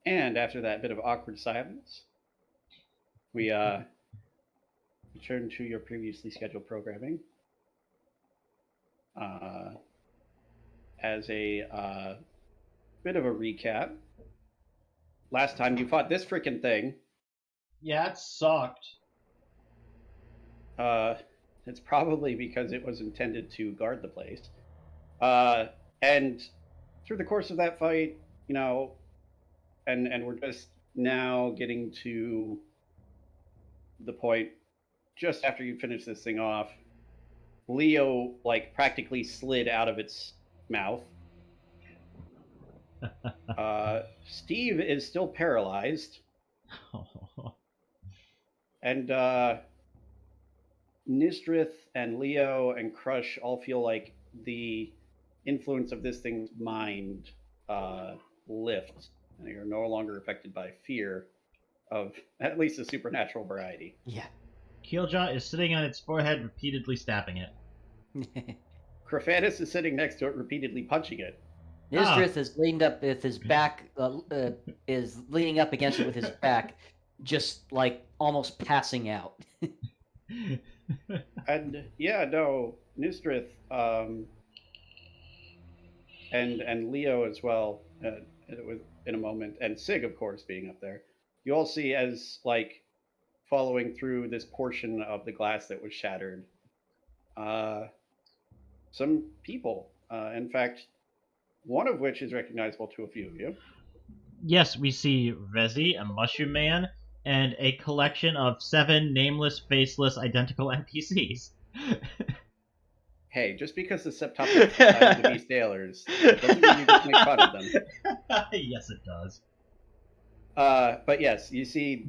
And after that bit of awkward silence, we return to your previously scheduled programming. As a bit of a recap, last time you fought this freaking thing. Yeah, it sucked. It's probably because it was intended to guard the place. And through the course of that fight, and we're just now getting to the point just after you finish this thing off, Leo practically slid out of its mouth. Steve is still paralyzed. And Nysdrith and Leo and Crush all feel like the influence of this thing's mind lifts, and you're no longer affected by fear of at least a supernatural variety. Yeah. Kiljow is sitting on its forehead, repeatedly stabbing it. Crephatus is sitting next to it, repeatedly punching it. Nysdrith is leaned up with his back, is leaning up against it with his back, just like almost passing out. And yeah, no, Nysdrith, and Leo as well, in a moment, and Sig, of course, being up there. You all see as following through this portion of the glass that was shattered, some people. In fact, one of which is recognizable to a few of you. Yes, we see Rezi, a mushroom man, and a collection of 7 nameless, faceless, identical NPCs. Hey, just because the subtopic decided to be sailors doesn't mean you just make fun of them. Yes, it does. But yes, you see,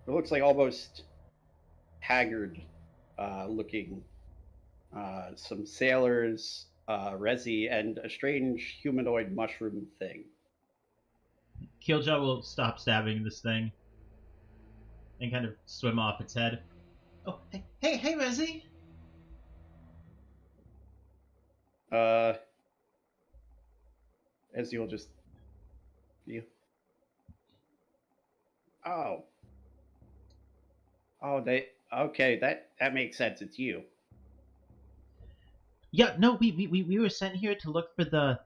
it looks like almost haggard looking some sailors, Rezi, and a strange humanoid mushroom thing. Kiljow will stop stabbing this thing and kind of swim off its head. Oh, hey, Rezi! As you'll just... Oh, okay, that makes sense. It's you. Yeah, no, we were sent here to look for the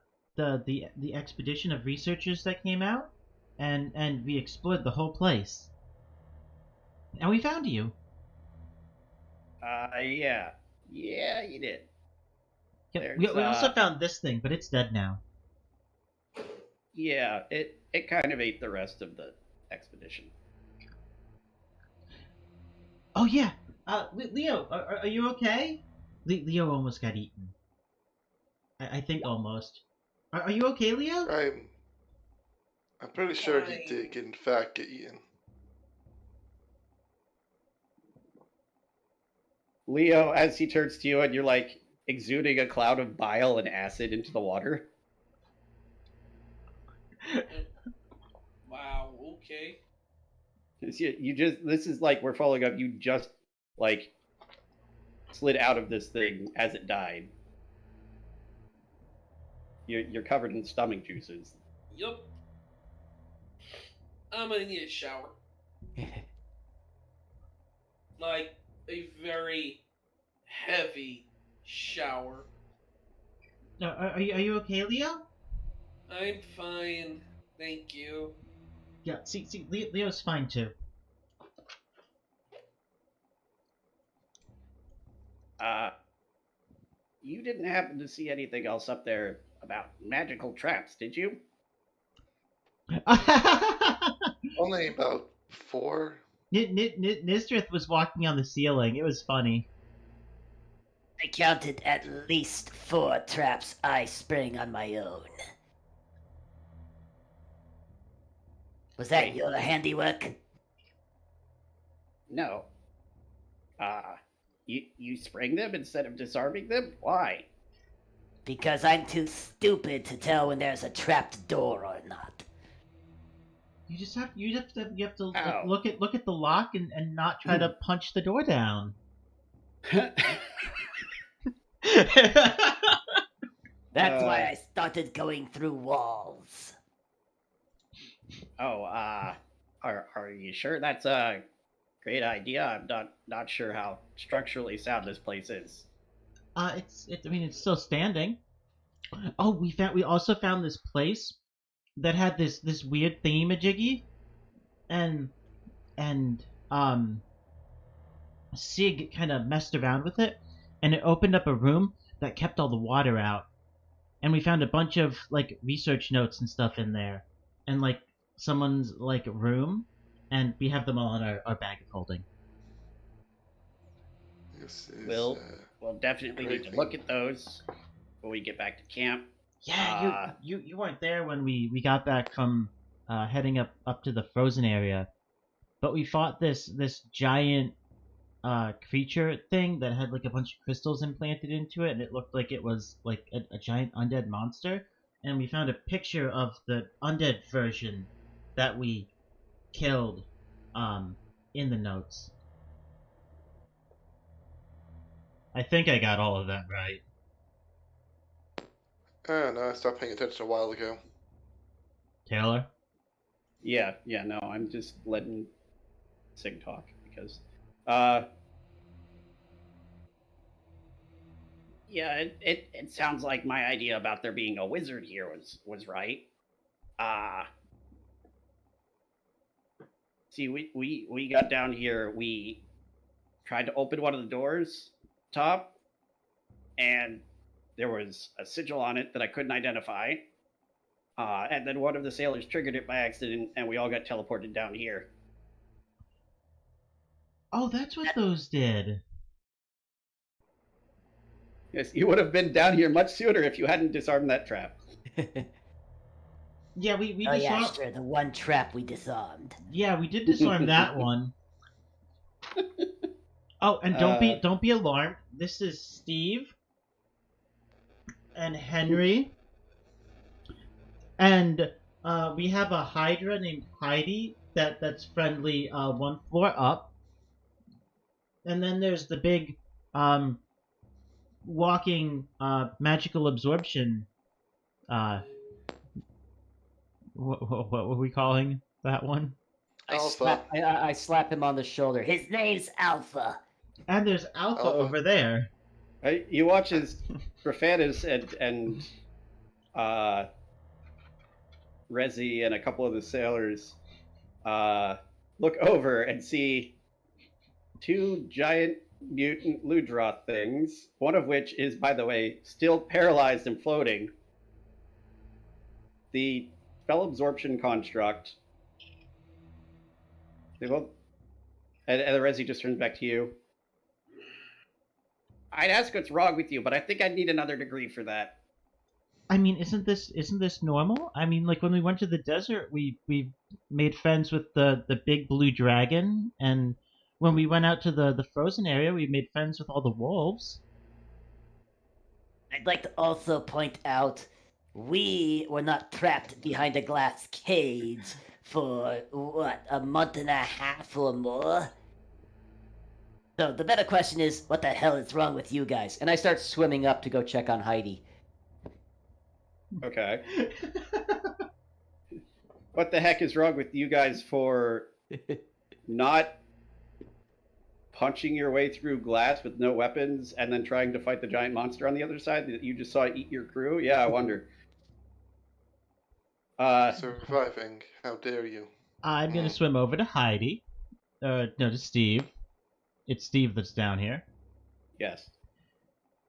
expedition of researchers that came out, and we explored the whole place. And we found you. Yeah, you did. Yeah, we also found this thing, but it's dead now. Yeah, it kind of ate the rest of the expedition. Oh yeah, Leo, are you okay? Leo almost got eaten. I think almost. Are you okay, Leo? I'm pretty sure he did in fact get eaten. Leo, as he turns to you and you're exuding a cloud of bile and acid into the water. Wow, okay. This is we're following up. You just slid out of this thing as it died. You're covered in stomach juices. Yup. I'm gonna need a shower. Like a very heavy shower. No, are you okay, Leo? I'm fine, thank you. Yeah, see, Leo's fine too. You didn't happen to see anything else up there about magical traps, did you? Only about 4. Nysdrith was walking on the ceiling. It was funny. I counted at least 4 traps I sprang on my own. Was that your handiwork? No. You sprang them instead of disarming them? Why? Because I'm too stupid to tell when there's a trapped door or not. You have to look at the lock and not try to punch the door down. That's why I started going through walls. Oh, are you sure that's a great idea? I'm not sure how structurally sound this place is. I mean, it's still standing. Oh, we also found this place that had this weird thingy-majiggy, and and Sig kind of messed around with it, and it opened up a room that kept all the water out. And we found a bunch of like research notes and stuff in there, and like someone's like room, and we have them all in our bag of holding. This is We'll definitely need great to look thing. at those when we get back to camp. Yeah, Uh, you weren't there when we got back from heading up to the frozen area, but we fought this giant creature thing that had like a bunch of crystals implanted into it, and it looked like it was like a giant undead monster. And we found a picture of the undead version that we killed in the notes. I think I got all of that right. No, I stopped paying attention a while ago. Taylor? yeah, no, I'm just letting Sig talk because, uh, yeah, it sounds like my idea about there being a wizard here was right. Uh, See, we got down here. We tried to open one of the doors, top, and there was a sigil on it that I couldn't identify. And then one of the sailors triggered it by accident, and we all got teleported down here. Oh, that's what those did. Yes, you would have been down here much sooner if you hadn't disarmed that trap. Yeah, we Oh disarmed. yeah, sure. The one trap we disarmed. Yeah, we did disarm that one. Oh, and don't be alarmed. This is Steve and Henry, and we have a Hydra named Heidi that's friendly one floor up, and then there's the big walking magical absorption. What were we calling that one? Alpha. I slap him on the shoulder. His name's Alpha. And there's Alpha Alpha. over there. You watch as Profanus and Rezi and a couple of the sailors look over and see two giant mutant Ludroth things, one of which is, by the way, still paralyzed and floating. The spell absorption construct. They both. And the Rezi just turns back to you. I'd ask what's wrong with you, but I think I'd need another degree for that. I mean, isn't this normal? I mean, like when we went to the desert, we made friends with the big blue dragon, and when we went out to the frozen area, we made friends with all the wolves. I'd like to also point out we were not trapped behind a glass cage for what, a month and a half or more. So the better question is, what the hell is wrong with you guys? And I start swimming up to go check on Heidi. Okay. What the heck is wrong with you guys for not punching your way through glass with no weapons and then trying to fight the giant monster on the other side that you just saw eat your crew? Yeah, I wonder. Surviving. How dare you? I'm gonna swim over to Heidi. No, to Steve. It's Steve that's down here. Yes.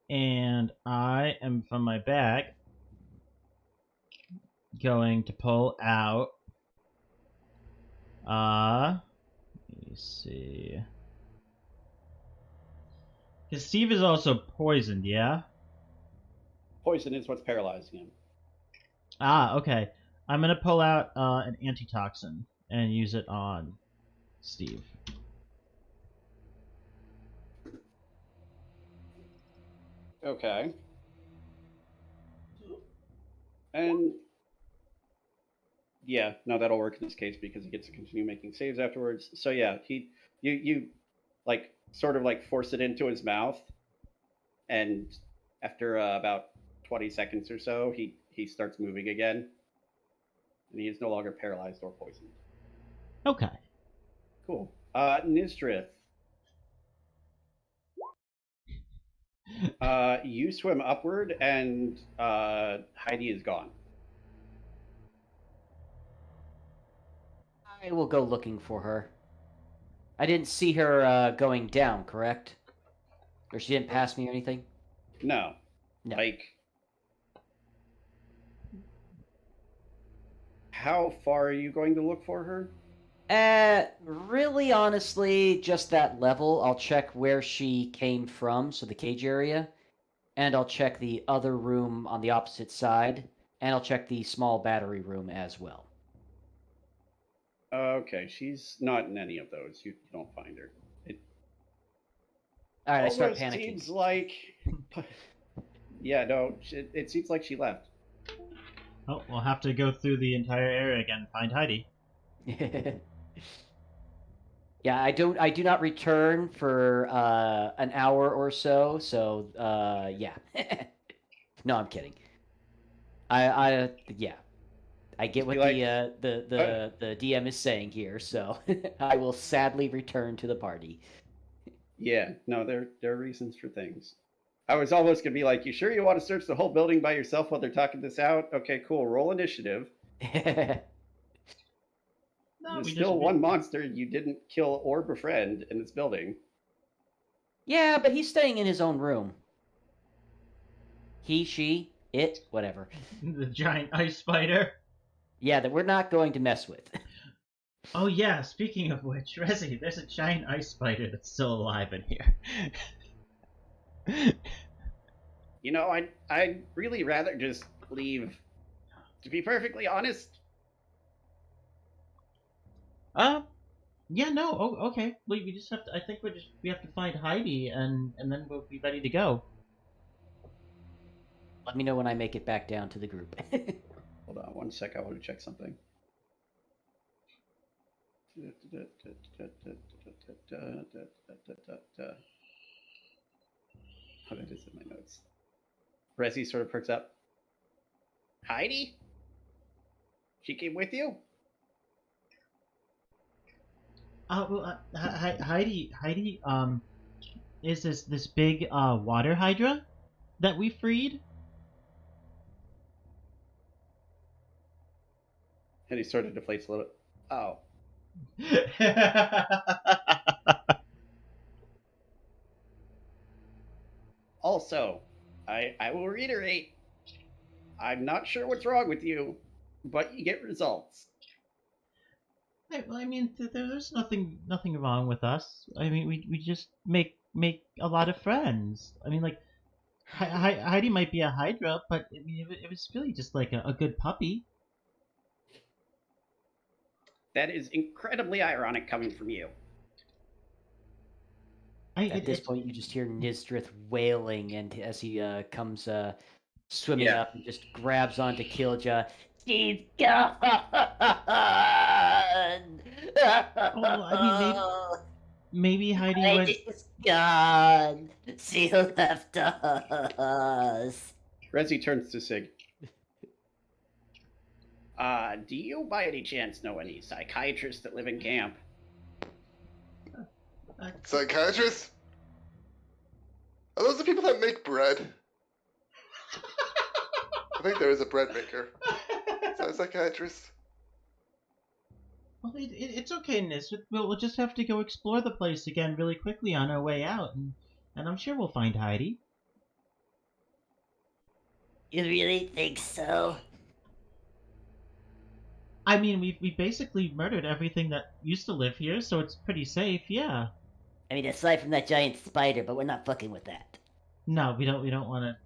And I am from my bag going to pull out let me see. Because Steve is also poisoned, yeah? Poison is what's paralyzing him. Ah, okay. I'm gonna pull out an antitoxin and use it on Steve. Okay. And yeah, no, that'll work in this case because he gets to continue making saves afterwards. So yeah, you like sort of like force it into his mouth, and after about 20 seconds or so, he starts moving again. and he is no longer paralyzed or poisoned. Okay. Cool. Nysdrith. You swim upward, and Heidi is gone. I will go looking for her. I didn't see her going down, correct? Or she didn't pass me or anything? No. No. Like, how far are you going to look for her? Really, honestly, just that level. I'll check where she came from, so the cage area, and I'll check the other room on the opposite side, and I'll check the small battery room as well. Okay, she's not in any of those. You don't find her. All right, I start Almost panicking. seems like... Yeah, no, it seems like she left. Oh, we'll have to go through the entire area again and find Heidi. Yeah, I do not return for an hour or so. So yeah. No, I'm kidding. I get what Be like, the DM is saying here, so I will sadly return to the party. Yeah, no, there are reasons for things. I was almost gonna be like, you sure you want to search the whole building by yourself while they're talking this out? Okay, cool. Roll initiative. No, There's we still just one monster you didn't kill or befriend in this building. Yeah, but he's staying in his own room. He, she, it, whatever. the giant ice spider. Yeah, that we're not going to mess with. Oh yeah, speaking of which, Resi, there's a giant ice spider that's still alive in here. You know, I'd really rather just leave. To be perfectly honest, Yeah, no, okay. We just have to. I think we have to find Heidi, and then we'll be ready to go. Let me know when I make it back down to the group. hold on one sec. I want to check something. Oh, that is in my notes. Resi sort of perks up. Heidi? She came with you? Heidi, is this big water hydra that we freed? And he sort of deflates a little bit. Oh. Also, I will reiterate, I'm not sure what's wrong with you, but you get results. I mean, there's nothing wrong with us. I mean, we just make a lot of friends. I mean, like, Heidi might be a hydra, but I mean, it was really just like a good puppy. That is incredibly ironic coming from you. At this point, you just hear Nysdrith wailing, and as he comes swimming Yeah. up and just grabs onto Kiljow. She's gone. I mean, maybe Heidi went. Heidi's gone. She left us. Resi turns to Sig. Do you by any chance know any psychiatrists that live in camp? Psychiatrists? Are those the people that make bread? I think there is a bread maker. Is that a psychiatrist? Well, it's okay, Nis. We'll just have to go explore the place again really quickly on our way out, and I'm sure we'll find Heidi. You really think so? I mean, we basically murdered everything that used to live here, so it's pretty safe. Yeah. I mean, aside from that giant spider, but we're not fucking with that. No, we don't want to.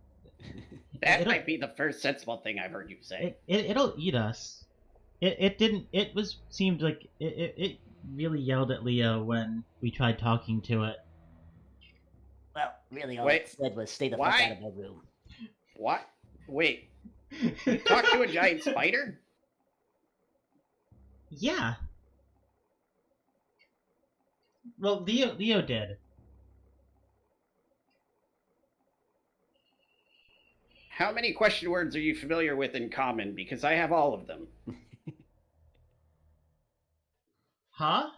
That might be the first sensible thing I've heard you say. It'll eat us. It didn't. Seemed like it really yelled at Leo when we tried talking to it. Well, really, all it said was stay the fuck out of my room. What? Wait. You talked to a giant spider? Yeah. Well, Leo did. How many question words are you familiar with in common? Because I have all of them. Huh?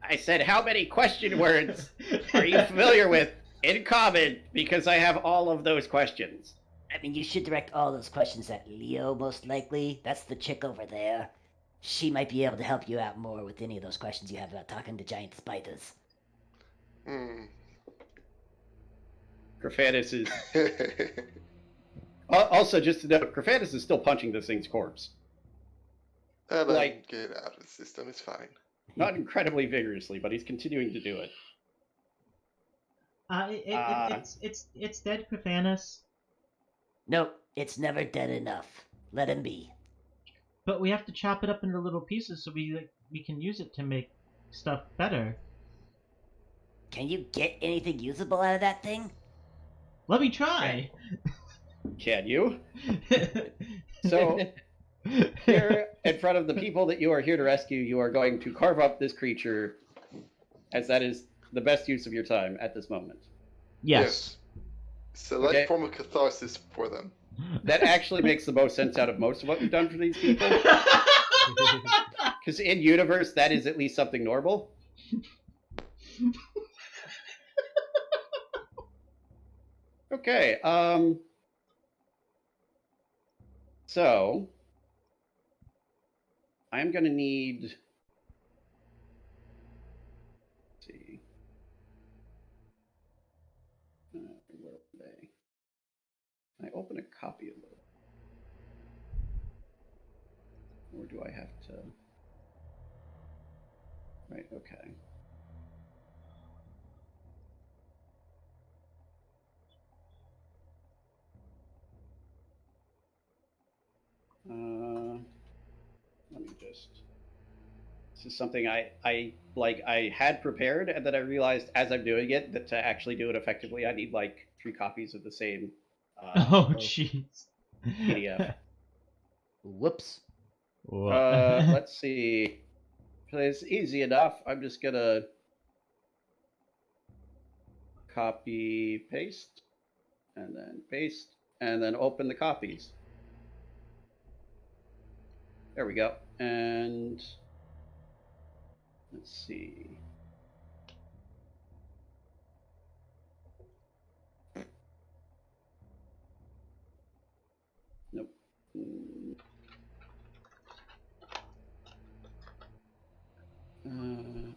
I said, how many question words are you familiar with in common? Because I have all of those questions. I mean, you should direct all those questions at Leo, most likely. That's the chick over there. She might be able to help you out more with any of those questions you have about talking to giant spiders. Graphanus is... Also, just to note, Graphanus is still punching this thing's corpse. Like, get out of the system, it's fine. Not incredibly vigorously, but he's continuing to do it. It's dead, Graphanus. Nope, it's never dead enough. Let him be. But we have to chop it up into little pieces so we can use it to make stuff better. Can you get anything usable out of that thing? Let me try. Can you? So, here in front of the people that you are here to rescue, you are going to carve up this creature, as that is the best use of your time at this moment. Yes. Select form of catharsis for them. That actually makes the most sense out of most of what we've done for these people. Because in universe, that is at least something normal. Okay, so I'm gonna need, let's see, where are they? Can I open a copy of it? Or do I have to? Right, okay. Let me just. This is something I had prepared, and then I realized as I'm doing it that to actually do it effectively, I need like 3 copies of the same. Oh jeez. PDF. Whoops. Let's see. It's easy enough. I'm just gonna copy, paste, and then open the copies. There we go. And let's see. Nope.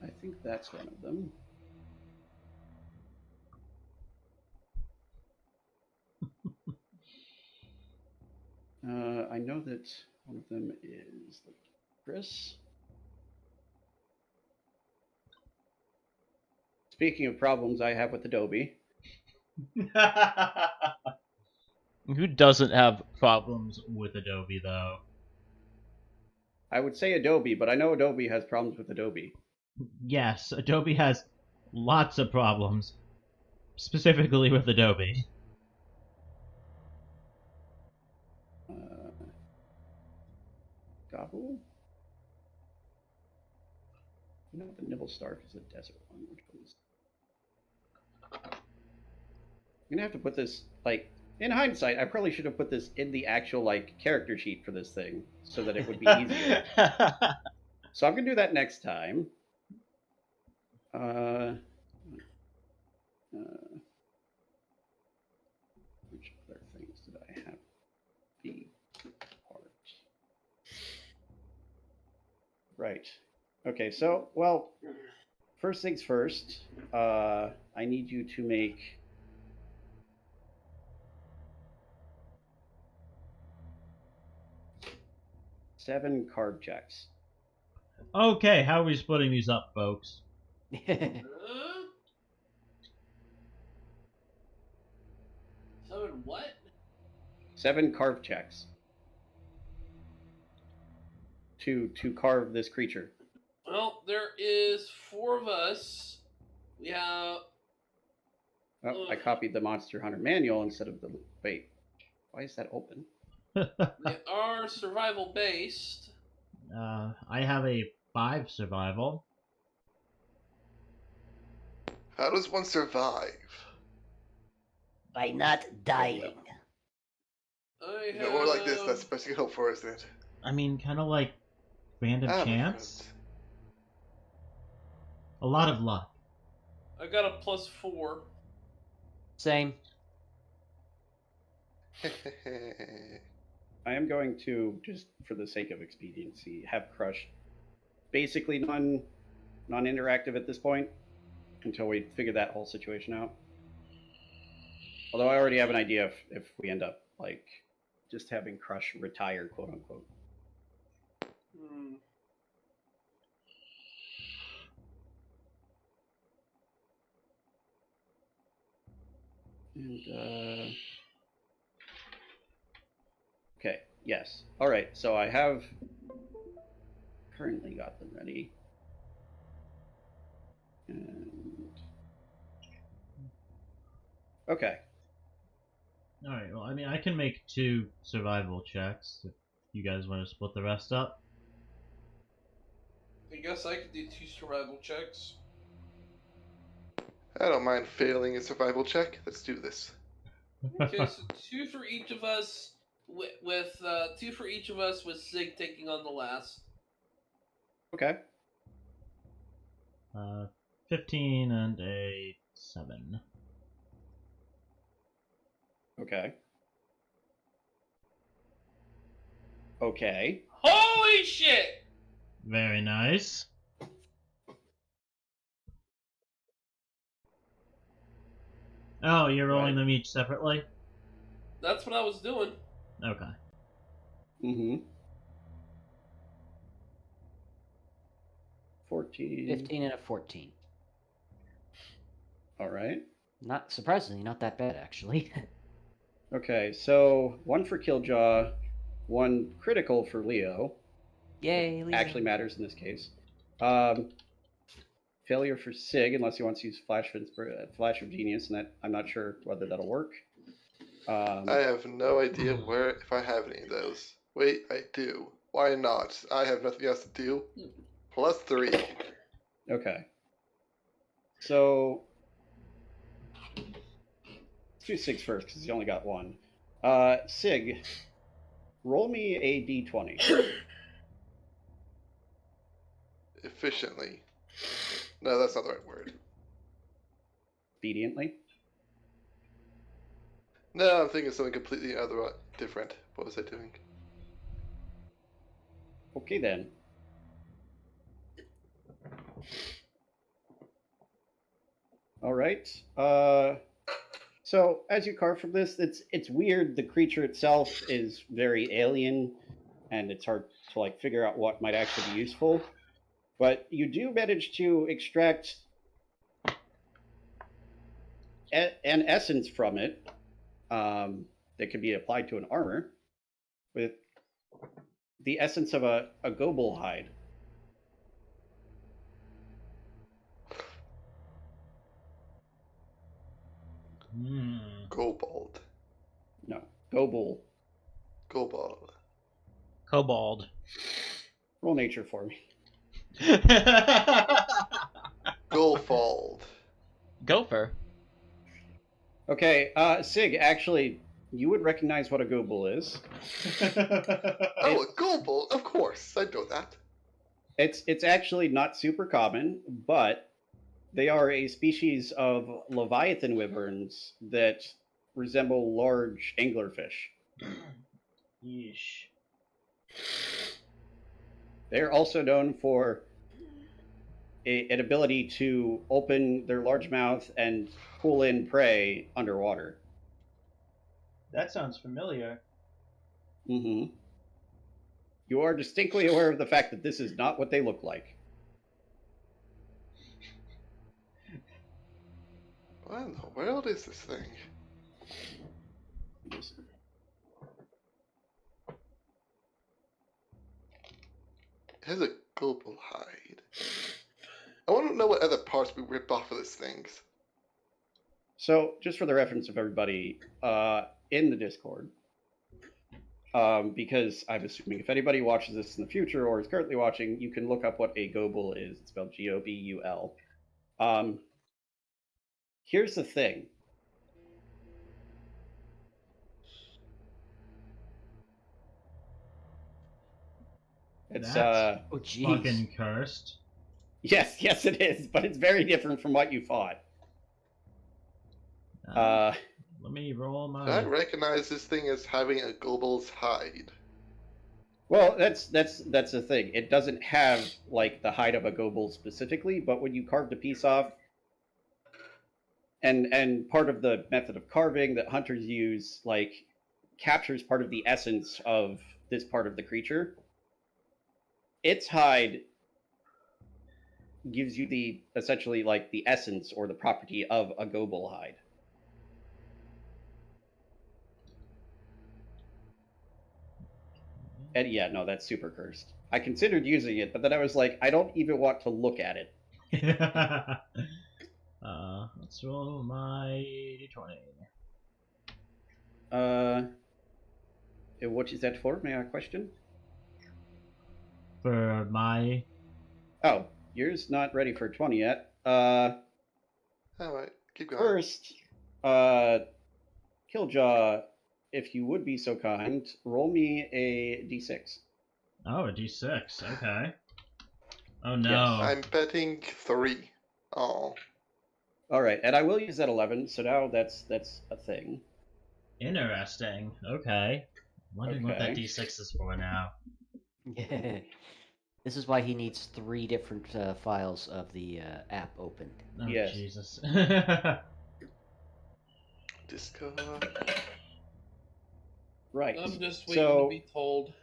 I think that's one of them. I know that one of them is Chris. Speaking of problems I have with Adobe. Who doesn't have problems with Adobe, though? I would say Adobe, but I know Adobe has problems with Adobe. Yes, Adobe has lots of problems, specifically with Adobe. Gobble? No, the Nibble Stark is a desert one. Which one is... I'm gonna have to put this, like, in hindsight, I probably should have put this in the actual, like, character sheet for this thing, so that it would be easier. So I'm gonna do that next time. Which other things did I have? The part. Right. Okay, so, well, first things first, I need you to make 7 carb checks. Okay, how are we splitting these up, folks? Seven what? 7 carve checks to carve this creature. Well, there is 4 of us. We have. Oh, I copied the Monster Hunter manual instead of the... Wait, why is that open? They are survival based. I have a 5 survival. How does one survive? By not dying. I have. No more like this, that's the best you can hope for, isn't it? I mean, kind of like random chance? A lot of luck. I got a +4. Same. I am going to, just for the sake of expediency, have Crush basically non-interactive at this point until we figure that whole situation out. Although I already have an idea if we end up like just having Crush retire, quote unquote. Hmm. And okay, yes. All right, so I have currently got them ready. And okay. All right. Well, I mean, I can make 2 survival checks if you guys want to split the rest up. I guess I could do 2 survival checks. I don't mind failing a survival check. Let's do this. Okay, so 2 for each of us, with 2 for each of us, with Sig taking on the last. Okay. 15 and a 7. Okay. Okay. Holy shit! Very nice. Oh, you're rolling them each separately? That's what I was doing. Okay. Mm-hmm. 14. 15 and a 14. All right. Not surprisingly, not that bad actually. Okay, so 1 for Kiljow, 1 critical for Leo. Yay, Leo. Actually matters in this case. Failure for Sig, unless he wants to use Flash of Genius, and that I'm not sure whether that'll work. I have no idea if I have any of those. Wait, I do. Why not? I have nothing else to do. +3. Okay. So let's do Sig's first because he only got 1. Sig, roll me a d20. Efficiently. No, that's not the right word. Obediently. No, I'm thinking of something completely different. What was I doing? Okay then. All right. So as you carve from this, it's weird. The creature itself is very alien, and it's hard to like figure out what might actually be useful. But you do manage to extract an essence from it that could be applied to an armor with the essence of a gobel hide. Kobold. No, gobel. Kobold. Kobold. Roll nature for me. Golfold. Gopher. Okay, Sig, actually, you would recognize what a gobel is. Oh, a Gobold, of course. I know that. It's actually not super common, but they are a species of leviathan wyverns that resemble large anglerfish. Yeesh. They're also known for an ability to open their large mouth and pull in prey underwater. That sounds familiar. Mm-hmm. You are distinctly aware of the fact that this is not what they look like. What in the world is this thing? It has a Gobold hide. I want to know what other parts we ripped off of these things. So, just for the reference of everybody in the Discord, because I'm assuming if anybody watches this in the future or is currently watching, you can look up what a gobel is. It's spelled Gobul. Here's the thing. It's That's Oh, jeez. fucking cursed. yes, it is, but it's very different from what you thought. Let me roll I my. recognize this thing as having a Goebbels hide. Well, that's the thing. It doesn't have like the hide of a Goebel specifically, but when you carve the piece off, and part of the method of carving that hunters use, like, captures part of the essence of this part of the creature. Its hide gives you the essentially like the essence or the property of a Goebel hide. And yeah, no, that's super cursed. I considered using it, but then I was like, I don't even want to look at it. Let's roll my d20. What is that for? May I question? For my. Oh, yours not ready for 20 yet. Alright, keep going. First, Kiljow, if you would be so kind, roll me a d6. Oh, a d6. Okay. Oh no. Yes. I'm betting 3. Oh. All right, and I will use that 11. So now that's a thing. Interesting. Okay. Wondering what that Okay. d6 is for now. This is why he needs 3 different files of the app opened. Oh Yes. Jesus. Disco. Right. I'm just waiting So to be told.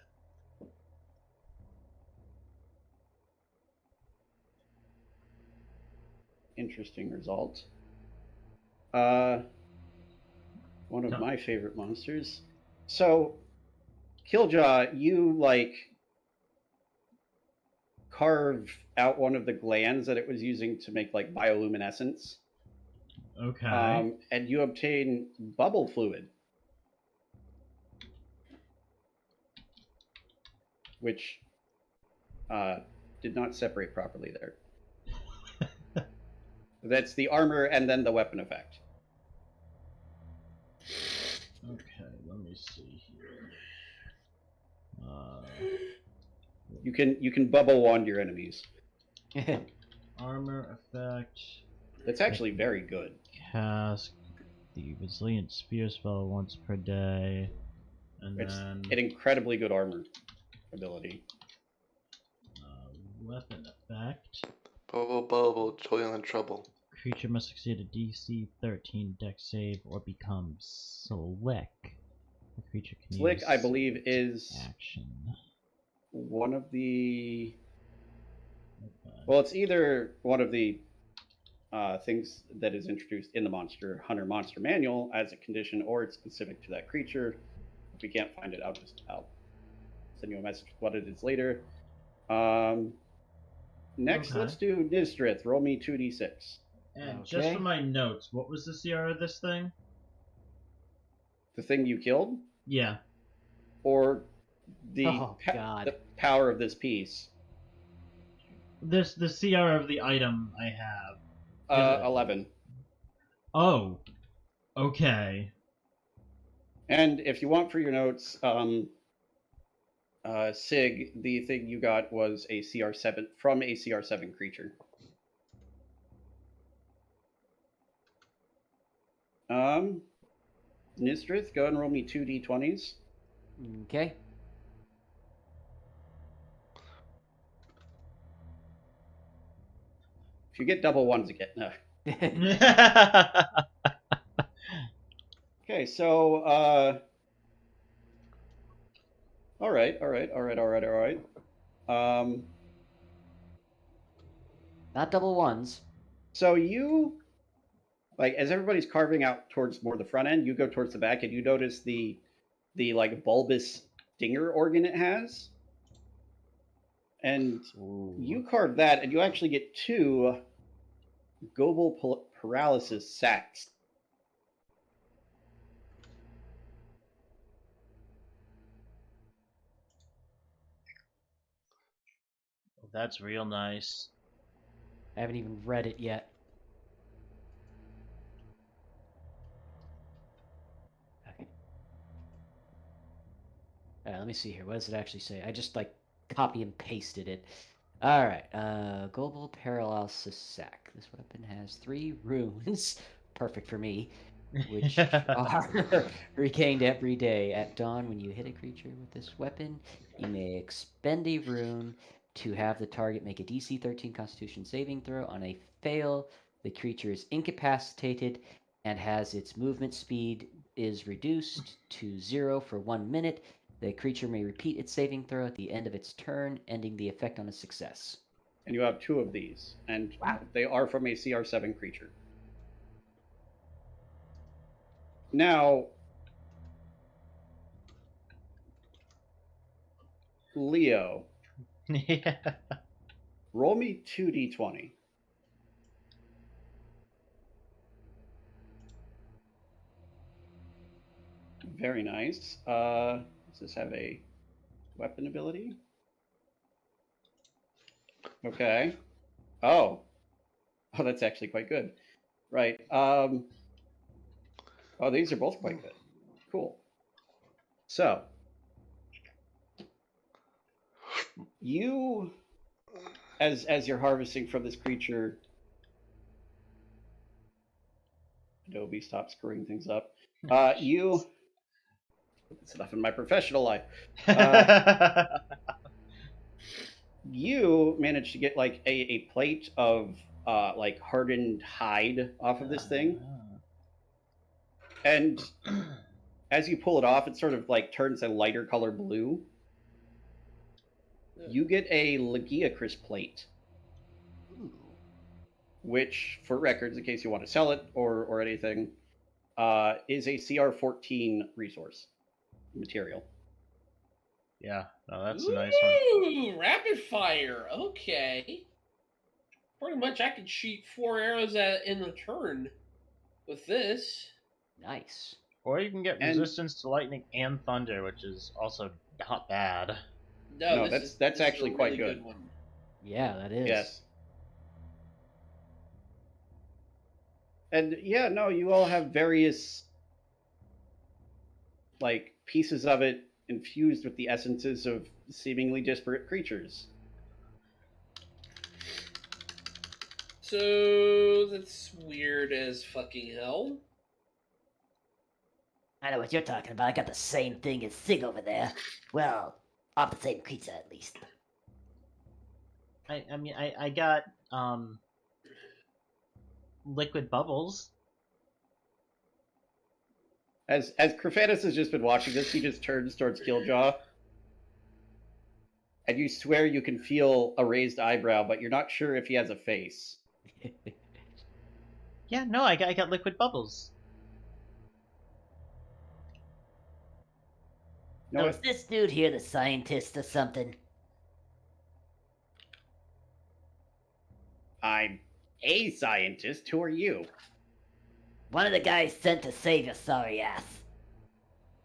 interesting result. One of my favorite monsters. So, Kiljow, you like carve out one of the glands that it was using to make like bioluminescence. Okay. And you obtain bubble fluid, which did not separate properly there. That's the armor and then the weapon effect. Okay, let me see here. You can bubble wand your enemies. Armor effect. That's actually very good. Cast the resilient spear spell once per day, and It's then an incredibly good armor ability. weapon effect. Bubble, Julian in trouble. Creature must succeed a DC 13 Dex save or become slick. The creature can Slick, use I believe, is action. one of the. Okay. Well, it's either one of the things that is introduced in the Monster Hunter Monster Manual as a condition, or it's specific to that creature. If we can't find it, I'll send you a message what it is later. Next, Okay. let's do Nysdrith. Roll me 2d6. And just for my notes, what was the CR of this thing? The thing you killed, Yeah. or the God. the power of this piece. The CR of the item I have. 11. Oh. Okay. And if you want for your notes, Sig, the thing you got was a CR7 from a CR7 creature. Nysdrith, go and roll me 2d20s. Okay. If you get double ones again, no. Okay, so all right. Not double ones. So you, like, as everybody's carving out towards more the front end, you go towards the back, and you notice the like bulbous stinger organ it has, and you carve that, and you actually get 2 Goebel paralysis sacks. That's real nice. I haven't even read it yet. Okay. Let me see here. What does it actually say? I just like copy and pasted it. All right. Global Parallel Sack. This weapon has 3 runes. Perfect for me. Which are regained every day. At dawn, when you hit a creature with this weapon, you may expend a rune to have the target make a DC 13 Constitution saving throw. On a fail, the creature is incapacitated and has its movement speed is reduced to 0 for 1 minute. The creature may repeat its saving throw at the end of its turn, ending the effect on a success. And you have 2 of these, and Wow. they are from a CR7 creature. Now, Leo, Yeah. roll me 2d20. Very nice. Does this have a weapon ability? Okay. Oh, that's actually quite good. Right. Oh, these are both quite good. Cool. So, you, as you're harvesting from this creature, Adobe, stop screwing things up. You. It's enough in my professional life. You managed to get like a plate of like hardened hide off of this thing, and as you pull it off, it sort of like turns a lighter color blue. You get a Lialeop plate, Ooh. which, for records, in case you want to sell it or anything, is a CR14 resource material. Yeah, no, that's a nice one. Ooh, rapid fire. Okay. Pretty much, I could shoot 4 arrows in return with this. Nice. Or you can get And- resistance to lightning and thunder, which is also not bad. No, this that's is actually a quite really good. one. Yeah, that is. Yes. And yeah, no, you all have various like pieces of it infused with the essences of seemingly disparate creatures. So that's weird as fucking hell. I know what you're talking about. I got the same thing as Sig over there. Well, of the same creature at least. I got liquid bubbles. As Crephatus has just been watching this, he just turns towards Kiljow. And you swear you can feel a raised eyebrow, but you're not sure if he has a face. Yeah, no, I got liquid bubbles. No, So is this dude here the scientist or something? I'm a scientist. Who are you? One of the guys sent to save your sorry ass.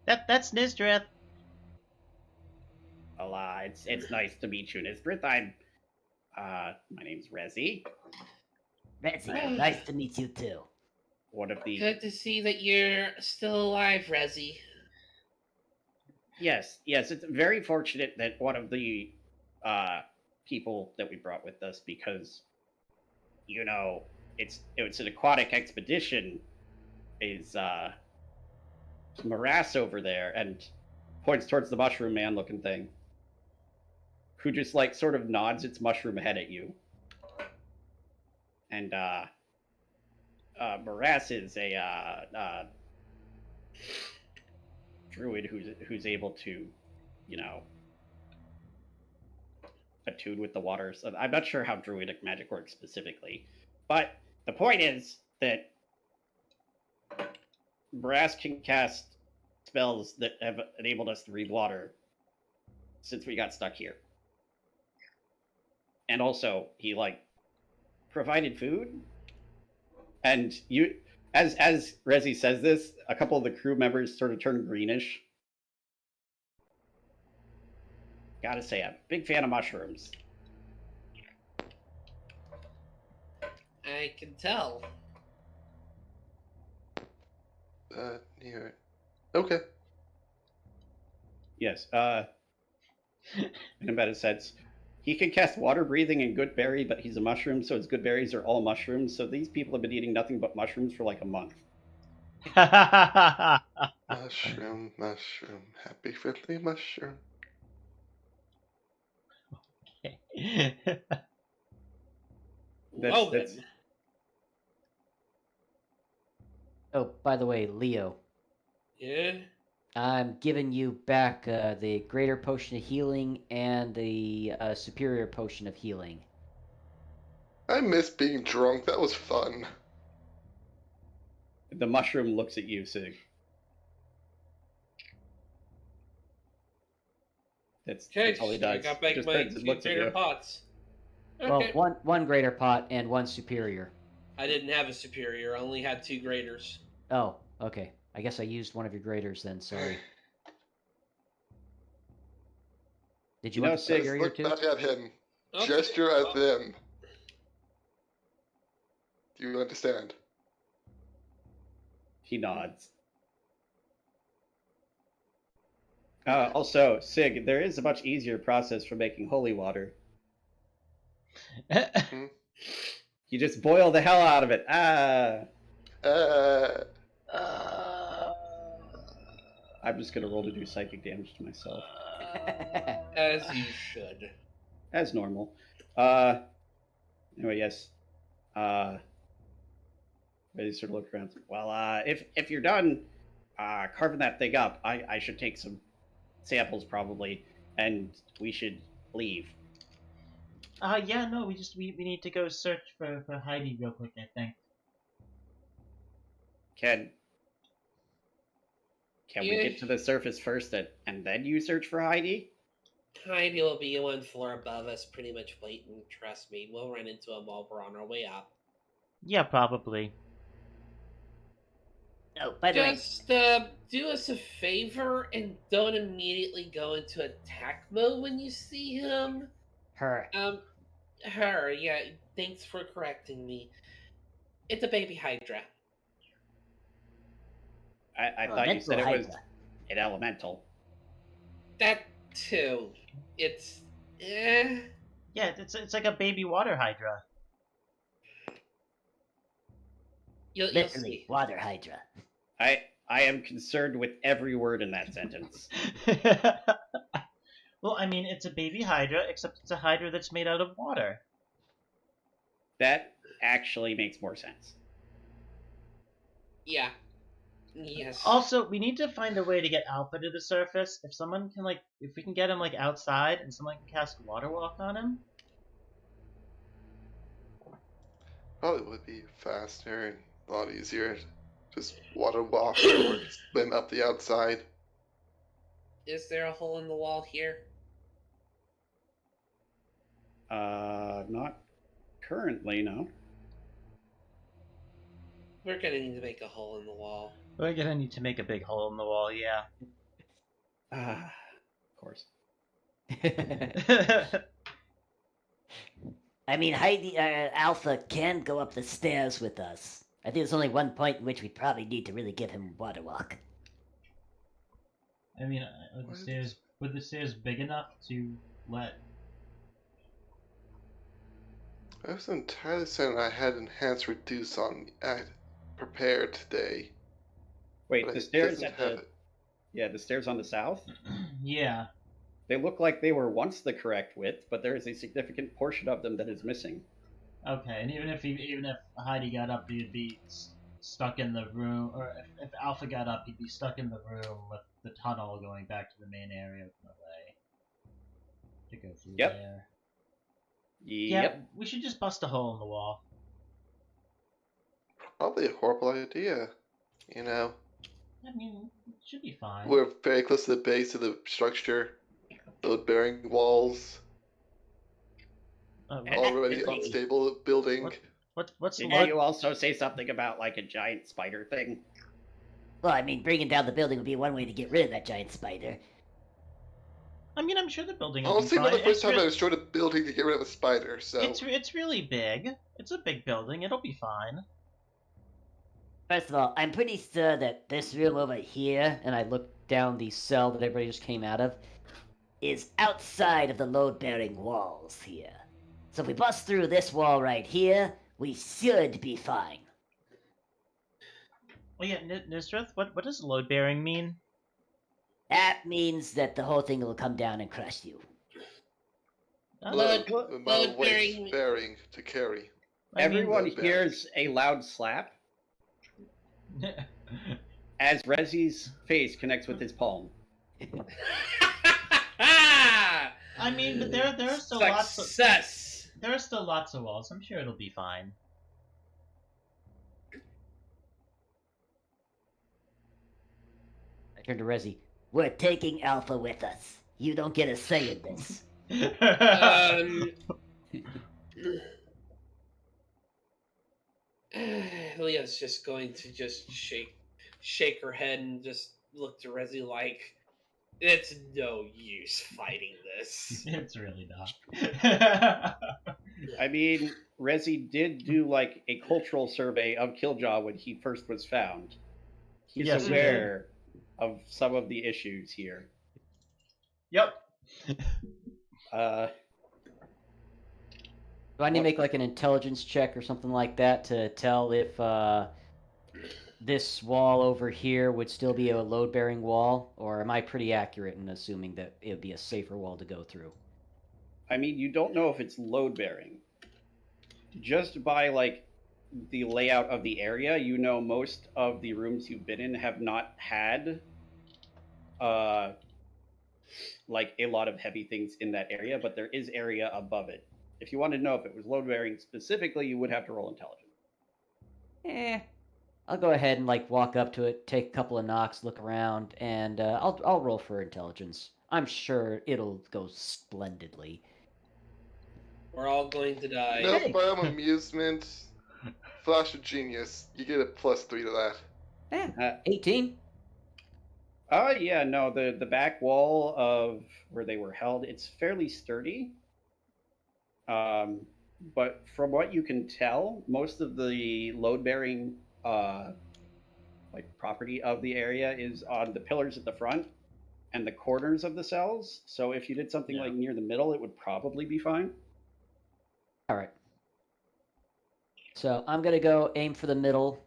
That's Nysdrith. Well, it's nice to meet you, Nysdrith. I'm my name's Rezi. Rezi, nice to meet you too. One of the Good to see that you're still alive, Rezi. Yes, it's very fortunate that one of the people that we brought with us, because you know it's an aquatic expedition, is morass over there, and points towards the mushroom man looking thing, who just like sort of nods its mushroom head at you. And morass is a druid who's able to, you know, attune with the water. So I'm not sure how druidic magic works specifically, but the point is that Brass can cast spells that have enabled us to read water since we got stuck here. And also, he like provided food. And you, as Rezi says this, a couple of the crew members sort of turn greenish. Gotta say, I'm a big fan of mushrooms. I can tell. Here. Okay. Yes. In a meta sense. He can cast water breathing and good berry, but he's a mushroom, so his good berries are all mushrooms. So these people have been eating nothing but mushrooms for like a month. Mushroom, mushroom, happy friendly mushroom. Well then. Oh, by the way, Leo, Yeah? I'm giving you back the greater potion of healing and the superior potion of healing. I miss being drunk. That was fun. The mushroom looks at you, Sig. That's all he does. I got back Just my turns and 2 looks at greater you. pots. Well, Okay. one greater pot and one superior. I didn't have a superior. I only had 2 graders. Oh, okay. I guess I used one of your graders then. Sorry. Did you want the Sig, superior Look too? back at him. Okay. Gesture at them. Do you understand? He nods. Also, Sig, there is a much easier process for making holy water. You just boil the hell out of it. I'm just gonna roll to do psychic damage to myself. As you should. As normal. Anyway, yes. They sort of look around. Well, if you're done carving that thing up, I should take some samples probably, and we should leave. Yeah, no, we need to go search for Heidi real quick, I think. Can we get to the surface first and then you search for Heidi? Heidi will be 1 floor above us, pretty much waiting. Trust me, we'll run into him while we're on our way up. Yeah, probably. Oh, by the way, Just do us a favor and don't immediately go into attack mode when you see him. her. Her, yeah, thanks for correcting me. It's a baby Hydra. I thought you said it was Hydra. an elemental. That too. It's Yeah, it's like a baby water hydra. You'll Literally, see. water hydra. I am concerned with every word in that sentence. Well, I mean, it's a baby hydra, except it's a hydra that's made out of water. That actually makes more sense. Yeah. Yes. Also, we need to find a way to get Alpha to the surface. If we can get him outside and someone can cast Water Walk on him. Probably would be faster and a lot easier. Just water walk or swim up the outside. Is there a hole in the wall here? Not currently, no. We're gonna need to make a hole in the wall. We're gonna need to make a big hole in the wall, yeah. Of course. I mean, Heidi, Alpha can go up the stairs with us. I think there's only one point in which we probably need to really give him water walk. I mean, are the stairs big enough to let? I was entirely certain I had enhanced reduce on at prepared today. Wait, but the it stairs doesn't at have the it. yeah, the stairs on the south. Yeah. They look like they were once the correct width, but there is a significant portion of them that is missing. Okay, and even if Heidi got up, he'd be stuck in the room, or if Alpha got up, he'd be stuck in the room with the tunnel going back to the main area with no way to go through there. Yeah, Yep. we should just bust a hole in the wall. Probably a horrible idea. You know, I mean, it should be fine. we're very close to the base of the structure. Load bearing walls. Already unstable building. What's Did load? you also say something about like a giant spider thing? Well, I mean, bringing down the building would be one way to get rid of that giant spider. I mean, I'm sure the building will be Honestly, fine. not the first time I destroyed a building to get rid of a spider, so... It's really big. It's a big building. It'll be fine. First of all, I'm pretty sure that this room over here, and I looked down the cell that everybody just came out of, is outside of the load-bearing walls here. So if we bust through this wall right here, we should be fine. Well, yeah, Nysdrith, what does load bearing mean? That means that the whole thing will come down and crush you. Load, Load- the amount of load weight bearing to carry. Everyone load hears a loud slap as Rezzy's face connects with his palm. I mean, but there are still Success. there are still lots of walls. I'm sure it'll be fine. I turn to Rezzy. We're taking Alpha with us. You don't get a say in this. Leah's just going to just shake her head and just look to Rezzy like, it's no use fighting this. It's really not. I mean, Rezzy did do like a cultural survey of Kiljow when he first was found. He's Yes, he aware of some of the issues here. Yep. Do I need to make like an intelligence check or something like that to tell if this wall over here would still be a load-bearing wall, or am I pretty accurate in assuming that it would be a safer wall to go through? I mean, you don't know if it's load bearing. Just by like the layout of the area, you know most of the rooms you've been in have not had like a lot of heavy things in that area, but there is area above it. If you wanted to know if it was load bearing specifically, you would have to roll intelligence. I'll go ahead and like walk up to it, take a couple of knocks, look around, and I'll roll for intelligence. I'm sure it'll go splendidly. We're all going to die. No, by amusement, flash of genius. You get a +3 to that. 18. Yeah, no, the back wall of where they were held, it's fairly sturdy. But from what you can tell, most of the load-bearing like property of the area is on the pillars at the front and the corners of the cells. So if you did something like near the middle, it would probably be fine. All right. So I'm gonna go aim for the middle,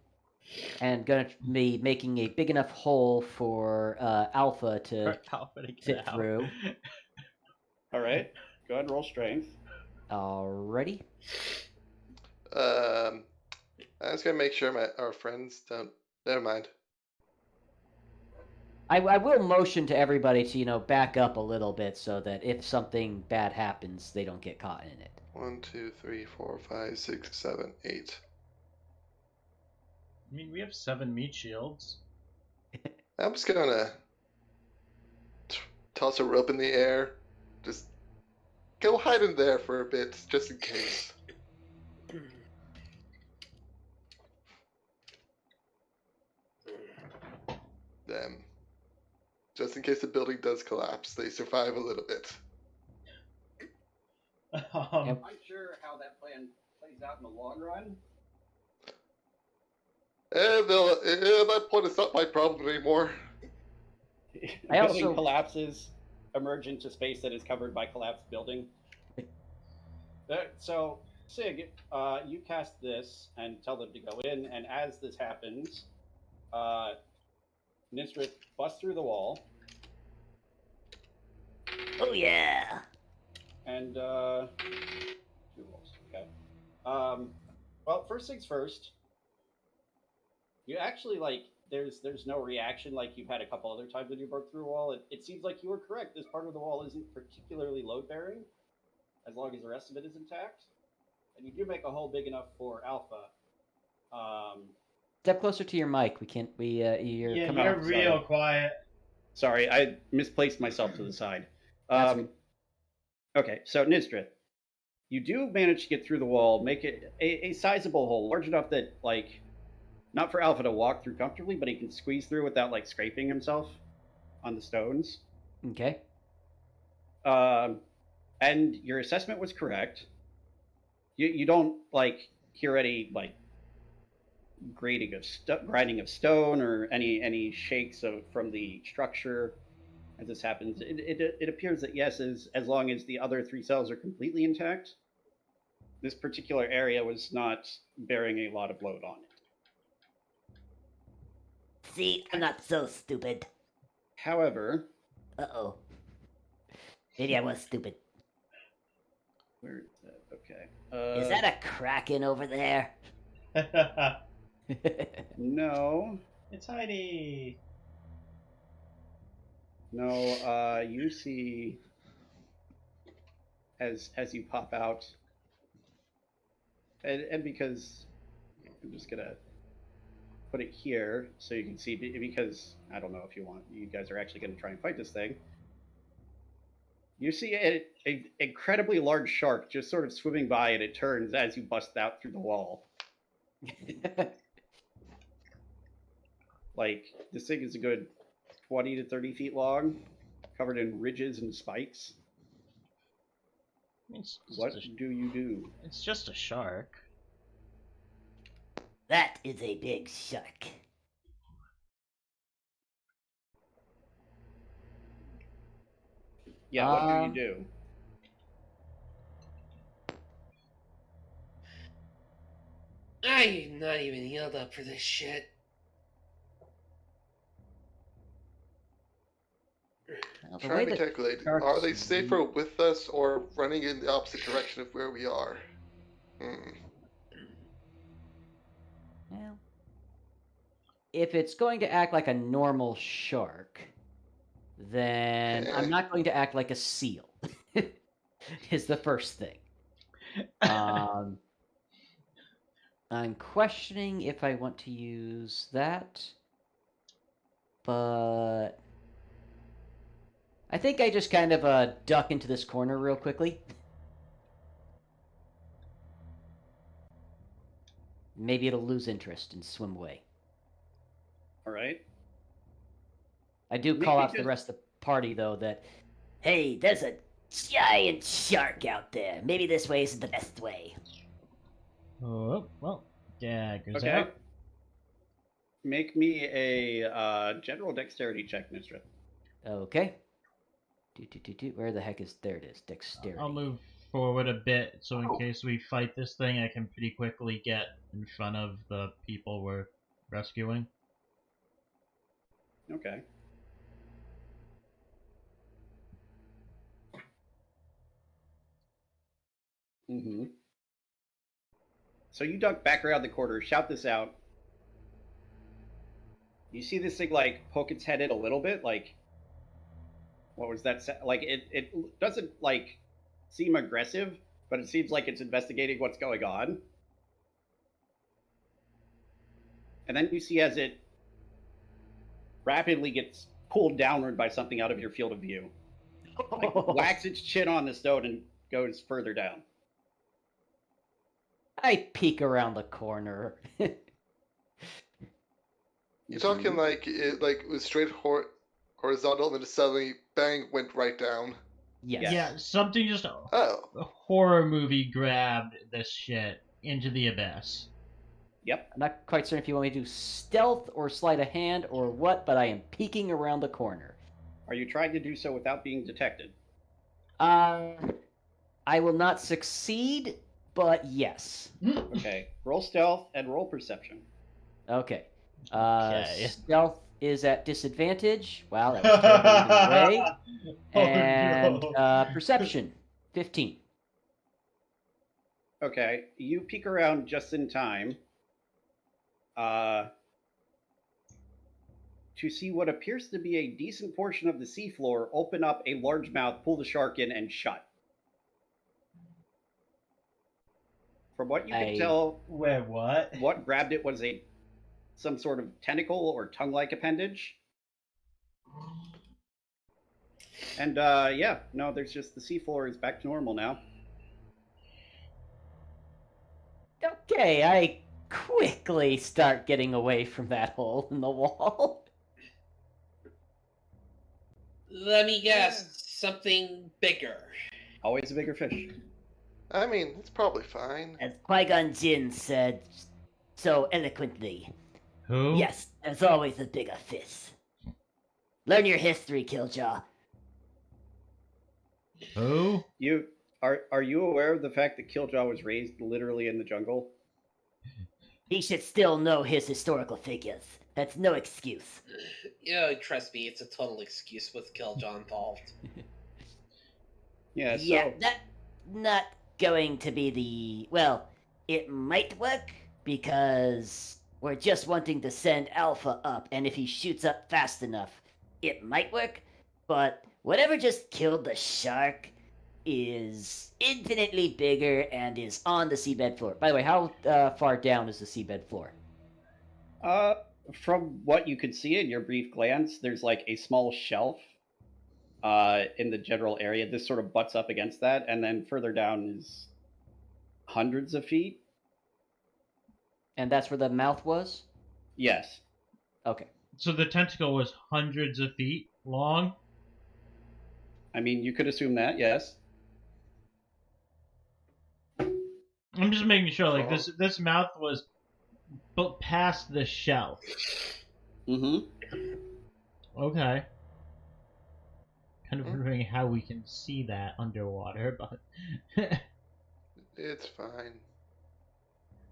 and gonna be making a big enough hole for Alpha to fit through. All right, go ahead and roll strength. Alrighty. I'm just gonna make sure our friends don't. Never mind. I will motion to everybody to back up a little bit so that if something bad happens, they don't get caught in it. 1, 2, 3, 4, 5, 6, 7, 8. I mean, we have 7 meat shields. I'm just gonna toss a rope in the air. Just go hide in there for a bit, just in case. Them. Just in case the building does collapse, they survive a little bit. I'm not sure how that plan plays out in the long run. And at that point, it's not my problem anymore. I building collapses, emerge into space that is covered by collapsed building. So, Sig, you cast this and tell them to go in, and as this happens, Nysdrith busts through the wall. Oh yeah! And, 2 rolls, okay. Well, first things first, you actually, there's no reaction like you've had a couple other times when you broke through a wall. It seems like you were correct. This part of the wall isn't particularly load-bearing, as long as the rest of it is intact. And you do make a hole big enough for Alpha. Step closer to your mic. You're coming you're up. real quiet. Sorry, I misplaced myself to the side. Okay, so Nysdrith, you do manage to get through the wall, make it a sizable hole, large enough that, not for Alpha to walk through comfortably, but he can squeeze through without, scraping himself on the stones. Okay. And your assessment was correct. You don't, hear any, grinding of stone or any shakes from the structure. as this happens. It appears that yes, as long as the other 3 cells are completely intact, this particular area was not bearing a lot of load on it. See, I'm not so stupid. However, Uh-oh. Maybe I was stupid. where is that? Okay. Is that a kraken over there? No. It's Heidi. No, you see as you pop out, and because I'm just gonna put it here so you can see, because I don't know if you guys are actually gonna try and fight this thing. You see an incredibly large shark just sort of swimming by, and it turns as you bust out through the wall. Like, this thing is a good 20 to 30 feet long, covered in ridges and spikes. What do you do? It's just a shark. That is a big shark. Yeah, what do you do? I'm not even healed up for this shit. Well, the way Trying to that calculate, sharks are they safer with us or running in the opposite direction of where we are? Well, if it's going to act like a normal shark, then I'm not going to act like a seal. Is the first thing. I'm questioning if I want to use that, but I think I just kind of duck into this corner real quickly. Maybe it'll lose interest and swim away. All right. I do call out to the rest of the party, though, that, hey, there's a giant shark out there. Maybe this way isn't the best way. Oh, well, daggers Okay. out. Make me a general dexterity check, Nysdrith. okay. Where the heck is... There it is. Dexterity. I'll move forward a bit, so in case we fight this thing, I can pretty quickly get in front of the people we're rescuing. Okay. Mm-hmm. So you duck back around the corner, shout this out. You see this thing, like, poke its head in a little bit, like, what was that? Like, it doesn't, like, seem aggressive, but it seems like it's investigating what's going on. And then you see as it rapidly gets pulled downward by something out of your field of view. Like, whacks its chin on the stone and goes further down. I peek around the corner. You're talking like it was straight horizontal, and then suddenly, bang, went right down. Yes. Yeah, something just Oh. a horror movie grabbed this shit into the abyss. Yep. I'm not quite certain if you want me to do stealth or sleight of hand or what, but I am peeking around the corner. Are you trying to do so without being detected? I will not succeed, but yes. Okay. Roll stealth and roll perception. Okay. Okay. Stealth is at disadvantage. Wow, that was terrible either way. And no. Perception, 15. Okay. You peek around just in time to see what appears to be a decent portion of the seafloor open up a large mouth, pull the shark in, and shut. From what you can tell, Where what? what grabbed it was some sort of tentacle or tongue-like appendage. And yeah, no, there's just the seafloor is back to normal now. Okay, I quickly start getting away from that hole in the wall. Let me guess, something bigger. Always a bigger fish. I mean, it's probably fine. As Qui-Gon Jinn said so eloquently, Who? yes, there's always a bigger fish. Learn your history, Kiljow. Who? Are you aware of the fact that Kiljow was raised literally in the jungle? He should still know his historical figures. That's no excuse. Trust me, it's a total excuse with Kiljow involved. Yeah. Yeah, So that's not going to be the... Well, it might work, because we're just wanting to send Alpha up, and if he shoots up fast enough, it might work, but whatever just killed the shark is infinitely bigger and is on the seabed floor. By the way, how far down is the seabed floor? from what you could see in your brief glance, there's like a small shelf in the general area. This sort of butts up against that, and then further down is hundreds of feet. And that's where the mouth was? Yes. Okay. So the tentacle was hundreds of feet long? I mean, you could assume that, yes. I'm just making sure, like, this mouth was past the shelf. Mm-hmm. Okay. Kind of wondering how we can see that underwater, but... It's fine.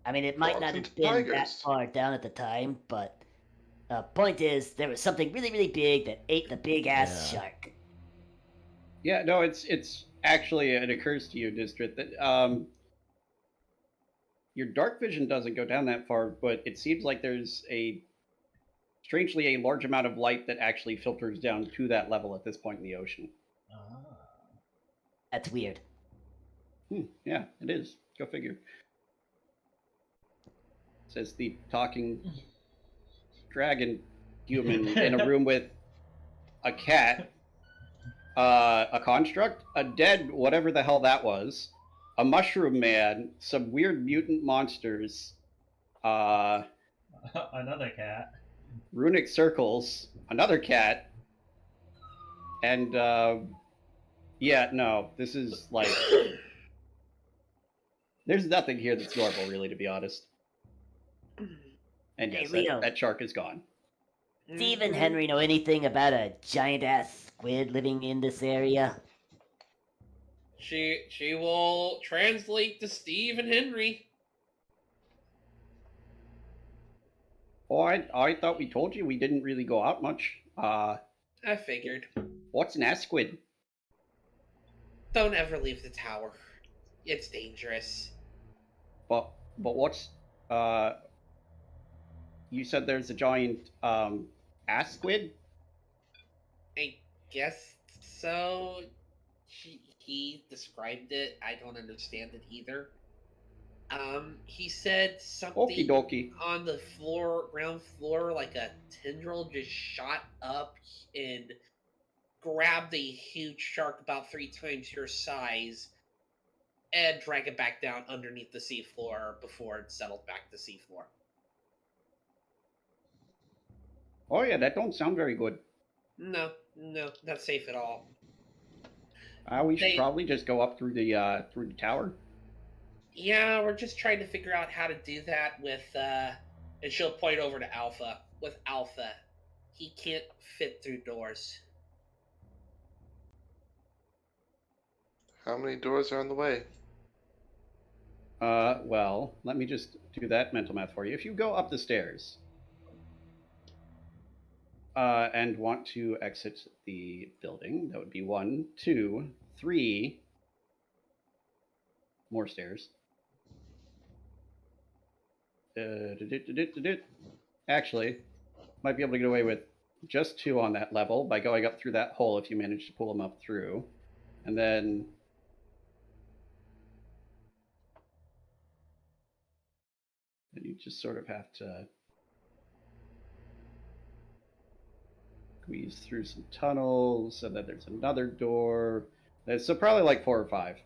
I mean, it might Frogs not and have been that tigers. far down at the time, but point is, there was something really, really big that ate the big-ass Yeah. shark. Yeah, no, it's actually, it occurs to you, Nysdrith, that your dark vision doesn't go down that far, but it seems like there's strangely a large amount of light that actually filters down to that level at this point in the ocean. That's weird. Yeah, it is. Go figure. Says the talking dragon human in a room with a cat, a construct, a dead whatever the hell that was, a mushroom man, some weird mutant monsters, Another cat. runic circles, another cat, and yeah, no, this is like there's nothing here that's normal, really, to be honest. And Hey, yes, Leo. that shark is gone. Steve and Henry know anything about a giant-ass squid living in this area? She will translate to Steve and Henry. Oh, I thought we told you we didn't really go out much. I figured. What's an ass squid? Don't ever leave the tower. It's dangerous. But what's you said there's a giant ass squid? I guess so. He described it. I don't understand it either. He said something Okie dokie. on the ground floor, like a tendril just shot up and grabbed a huge shark about 3 times your size and drag it back down underneath the seafloor before it settled back to seafloor. Oh yeah, that don't sound very good. No, not safe at all. We should probably just go up through the tower. Yeah, we're just trying to figure out how to do that with, and she'll point over to Alpha. With Alpha, he can't fit through doors. How many doors are on the way? Well, let me just do that mental math for you. If you go up the stairs, and want to exit the building, that would be 1, 2, 3 more stairs. Actually, might be able to get away with just 2 on that level by going up through that hole if you manage to pull them up through. And then you just sort of have to squeeze through some tunnels, and then there's another door. So probably like 4 or 5.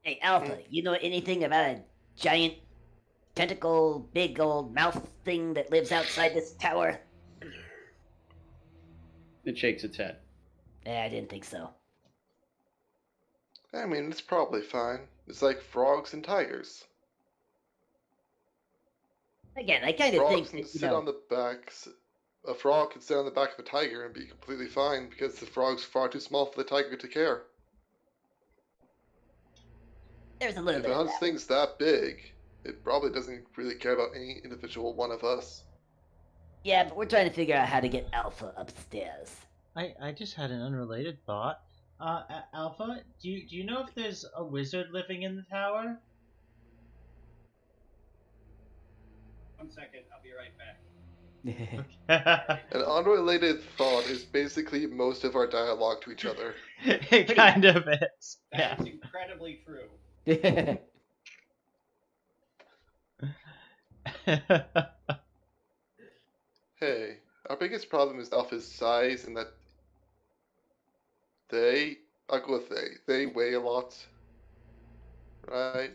Hey, Alpha, you know anything about a giant tentacle, big old mouth thing that lives outside this tower? It shakes its head. I didn't think so. I mean, it's probably fine. It's like frogs and tigers. Again, I kind of Frogs think can that, sit on the backs. A frog can sit on the back of a tiger and be completely fine because the frog's far too small for the tiger to care. there's a little If bit it of hunts that. things that big, it probably doesn't really care about any individual one of us. Yeah, but we're trying to figure out how to get Alpha upstairs. I just had an unrelated thought. Alpha, do you know if there's a wizard living in the tower? 1 second, I'll be right back. An unrelated thought is basically most of our dialogue to each other. It kind of is. Yeah. That is incredibly true. Hey, our biggest problem is Alpha's size and that I'll go with they weigh a lot. Right?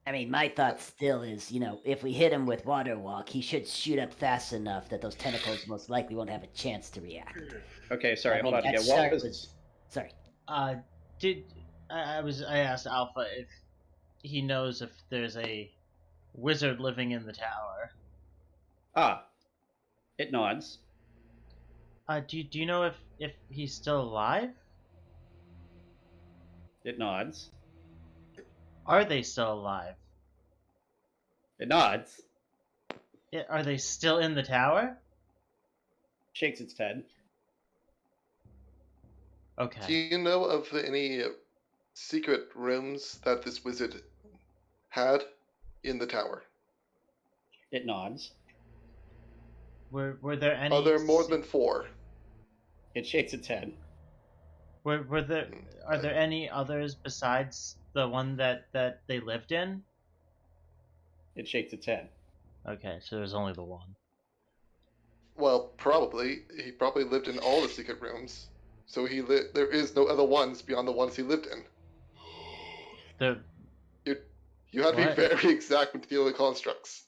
I mean, my thought still is, if we hit him with Water Walk, he should shoot up fast enough that those tentacles most likely won't have a chance to react. Okay, sorry, I mean, hold on that again. What shark was... Sorry. I asked Alpha if he knows if there's a wizard living in the tower. Ah, it nods. Do you know if he's still alive? It nods. Are they still alive? It nods. Are they still in the tower? Shakes its head. Okay. Do you know of any secret rooms that this wizard had in the tower? It nods. Were there any? Are there more than 4? It shakes its head. Are there any others besides the one that they lived in? It shakes its head. Okay, so there's only the one. Well, probably. He probably lived in all the secret rooms. So there is no other ones beyond the ones he lived in. You have to be What? very exact with dealing with constructs.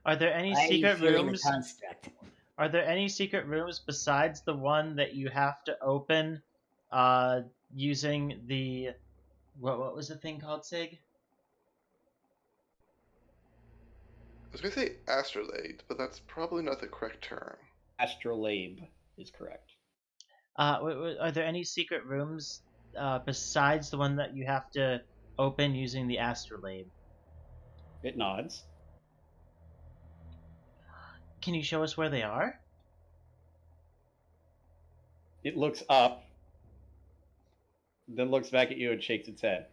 Are there any Why are you secret feeling rooms? the construct? Are there any secret rooms besides the one that you have to open using the what was the thing called, Sig? I was going to say astrolabe, but that's probably not the correct term. Astrolabe is correct. Are there any secret rooms besides the one that you have to open using the astrolabe? It nods. Can you show us where they are? It looks up, then looks back at you and shakes its head.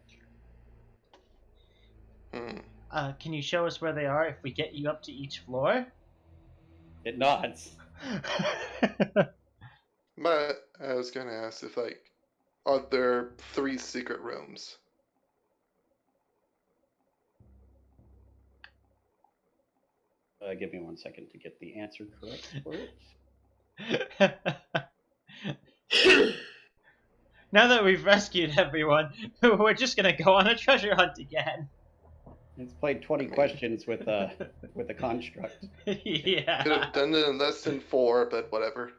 Can you show us where they are if we get you up to each floor? It nods. I was going to ask if, are there 3 secret rooms? Give me 1 second to get the answer correct for it. Now that we've rescued everyone, we're just gonna go on a treasure hunt again. It's played 20 questions with a construct. Yeah. Could have done it in less than 4, but whatever.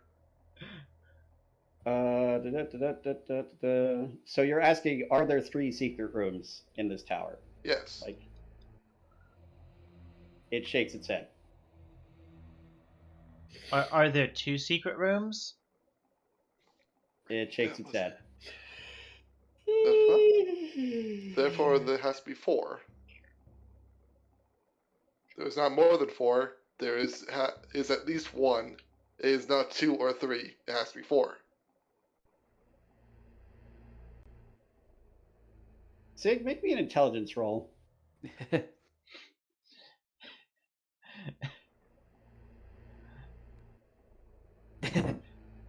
So you're asking, are there 3 secret rooms in this tower? Yes. It shakes its head. Are there 2 secret rooms? It shakes its head. Therefore, there has to be 4. There's not more than 4. There is at least 1. It is not 2 or 3. It has to be 4. Sig, make me an intelligence roll.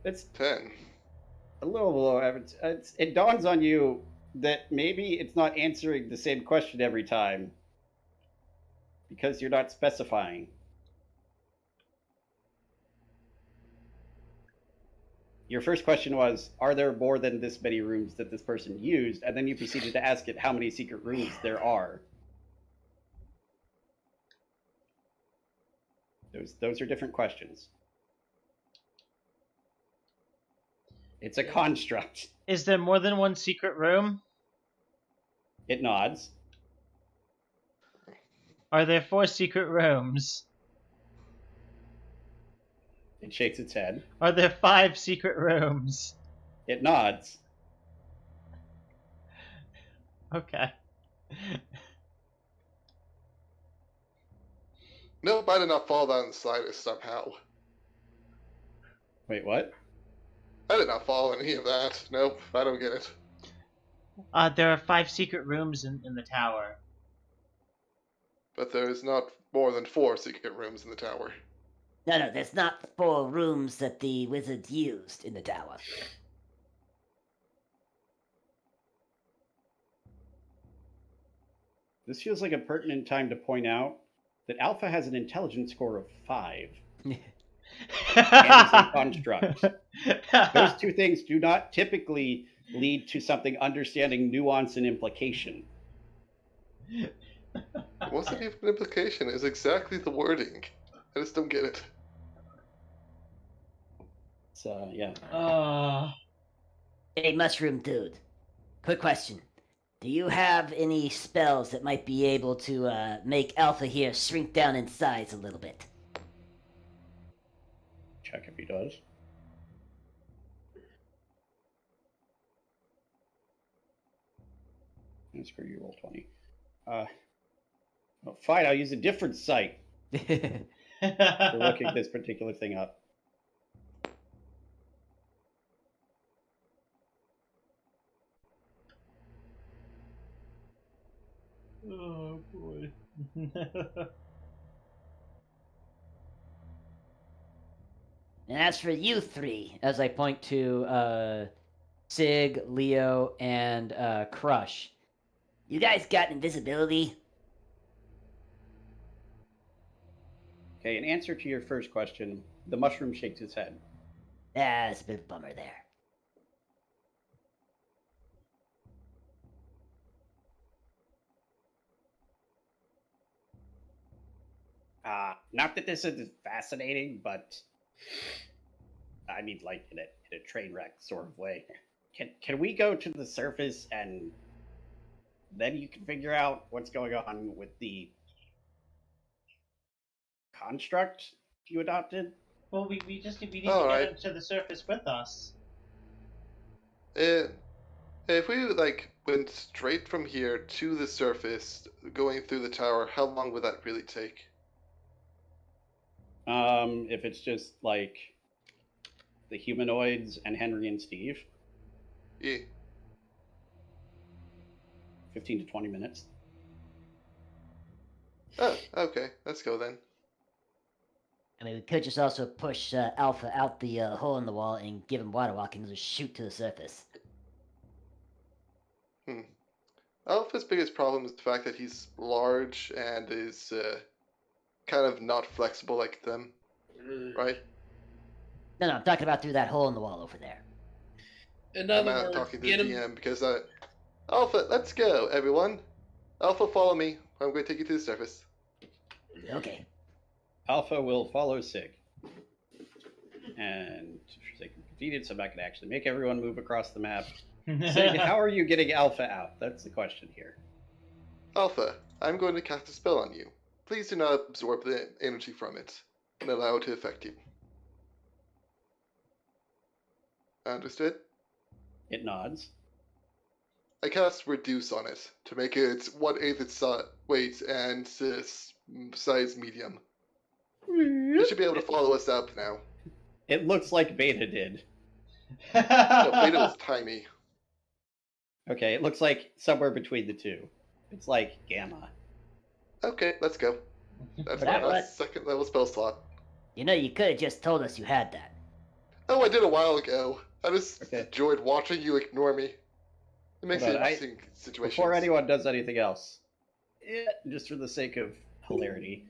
It's 10. a little below average. It dawns on you that maybe it's not answering the same question every time because you're not specifying. Your first question was, are there more than this many rooms that this person used? And then you proceeded to ask it how many secret rooms there are. Those are different questions. It's a construct. Is there more than 1 secret room? It nods. Are there 4 secret rooms? It shakes its head. Are there 5 secret rooms? It nods. Okay. Nope, I did not fall down the slide somehow. Wait, what? I did not follow any of that. Nope, I don't get it. There are 5 secret rooms in the tower. But there is not more than 4 secret rooms in the tower. No, there's not 4 rooms that the wizards used in the tower. This feels like a pertinent time to point out that Alpha has an intelligence score of 5. And is a construct. Those two things do not typically lead to something understanding nuance and implication. It wasn't even an implication, it's exactly the wording. I just don't get it. So, yeah. Hey, Mushroom Dude. Quick question. Do you have any spells that might be able to make Alpha here shrink down in size a little bit? Check if he does. And screw you, roll 20. Well, fine, I'll use a different site for looking this particular thing up. Oh boy. And as for you 3, As I point to Sig, Leo, and Crush. you guys got invisibility? Okay, in answer to your first question, the mushroom shakes its head. That's a bit of a bummer there. Not that this is fascinating, but I mean, like in a train wreck sort of way. Can we go to the surface and then you can figure out what's going on with the construct you adopted? Well, we need to get him to the surface with us. If we went straight from here to the surface, going through the tower, how long would that really take? If it's just like the humanoids and Henry and Steve, Yeah. 15 to 20 minutes. Oh, okay. Let's go then. I mean, we could just also push Alpha out the hole in the wall and give him water walking and just shoot to the surface. Alpha's biggest problem is the fact that he's large and is kind of not flexible like them, right? No, I'm talking about through that hole in the wall over there. In I'm other not words, talking to get the him. DM because Alpha, let's go, everyone. Alpha, follow me. I'm going to take you to the surface. Okay. Alpha will follow Sig. And for sake of convenience, I'm not going to actually make everyone move across the map. Sig, how are you getting Alpha out? That's the question here. Alpha, I'm going to cast a spell on you. Please do not absorb the energy from it and allow it to affect you. Understood? It nods. I cast Reduce on it to make it 1/8 its weight and size medium. You should be able to follow us up now. It looks like Beta did. No, Beta was tiny. Okay, it looks like somewhere between the two. It's like Gamma. Okay, let's go. That's That my what? second level spell slot. You know, you could have just told us you had that. Oh, I did a while ago. I just Okay. enjoyed watching you ignore me. It makes Hold it on, interesting situations. Before anyone does anything else, just for the sake of hilarity,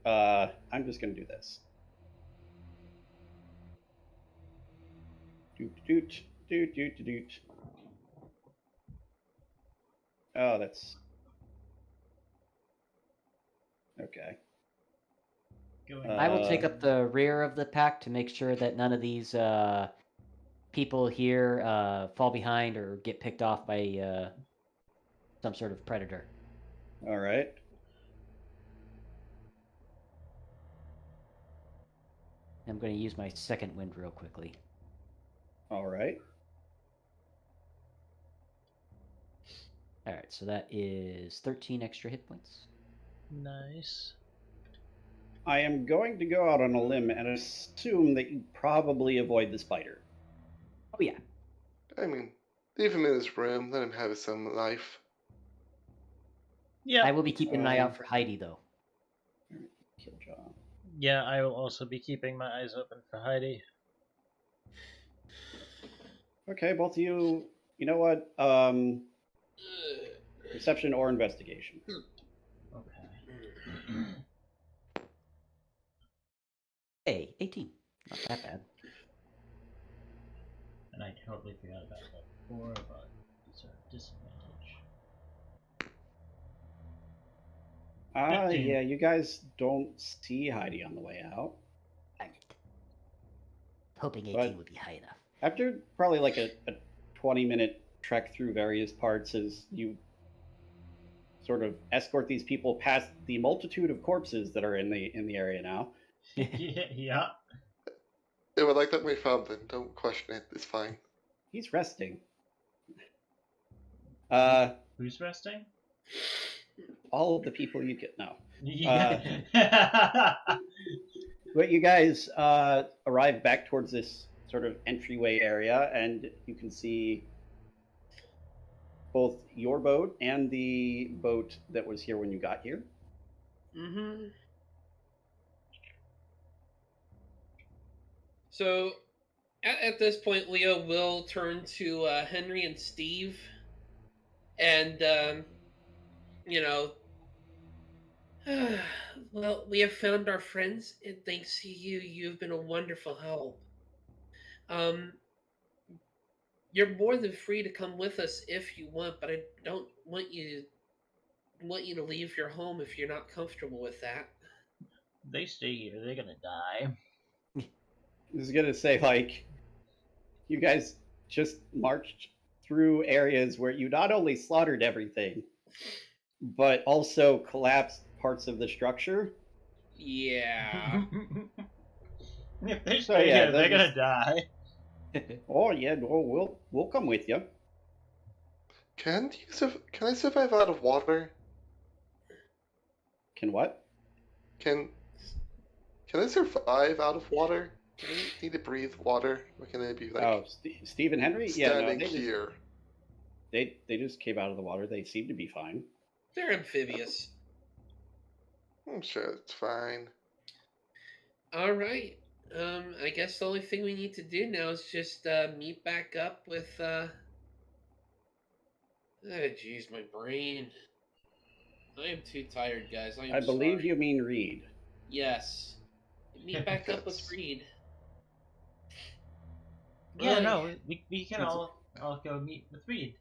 I'm just going to do this. Doot, doot, doot, doot, doot. Oh, that's... Okay. I will take up the rear of the pack to make sure that none of these people here fall behind or get picked off by some sort of predator. All right. I'm going to use my second wind real quickly. All right. All right, so that is 13 extra hit points. Nice. I am going to go out on a limb and assume that you probably avoid the spider. Oh yeah. I mean, leave him in his room. Let him have some life. Yeah. I will be keeping an eye out for Heidi though. Kiljow. Yeah, I will also be keeping my eyes open for Heidi. Okay, both of you. You know what? Perception or investigation. Okay. Hey, 18. Not that bad. And I totally forgot about that before, but it's a disadvantage. Yeah, you guys don't see Heidi on the way out. Darn it. Hoping 18 But- would be high enough. After probably like a 20-minute trek through various parts, as you sort of escort these people past the multitude of corpses that are in the area now. Yeah. If I like that we found them, don't question it. It's fine. He's resting. Who's resting? All of the people you get now. Yeah. But you guys arrive back towards this sort of entryway area, and you can see both your boat and the boat that was here when you got here. Mm-hmm. So, at this point, Leo will turn to Henry and Steve, and well, we have found our friends, and thanks to you, you've been a wonderful help. You're more than free to come with us if you want, but I don't want you to leave your home if you're not comfortable with that. They stay here, they're gonna die. I was gonna say, like, you guys just marched through areas where you not only slaughtered everything, but also collapsed parts of the structure. Yeah. If they So, stay yeah, here, they're those- gonna die. Oh yeah, no, we'll come with you. Can I survive out of water? Can what? Can I survive out of water? Do I need to breathe water? Or can I be like Steve and Henry? Yeah, no, standing they just, here? they just came out of the water. They seem to be fine. They're amphibious. I'm sure it's fine. All right. I guess the only thing we need to do now is just meet back up with. Oh, jeez, my brain. I am too tired, guys. I believe sorry. you mean Reed. Yes. Meet back up with Yes. Reed. Yeah, Right. no, we can That's- all go meet with Reed.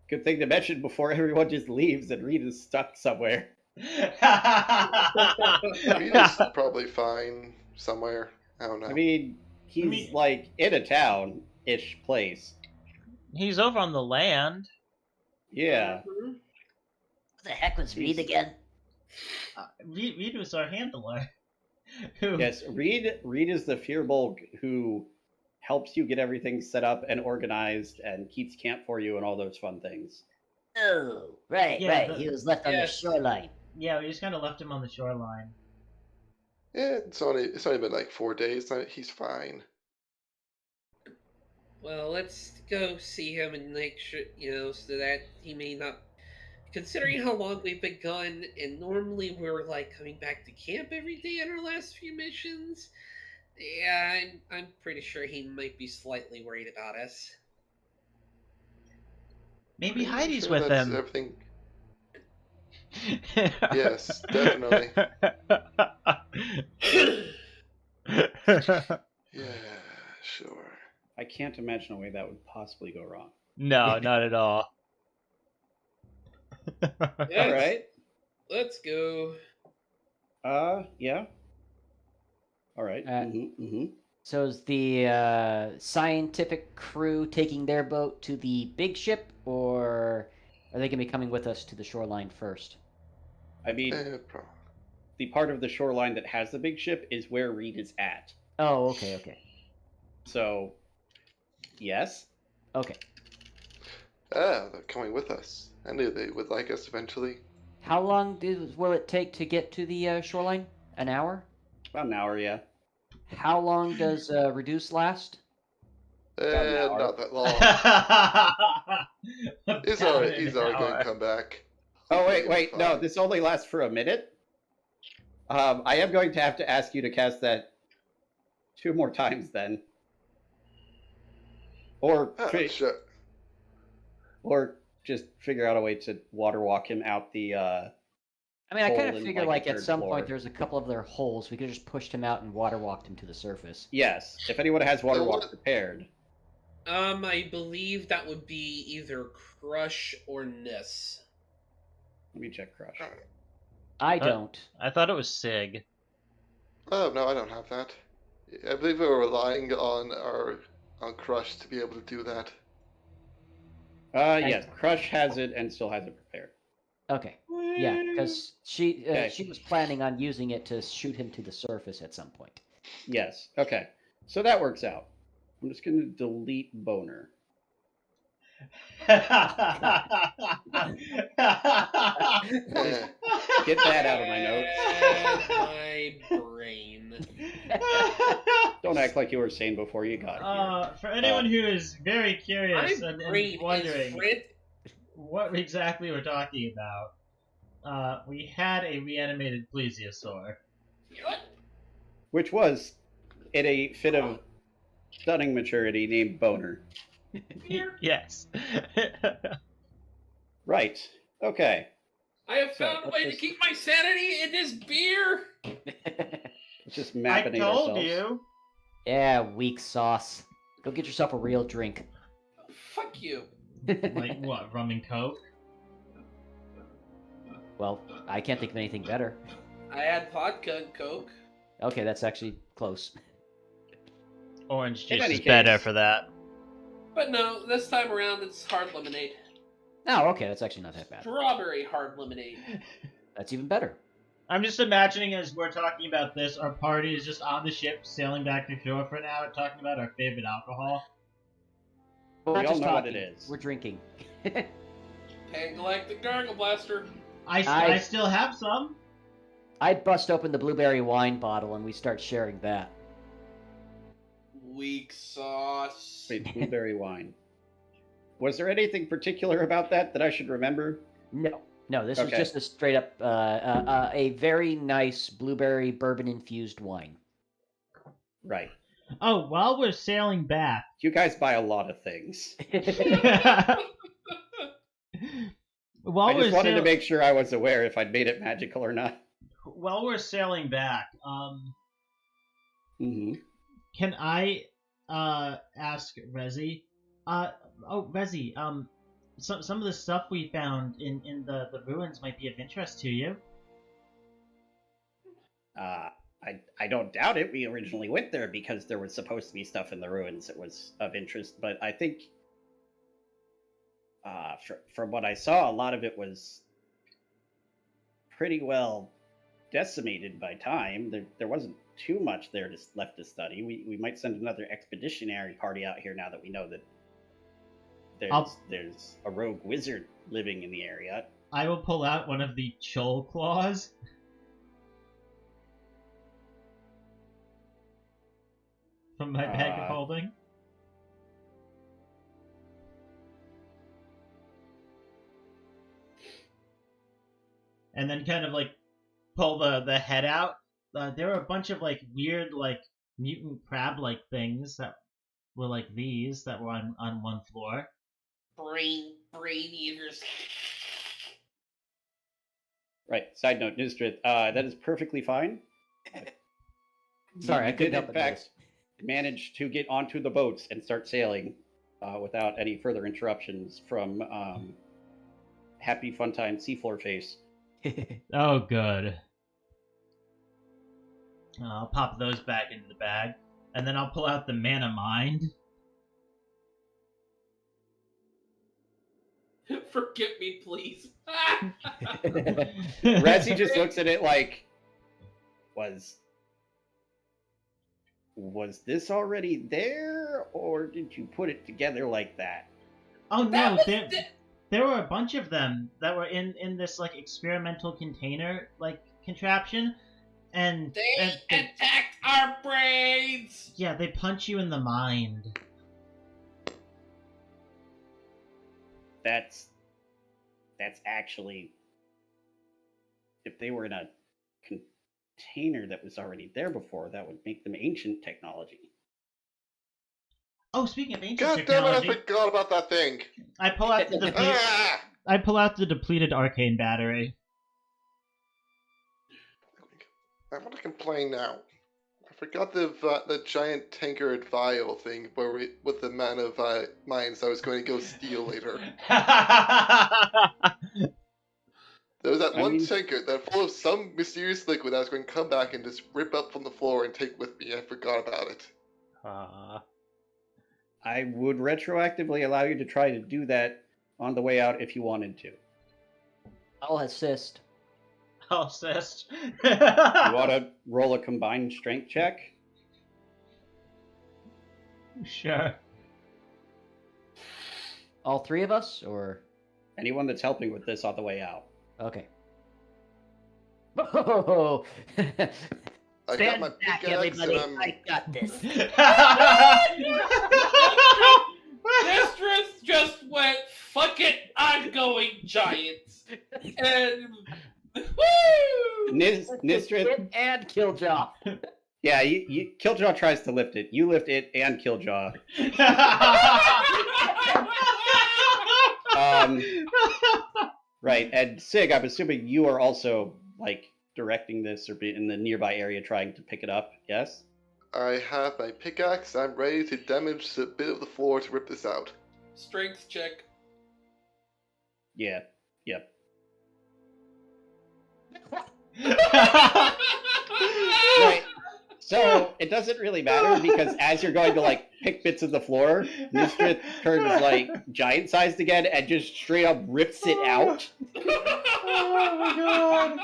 Good thing to mention before everyone just leaves and Reed is stuck somewhere. Reed is probably fine somewhere. I don't know. I mean, he's like in a town-ish place. He's over on the land. Yeah. Mhm. Who the heck was Reed Jeez. again? Reed was our handler. Who? Yes, Reed is the Fearbulk who helps you get everything set up and organized and keeps camp for you and all those fun things. Oh, right, Yeah, right. the- He was left on the Yes. shoreline. Yeah, we just kind of left him on the shoreline. Yeah, it's only been like 4 days. He's fine. Well, let's go see him and make sure, so that he may not. Considering how long we've been gone, and normally we're like coming back to camp every day in our last few missions. Yeah, I'm pretty sure he might be slightly worried about us. Maybe Pretty Heidi's sure with that's him. Everything. Yes, definitely. Yeah, sure. I can't imagine a way that would possibly go wrong. No, not at all. Yes, All right. let's go. Yeah. All right. Uh, So is the scientific crew taking their boat to the big ship, or are they going to be coming with us to the shoreline first? I mean, the part of the shoreline that has the big ship is where Reed is at. Oh, okay. So, yes. Okay. They're coming with us. I knew they would like us eventually. How long will it take to get to the shoreline? An hour? About an hour, yeah. How long does reduce last? About an hour. Not that long. He's About already an going hour. to come back. Oh, It'll be wait, no, fine. this only lasts for a minute. I am going to have to ask you to cast that 2 more times then. Or Sure. or just figure out a way to water walk him out the I mean, I kind hole of in, figure like, like the at third some floor. point there's a couple of their holes. We could just pushed him out and water walked him to the surface. Yes. If anyone has water So walk what- prepared. I believe that would be either Crush or Nis. Let me check Crush. I don't. I thought it was Sig. Oh no, I don't have that. I believe we were relying on Crush to be able to do that. Yes, Crush has it and still has it prepared. Okay. Yeah, because she Okay. she was planning on using it to shoot him to the surface at some point. Yes. Okay. So that works out. I'm just going to delete Boner. Eh, Get that out of my notes. My brain. Don't act like you were sane before you got here. For anyone who is very curious My and brain is wondering frit. what exactly we're talking about, we had a reanimated plesiosaur. What? Which was, in a fit of stunning maturity, named Boner. Yes. Right. Okay. I have So, found a let's way to just- keep my sanity in this beer. Let's just I mapinate told ourselves. you. Yeah, weak sauce. Go get yourself a real drink. Fuck you. Like what? Rum and coke? Well, I can't think of anything better. I had vodka and Coke. Okay, that's actually close. Orange In juice any is better case- for that. But no, this time around it's hard lemonade. Oh, okay, that's actually not that bad. Strawberry hard lemonade. That's even better. I'm just imagining as we're talking about this, our party is just on the ship sailing back to shore for an hour, talking about our favorite alcohol. We're We not all just know what talking, it is. We're drinking. Pan-Galactic Gargle Blaster. I still have some. I'd bust open the blueberry wine bottle and we start sharing that. Weak sauce. Wait, blueberry wine. Was there anything particular about that I should remember? No, this was Okay. just a straight up, a very nice blueberry bourbon infused wine. Right. Oh, while we're sailing back, You guys buy a lot of things. while I just we're wanted to sail- make sure I was aware if I'd made it magical or not. while we're sailing back, Mm-hmm. can I ask Rezi? Rezi, some of the stuff we found in the ruins might be of interest to you. I don't doubt it. We originally went there because there was supposed to be stuff in the ruins that was of interest, but I think from what I saw, a lot of it was pretty well decimated by time. There wasn't too much there left to study. We might send another expeditionary party out here now that we know that there's a rogue wizard living in the area. I will pull out one of the Chol claws. From my bag of holding. And then kind of like pull the head out. There were a bunch of like weird like mutant crab like things that were like these that were on one floor. Brain eaters. Right. Side note, Nysdrith, that is perfectly fine. Sorry, I You couldn't did, help in but fact, manage to get onto the boats and start sailing without any further interruptions from Happy Funtime Seafloor Face. notice. Oh, good. I'll pop those back into the bag, and then I'll pull out the mana mind. Forgive me, please. Razzie just looks at it like, was was this already there, or did you put it together like that? Oh That no, was there were a bunch of them that were in this like experimental container like contraption, and They attacked our brains! yeah, they punch you in the mind. That's actually, if they were in a container that was already there before, that would make them ancient technology. Oh, speaking of ancient God damn it! I technology, forgot about that thing. I pull out the Ah! I pull out the depleted arcane battery. I want to complain now. I forgot the giant tankard vial thing with the man of mines I was going to go steal later. There was that one tankard that full of some mysterious liquid I was going to come back and just rip up from the floor and take with me. I forgot about it. I would retroactively allow you to try to do that on the way out if you wanted to. I'll assist. I'll assist. You want to roll a combined strength check? Sure. All three of us, or Anyone that's helping with this on the way out. okay. Oh, I got Stand my back, pickaxe everybody. and I'm... I got this. Nysdrith just went, fuck it, I'm going giants. And woo! Nysdrith, and Kiljow. yeah, you Kiljow tries to lift it. You lift it and Kiljow. Right, and Sig, I'm assuming you are also like directing this or be in the nearby area trying to pick it up. Yes. I have my pickaxe. I'm ready to damage a bit of the floor to rip this out. Strength check. Yeah. Yep. Right. So it doesn't really matter because as you're going to like pick bits of the floor, Nysdrith turns like giant sized again and just straight up rips it out. Oh my god.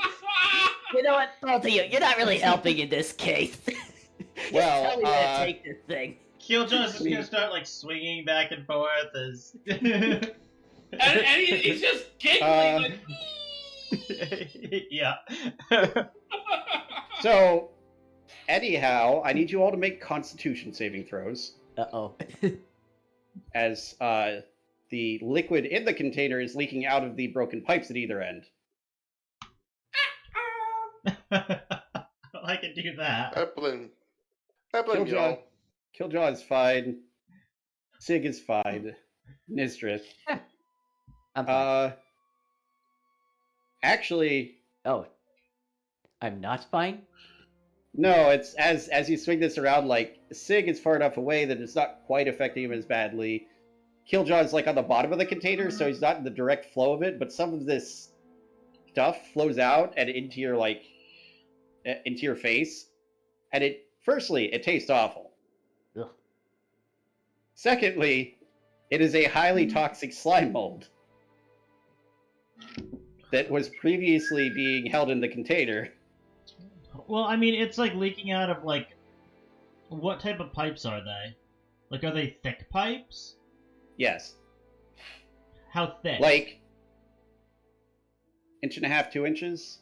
You know what, both of you, you're not really helping in this case. Well, Tell me where to take this thing. Killjaw's just gonna start like swinging back and forth as. and he's just giggling. Yeah. So, anyhow, I need you all to make Constitution saving throws Uh-oh. as the liquid in the container is leaking out of the broken pipes at either end. I can do that. I blame y'all. Kiljaw is fine. Sig is fine. Nysdrith. I'm fine. Actually, Oh, I'm not fine? no, it's as you swing this around, like, Sig is far enough away that it's not quite affecting him as badly. Kiljaw is, like, on the bottom of the container, so he's not in the direct flow of it, but some of this stuff flows out and into your, like, into your face. And firstly, it tastes awful. Ugh. Secondly, it is a highly toxic slime mold that was previously being held in the container. Well, I mean, it's like leaking out of like. What type of pipes are they? Like, are they thick pipes? Yes. How thick? Like, 1.5 to 2 inches.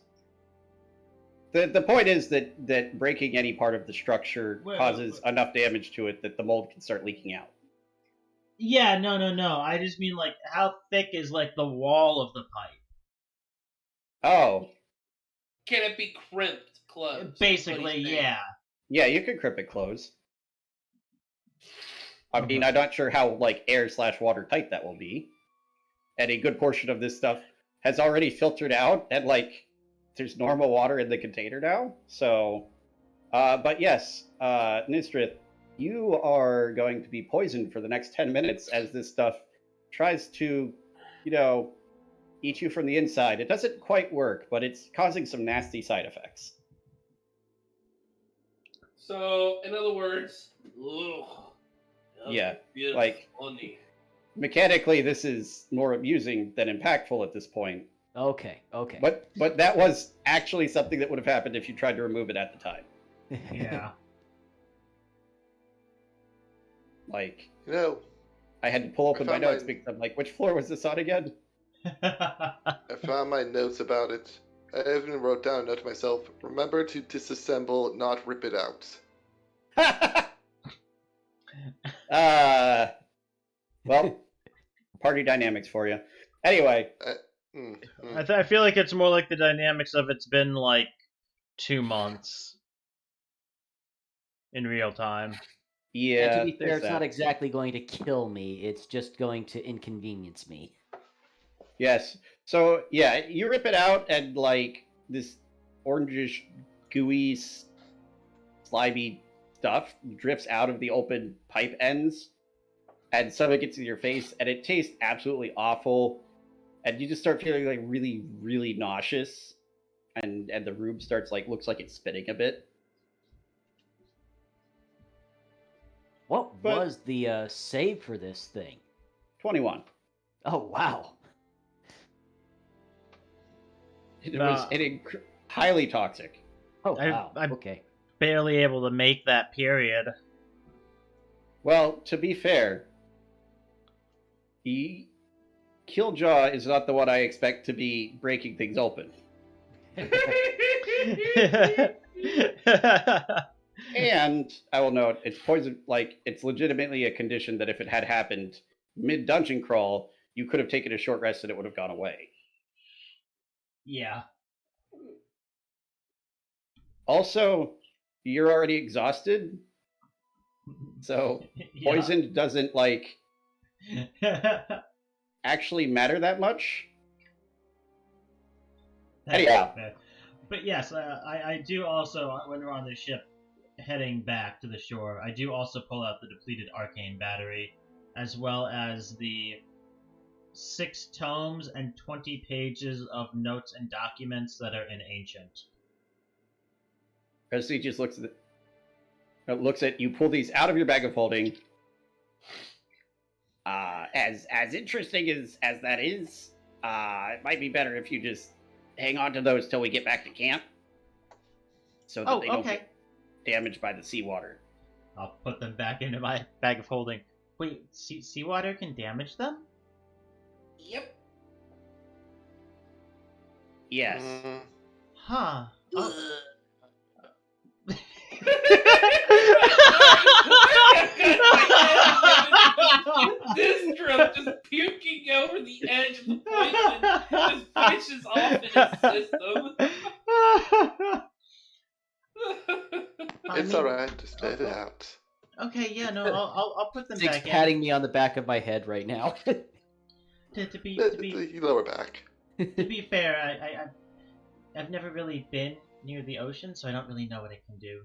The point is that breaking any part of the structure causes enough damage to it that the mold can start leaking out. Yeah, no. I just mean, like, how thick is, like, the wall of the pipe? Oh. Can it be crimped closed? Basically, yeah. Yeah, you could crimp it close. I mean, I'm not sure how, like, air/water tight that will be. And a good portion of this stuff has already filtered out, and, like, there's normal water in the container now. So, but yes, Nysdrith, you are going to be poisoned for the next 10 minutes as this stuff tries to, eat you from the inside. It doesn't quite work, but it's causing some nasty side effects. So, in other words, ugh, Yeah, beautiful, like, funny. mechanically, this is more amusing than impactful at this point. Okay. But that was actually something that would have happened if you tried to remove it at the time. Yeah. Like, You know, I had to pull open my found notes my- because I'm like, which floor was this on again? I found my notes about it. I even wrote down a note to myself. Remember to disassemble, not rip it out. Well, party dynamics for you. Anyway, I feel like it's more like the dynamics of it's been like 2 months in real time. yeah. And to be fair, there's it's not that. exactly going to kill me. It's just going to inconvenience me. Yes. So yeah, you rip it out, and like this orangish, gooey, slimy stuff drifts out of the open pipe ends, and some of it gets in your face, and it tastes absolutely awful, and you just start feeling like really, really nauseous, and the room starts looks like it's spinning a bit. What But- was the save for this thing? 21. Oh, wow. It was highly toxic. Oh, I- wow. I- Okay. Barely able to make that period. Well, to be fair, Kiljow is not the one I expect to be breaking things open. And I will note, it's poison. It's legitimately a condition that if it had happened mid dungeon crawl, you could have taken a short rest and it would have gone away. Yeah. Also, you're already exhausted, so Yeah. poison doesn't actually matter that much. Anyhow. But yes, I do also, when we're on the ship heading back to the shore, I do also pull out the depleted arcane battery, as well as the 6 tomes and 20 pages of notes and documents that are in Ancient. He just looks at you. Pull these out of your bag of holding. As interesting as that is, it might be better if you just hang on to those till we get back to camp, so that they don't get damaged by the seawater. I'll put them back into my bag of holding. Wait, seawater can damage them? Yep. Yes. Huh. Oh. Nysdrith just puking over the edge of the poison just finishes off in his system. It's alright, just let it out. Okay, yeah, no, I'll put them Sig's back patting me on the back of my head right now. in. To be The lower back. to be fair, I've never really been near the ocean, so I don't really know what it can do.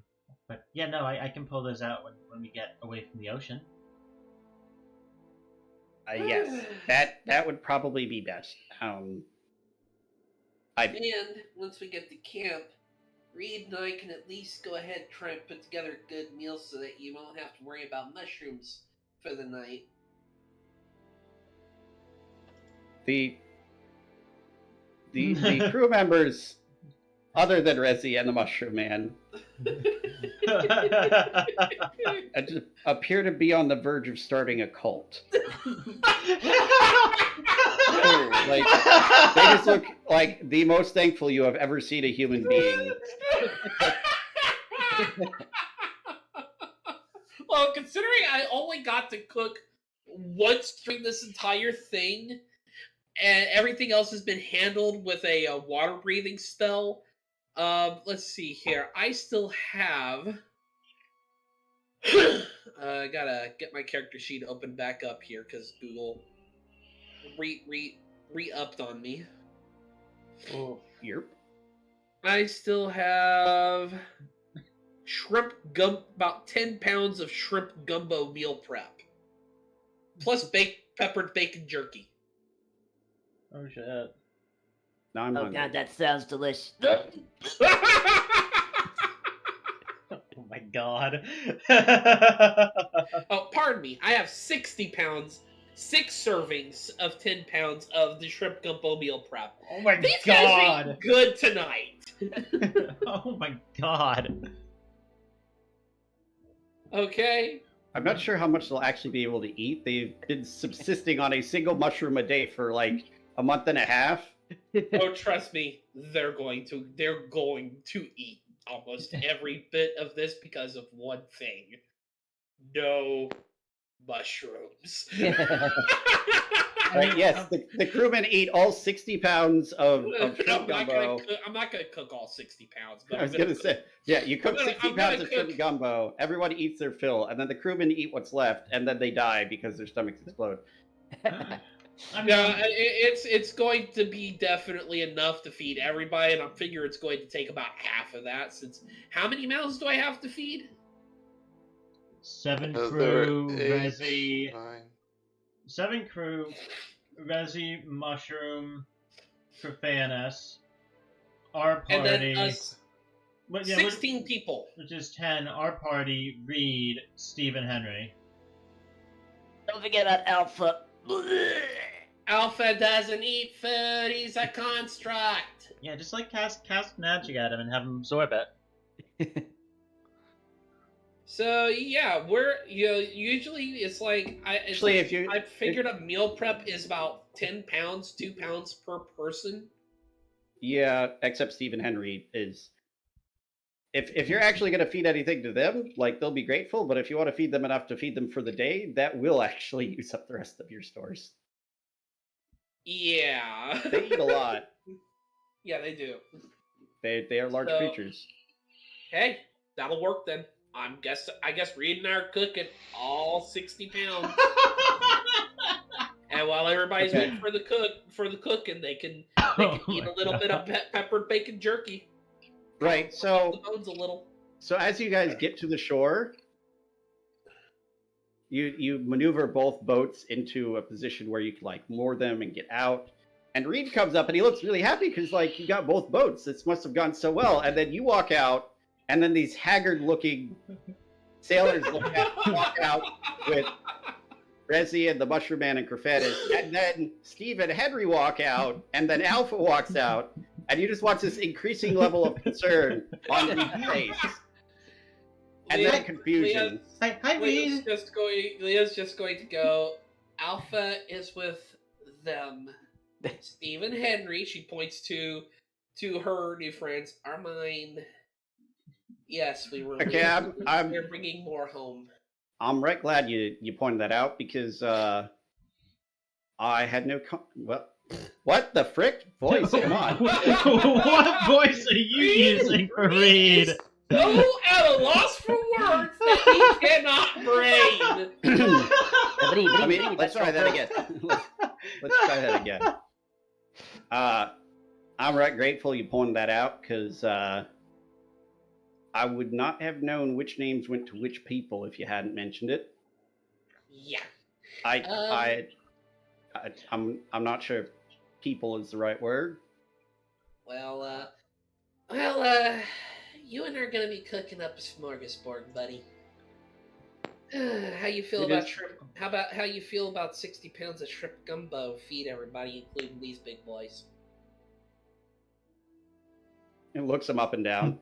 But yeah, no, I can pull those out when we get away from the ocean. Yes, that would probably be best. And once we get to camp, Reed and I can at least go ahead and try and put together a good meal so that you won't have to worry about mushrooms for the night. The crew members, other than Resi and the Mushroom Man, appear to be on the verge of starting a cult. They just look like the most thankful you have ever seen a human being. Well, considering I only got to cook once during this entire thing, and everything else has been handled with a water breathing spell, let's see here. I still have. I gotta get my character sheet open back up here because Google re-upped on me. Oh, yep. I still have about 10 pounds of shrimp gumbo meal prep, plus peppered bacon jerky. Oh shit. Now I'm Oh hungry. god, that sounds delicious. Oh my god. Oh, pardon me. I have 60 pounds, 6 servings of 10 pounds of the shrimp gumbo meal prep. Oh my These guys god. are good tonight. Oh my god. Okay. I'm not sure how much they'll actually be able to eat. They've been subsisting on a single mushroom a day for like a month and a half. Oh, trust me, they're going to eat almost every bit of this because of one thing: no mushrooms. Right, yes, the crewmen eat all 60 pounds of shrimp I'm gumbo. not gonna cook all 60 pounds. But I was gonna say, yeah, you cook 60 I'm gonna pounds of shrimp cook- gumbo. Everyone eats their fill, and then the crewmen eat what's left, and then they die because their stomachs explode. I mean, Yeah, it's going to be definitely enough to feed everybody, and I figure it's going to take about half of that. Since how many mouths do I have to feed? 7 There crew, are 8, Resi, 9. 7 crew, Resi, Mushroom, Profanus, our And party, then us, but yeah, 16 people. which is 10. Our party, Reed, Steve, and Henry. Don't forget about Alpha. Alpha doesn't eat food. He's a construct. Yeah, just like cast magic at him and have him absorb it. So yeah, usually it's like I figured a meal prep is about 10 pounds, 2 pounds per person. Yeah, except Steve and Henry is. If you're actually going to feed anything to them, like they'll be grateful. But if you want to feed them enough to feed them for the day, that will actually use up the rest of your stores. Yeah, They eat a lot. Yeah, they do. They are large So- creatures. Hey, that'll work then. I guess Reed and I are cooking all 60 pounds. And while everybody's Okay. waiting for the cooking, they can Oh eat my a little bit of peppered bacon jerky. Right. The So bones a little. as you guys get to the shore, you maneuver both boats into a position where you can like moor them and get out. And Reed comes up and he looks really happy because like you got both boats. This must have gone so well. And then you walk out, and then these haggard-looking sailors walk out with Resi and the Mushroom Man and Crephatus, and then Steve and Henry walk out, and then Alpha walks out, and you just watch this increasing level of concern on Reed's face, and then confusion. Hi, Leah's Reed. just going to go. Alpha is with them. Steve and Henry, she points to her new friends, are mine. Yes, we were. Okay, We're bringing more home. I'm right glad you pointed that out because I had no. What the frick voice? Come on. What voice are you using for Reed? So at a loss for words that he cannot brain. I mean, let's try that again. Let's try that again. I'm right grateful you pointed that out because I would not have known which names went to which people if you hadn't mentioned it. Yeah. I'm not sure if people is the right word. Well, you and I are gonna be cooking up a smorgasbord, buddy. How you feel It about is- shrimp? How you feel about 60 pounds of shrimp gumbo? Feed everybody, including these big boys. It looks them up and down.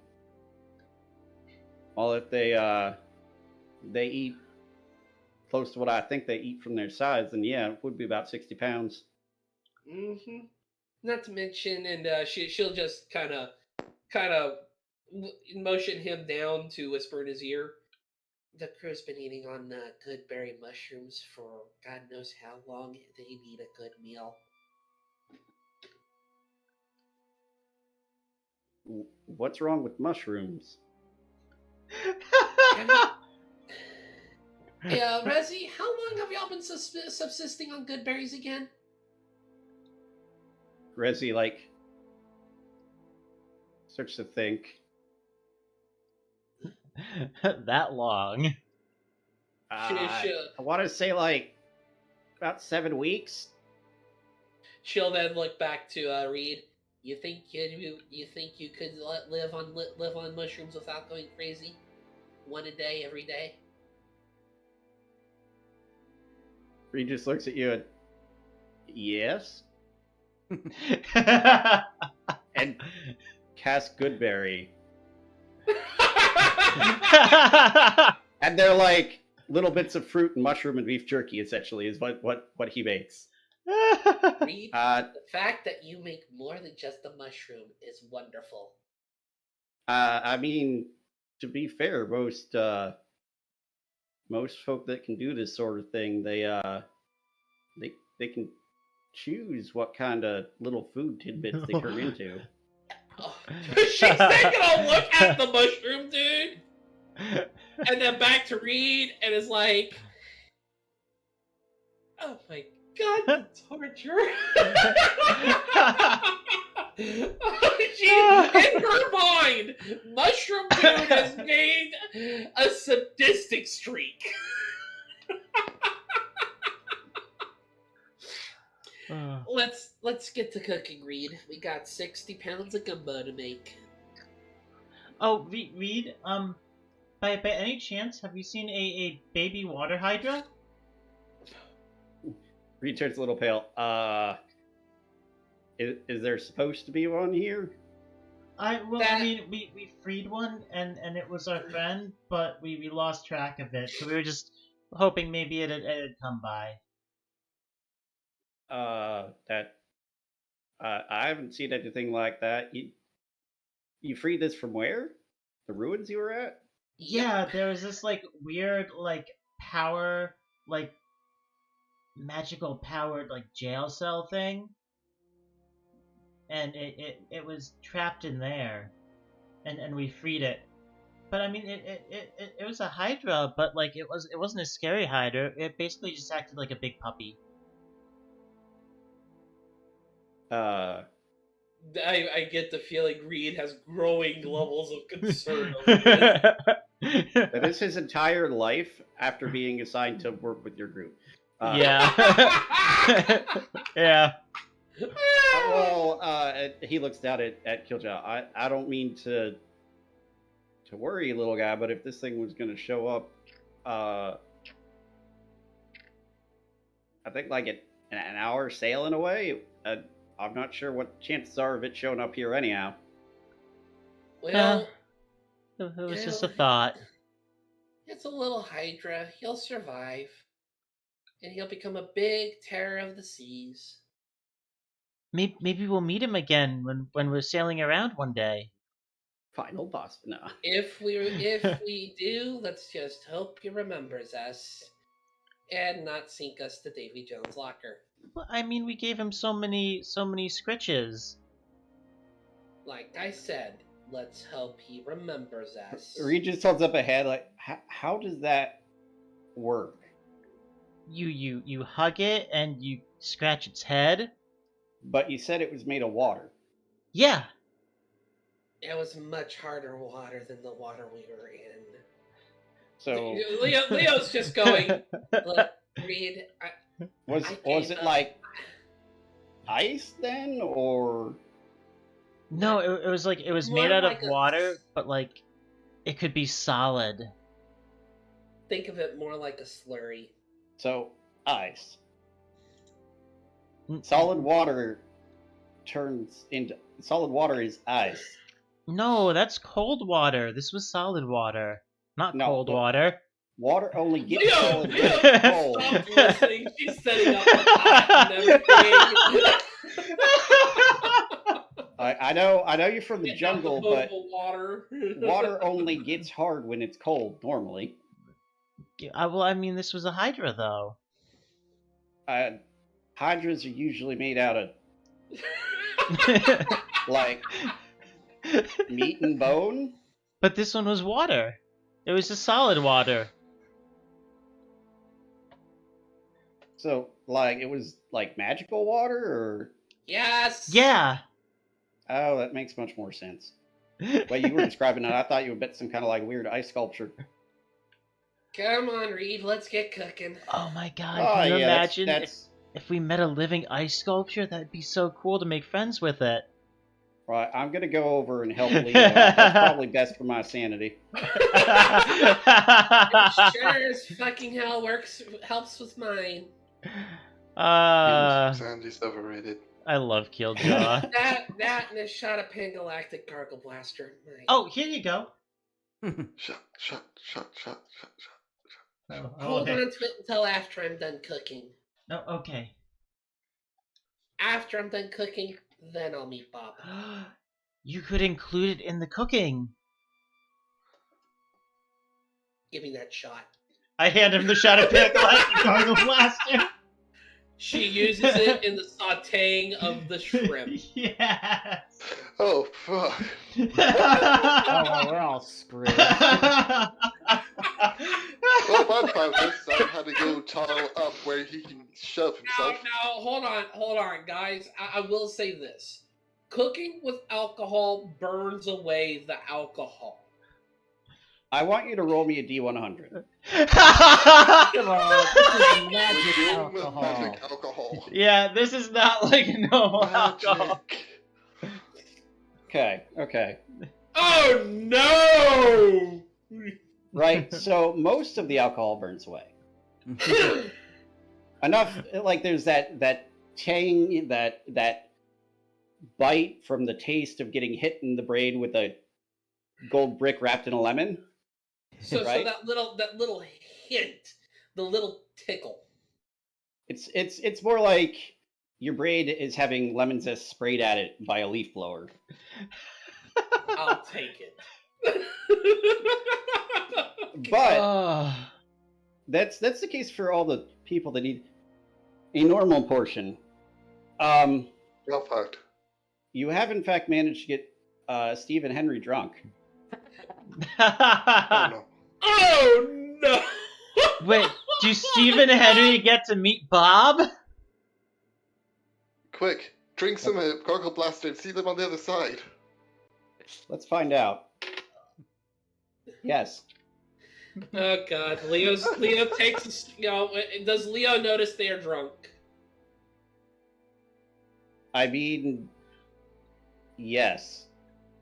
Well, if they eat close to what I think they eat from their size, then yeah, it would be about 60 pounds. Mm-hmm. Not to mention, and she'll just kind of motion him down to whisper in his ear. The crew's been eating on good berry mushrooms for God knows how long. They need a good meal. What's wrong with mushrooms? Yeah, Resi, how long have y'all been subsisting on good berries again? Resi, like, starts to think. That long. I want to say, like, about 7 weeks. She'll then look back to Reed. You think you could live on mushrooms without going crazy? One a day, every day? Reed just looks at you and, yes? And cast Goodberry. And they're like, little bits of fruit and mushroom and beef jerky. Essentially, is what he makes. Reed, the fact that you make more than just the mushroom is wonderful. I mean, to be fair, most folk that can do this sort of thing, they can choose what kind of little food tidbits they turn into. Oh, she's taking a look at the mushroom, dude, and then back to Reed, and is like, "Oh my god, the torture!" She, in her mind, Mushroom Dude has made a sadistic streak. Let's get to cooking, Reed. We got 60 pounds of gumbo to make. Oh, Reed, by any chance, have you seen a baby water hydra? Reed turns a little pale. Is there supposed to be one here? I mean, we freed one, and it was our friend, but we lost track of it, so we were just hoping maybe it had come by. I haven't seen anything like that. You freed this from where? The ruins you were at? Yeah, there was this like weird power magical powered jail cell thing, and it was trapped in there, and we freed it. But I mean, it was a hydra, but it wasn't a scary hydra. It basically just acted like a big puppy. I get the feeling Reed has growing levels of concern over this. That is his entire life after being assigned to work with your group. Yeah. Yeah. Well, he looks down at Kiljow. I don't mean to worry, little guy, but if this thing was going to show up, I think an hour sailing away. I'm not sure what chances are of it showing up here anyhow. Well, it was just a thought. It's a little hydra. He'll survive. And he'll become a big terror of the seas. Maybe we'll meet him again when we're sailing around one day. Final boss, no. If we do, let's just hope he remembers us and not sink us to Davy Jones' locker. Well, I mean, we gave him so many scritches. Like I said, let's hope he remembers us. Reed just holds up a head how does that work? You hug it and you scratch its head. But you said it was made of water. Yeah. It was much harder water than the water we were in. So Leo's just going, look, Reed. Was it like ice then, or? No, it was made out of water, but it could be solid. Think of it more like a slurry. So ice. Solid water is ice. No, that's cold water. This was solid water, not cold but water. Water only gets solid when it's Leo, cold. stop listening. She's setting up the pot and everything. I know you're from the jungle, but water only gets hard when it's cold normally. Well, I mean, this was a hydra, though. Hydras are usually made out of meat and bone. But this one was water. It was just solid water. So, it was magical water, or? Yes. Yeah. Oh, that makes much more sense. The way you were describing it, I thought you would bet some kind of weird ice sculpture. Come on, Reed. Let's get cooking. Oh my god! Can you imagine if we met a living ice sculpture? That'd be so cool to make friends with it. Right, I'm gonna go over and help Leo. That's probably best for my sanity. It sure as fucking hell helps with mine. Sandy's overrated. I love Kiljow. that and a shot of Pangalactic Gargle Blaster. Oh, here you go. Shot. Hold on to it until after I'm done cooking. No, okay. After I'm done cooking, then I'll meet Bob. You could include it in the cooking. Give me that shot. I hand him the shot of Panatholic Gargle Blaster. She uses it in the sautéing of the shrimp. Yes. Oh, fuck. Oh, well, we're all screwed. Well, my plan this time had to go tunnel up where he can shove himself. Now, hold on, guys. I will say this. Cooking with alcohol burns away the alcohol. I want you to roll me a D100. Come on, this is magic Doing with alcohol. magic alcohol. Yeah, this is not like normal alcohol. Magic. Okay. Oh no! Right, so most of the alcohol burns away. Enough, like there's that tang, that bite from the taste of getting hit in the brain with a gold brick wrapped in a lemon. So Right? that little hint, the little tickle. It's more like your brain is having lemon zest sprayed at it by a leaf blower. I'll take it. But that's the case for all the people that need a normal portion. Well fucked. You have in fact managed to get Steve and Henry drunk. Oh no. Oh no! Wait, do Steve and Henry get to meet Bob? Quick, drink some Gargle Blaster and see them on the other side. Let's find out. Yes. Oh god, Leo takes, does Leo notice they are drunk? I mean, yes.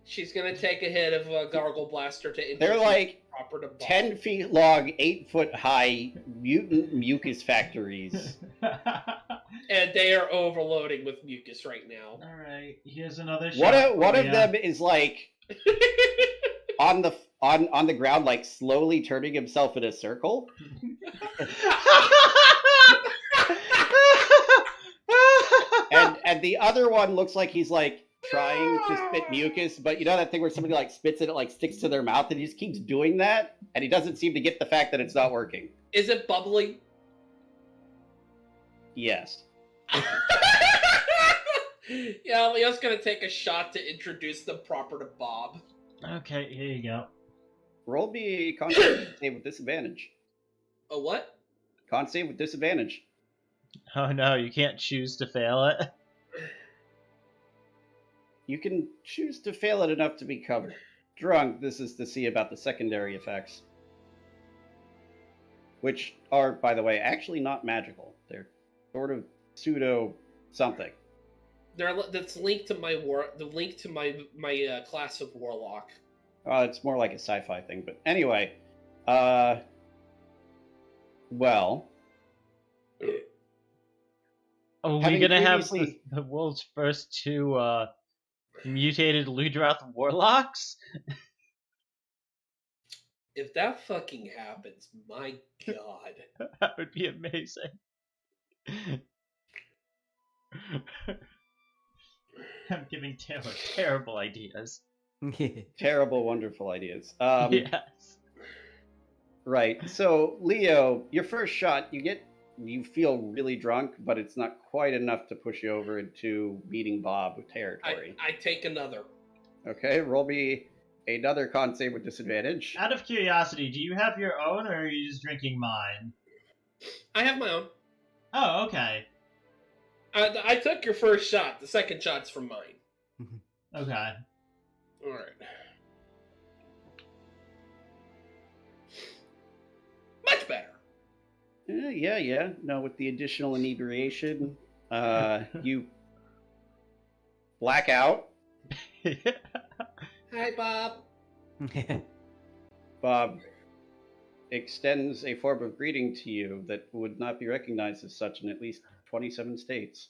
She's gonna take a hit of Gargle Blaster to introduce They're like proper to Bob. 10 feet long, 8 foot high mutant mucus factories. And they are overloading with mucus right now. Alright, here's another shot. One of them is like on the ground, like slowly turning himself in a circle. And the other one looks like he's like trying to spit mucus, but you know that thing where somebody like spits it, it like sticks to their mouth, and he just keeps doing that, and he doesn't seem to get the fact that it's not working. Is it bubbling? Yes. Yeah, Leo's gonna take a shot to introduce them proper to Bob. Okay, here you go. Roll me a con save with disadvantage. A what? Con save with disadvantage. Oh no, you can't choose to fail it. You can choose to fail it enough to become drunk. This is to see about the secondary effects, which are, by the way, actually not magical. They're sort of pseudo something. That's linked to my class of warlock. It's more like a sci-fi thing, but anyway. Well. Are we Having gonna have previously- the world's first two mutated Ludroth warlocks? If that fucking happens, my god. That would be amazing. I'm giving Taylor terrible ideas. Terrible, wonderful ideas. Yes. Right. So, Leo, your first shot, you feel really drunk, but it's not quite enough to push you over into beating Bob territory. I take another. Okay, roll me another con save with disadvantage. Out of curiosity, do you have your own, or are you just drinking mine? I have my own. Oh, okay. I took your first shot. The second shot's from mine. Okay. Alright. Much better. Yeah. No, with the additional inebriation, you black out. Hi, Bob. Bob extends a form of greeting to you that would not be recognized as such in at least 27 states.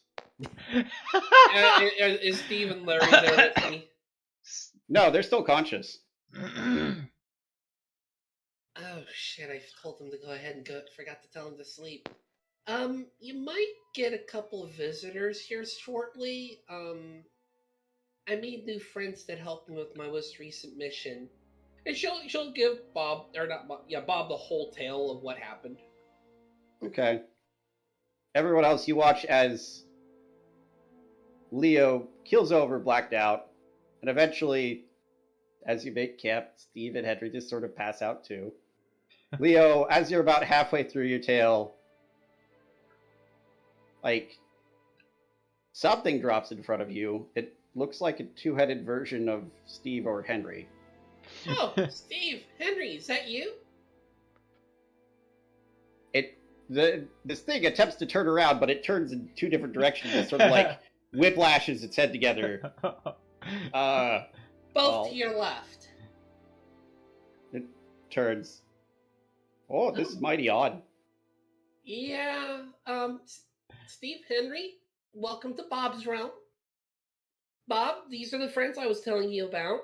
Is Steve and Larry there with me? No, they're still conscious. Oh shit! I told him to go ahead and go. Forgot to tell him to sleep. You might get a couple of visitors here shortly. I made new friends that helped me with my most recent mission, and she'll give Bob or not Bob, yeah Bob the whole tale of what happened. Okay. Everyone else, you watch as Leo keels over, blacked out, and eventually, as you make camp, Steve and Henry just sort of pass out too. Leo, as you're about halfway through your tale, like, something drops in front of you. It looks like a two-headed version of Steve or Henry. Oh, Steve, Henry, is that you? This thing attempts to turn around, but it turns in two different directions. It sort of like whiplashes its head together. Both well, to your left. It turns. Oh, this is mighty odd. Yeah. Steve, Henry, welcome to Bob's realm. Bob, these are the friends I was telling you about.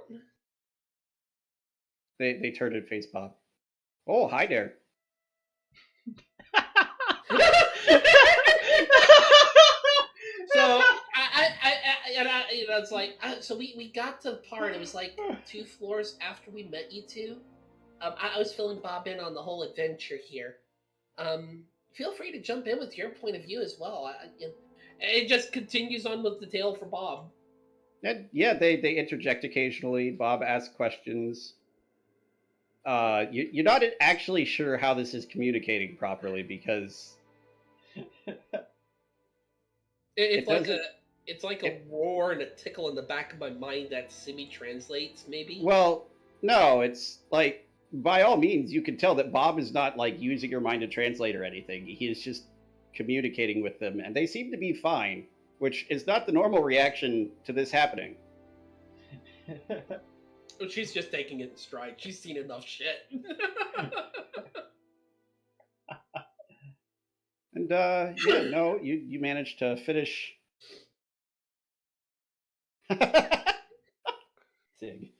They turn and face Bob. Oh, hi there. So it's like so we got to the part. It was like 2 floors after we met you two. I was filling Bob in on the whole adventure here. Feel free to jump in with your point of view as well. It just continues on with the tale for Bob. And yeah, they interject occasionally. Bob asks questions. You're not actually sure how this is communicating properly because it's like a roar and a tickle in the back of my mind that Simi translates. Maybe. Well, no, it's like by all means you can tell that Bob is not like using your mind to translate or anything. He is just communicating with them, and they seem to be fine, which is not the normal reaction to this happening. She's just taking it in stride. She's seen enough shit. And yeah, no, you managed to finish. Sig.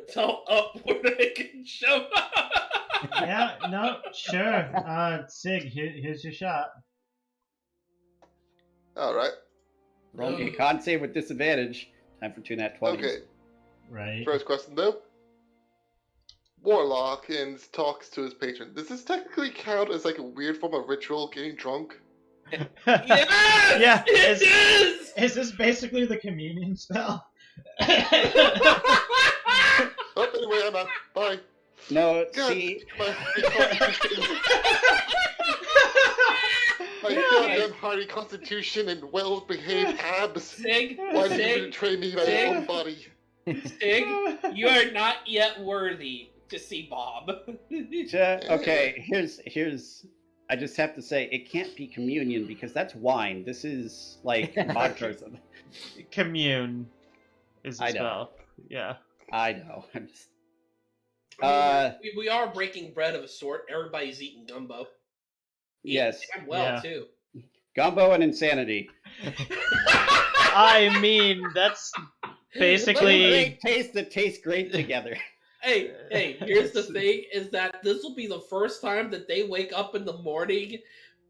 So upward I can show. Yeah, no, sure. Sig, here's your shot. All right. Roll me a con save with disadvantage. Time for 2 nat 20s. Okay. Right. First question though. Warlock and talks to his patron. Does this technically count as like a weird form of ritual, getting drunk? Yes! Yeah, It is! Is this basically the communion spell? Oh, anyway, I'm out. Bye. No, God, see, my goddamn hearty constitution and well-behaved abs. Sig, Why did you Sig, betray me in my Sig. own body? Sig, you are not yet worthy to see Bob. okay, here's I just have to say it can't be communion because that's wine. This is like vodka or something. Commune is the I know. spell. Yeah. I know. I'm just I mean, we are breaking bread of a sort. Everybody's eating gumbo. yes. Damn well, Yeah. too. Gumbo and insanity. I mean, that's basically. Great taste that tastes great together. Hey, here's the thing, is that this will be the first time that they wake up in the morning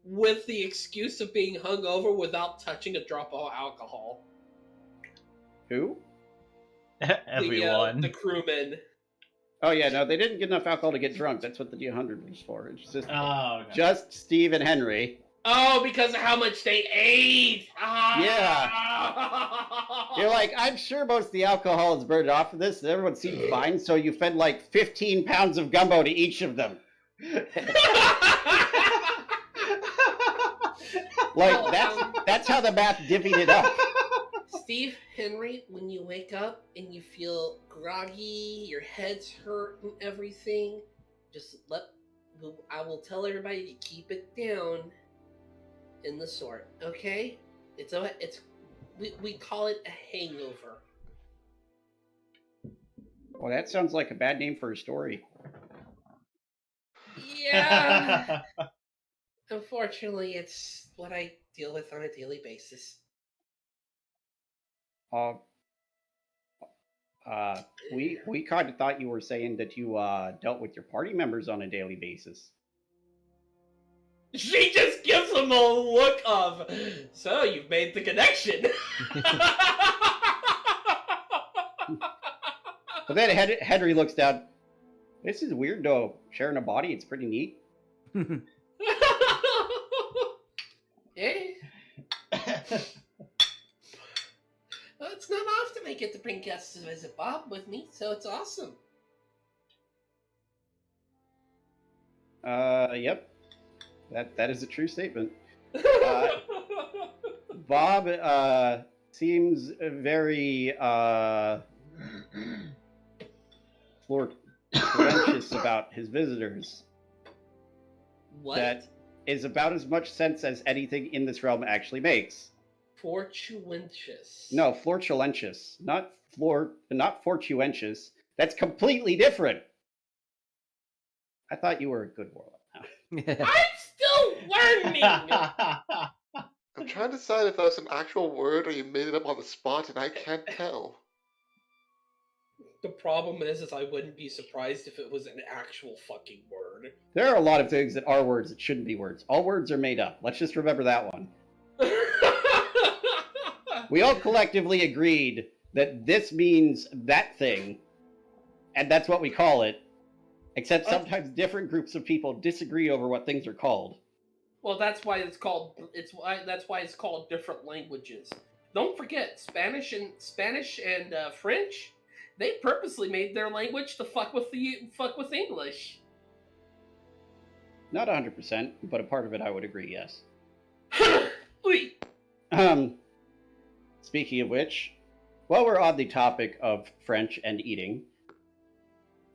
with the excuse of being hungover without touching a drop of alcohol. Who? Everyone. The crewmen. Oh yeah, no, they didn't get enough alcohol to get drunk. That's what the D100 was for. It's just Oh, okay. just Steve and Henry. Oh, because of how much they ate! Yeah. You're like, I'm sure most of the alcohol is burned off of this, and everyone seemed fine, so you fed like 15 pounds of gumbo to each of them. Like, that's how the math divvied it up. Steve, Henry, when you wake up and you feel groggy, your head's hurt and everything, just I will tell everybody to keep it down in the sort, okay? We call it a hangover. Well, that sounds like a bad name for a story. Yeah. Unfortunately, it's what I deal with on a daily basis. We kind of thought you were saying that you dealt with your party members on a daily basis. She just gives him a look of, so you've made the connection. But then Henry looks down. This is weird though. Sharing a body, it's pretty neat. Yeah. Well, it's not often I get to bring guests to visit Bob with me, so it's awesome. Yep. That is a true statement. Bob seems very flirtatious about his visitors. What? That is about as much sense as anything in this realm actually makes. Fortuentious. No, flortulentious, not fortuentious. That's completely different. I thought you were a good warlock. I'm still learning! I'm trying to decide if that's an actual word or you made it up on the spot and I can't tell. The problem is I wouldn't be surprised if it was an actual fucking word. There are a lot of things that are words that shouldn't be words. All words are made up. Let's just remember that one. We all collectively agreed that this means that thing, and that's what we call it. Except sometimes different groups of people disagree over what things are called. Well, that's why it's called. That's why it's called different languages. Don't forget, Spanish and French. They purposely made their language to fuck with English. Not 100%, but a part of it I would agree, yes. Oui. Speaking of which, while we're on the topic of French and eating,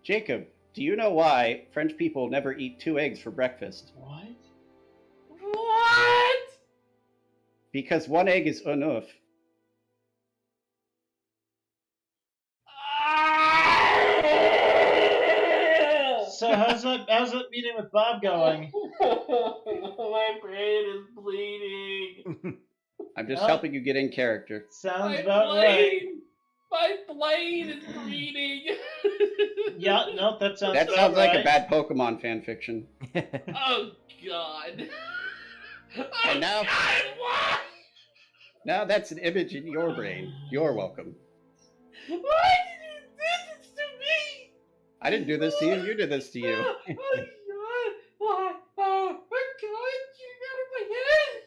Jacob, do you know why French people never eat 2 eggs for breakfast? What? What? Because 1 egg is enough. So how's that meeting with Bob going? My brain is bleeding. I'm just helping you get in character. Sounds about right. My blade is bleeding. Yeah, no, that sounds That about sounds like right. a bad Pokemon fan fiction. Oh God. And now- God, why? Now that's an image in your brain. You're welcome. Why did you do this to me? I didn't do this to you, you did this to you. Oh God! Why? Oh my God! Get out of my head!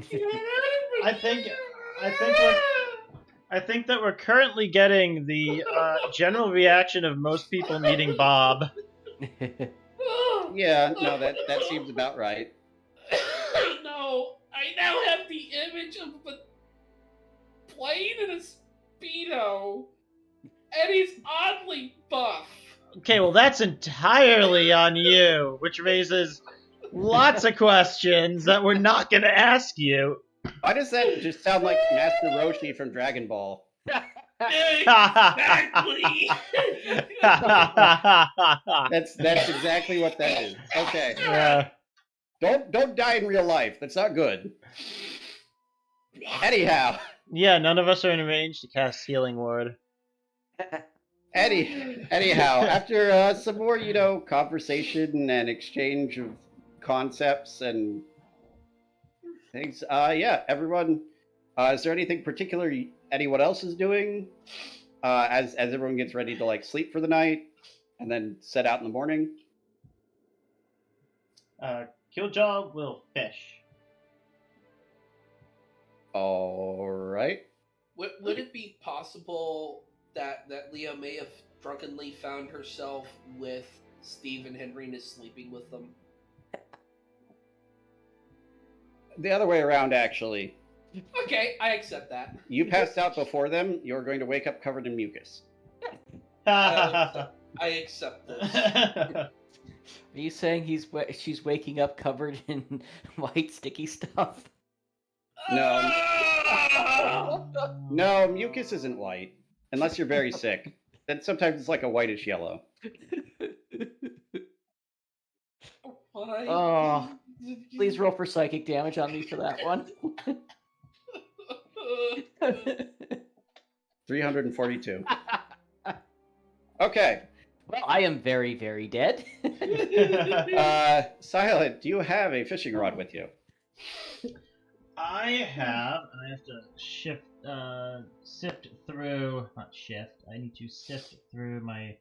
Get out of my I think that we're currently getting the general reaction of most people meeting Bob. Yeah, no, that seems about right. No, I now have the image of a plane in a Speedo, and he's oddly buff. Okay, well that's entirely on you, which raises lots of questions that we're not going to ask you. Why does that just sound like Master Roshi from Dragon Ball? Exactly. That's exactly what that is. Okay. Yeah. Don't die in real life. That's not good. Anyhow. Yeah, none of us are in range to cast Healing Word. Anyhow, after some more, conversation and exchange of concepts and things, everyone, is there anything particular anyone else is doing as everyone gets ready to sleep for the night and then set out in the morning? Kiljow will fish. All right. Would it be possible that Leo may have drunkenly found herself with Steve and Henry and is sleeping with them? The other way around, actually. Okay, I accept that. You passed out before them. You're going to wake up covered in mucus. I accept this. Are you saying she's waking up covered in white sticky stuff? No, mucus isn't white. Unless you're very sick. Then sometimes it's like a whitish yellow. Why? Oh, please roll for psychic damage on me for that one. 342. Okay. Well, I am very, very dead. Silent, do you have a fishing rod with you? I have to sift through, not shift, I need to sift through my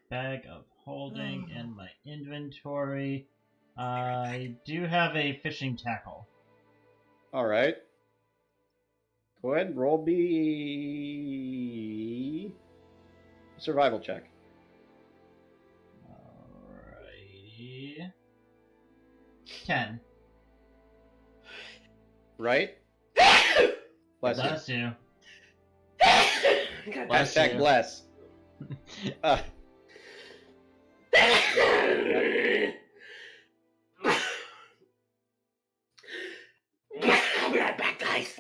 bag of holding and my inventory. I do have a fishing tackle. All right. Go ahead and roll me survival check. Alrighty. 10. Right? Bless you. Bless you. Bless Hashtag you. bless. I'll be right back, guys.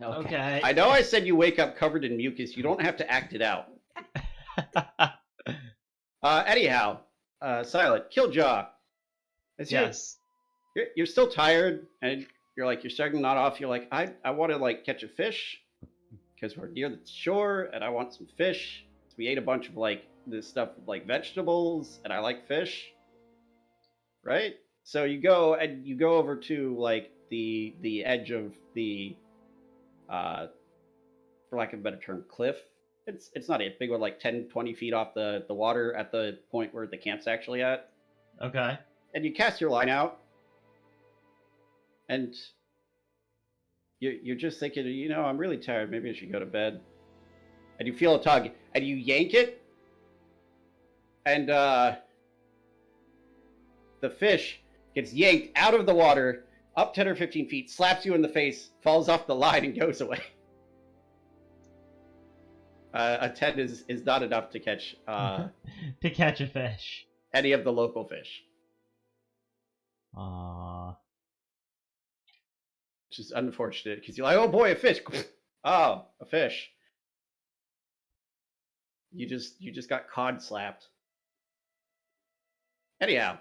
Okay. I know I said you wake up covered in mucus. You don't have to act it out. Anyhow, Silent, Kiljow. Yes. You're still tired, and you're starting to nod off. You're like, I want to like catch a fish because we're near the shore, and I want some fish. So we ate a bunch of like this stuff like vegetables, and I like fish. Right? So you go over to like the edge of the for lack of a better term, cliff. It's not a big one, like 10, 20 feet off the water at the point where the camp's actually at. Okay. And you cast your line out, and you're just thinking, I'm really tired. Maybe I should go to bed. And you feel a tug, and you yank it, and the fish gets yanked out of the water, up 10 or 15 feet, slaps you in the face, falls off the line, and goes away. A 10 is not enough to catch to catch a fish. any of the local fish. Aww. Which is unfortunate, because you're like, oh boy, a fish. Oh, a fish. You just got cod slapped. Anyhow,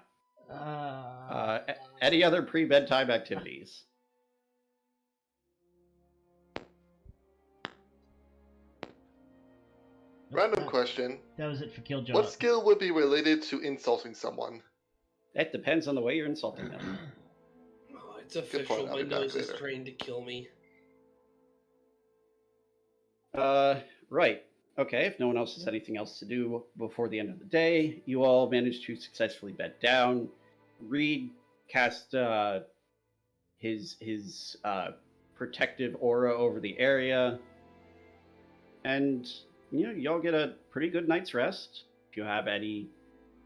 any other pre-bedtime activities? Random question. That was it for Kiljow. What skill would be related to insulting someone? That depends on the way you're insulting them. Oh, it's point, official. I'll My be back nose is later. trying to kill me. Right. Okay, if no one else has anything else to do before the end of the day, you all manage to successfully bed down. Reed cast his protective aura over the area, and y'all get a pretty good night's rest. If you have any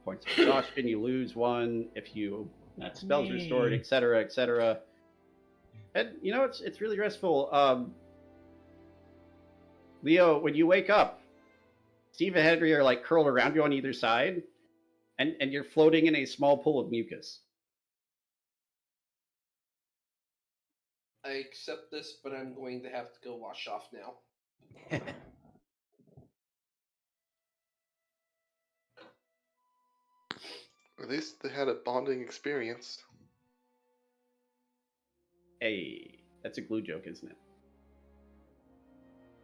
points of exhaustion, you lose one. If you spells restored, etc., etc. And it's really restful. Leo, when you wake up, Steve and Henry are like curled around you on either side, and you're floating in a small pool of mucus. I accept this, but I'm going to have to go wash off now. At least they had a bonding experience. Hey, that's a glue joke, isn't it?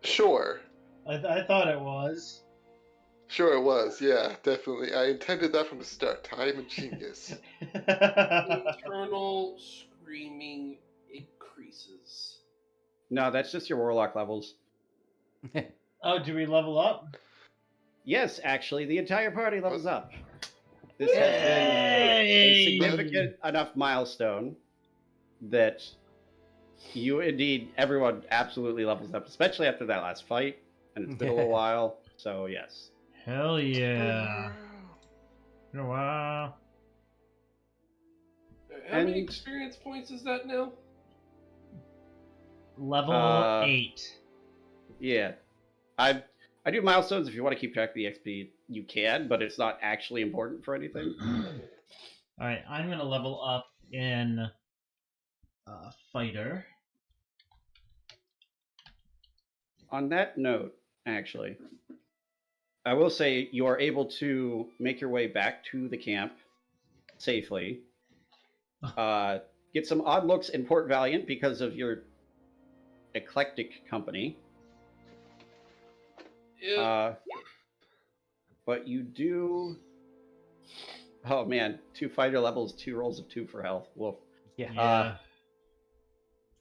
Sure. I thought it was. Sure it was, yeah, definitely. I intended that from the start. I am a genius. Internal screaming increases. No, that's just your warlock levels. Oh, do we level up? Yes, actually, the entire party levels up. This has been a Yay! significant enough milestone that everyone absolutely levels up, especially after that last fight, and it's been a little while, so yes. Hell yeah. Been a while. How many And- experience points is that now? Level 8. Yeah. I do milestones. If you want to keep track of the XP, you can, but it's not actually important for anything. Alright, I'm gonna level up in Fighter. On that note, actually, I will say you are able to make your way back to the camp safely. Get some odd looks in Port Valiant because of your eclectic company. Yeah. but you do. Oh man, 2 fighter levels, 2 rolls of 2 for health. Wolf. Yeah.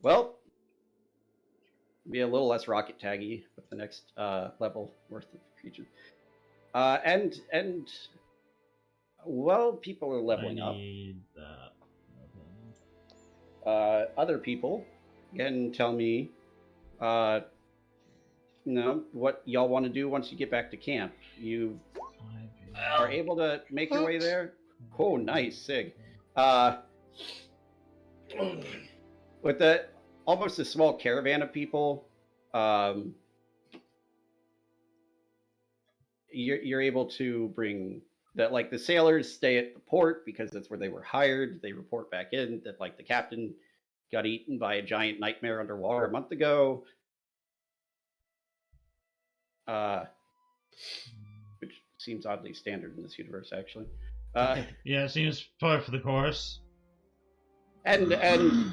Well, be a little less rocket taggy with the next level worth of creature. And well, people are leveling I up. need that. Other people can tell me, what y'all want to do once you get back to camp. You are able to make your way there. Oh, nice, Sig. With the almost a small caravan of people, you're able to bring that. Like the sailors stay at the port because that's where they were hired. They report back in that like the captain got eaten by a giant nightmare underwater a month ago. Which seems oddly standard in this universe, actually. Yeah, it seems par for the course. And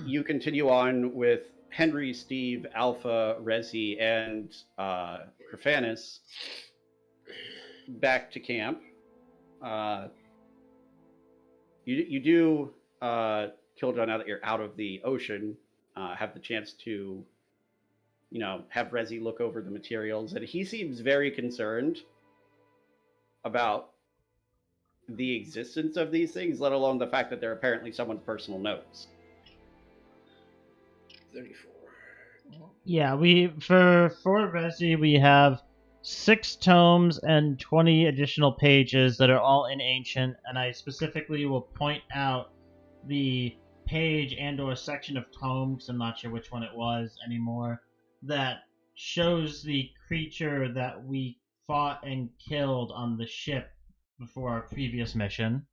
you continue on with Henry, Steve, Alpha, Rezi, and Graphanis back to camp. You do, Kiljow, now that you're out of the ocean, have the chance to, have Rezi look over the materials, and he seems very concerned about the existence of these things, let alone the fact that they're apparently someone's personal notes. 34. Yeah, for Resi we have 6 tomes and 20 additional pages that are all in Ancient, and I specifically will point out the page and or section of tome, because I'm not sure which one it was anymore, that shows the creature that we fought and killed on the ship before our previous mission.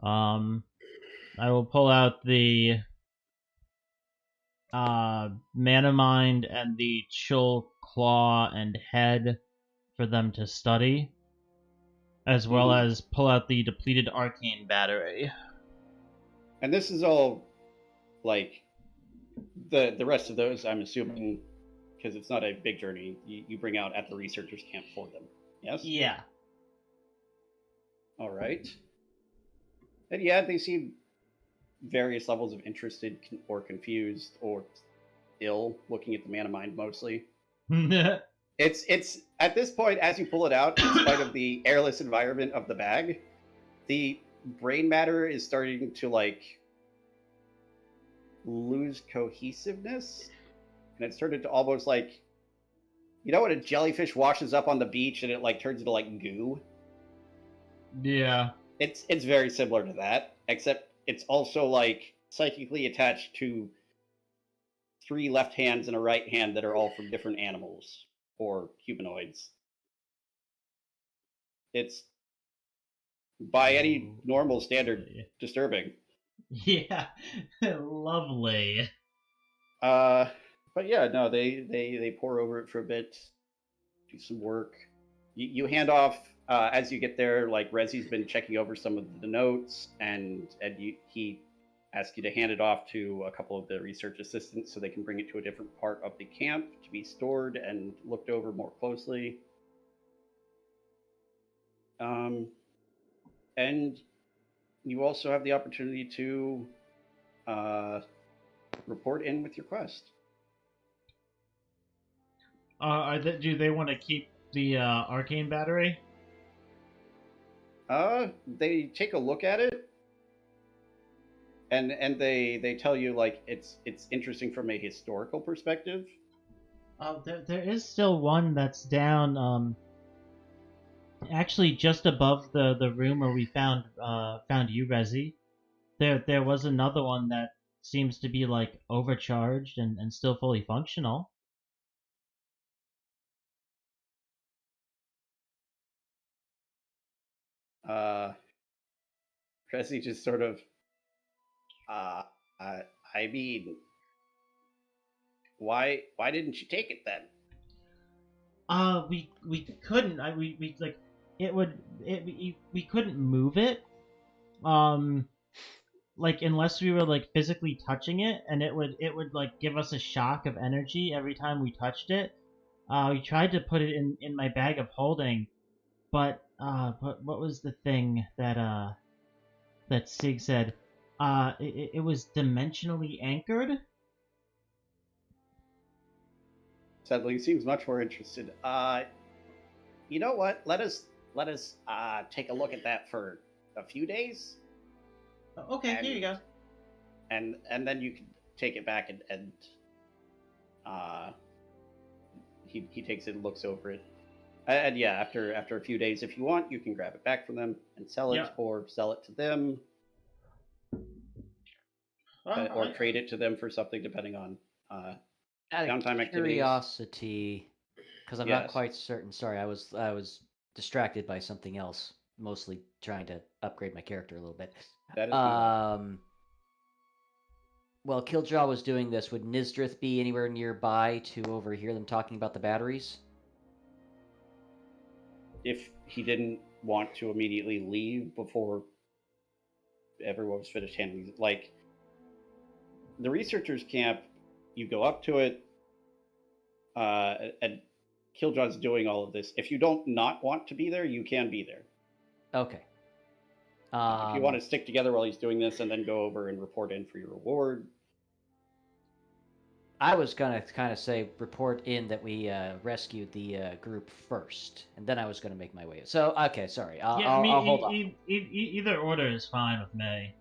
I will pull out the Mana Mind and the Chill Claw and Head for them to study, as well as pull out the depleted Arcane Battery. And this is all, like, the rest of those, I'm assuming, because it's not a big journey, you bring out at the researchers' camp for them. Yes? Yeah. All right. And yeah, they seem various levels of interested or confused or ill, looking at the Mana Mind mostly. It's at this point, as you pull it out, in spite of the airless environment of the bag, the brain matter is starting to like lose cohesiveness, and it started to almost like, when a jellyfish washes up on the beach and it like turns into like goo. Yeah. It's very similar to that, except it's also like psychically attached to 3 left hands and a right hand that are all from different animals or humanoids. It's, by any normal standard, disturbing. Yeah. Lovely. But yeah, no, they pore over it for a bit, do some work. You hand off, as you get there, like Rezi's been checking over some of the notes, and he asks you to hand it off to a couple of the research assistants so they can bring it to a different part of the camp to be stored and looked over more closely. And you also have the opportunity to report in with your quest. Do they want to keep the Arcane Battery? They take a look at it, and they tell you like it's interesting from a historical perspective. There is still one that's down, actually just above the room where we found you, Rezi. There was another one that seems to be like overcharged and still fully functional. Cressy just sort of, I mean, why didn't you take it then? We couldn't. We like we couldn't move it. Like unless we were like physically touching it, and it would like give us a shock of energy every time we touched it. We tried to put it in my bag of holding, but what was the thing that Sig said? It was dimensionally anchored. Sedley seems much more interested. You know what? Let us take a look at that for a few days. Okay, here you go. And then you can take it back and he takes it and looks over it. And yeah, after a few days, if you want, you can grab it back from them and sell it, or sell it to them, or trade it to them for something, depending on downtime activities. Curiosity, because I'm not quite certain. Sorry, I was distracted by something else, mostly trying to upgrade my character a little bit. That is While Kiljow was doing this, would Nysdrith be anywhere nearby to overhear them talking about the batteries? If he didn't want to immediately leave before everyone was finished handling, like, the researchers' camp, you go up to it, and Kiljaw's doing all of this. If you don't not want to be there, you can be there. Okay. If you want to stick together while he's doing this and then go over and report in for your reward. I was gonna kind of say report in that we rescued the group first, and then I was gonna make my way. So okay, sorry. I'll hold on. Either order is fine with me.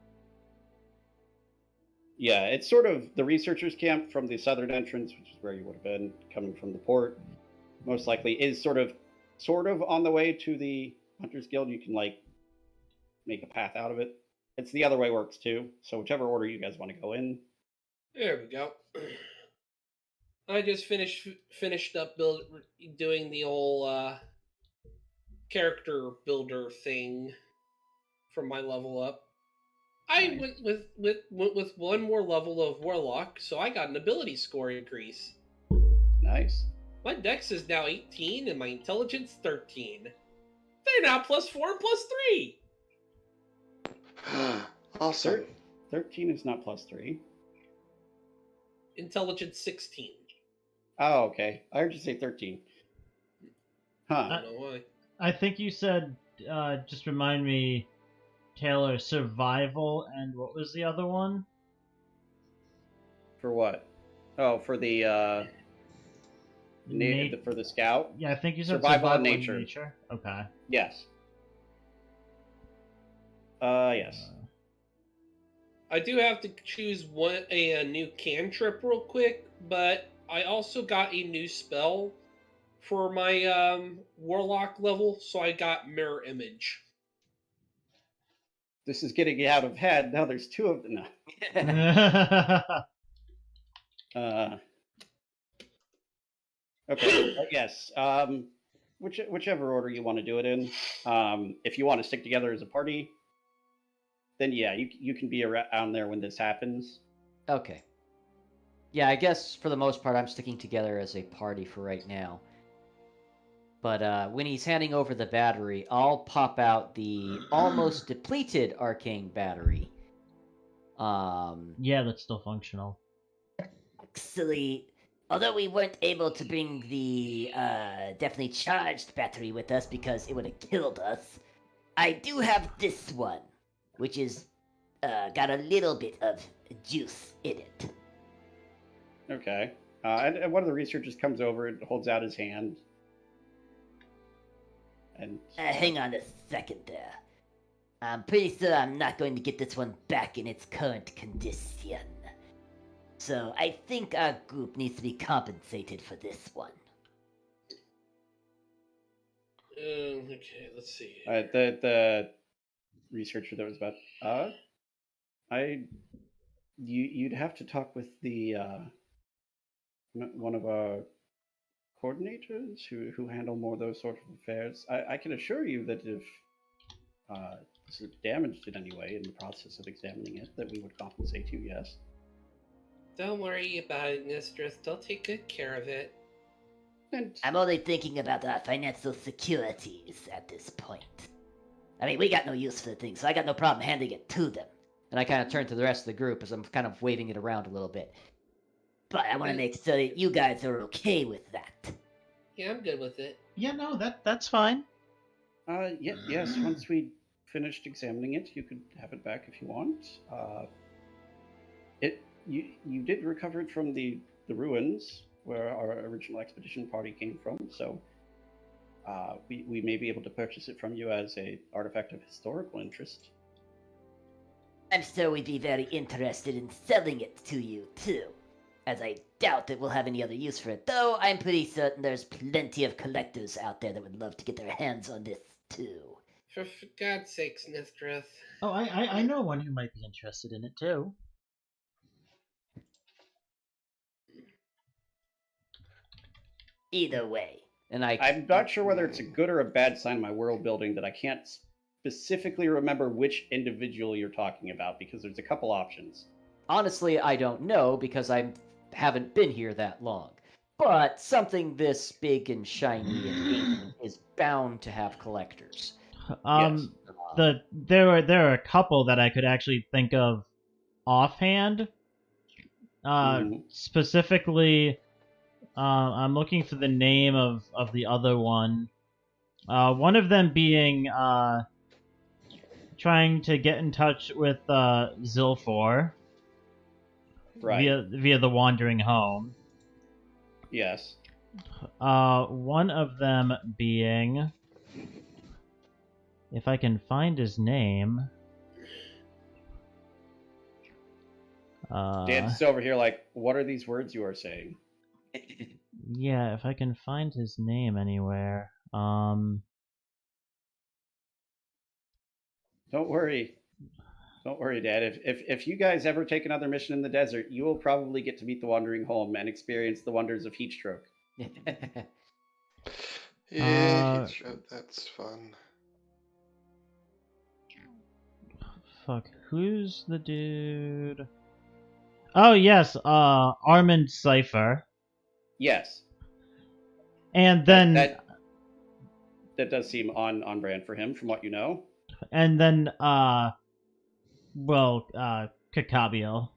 Yeah, it's sort of the researchers' camp from the southern entrance, which is where you would have been coming from the port. Most likely is sort of on the way to the Hunters Guild. You can like make a path out of it. It's the other way works too. So whichever order you guys want to go in. There we go. I just finished up doing the old character builder thing for my level up. I went with one more level of Warlock, so I got an ability score increase. Nice. My Dex is now 18 and my Intelligence 13. They're now +4 and +3. Awesome. 13 is not +3. Intelligence 16. Oh, okay. I heard you say 13. Huh. I don't know why. I think you said, just remind me, Taylor, survival, and what was the other one? For what? Oh, for the for the scout? Yeah, I think you said survival and and nature. Okay. Yes. Yes. I do have to choose a new cantrip real quick, but I also got a new spell for my Warlock level, so I got Mirror Image. This is getting out of hand. Now there's two of them. No. Okay. Yes. Whichever order you want to do it in. If you want to stick together as a party, then yeah, you can be around there when this happens. Okay. Yeah, I guess for the most part, I'm sticking together as a party for right now. But when he's handing over the battery, I'll pop out the almost depleted arcane battery. Yeah, that's still functional. Actually, although we weren't able to bring the definitely charged battery with us because it would have killed us, I do have this one, which is got a little bit of juice in it. Okay. And one of the researchers comes over and holds out his hand. And hang on a second there. I'm pretty sure I'm not going to get this one back in its current condition. So I think our group needs to be compensated for this one. Okay, let's see. The researcher that was about you'd have to talk with the one of our coordinators who handle more of those sorts of affairs. I can assure you that if this is damaged in any way in the process of examining it, that we would compensate you, yes. Don't worry about it, Nysdrith. They'll take good care of it. And I'm only thinking about our financial securities at this point. I mean, we got no use for the thing, so I got no problem handing it to them. And I kind of turn to the rest of the group as I'm kind of waving it around a little bit. But I want to make sure that you guys are okay with that. Yeah, I'm good with it. Yeah, no, that's fine. Yes. Once we finished examining it, you could have it back if you want. You did recover it from the ruins where our original expedition party came from, so we may be able to purchase it from you as a artifact of historical interest. I'm sure we'd be very interested in selling it to you, too. As I doubt that we'll have any other use for it, though I'm pretty certain there's plenty of collectors out there that would love to get their hands on this, too. For God's sakes, Nysdrith. Oh, I know one who might be interested in it too. Either way. And I'm not sure whether it's a good or a bad sign in my world building that I can't specifically remember which individual you're talking about, because there's a couple options. honestly, I don't know because I haven't been here that long. But something this big and shiny and ancient is bound to have collectors. Yes. There are a couple that I could actually think of offhand. Specifically, I'm looking for the name of the other one. One of them being trying to get in touch with Zilfor Right. via the Wandering Home. Yes. One of them being, if I can find his name. Dan's over here like, what are these words you are saying? Yeah, if I can find his name anywhere. Don't worry. Don't worry, Dad. If you guys ever take another mission in the desert, you will probably get to meet the Wandering Home and experience the wonders of heat stroke. Yeah, heat stroke, that's fun. Fuck, who's the dude? Oh yes, Armand Cypher. Yes. And then that does seem on brand for him, from what you know. And then Cacabiel.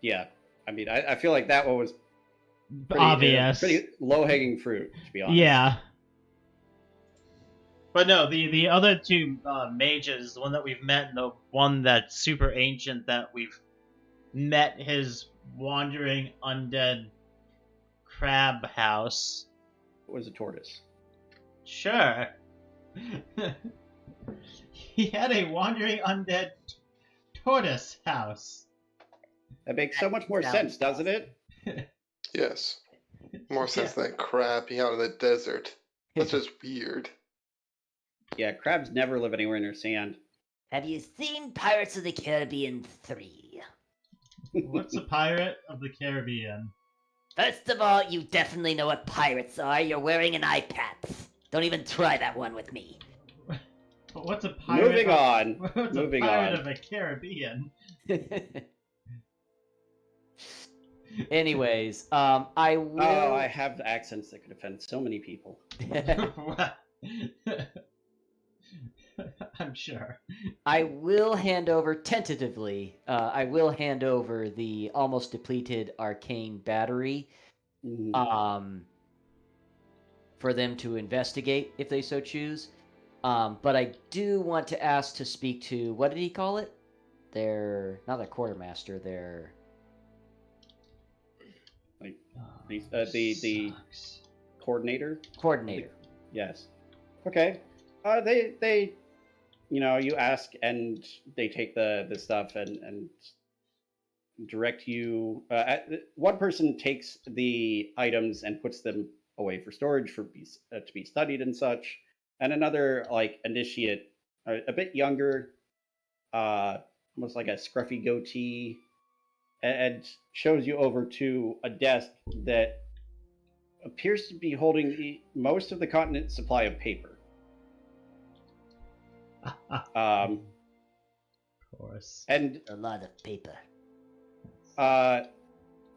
Yeah. I mean, I feel like that one was Obvious. Pretty low-hanging fruit, to be honest. Yeah. But no, the other two mages, the one that we've met and the one that's super ancient that we've met his wandering undead crab house. It was a tortoise. Sure. He had a wandering undead tortoise house. That makes so much more sense, doesn't it? Yes. More sense than crapping out in the desert. That's just weird. Yeah, crabs never live anywhere near sand. Have you seen Pirates of the Caribbean 3? What's a pirate of the Caribbean? First of all, you definitely know what pirates are. You're wearing an eye patch. Don't even try that one with me. What's a pirate? Moving on. What's Moving a pirate on. of the Caribbean? Anyways, I will. Oh, I have accents that could offend so many people. I'm sure. I will hand over tentatively. I will hand over the almost depleted arcane battery, for them to investigate if they so choose. But I do want to ask to speak to, what did he call it? Not their quartermaster. Like the coordinator. Coordinator. Yes. Okay. They you ask and they take the stuff and direct you. One person takes the items and puts them away for storage to be studied and such, and another initiate, a bit younger, almost like a scruffy goatee, and shows you over to a desk that appears to be holding most of the continent's supply of paper. Of course. And A lot of paper.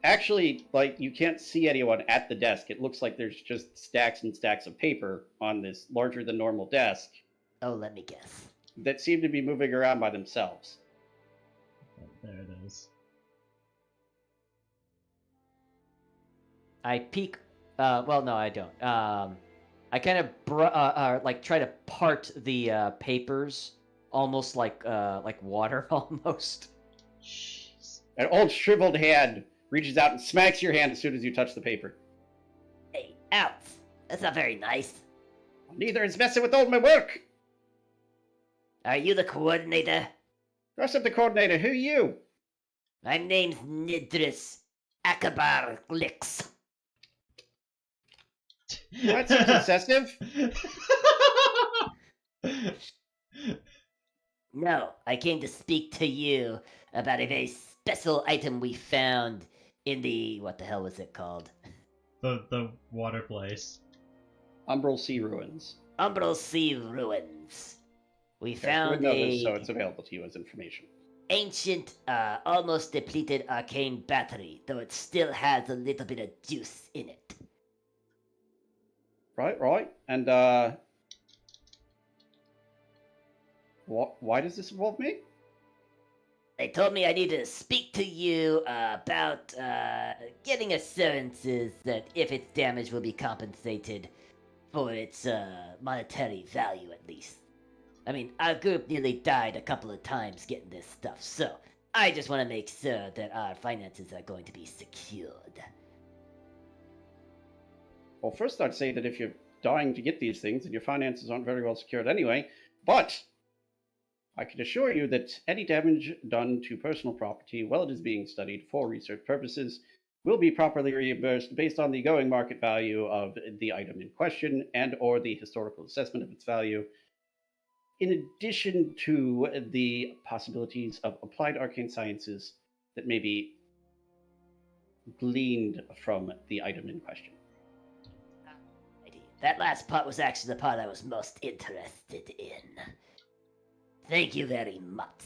actually, you can't see anyone at the desk. It looks like there's just stacks and stacks of paper on this larger than normal desk Oh, let me guess. that seem to be moving around by themselves. There it is. I peek Well, no, I don't. I kind of like try to part the papers, almost like water, almost. Jeez. An old shriveled hand reaches out and smacks your hand as soon as you touch the paper. Hey, out. That's not very nice. Neither is messing with all my work. Are you the coordinator? Rest of the coordinator, who are you? My name's Nysdrith. Akambherylliax. That seems excessive. No, I came to speak to you about a very special item we found in the... what the hell was it called? The water place. Umbral Sea Ruins. Umbral Sea Ruins. We You found would know this, a so it's available to you as information. ancient, almost depleted arcane battery, though it still has a little bit of juice in it. Right. And, why does this involve me? They told me I needed to speak to you about getting assurances that if it's damaged will be compensated for its monetary value at least. I mean, our group nearly died a couple of times getting this stuff, so I just want to make sure that our finances are going to be secured. Well, first I'd say that if you're dying to get these things, then your finances aren't very well secured anyway, but I can assure you that any damage done to personal property while it is being studied for research purposes will be properly reimbursed based on the going market value of the item in question and or the historical assessment of its value, in addition to the possibilities of applied arcane sciences that may be gleaned from the item in question. That last part was actually the part I was most interested in. Thank you very much.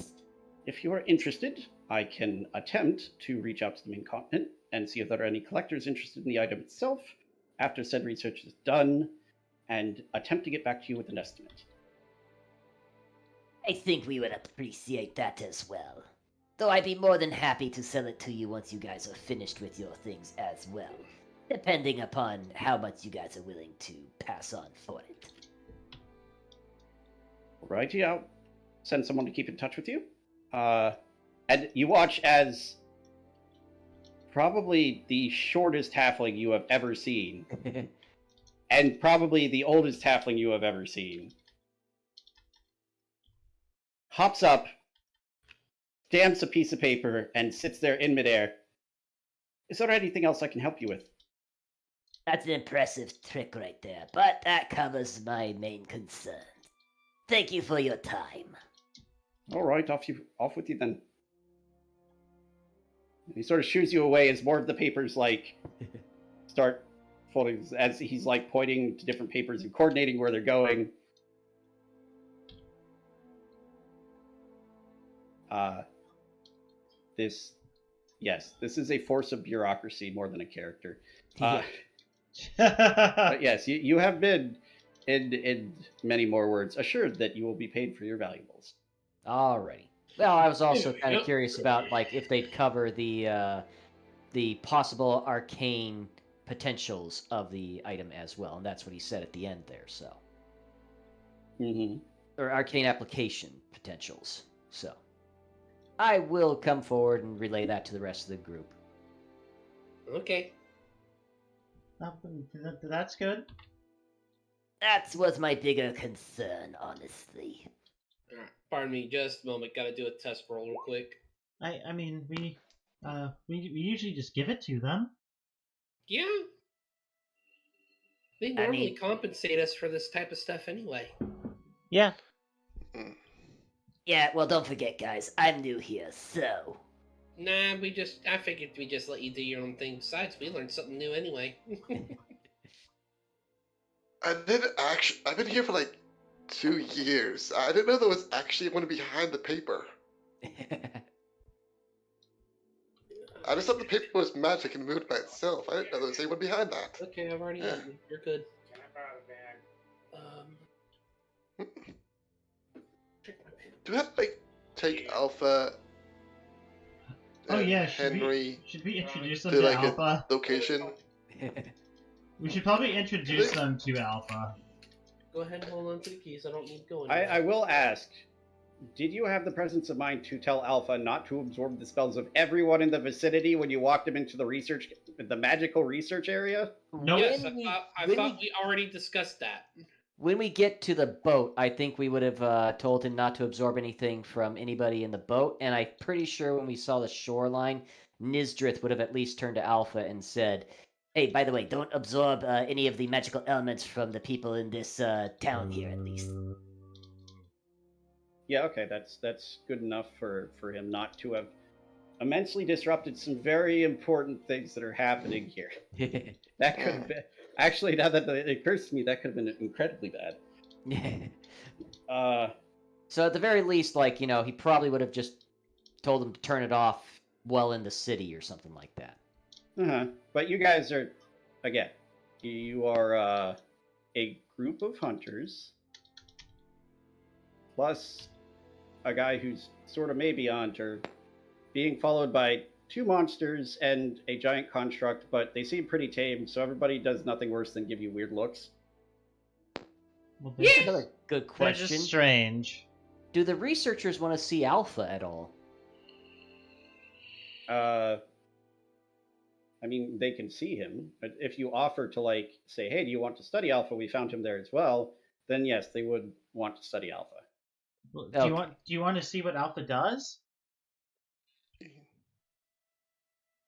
If you are interested, I can attempt to reach out to the main continent and see if there are any collectors interested in the item itself after said research is done, and attempt to get back to you with an estimate. I think we would appreciate that as well. Though I'd be more than happy to sell it to you once you guys are finished with your things as well, depending upon how much you guys are willing to pass on for it. Righty, I'll send someone to keep in touch with you. And you watch as probably the shortest halfling you have ever seen, and probably the oldest halfling you have ever seen, hops up, stamps a piece of paper, and sits there in midair. Is there anything else I can help you with? That's an impressive trick right there, but that covers my main concerns. Thank you for your time. All right, off with you then. He sort of shoos you away as more of the papers start folding, as he's pointing to different papers and coordinating where they're going. This is a force of bureaucracy more than a character. But yes, you have been, in many more words, assured that you will be paid for your valuables. Alrighty. Well, I was also kind of curious about if they'd cover the possible arcane potentials of the item as well, and that's what he said at the end there. So, or arcane application potentials. So, I will come forward and relay that to the rest of the group. Okay. That's good. That was my bigger concern, honestly. Pardon me, just a moment. Gotta do a test roll real quick. I mean, we usually just give it to them. Yeah. They normally compensate us for this type of stuff anyway. Yeah. Yeah, well, don't forget, guys, I'm new here, so... Nah, I figured we just let you do your own thing. Besides, we learned something new anyway. I've been here for 2 years. I didn't know there was actually one behind the paper. I just thought the paper was magic and moved by itself. I didn't know there was anyone behind that. Okay, I've already eaten. You're good. Do we have to take Alpha Oh yeah, Henry should we introduce them to to a Alpha? location? We should probably introduce them to Alpha. Go ahead and hold on to the keys. I don't need to go in. I will ask, did you have the presence of mind to tell Alpha not to absorb the spells of everyone in the vicinity when you walked him into the magical research area? Nope. Yes, When I when thought we already discussed that. When we get to the boat, I think we would have told him not to absorb anything from anybody in the boat, and I'm pretty sure when we saw the shoreline, Nysdrith would have at least turned to Alpha and said, Hey, by the way, don't absorb any of the magical elements from the people in this town here, at least. Yeah, okay, that's good enough for him not to have immensely disrupted some very important things that are happening here. That could have been... Actually, now that it occurs to me, that could have been incredibly bad. So at the very least, like, he probably would have just told him to turn it off well in the city or something like that. Uh-huh. But you guys are, again, you are a group of hunters, plus a guy who's sort of maybe a hunter, being followed by 2 monsters and a giant construct, but they seem pretty tame, so everybody does nothing worse than give you weird looks. Well, That's they're, another good They're question. just strange. Do the researchers want to see Alpha at all? I mean, they can see him, but if you offer to, like, say, hey, do you want to study Alpha? We found him there as well, then yes, they would want to study Alpha. do Okay. you want to see what Alpha does?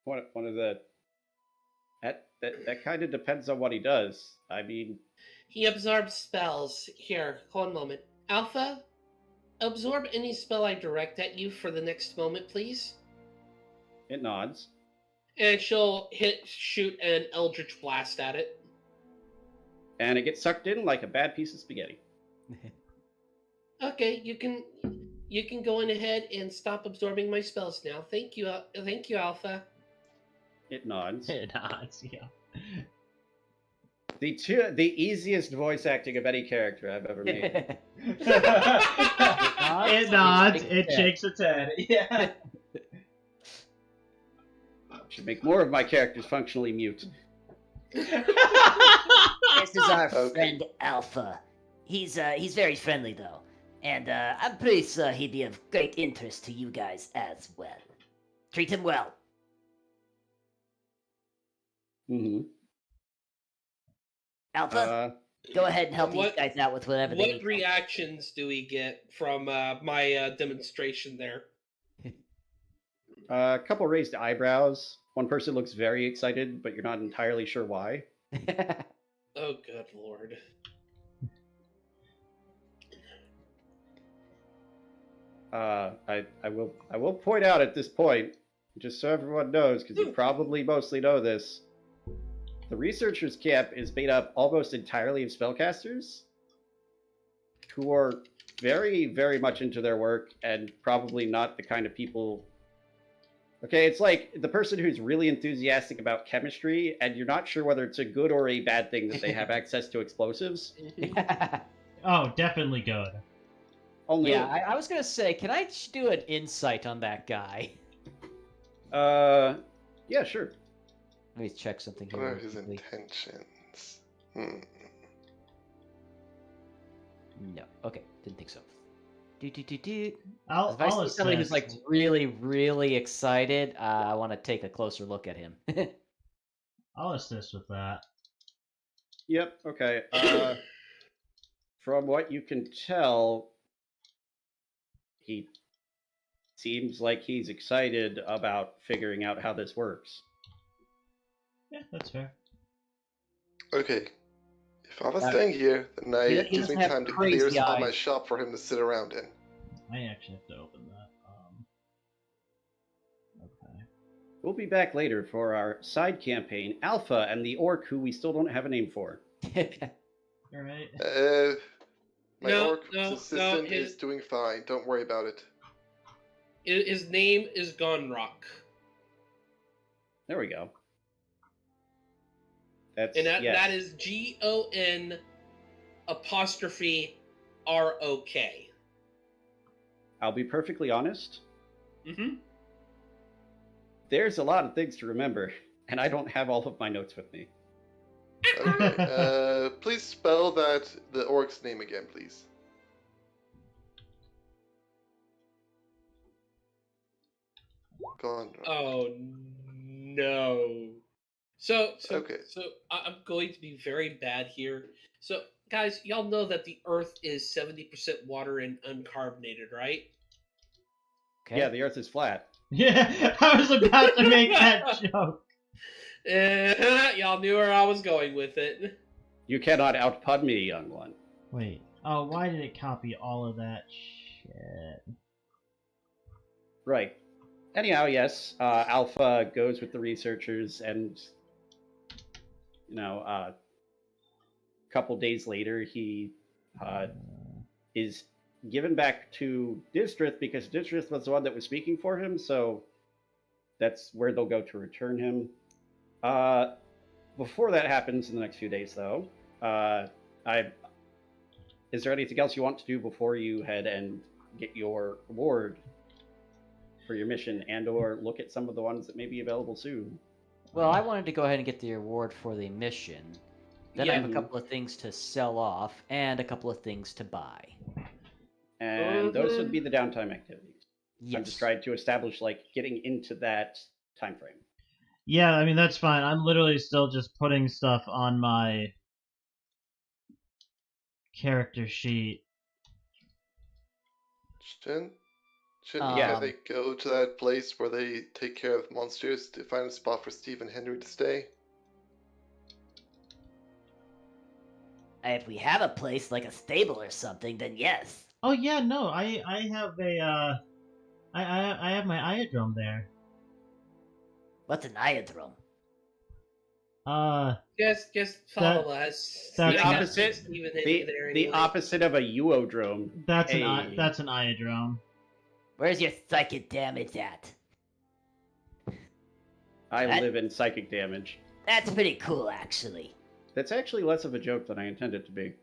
One of the... That kind of depends on what he does. I mean... He absorbs spells. Here, hold on a moment. Alpha, absorb any spell I direct at you for the next moment, please. It nods. And she'll shoot an Eldritch Blast at it. And it gets sucked in like a bad piece of spaghetti. Okay, you can go on ahead and stop absorbing my spells now. Thank you, Alpha. It nods. It nods, yeah. The easiest voice acting of any character I've ever made. It nods, it shakes its head. Yeah. Should make more of my characters functionally mute. This is our Okay. friend Alpha. He's very friendly though, and I'm pretty sure he'd be of great interest to you guys as well. Treat him well. Mm-hmm. Alpha, go ahead and help What- these guys out with whatever they What need. reactions do we get from my demonstration there? A couple raised eyebrows. One person looks very excited, but you're not entirely sure why. Oh, good lord. I will point out at this point, just so everyone knows, because you probably mostly know this, the researchers' camp is made up almost entirely of spellcasters who are very, very much into their work and probably not the kind of people... Okay, it's like the person who's really enthusiastic about chemistry, and you're not sure whether it's a good or a bad thing that they have access to explosives. Oh, definitely good. Only, Yeah, I was gonna say, can I do an insight on that guy? yeah, sure. Let me check something here. What are real his quickly. intentions? No. Okay, didn't think so. Do. I'll If I see somebody who's assist. like really, really excited, I want to take a closer look at him. I'll assist with that. Yep, okay. From what you can tell, he seems like he's excited about figuring out how this works. Yeah, that's fair. Okay. If I was staying here, then He it gives doesn't me have time to crazy clear some of my eyes. shop for him to sit around in. I actually have to open that. Okay. We'll be back later for our side campaign, Alpha and the Orc, who we still don't have a name for. All right. My No, orc no, assistant his- is doing fine. Don't worry about it. His name is Gonrock. There we go. That's And that, yes. that is GON''ROK. I'll be perfectly honest. Mm-hmm. There's a lot of things to remember, and I don't have all of my notes with me. Okay. Please spell the orc's name again, please. Gone. Oh no. So Okay. I'm going to be very bad here. So guys, y'all know that the Earth is 70% water and uncarbonated, right? Okay. Yeah, the Earth is flat. Yeah, I was about to make that joke. Y'all knew where I was going with it. You cannot outpud me, young one. Wait. Oh, why did it copy all of that shit? Right. Anyhow, yes, Alpha goes with the researchers, and a couple days later, he is given back to Nysdrith because Nysdrith was the one that was speaking for him. So that's where they'll go to return him. Before that happens in the next few days, though, is there anything else you want to do before you head and get your reward for your mission, and/or look at some of the ones that may be available soon? Well, I wanted to go ahead and get the reward for the mission. Then I have a Yeah. couple of things to sell off and a couple of things to buy. And those would be the downtime activities. Yes. I'm just trying to establish, getting into that time frame. Yeah, I mean, that's fine. I'm literally still just putting stuff on my character sheet. Shouldn't Yeah. they go to that place where they take care of monsters to find a spot for Steve and Henry to stay? If we have a place like a stable or something, then yes. Oh yeah, no, I have a I have my iodrome there. What's an iodrome? Just follow us. that's The not- opposite. Even The anyway. opposite of a uodrome. That's Hey. that's an iodrome. Where's your psychic damage at? I That- live in psychic damage. That's pretty cool, actually. That's actually less of a joke than I intended to be.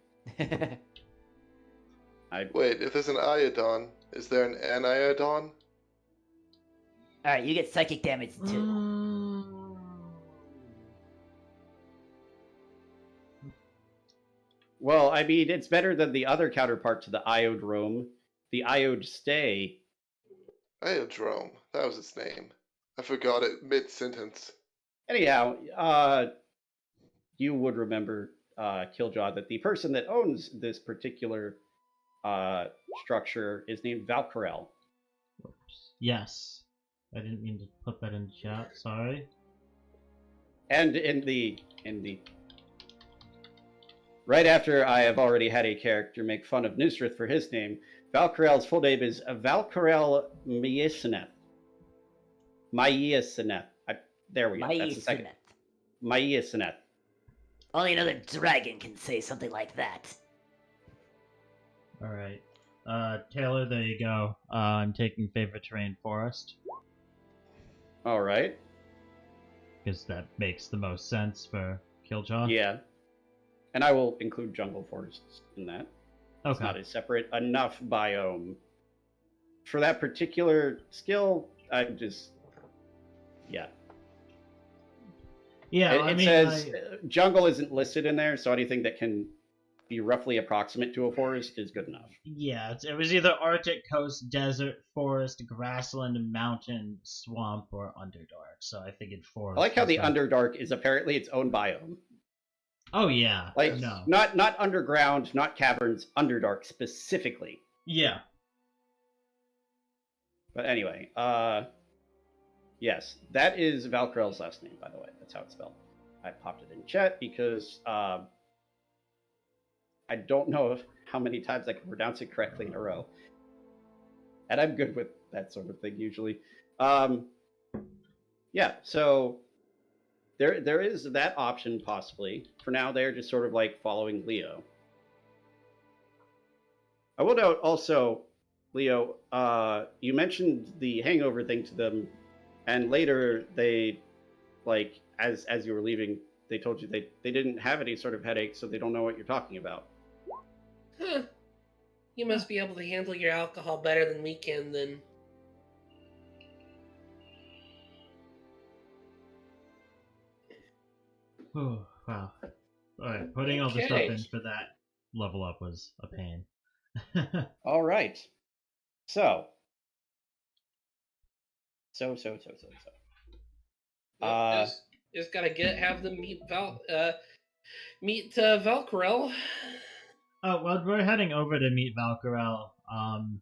Wait, if there's an iodon, is there an aniodon? Alright, you get psychic damage too. Well, I mean, it's better than the other counterpart to the iodrome, the iode stay. Iodrome. That was its name. I forgot it mid-sentence. Anyhow, you would remember, Kiljow, that the person that owns this particular structure is named Valkyriel. Yes. I didn't mean to put that in chat, sorry. And in the right after I have already had a character make fun of Nysdrith for his name, Valkyriel's full name is Akambherylliax. There we go. That's the second. Maiasineth. Only another dragon can say something like that. Alright. Taylor, there you go. I'm taking favorite terrain forest. All right. Because that makes the most sense for Kiljow. Yeah. And I will include jungle forests in that. It's Okay. not a separate enough biome. For that particular skill, I'm just... Yeah. Yeah, It, I it mean, says jungle isn't listed in there, so anything that can be roughly approximate to a forest is good enough. yeah, it was either Arctic coast, desert, forest, grassland, mountain, swamp, or Underdark. So I figured forest. I like how was the the- Underdark is apparently its own biome. Oh yeah. Like, no. not underground, not caverns, Underdark specifically. Yeah. But anyway, yes, that is Valkyriel's last name, by the way. That's how it's spelled. I popped it in chat because I don't know how many times I can pronounce it correctly in a row. And I'm good with that sort of thing usually. Yeah, so there is that option possibly. For now, they're just sort of like following Leo. I will note also, Leo, you mentioned the hangover thing to them, and later they, like, as you were leaving, they told you they didn't have any sort of headache, so they don't know what you're talking about. Huh. You must be able to handle your alcohol better than we can, then. Ooh, wow. Alright, putting all the stuff Okay. in for that level up was a pain. All right. So. Just gotta have them meet Valkyriel. Oh, well, we're heading over to meet Valkyriel. I'm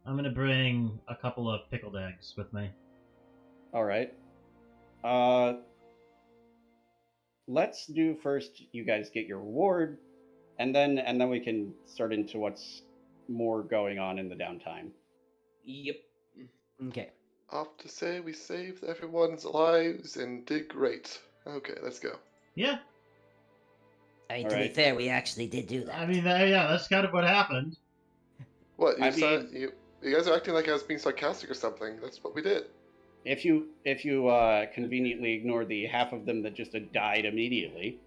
gonna bring a couple of pickled eggs with me. All right. Let's do first. You guys get your reward, and then we can start into what's more going on in the downtime. Yep. Okay. Off to say we saved everyone's lives and did great. Okay, let's go. Yeah, I mean, All to be right. fair, we actually did do that. I mean, yeah, that's kind of what happened. What? You, I mean- you guys are acting like I was being sarcastic or something. That's what we did. If you conveniently ignore the half of them that just died immediately,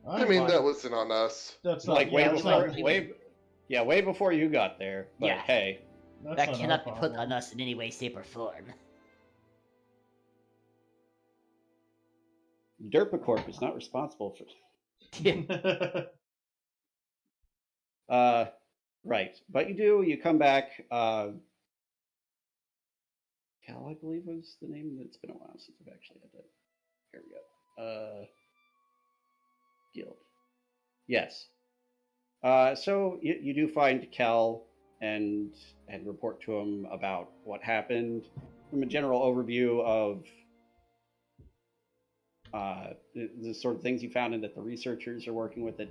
I mean, that wasn't on us. That's like not, way yeah, that's before, not, way before you got there. But Yeah. hey, that's That not our cannot be put problem. on us in any way, shape, or form. Derpacorp is not responsible for. Right, but you come back. Cal, I believe was the name. It's been a while since I've actually had that. Here we go. Guild. Yes. So you do find Cal and report to him about what happened. From a general overview of the sort of things you found and that the researchers are working with it.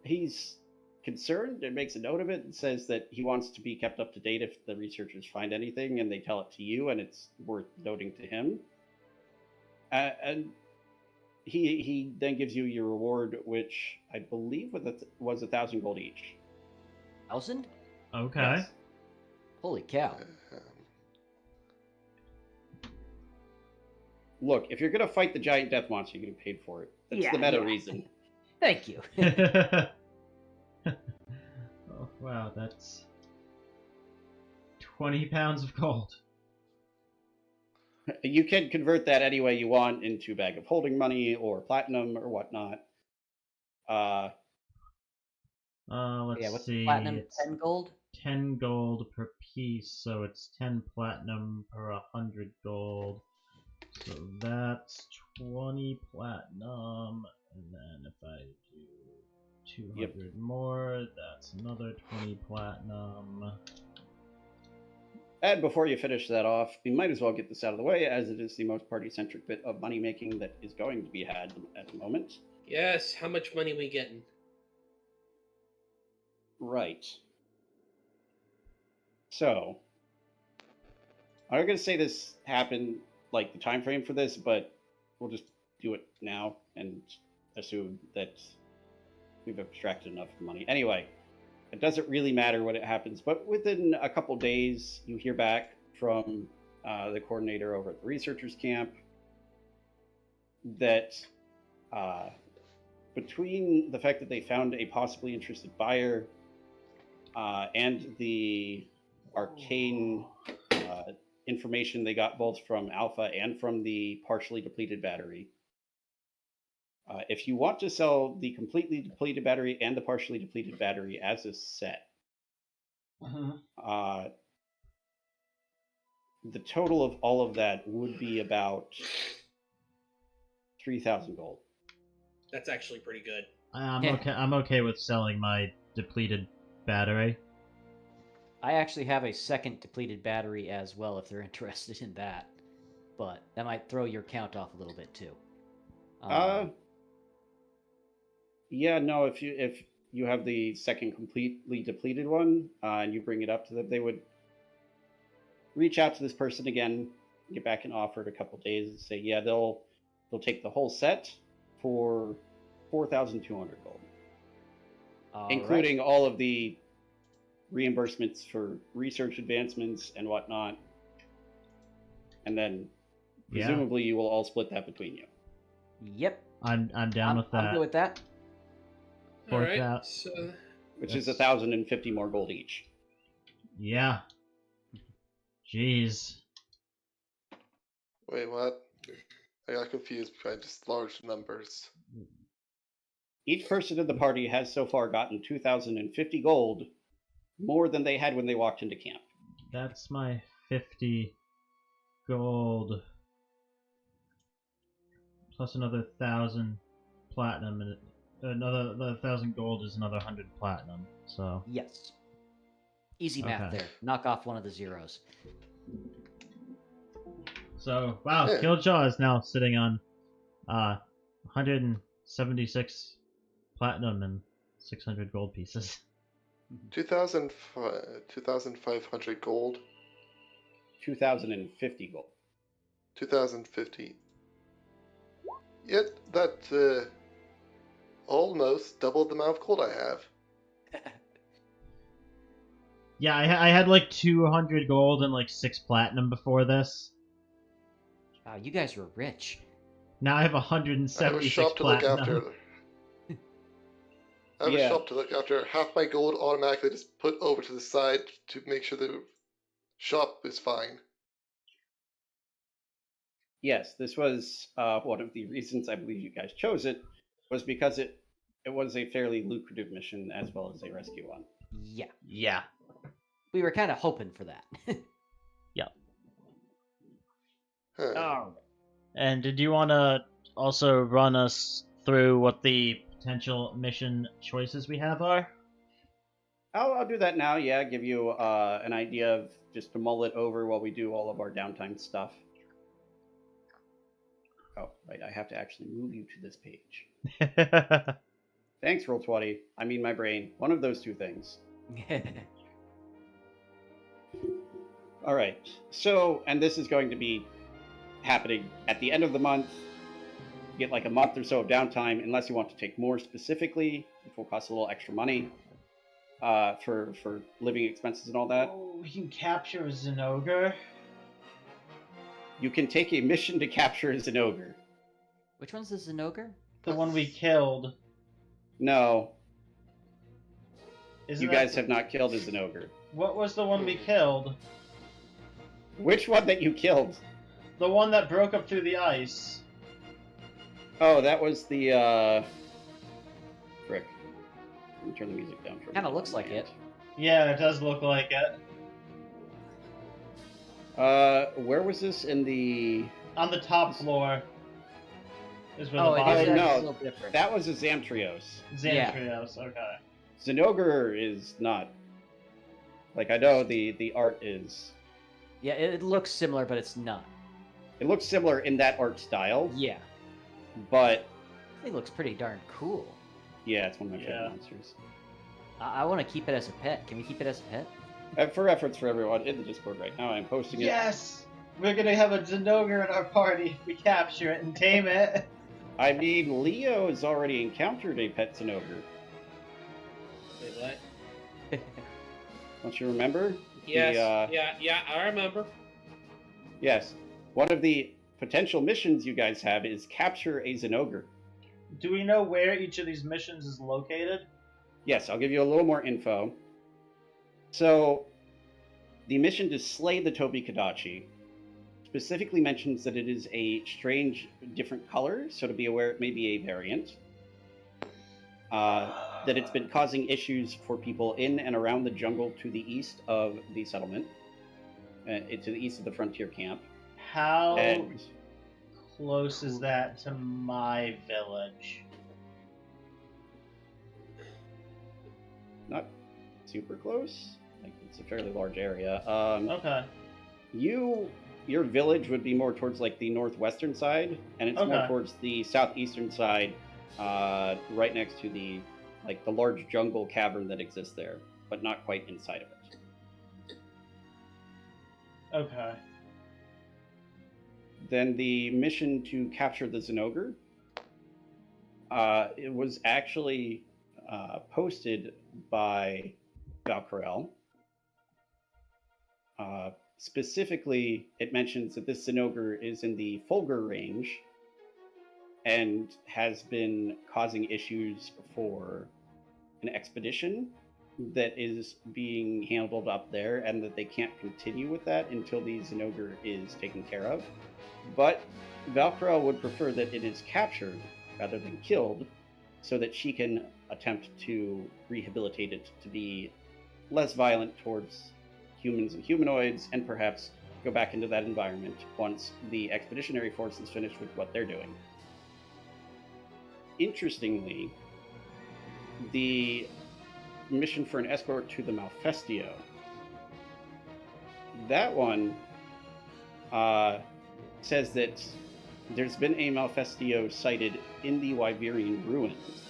He's concerned and makes a note of it and says that he wants to be kept up to date if the researchers find anything and they tell it to you and it's worth noting to him. And he then gives you your reward, which I believe was 1,000 gold each. 1,000? Okay. Yes. Holy cow. Look, if you're gonna fight the giant death monster, you're getting paid for it. That's Yeah, the meta yeah. reason. Thank you. Oh, wow, that's 20 pounds of gold. You can convert that any way you want into bag of holding money or platinum or whatnot. Let's Yeah, what's see. the platinum? It's 10 gold? 10 gold per piece, so it's 10 platinum per 100 gold. So that's 20 platinum, and then if I do 200 more, that's another 20 platinum. And before you finish that off, we might as well get this out of the way, as it is the most party-centric bit of money making that is going to be had at the moment. Yes, how much money we getting? Right. So, I'm going to say this happened, like the time frame for this, but we'll just do it now and assume that we've abstracted enough money. Anyway, it doesn't really matter when it happens, but within a couple days, you hear back from the coordinator over at the researchers camp that between the fact that they found a possibly interested buyer and the arcane information they got both from Alpha and from the partially depleted battery, if you want to sell the completely depleted battery and the partially depleted battery as a set, the total of all of that would be about 3,000 gold. That's actually pretty good. I'm okay with selling my depleted battery. I actually have a second depleted battery as well if they're interested in that. But that might throw your count off a little bit too. Yeah, no, if you have the second completely depleted one and you bring it up to them, they would reach out to this person again, get back an offer in a couple days and say, yeah, they'll take the whole set for 4,200 gold. Including all of the reimbursements for research advancements and whatnot. And then presumably you will all split that between you. Yep. I'm down with that. I'm good with that. All Worth right, that. so Which is 1,050 more gold each. Yeah. Jeez. Wait, what? I got confused by just large numbers. Each person in the party has so far gotten 2,050 gold, more than they had when they walked into camp. That's my 50 gold. Plus another 1,000 platinum, and another 1,000 gold is another 100 platinum. So Yes. Easy math Okay. there. Knock off one of the zeros. wow, Yeah. Kiljow is now sitting on 176 platinum and 600 gold pieces. 2,500 gold, 2,050 gold. 2,050. Yet that almost doubled the amount of gold I have. Yeah, I had like 200 gold and like 6 platinum before this. Wow, you guys were rich. Now I have I have a 176 shop to look platinum. after. I have Yeah. a shop to look after. Half my gold automatically just put over to the side to make sure the shop is fine. Yes, this was one of the reasons I believe you guys chose it, was because it was a fairly lucrative mission as well as a rescue one. Yeah. Yeah. We were kind of hoping for that. Huh. Oh. And did you want to also run us through what the potential mission choices we have are? I'll do that now. Yeah, give you an idea of just to mull it over while we do all of our downtime stuff. Oh, right. I have to actually move you to this page. Thanks, Roll20. I mean my brain. One of those two things. All right. So, and this is going to be happening at the end of the month. You get like a month or so of downtime, unless you want to take more specifically, which will cost a little extra money for living expenses and all that. Oh, we can capture a Zenogre. You can take a mission to capture as an ogre. Which one's the Zenogre? The one we killed. No, Isn't you that guys have not killed as an ogre. What was the one we killed? Which one that you killed? The one that broke up through the ice. Oh, that was the frick. Let me turn the music down for a Kind of minute. looks like it. Yeah, it does look like it. Where was this in the? On the top floor is where Oh, the it body is Oh, is. no. a little different. That was a Zamtrios. Xantrios, okay. Zenogre is not. Like I know the art is. Yeah, it looks similar, but it's not. It looks similar in that art style, Yeah. but It looks pretty darn cool. yeah, it's one of my favorite Yeah. monsters. I want to keep it as a pet. Can we keep it as a pet? For reference for everyone in the Discord right now, I'm posting it. Yes! We're gonna have a Zenogre in our party if we capture it and tame it. I mean, Leo has already encountered a pet Zenogre. Wait, what? Don't you remember? Yes. The, Yeah, I remember. Yes. One of the potential missions you guys have is capture a Zenogre. Do we know where each of these missions is located? Yes, I'll give you a little more info. So, the mission to slay the Tobi Kadachi specifically mentions that it is a strange, different color, so to be aware it may be a variant. That it's been causing issues for people in and around the jungle to the east of the settlement, to the east of the frontier camp. How And close is that to my village? not super close. Like it's a fairly large area. Okay. Your village would be more towards like the northwestern side, and it's more Okay. towards the southeastern side, right next to the large jungle cavern that exists there, but not quite inside of it. Okay. Then the mission to capture the Zenogre. It was actually posted by Valkyrael. Specifically, it mentions that this Zenogre is in the Fulgur range and has been causing issues for an expedition that is being handled up there, and that they can't continue with that until the Zenogre is taken care of. But Valkyra would prefer that it is captured rather than killed, so that she can attempt to rehabilitate it to be less violent towards humans and humanoids, and perhaps go back into that environment once the expeditionary force is finished with what they're doing. Interestingly, the mission for an escort to the Malfestio, that one says that there's been a Malfestio sighted in the Wyverian ruins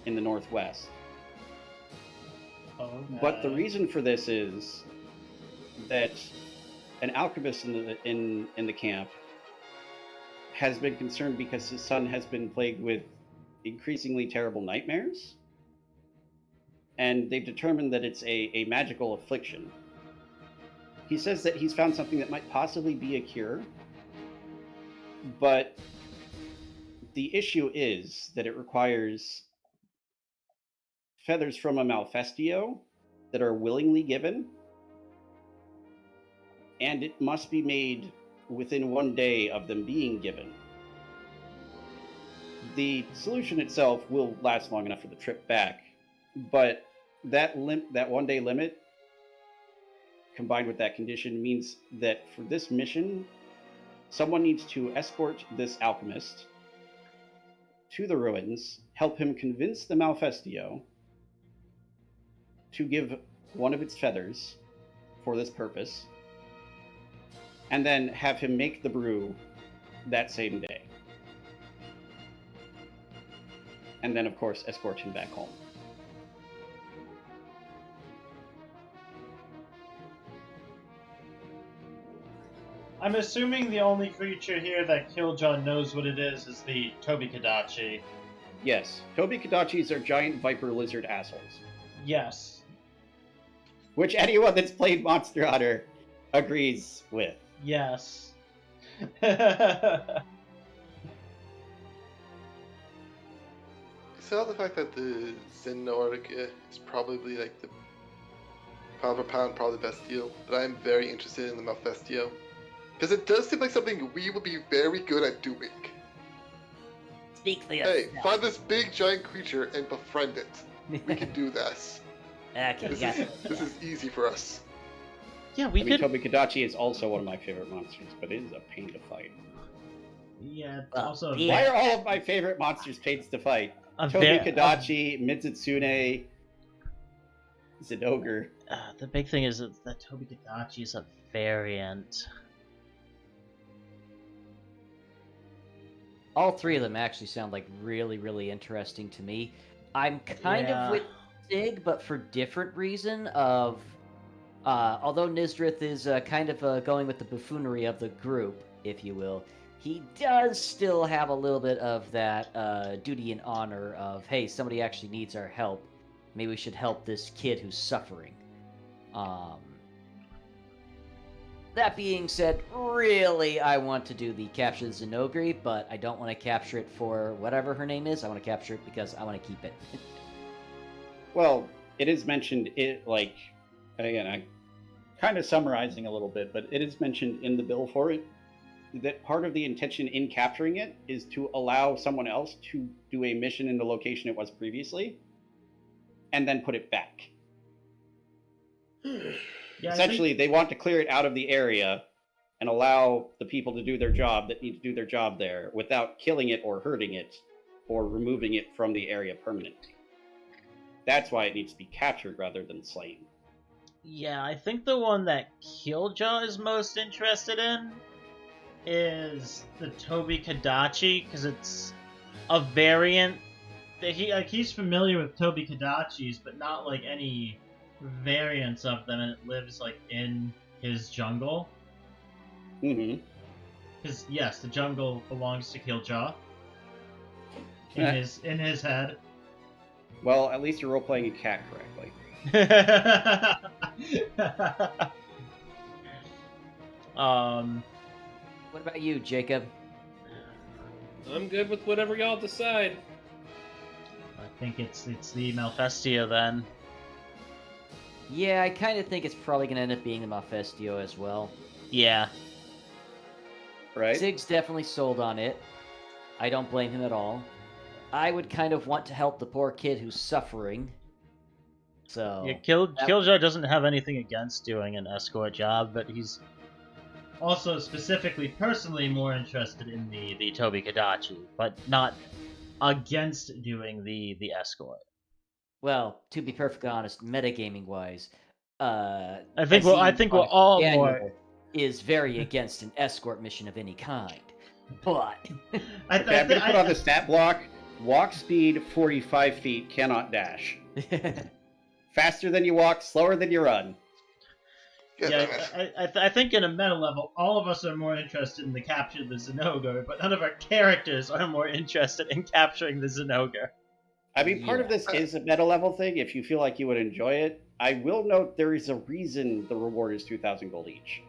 in the northwest. Okay. But the reason for this is that an alchemist in the camp has been concerned because his son has been plagued with increasingly terrible nightmares, and they've determined that it's a magical affliction. He says that he's found something that might possibly be a cure, but the issue is that it requires feathers from a Malfestio that are willingly given, and it must be made within 1 day of them being given. The solution itself will last long enough for the trip back, but that 1 day limit combined with that condition means that for this mission, someone needs to escort this alchemist to the ruins, help him convince the Malfestio to give one of its feathers for this purpose, and then have him make the brew that same day. And then, of course, escort him back home. I'm assuming the only creature here that Kiljow knows what it is the Tobi-Kadachi. Yes, Tobi-Kadachis are giant viper lizard assholes. Yes. Which anyone that's played Monster Hunter agrees with. Yes. So the fact that the Xenorg is probably like the pound for pound probably the best deal, but I'm very interested in the Malfestio. Because it does seem like something we would be very good at doing. Speak for Hey, yourself. find this big giant creature and befriend it. We can do this. Okay, This got is, it. this is easy for us. Yeah, we I mean, could. Tobi-Kadachi is also one of my favorite monsters, but it is a pain to fight. Yeah, it's Well, also yeah. Why are all of my favorite monsters pains to fight? a Tobi-Kadachi, Mizutsune, Zinogre. The big thing is that Tobi-Kadachi is a variant. All three of them actually sound like really, really interesting to me. I'm kind of with Sig, but for different reason. Although Nysdrith is kind of going with the buffoonery of the group, if you will, he does still have a little bit of that duty and honor of, hey, somebody actually needs our help. Maybe we should help this kid who's suffering. That being said, really, I want to do the capture the Zinogre, but I don't want to capture it for whatever her name is. I want to capture it because I want to keep it. Well, it is mentioned, again, I'm kind of summarizing a little bit, but it is mentioned in the bill for it that part of the intention in capturing it is to allow someone else to do a mission in the location it was previously, and then put it back. Yeah, I Essentially, they want to clear it out of the area and allow the people to do their job that need to do their job there without killing it or hurting it or removing it from the area permanently. That's why it needs to be captured rather than slain. Yeah, I think the one that Kiljow is most interested in is the Tobi-Kadachi, because it's a variant. He's familiar with Tobi-Kadachis, but not like any variants of them, and it lives like in his jungle. Mm-hmm. Because yes, the jungle belongs to Kiljow. In his head. Well, at least you're role-playing a cat correctly. What about you, Jacob? I'm good with whatever y'all decide. I think it's the Malfestio then. Yeah, I kind of think it's probably going to end up being the Malfestio as well. Yeah. right? Sig's definitely sold on it. I don't blame him at all. I would kind of want to help the poor kid who's suffering. So Yeah, Kiljow doesn't have anything against doing an escort job, but he's also specifically, personally, more interested in the Toby Kadachi, but not against doing the escort. well, to be perfectly honest, metagaming wise, I think we're all more. Is very against an escort mission of any kind. But Okay, I'm going to put on the stat block. Walk speed 45 feet, cannot dash. Faster than you walk, slower than you run. Good, Yeah, man. I think in a meta level, all of us are more interested in the capture of the Zenogre, but none of our characters are more interested in capturing the Zenogre. I mean, part of this is a meta level thing, if you feel like you would enjoy it. I will note there is a reason the reward is 2,000 gold each.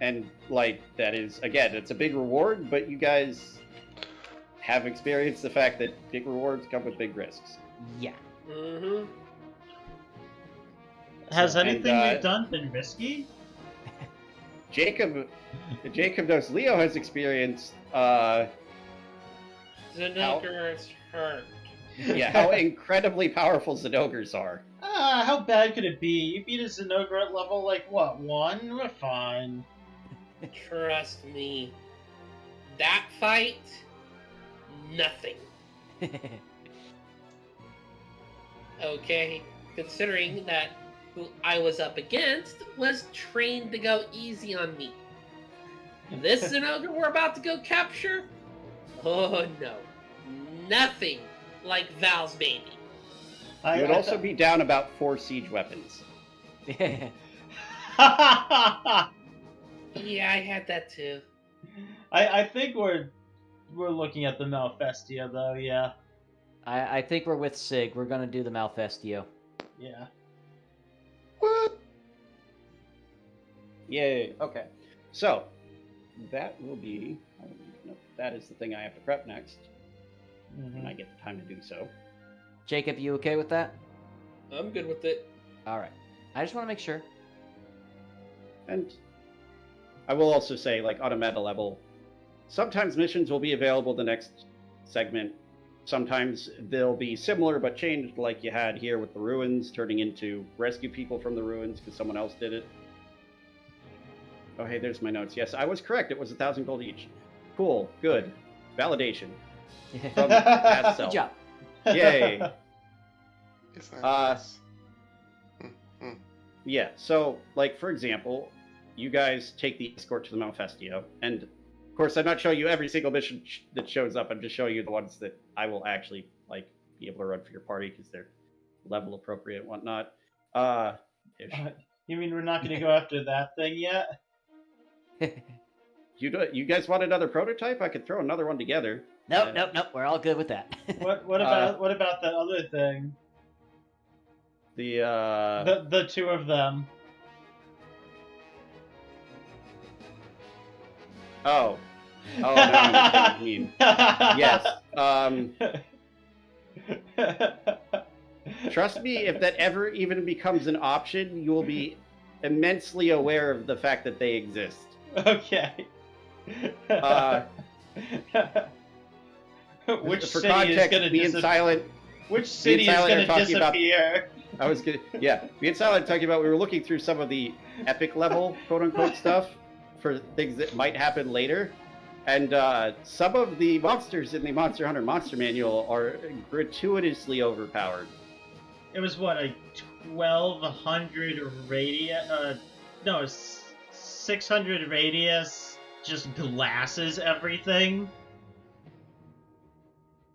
And, like, that is, again, it's a big reward, but you guys have experienced the fact that big rewards come with big risks. yeah. Mm-hmm. Has anything and, we've done been risky? Jacob knows Leo has experienced, Zenogre's hurt. yeah, how incredibly powerful Zenogres are. How bad could it be? You beat a Zenogre at level, like, what, 1? We're fine. Trust me. That fight, nothing. Okay? Considering that who I was up against was trained to go easy on me. This Zenogre we're about to go capture? Oh no. Nothing like Val's baby. You would also be down about 4 siege weapons. Yeah, I had that too. I think we're looking at the Malfestia though, yeah. I think we're with Sig. We're gonna do the Malfestio. Yeah. What? Yay. Okay. So, that will be... No, that is the thing I have to prep next. When I get the time to do so. Jacob, you okay with that? I'm good with it. All right. I just want to make sure. And I will also say, like, on a meta level, sometimes missions will be available the next segment. Sometimes they'll be similar but changed, like you had here with the ruins, turning into rescue people from the ruins because someone else did it. Oh, hey, there's my notes. Yes, I was correct. It was 1,000 gold each. Cool. Good. Validation. From past self. Good job. Yay. It's not nice. Yeah, so, like, for example, you guys take the escort to the Malfestio, and, of course, I'm not showing you every single mission that shows up, I'm just showing you the ones that I will actually, like, be able to run for your party, because they're level appropriate and whatnot. You mean we're not going to go after that thing yet? You guys want another prototype? I could throw another one together. Nope. We're all good with that. What about that other thing? The two of them. Oh, now I understand what you mean. Yes. Trust me, if that ever even becomes an option, you will be immensely aware of the fact that they exist. Okay. Which for city context, is going to me and Silent. Which city is going to disappear? I was good. Yeah, me and Silent talking about. We were looking through some of the epic level, quote unquote, stuff for things that might happen later, and some of the monsters in the Monster Hunter Monster Manual are gratuitously overpowered. It was what, a 1,200 radius? No, 600 radius. Just glasses everything.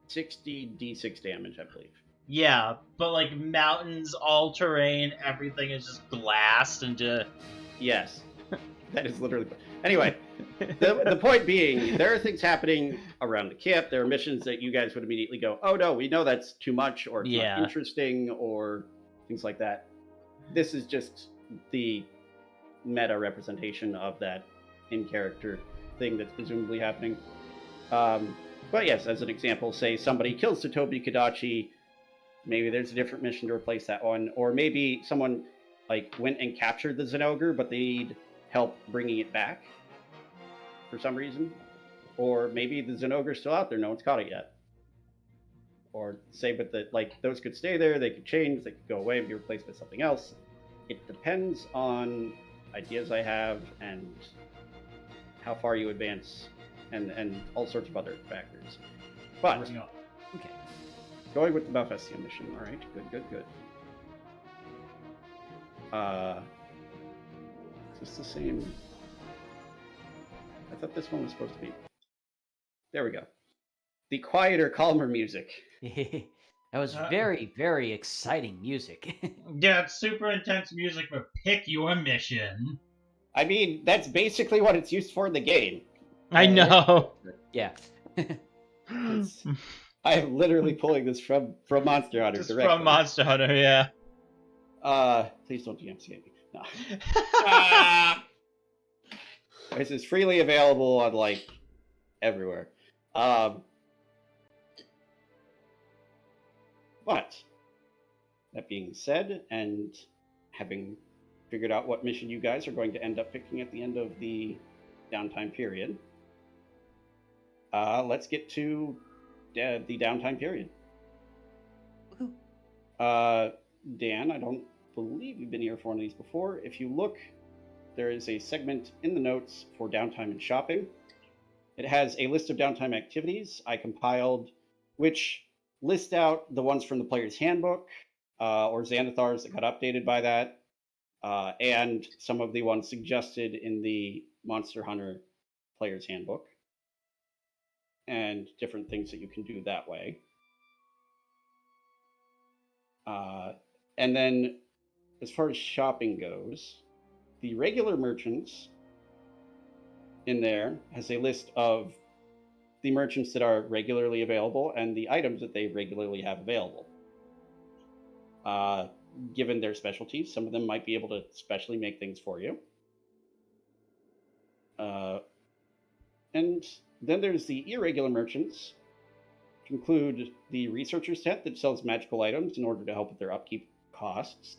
60 d6 damage, I believe. Yeah, but like mountains, all terrain, everything is just glassed into. Yes, that is literally. Anyway, the point being, there are things happening around the camp. There are missions that you guys would immediately go, "Oh no, we know that's too much, or it's not interesting, or things like that." This is just the meta representation of that in-character thing that's presumably happening. But yes, as an example, say somebody kills the Toby Kadachi. Maybe there's a different mission to replace that one, or maybe someone like went and captured the Zenogre, but they need help bringing it back for some reason. Or maybe the Zenogre's still out there, no one's caught it yet. Or say, but that like those could stay there, they could change, they could go away and be replaced by something else. It depends on ideas I have and how far you advance and all sorts of other factors. But Okay. going with the Malfestia mission, all right, good. Is this the same? I thought this one was supposed to be. There we go. The quieter, calmer music. That was very, very exciting music. Yeah, it's super intense music, but pick your mission. I mean, that's basically what it's used for in the game. I know. Yeah. I am literally pulling this from Monster Hunter Just directly. from Monster Hunter, yeah. Please don't DMCA me. No. Ah! This is freely available on like everywhere. But that being said, and having figured out what mission you guys are going to end up picking at the end of the downtime period, let's get to the downtime period. Dan, I don't believe you've been here for one of these before. If you look, there is a segment in the notes for downtime and shopping. It has a list of downtime activities I compiled, which list out the ones from the player's handbook, or Xanathar's that got updated by that, and some of the ones suggested in the Monster Hunter player's handbook, and different things that you can do that way. And then, as far as shopping goes, the regular merchants in there has a list of the merchants that are regularly available and the items that they regularly have available. Given their specialties, some of them might be able to specially make things for you. And then there's the irregular merchants, which include the researcher's tent that sells magical items in order to help with their upkeep costs.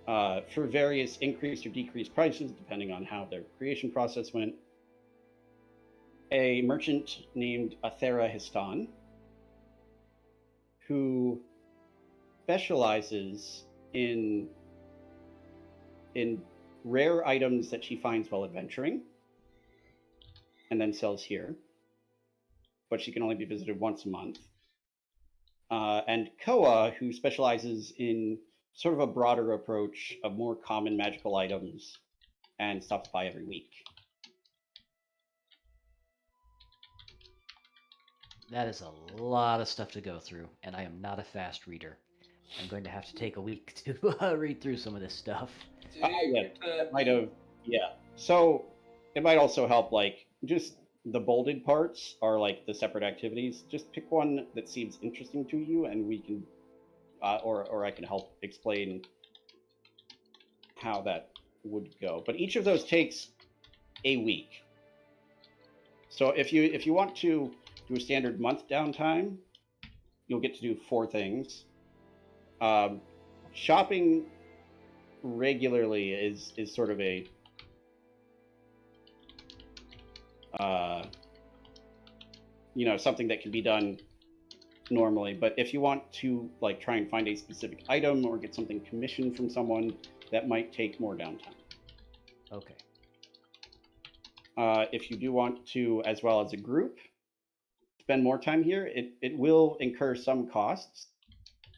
For various increased or decreased prices, depending on how their creation process went. A merchant named Athera Histan, who specializes in rare items that she finds while adventuring, and then sells here. But she can only be visited once a month. And Koa, who specializes in sort of a broader approach of more common magical items and stops by every week. That is a lot of stuff to go through, and I am not a fast reader. I'm going to have to take a week to read through some of this stuff. Yeah, that might have, yeah. So it might also help, like, just the bolded parts are like the separate activities. Just pick one that seems interesting to you, and we can, or I can help explain how that would go. But each of those takes a week. So if you want to do a standard month downtime, you'll get to do 4 things. Shopping regularly is sort of a something that can be done normally. But if you want to like try and find a specific item or get something commissioned from someone, that might take more downtime. Okay. If you do want to, as well as a group, spend more time here, it will incur some costs,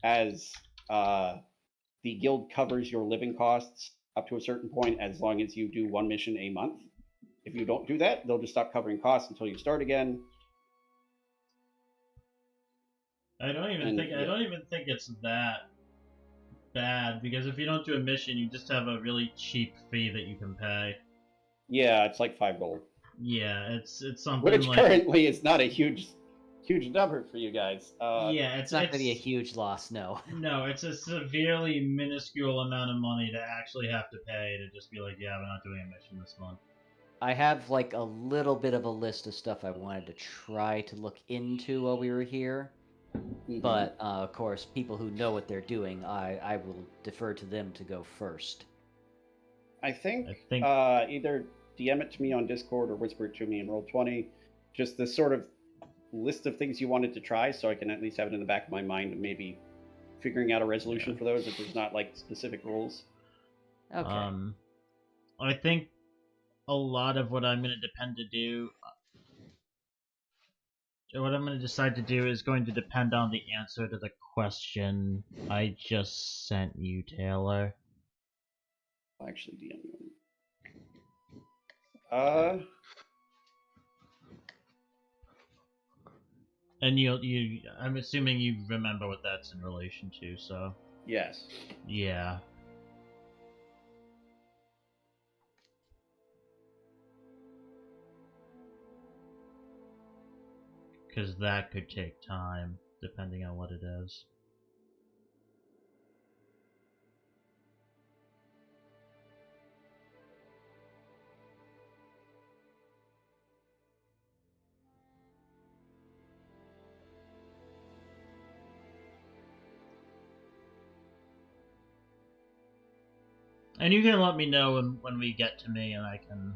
as the guild covers your living costs up to a certain point as long as you do 1 mission a month. If you don't do that, they'll just stop covering costs until you start again. I don't even think it's that bad, because if you don't do a mission, you just have a really cheap fee that you can pay. Yeah, it's like 5 gold. Yeah, it's something Which like, currently is not a huge number for you guys. yeah, It's not going to be a huge loss, no. No, it's a severely minuscule amount of money to actually have to pay to just be like, yeah, we're not doing a mission this month. I have like a little bit of a list of stuff I wanted to try to look into while we were here. Mhm. But of course, people who know what they're doing, I will defer to them to go first. I think, I think either DM it to me on Discord or whisper it to me in Roll20. Just this sort of list of things you wanted to try, so I can at least have it in the back of my mind and maybe figuring out a resolution for those if there's not like specific rules. Okay. I think a lot of what I'm going to decide to do is going to depend on the answer to the question I just sent you, Taylor. I'll actually DM you. And I'm assuming you remember what that's in relation to, so Yes. yeah. Because that could take time, depending on what it is. And you can let me know when we get to me, and I can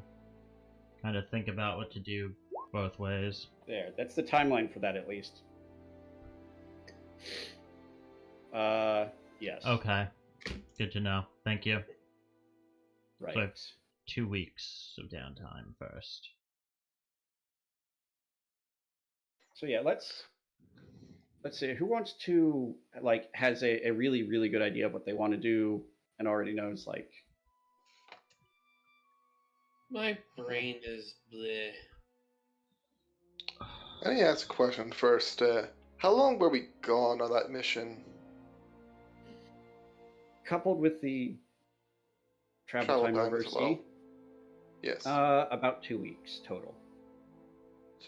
kind of think about what to do both ways. There. That's the timeline for that, at least. Yes. Okay. Good to know. Thank you. Right. So 2 weeks of downtime first. So yeah, let's see. Who wants to has a really, really good idea of what they want to do and already knows My brain is bleh. I need to ask a question first. How long were we gone on that mission? coupled with the travel time as over well. sea? Yes. About 2 weeks total.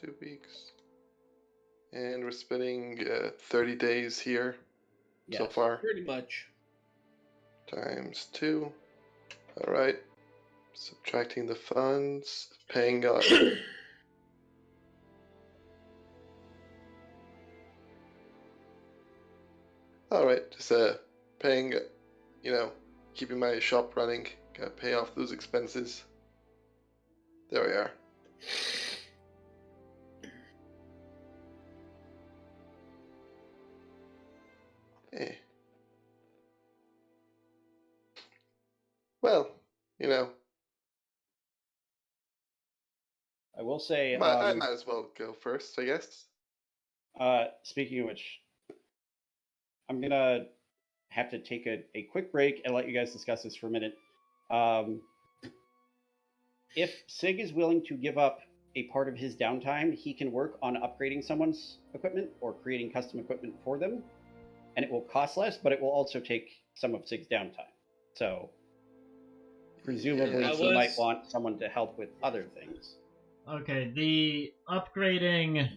2 weeks. And we're spending 30 days here so Yes. far. Pretty much. Times 2. Alright. Subtracting the funds. Paying Alright, just paying, keeping my shop running. Gotta pay off those expenses. There we are. Hey. Well, I will say, I might as well go first, I guess. speaking of which, I'm gonna have to take a quick break and let you guys discuss this for a minute. If Sig is willing to give up a part of his downtime, he can work on upgrading someone's equipment or creating custom equipment for them, and it will cost less, but it will also take some of Sig's downtime. So presumably Yeah, he might want someone to help with other things. Okay, the upgrading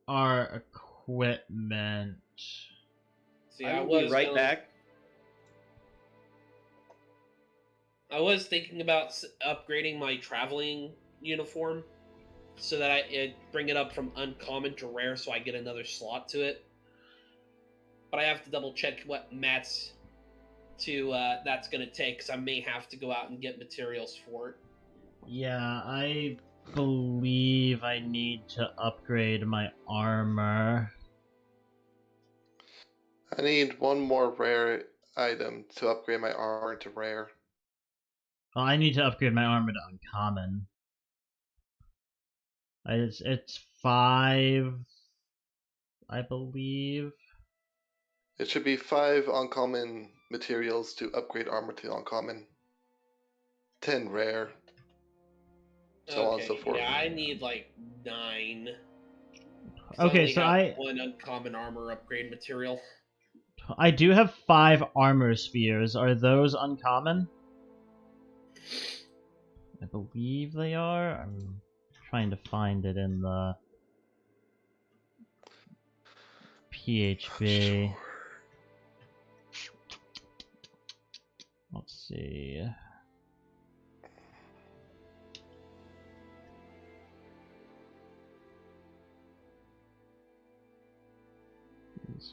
our equipment. See, I will be right back. I was thinking about upgrading my traveling uniform so that I bring it up from uncommon to rare, so I get another slot to it. But I have to double check what mats that's gonna take, because I may have to go out and get materials for it. Yeah, I believe I need to upgrade my armor. I need one more rare item to upgrade my armor to rare. Oh, I need to upgrade my armor to uncommon. It's 5, I believe. It should be 5 uncommon materials to upgrade armor to uncommon. 10 rare. So on and so forth. Yeah, I need 9. Okay, so I one uncommon armor upgrade material. I do have 5 armor spheres. Are those uncommon? I believe they are. I'm trying to find it in the PHB. Let's see.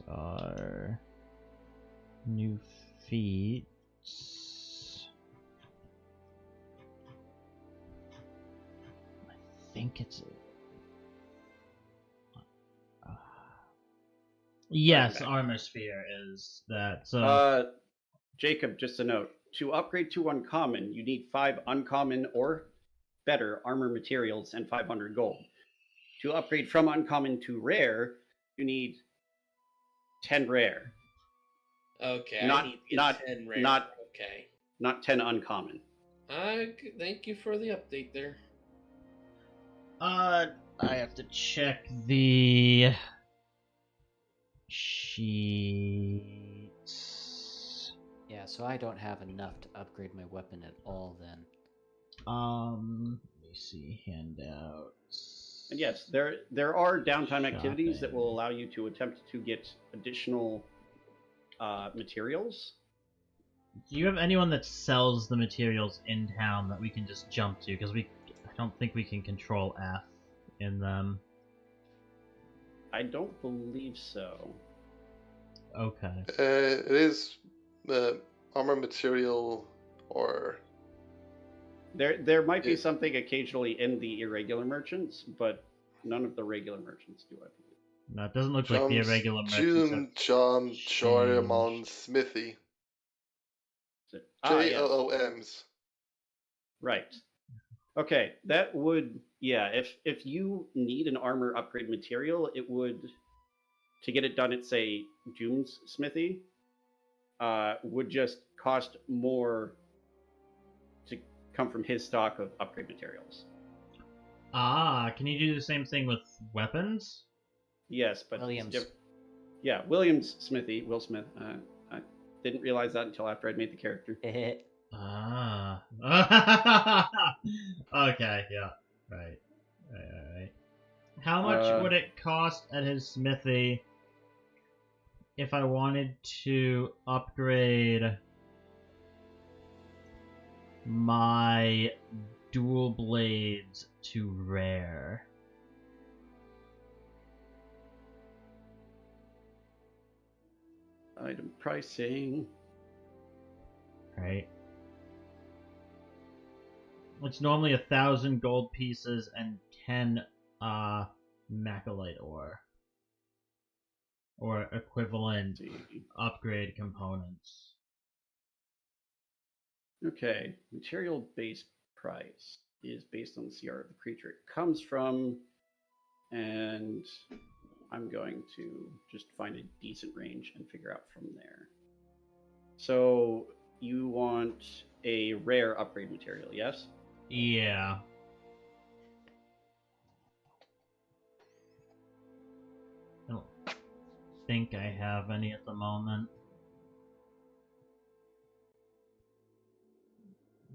are new feats. I think it's. Yes, Okay. Armor Sphere is that. So. Jacob, just a note. To upgrade to uncommon, you need 5 uncommon or better armor materials and 500 gold. To upgrade from uncommon to rare, you need 10 rare. Okay, Not- I need to get not- 10 rare. not- Okay. Not 10 uncommon. Thank you for the update there. I have to check the sheets. Yeah, so I don't have enough to upgrade my weapon at all then. Let me see handouts. And yes, there are downtime activities that Shopping. will allow you to attempt to get additional materials. Do you have anyone that sells the materials in town that we can just jump to? Because I don't think we can control F in them. I don't believe so. Okay. It is armor material or There might be Yeah. something occasionally in the irregular merchants, but none of the regular merchants do, I believe. No, it doesn't look like the irregular merchants. June, John, changed. Shoriamon, Smithy. Is it- yes. JOOMs. Right. Okay, that would, yeah, if you need an armor upgrade material, it would, to get it done at, say, June's Smithy, would just cost more to come from his stock of upgrade materials. Can you do the same thing with weapons? Yes, but it's Williams. yeah, Williams Smithy, Will Smith. I didn't realize that until after I'd made the character. Ah. Okay, yeah. Right. How much would it cost at his smithy if I wanted to upgrade my dual blades to rare? Item pricing. Right. It's normally 1,000 gold pieces and 10 macrolite ore. Or equivalent Let's see. upgrade components. Okay, material base price is based on the CR of the creature it comes from, and I'm going to just find a decent range and figure out from there. So you want a rare upgrade material, yes? Yeah. I don't think I have any at the moment.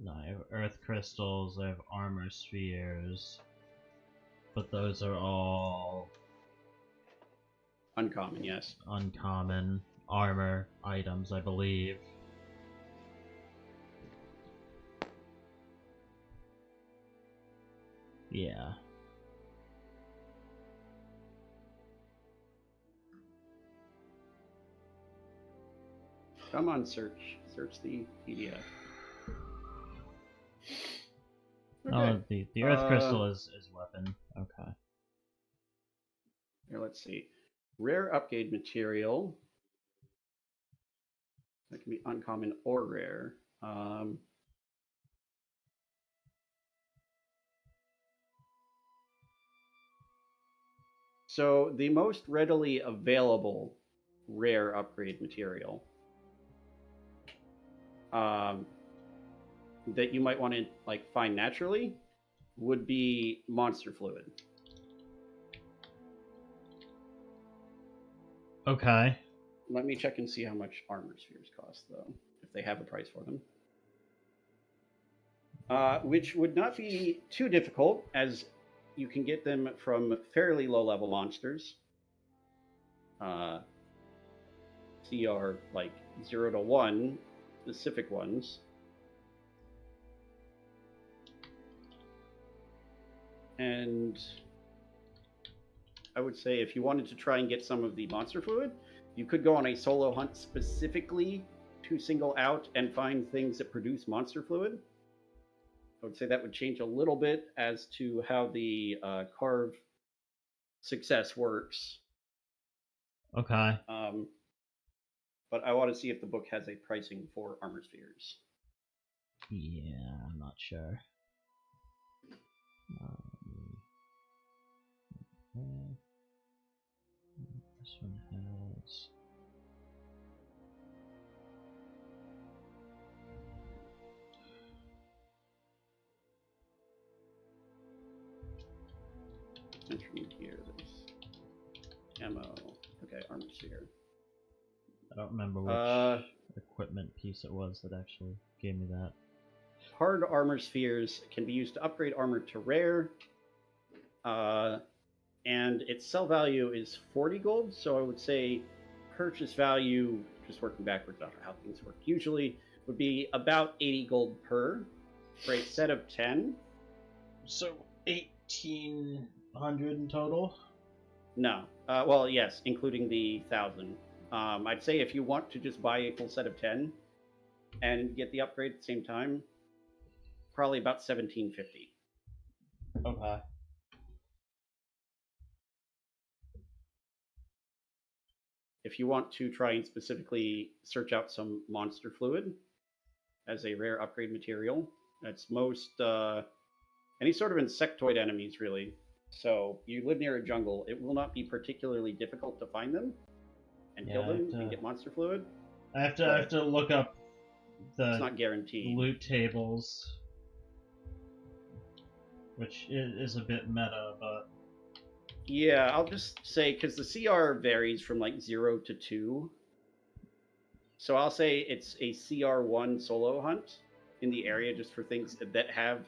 No, I have earth crystals, I have armor spheres. But those are all Uncommon, yes. uncommon armor items, I believe. Yeah. Come on, search the PDF. Oh, the earth crystal is weapon. Okay. Here, let's see. Rare upgrade material. That can be uncommon or rare. So the most readily available rare upgrade material that you might want to find naturally would be monster fluid. Okay. Let me check and see how much armor spheres cost, though, if they have a price for them. Which would not be too difficult, as you can get them from fairly low-level monsters. CR 0 to 1, specific ones. And I would say if you wanted to try and get some of the monster fluid, You could go on a solo hunt specifically to single out and find things that produce monster fluid. I would say that would change a little bit as to how the carve success works. Okay. But I want to see if the book has a pricing for armor spheres. Yeah, I'm not sure. This one has. Instrument here, there's ammo. Okay, armor sphere. I don't remember which equipment piece it was that actually gave me that. Hard armor spheres can be used to upgrade armor to rare. And its sell value is 40 gold, so I would say purchase value, just working backwards on how things work usually, would be about 80 gold per for a set of 10. So 1,800 in total. No. Well, yes, including the 1,000. I'd say if you want to just buy a full set of 10 and get the upgrade at the same time, probably about 1,750. Okay. If you want to try and specifically search out some monster fluid as a rare upgrade material, that's most any sort of insectoid enemies, really. So you live near a jungle, it will not be particularly difficult to find them and kill them and get monster fluid. I have to look up It's the not guaranteed. loot tables, which is a bit meta, but Yeah, I'll just say, because the CR varies from like 0 to 2. So I'll say it's a CR1 solo hunt in the area just for things that have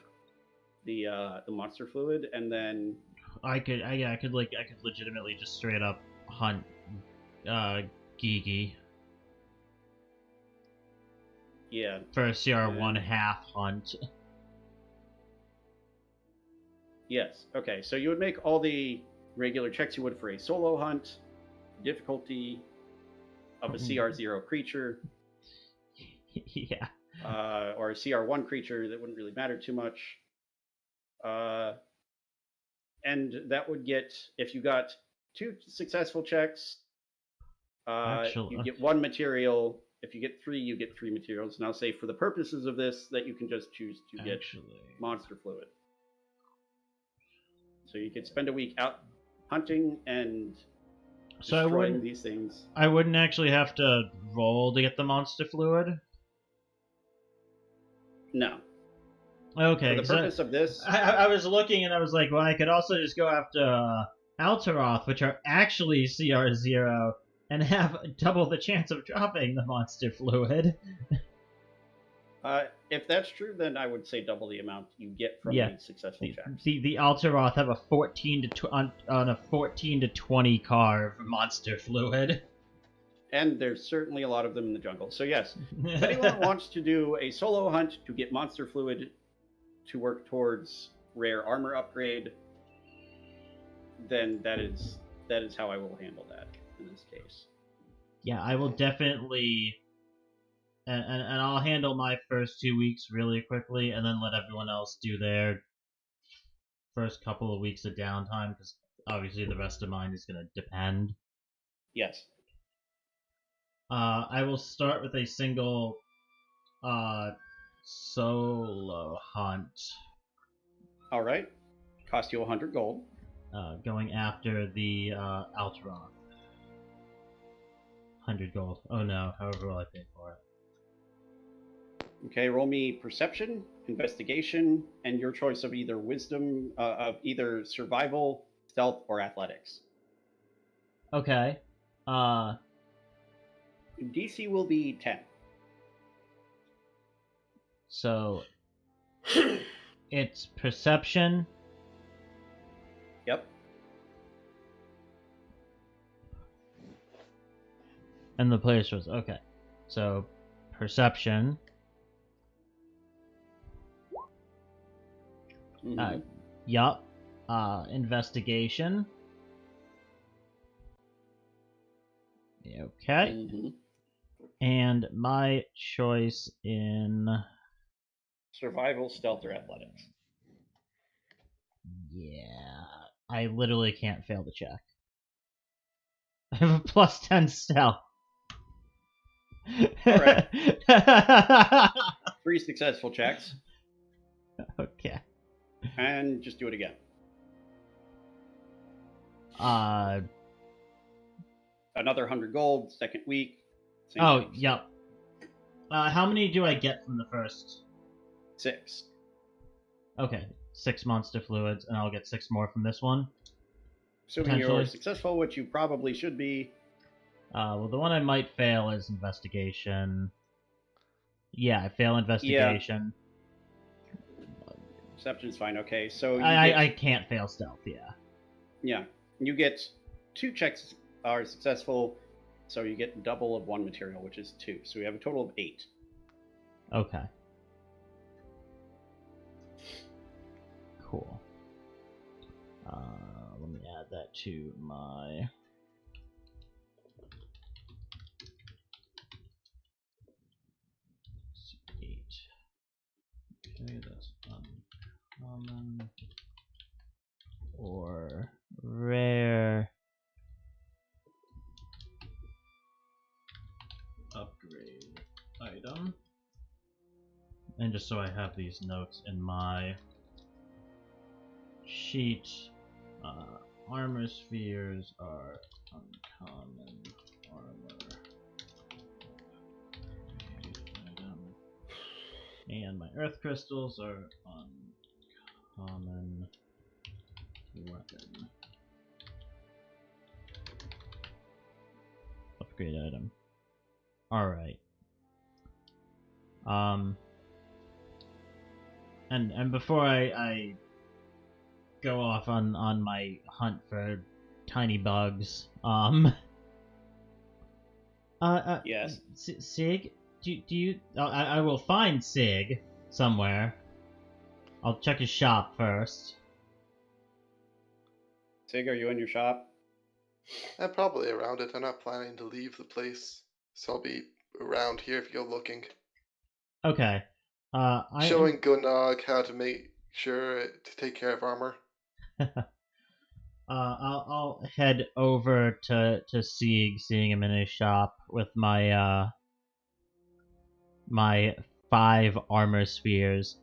the monster fluid, and then I could legitimately just straight up hunt Gigi yeah. for a CR1 half hunt. Yes. Okay. So you would make all the regular checks you would for a solo hunt, difficulty of a CR0 creature, Yeah. or a CR1 creature that wouldn't really matter too much. And that would get, if you got 2 successful checks, you get 1 material. If you get 3, you get 3 materials. And I'll say for the purposes of this that you can just choose to get monster fluid. So you could spend a week out hunting and destroying these things. I wouldn't actually have to roll to get the monster fluid? No. Okay. For the purpose of this, I was looking and I was like, well, I could also just go after Alteroth, which are actually CR0, and have double the chance of dropping the monster fluid. if that's true, then I would say double the amount you get from the successful checks. The Alteroth have a 14 to 20 carve monster fluid. And there's certainly a lot of them in the jungle. So yes, if anyone wants to do a solo hunt to get monster fluid to work towards rare armor upgrade, then that is how I will handle that in this case. Yeah, I will definitely, and I'll handle my first 2 weeks really quickly, and then let everyone else do their first couple of weeks of downtime, because obviously the rest of mine is going to depend. Yes. I will start with a single solo hunt. All right. Cost you 100 gold. Going after the Alteroth. 100 gold. Oh no, however will I pay for it? Okay, roll me perception, investigation, and your choice of either wisdom, of either survival, stealth, or athletics. Okay. DC will be 10. So it's perception. Yep. And the player's choice. Okay. So perception. Mm-hmm. Yup. Investigation. Okay. Mhm. And my choice in... Survival, stealth, or athletics. Yeah, I literally can't fail the check. I have a plus 10 stealth. Alright. 3 successful checks, Okay. and just do it again. Another 100 gold, second week. Same Oh, thing. yep. How many do I get from the first? 6. Okay, 6 monster fluids, and I'll get 6 more from this one. Assuming you're Potentially. successful, which you probably should be. Well, the one I might fail is investigation. Yeah, I fail investigation. Perception's fine. Okay, so you I can't fail stealth. Yeah. yeah, you get 2 checks are successful, so you get double of 1 material, which is 2. So we have a total of 8. Okay. Cool. Let me add that to my... Okay, that's uncommon or rare upgrade item. And just so I have these notes in my sheet, armor spheres are uncommon armor item. And my earth crystals are uncommon weapon upgrade item. Alright. And before I go off on my hunt for tiny bugs, Yes. Sig, do you? I will find Sig somewhere. I'll check his shop first. Sig, are you in your shop? I'm probably around it. I'm not planning to leave the place, so I'll be around here if you go looking. Okay. Showing Gunnog how to make sure to take care of armor. I'll head over to Sieg, seeing him in his shop with my my 5 armor spheres.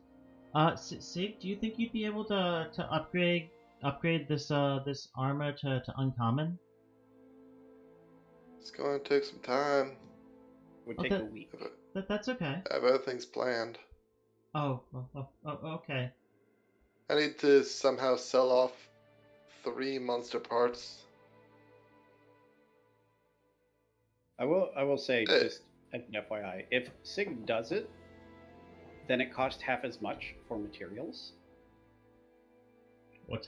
Sieg, do you think you'd be able to upgrade this this armor to uncommon? It's going to take some time. It would take a week. That's okay. I have other things planned. Oh, okay. I need to somehow sell off 3 monster parts. I will say, just an FYI, if Sig does it, then it costs half as much for materials. What?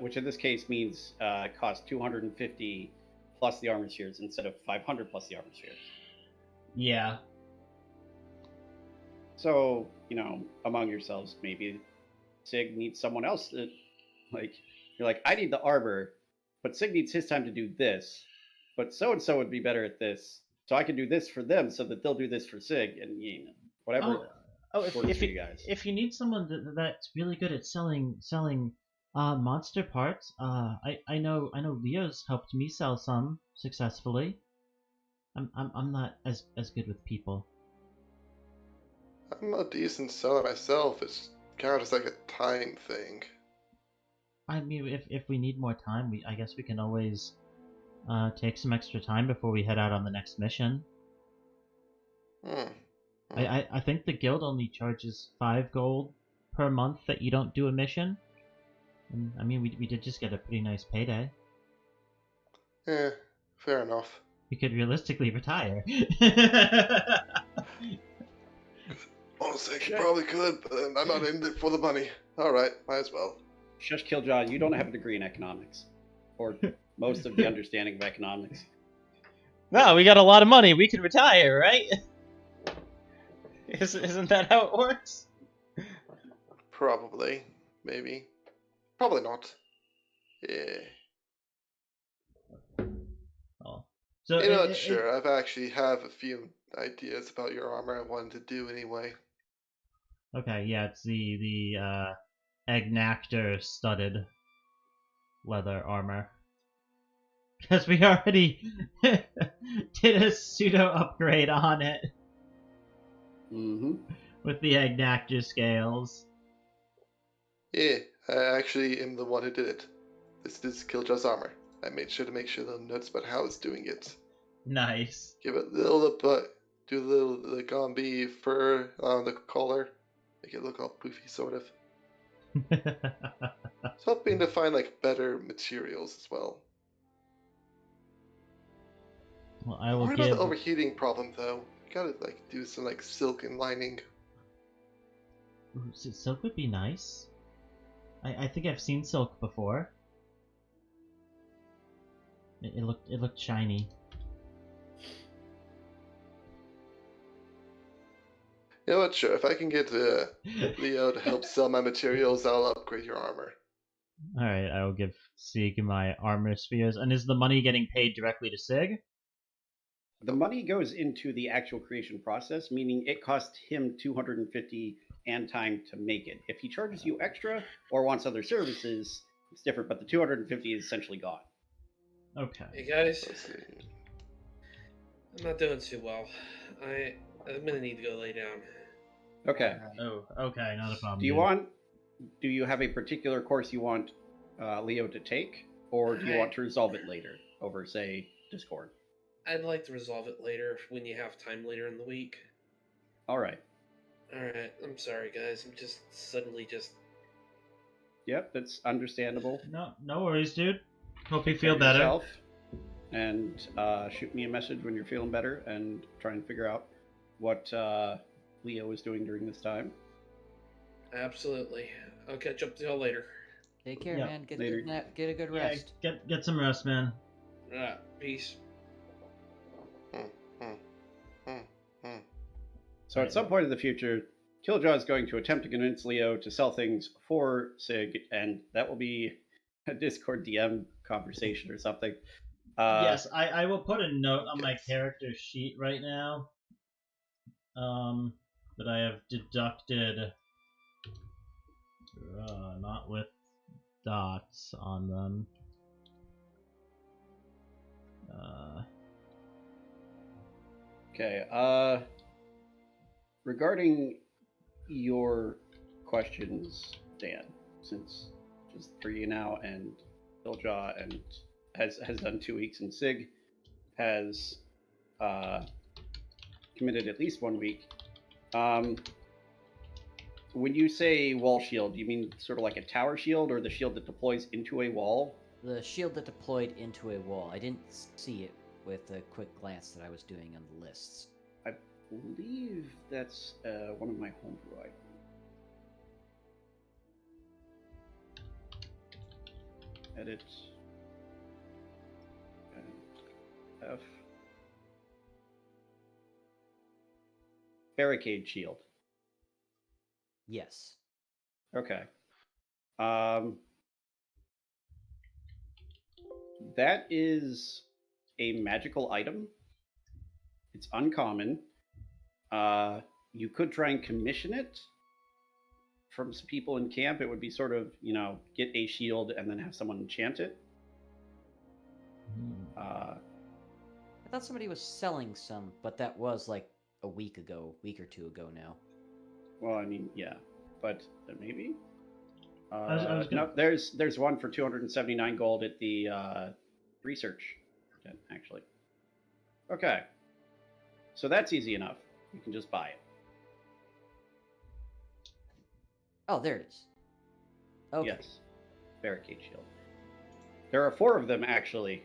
Which in this case means it costs 250 plus the armor spheres instead of 500 plus the armor spheres. Yeah. So, among yourselves, maybe Sig needs someone else to, you're like, I need the armor, but Sig needs his time to do this, but so-and-so would be better at this, so I can do this for them so that they'll do this for Sig, and, whatever works for you guys. If you need someone that's really good at selling monster parts, I know Leo's helped me sell some successfully. I'm not as good with people. I'm a decent seller myself. It's kind of just like a time thing. I mean, if we need more time, I guess we can always take some extra time before we head out on the next mission. I think the guild only charges 5 gold per month that you don't do a mission. And, I mean, we did just get a pretty nice payday. Fair enough. We could realistically retire. Honestly, I probably could, but I'm not in it for the money. Alright, might as well. Shush, Kiljow, you don't have a degree in economics. Or most of the understanding of economics. No, we got a lot of money. We can retire, right? Isn't that how it works? Probably. Maybe. Probably not. Yeah. Oh, So You're not sure. I've actually have a few ideas about your armor I wanted to do anyway. Okay, yeah, it's the Agnactor studded leather armor. Because we already did a pseudo upgrade on it Mm-hmm. with the Agnactor scales. Yeah, I actually am the one who did it. This is Kiljow's armor. I made sure to make sure the notes about how it's doing it. Nice. Give it a little but do a little the Gombe fur on the collar. Make it look all poofy sort of. It's helping to find like better materials as well. Well, I I'm will worried give. about the overheating problem though. Gotta like do some like silken lining. Ooh, silk would be nice. I think I've seen silk before. It looked shiny. You know what? Sure, if I can get Leo to help sell my materials, I'll upgrade your armor. All right, I will give Sig my armor spheres. And is the money getting paid directly to Sig? The money goes into the actual creation process, meaning it cost him 250 and time to make it. If he charges you extra or wants other services, it's different, but the 250 is essentially gone. Okay. Hey guys, Let's see. I'm not doing too well. I'm gonna need to go lay down. Okay. Oh, okay, not a problem. Do you have a particular course you want Leo to take, or do you want to resolve it later over, say, Discord? I'd like to resolve it later when you have time later in the week. All right. Alright, I'm sorry guys. I'm just suddenly just... Yep, that's understandable. No worries, dude. Hope you feel Take better. yourself, and shoot me a message when you're feeling better, and try and figure out what Leo is doing during this time. Absolutely. I'll catch up to y'all later. Take care, Yeah, man. Get later. get a good Yeah, rest. get some rest, man. Peace. So at some point in the future, Kiljow is going to attempt to convince Leo to sell things for Sig, and that will be a Discord DM conversation or something. Yes, I will put a note on my character sheet right now. That I have deducted, not with dots on them. Okay. Regarding your questions, Dan, since just for you now, and Kiljow and has done 2 weeks, and Sig has committed at least 1 week. When you say wall shield, do you mean sort of like a tower shield, or the shield that deploys into a wall? The shield that deployed into a wall. I didn't see it with the quick glance that I was doing on the lists. I believe that's one of my homebrew items. Edit. And F. Barricade shield. Yes. Okay. That is a magical item. It's uncommon. You could try and commission it from some people in camp. It would be sort of, get a shield and then have someone enchant it. I thought somebody was selling some, but that was like a week or two ago now. Well, I mean, yeah, but maybe. was No, there's one for 279 gold at the research tent, actually. Okay, so that's easy enough. You can just buy it. Oh, there it is. Okay. Yes, barricade shield. There are 4 of them actually.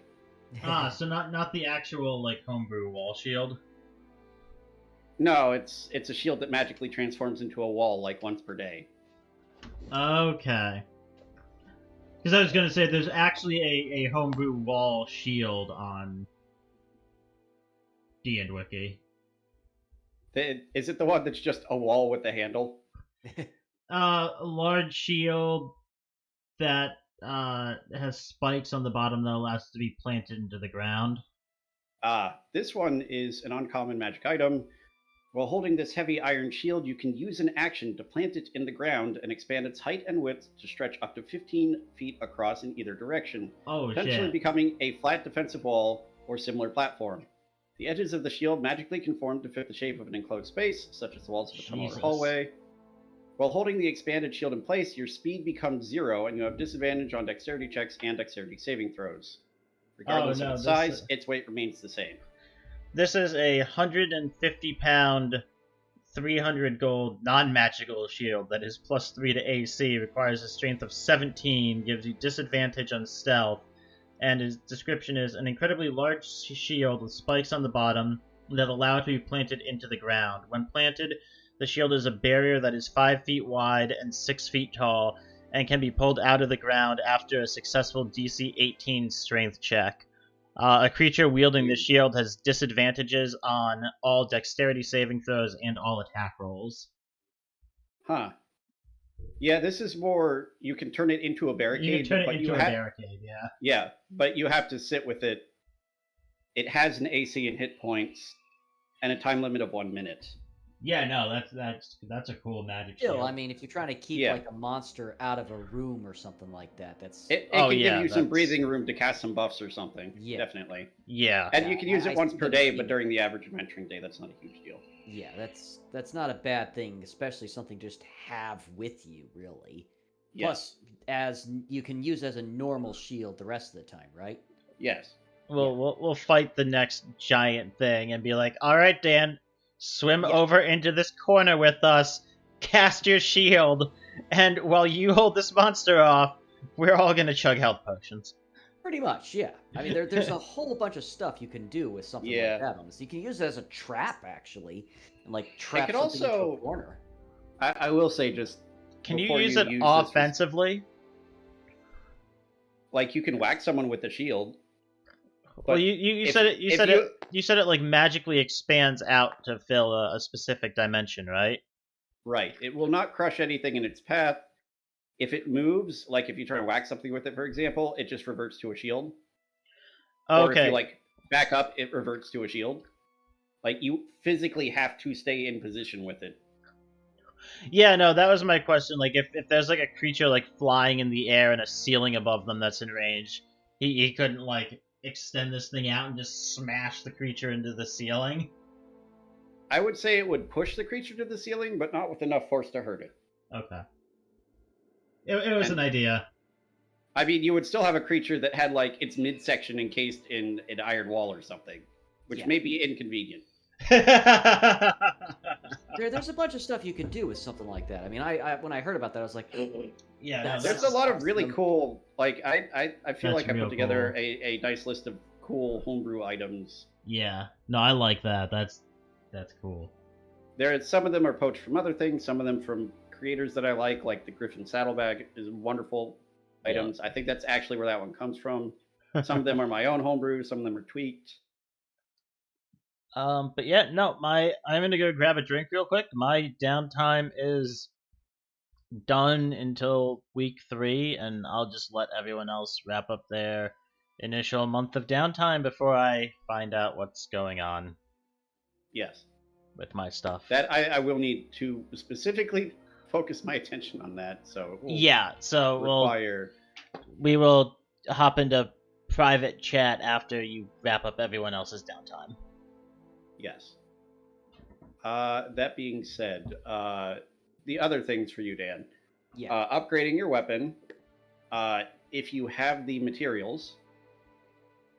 So not the actual like homebrew wall shield. No, it's a shield that magically transforms into a wall like once per day. Okay. Because I was gonna say there's actually a homebrew wall shield on D&Wiki. Is it the one that's just a wall with the handle? A large shield that has spikes on the bottom that allows it to be planted into the ground. This one is an uncommon magic item. While holding this heavy iron shield, you can use an action to plant it in the ground and expand its height and width to stretch up to 15 feet across in either direction, Oh potentially shit! becoming a flat defensive wall or similar platform. The edges of the shield magically conform to fit the shape of an enclosed space, such as the walls of a tunnel or Jesus. hallway. While holding the expanded shield in place, your speed becomes 0, and you have disadvantage on dexterity checks and dexterity saving throws. Regardless no, of its this- size, its weight remains the same. This is a 150-pound, 300 gold non-magical shield that is +3 to AC, requires a strength of 17, gives you disadvantage on stealth, and his description is an incredibly large shield with spikes on the bottom that allow it to be planted into the ground. When planted, the shield is a barrier that is 5 feet wide and 6 feet tall, and can be pulled out of the ground after a successful DC 18 strength check. A creature wielding the shield has disadvantages on all dexterity saving throws and all attack rolls. Huh. Yeah, this is more, you can turn it into a barricade. You can turn it but into a barricade. Yeah. Yeah, but you have to sit with it. It has an AC and hit points, and a time limit of 1 minute. Yeah. No, that's a cool magic shield. Still, I mean, if you're trying to keep Yeah. like a monster out of a room or something like that, that's It Oh, can yeah, give you some that's- breathing room to cast some buffs or something. Yeah. Definitely. Yeah. And Yeah, you can use I it once see per what day, you but mean. during the average adventuring day, that's not a huge deal. yeah, that's not a bad thing, especially something to just have with you, really. Yes. Plus, as you can use as a normal shield the rest of the time, right? Yes. We'll fight the next giant thing and be like, all right, Dan, swim Yeah. over into this corner with us, cast your shield, and while you hold this monster off, we're all gonna chug health potions. Pretty much, yeah. I mean, there's a whole bunch of stuff you can do with something Yeah. like that. Honestly, you can use it as a trap, actually, and like trap could something into also- a corner. I will say, just Can you before use you it use this with- offensively? like, you can whack someone with a shield. Well, but you if- said it. if You said it like magically expands out to fill a specific dimension, right? Right. It will not crush anything in its path. If it moves, like if you try to whack something with it, for example, it just reverts to a shield. Or if Okay. you like back up, it reverts to a shield. Like, you physically have to stay in position with it. Yeah, no, that was my question. Like, if there's like a creature like flying in the air and a ceiling above them that's in range, he couldn't like extend this thing out and just smash the creature into the ceiling. I would say it would push the creature to the ceiling, but not with enough force to hurt it. Okay. It was And- an idea. I mean, you would still have a creature that had like its midsection encased in an iron wall or something, which Yeah. may be inconvenient. There's a bunch of stuff you can do with something like that. I mean, I when I heard about that, I was like, Yeah. That's- There's a lot of really awesome. cool, like, I feel That's like I real put together cool. a nice list of cool homebrew items. Yeah. No, I like that. That's cool. Some of them are poached from other things, some of them from creators that I like the Griffin Saddlebag is wonderful items. I think that's actually where that one comes from. Some of them are my own homebrew, some of them are tweaked. But yeah, no, I'm gonna go grab a drink real quick. My downtime is done until week 3, and I'll just let everyone else wrap up their initial month of downtime before I find out what's going on Yes. with my stuff. That I will need to specifically focus my attention on that. So it will Yeah, so require we will hop into private chat after you wrap up everyone else's downtime. yes. That being said, the other things for you, Dan, yeah, upgrading your weapon. If you have the materials,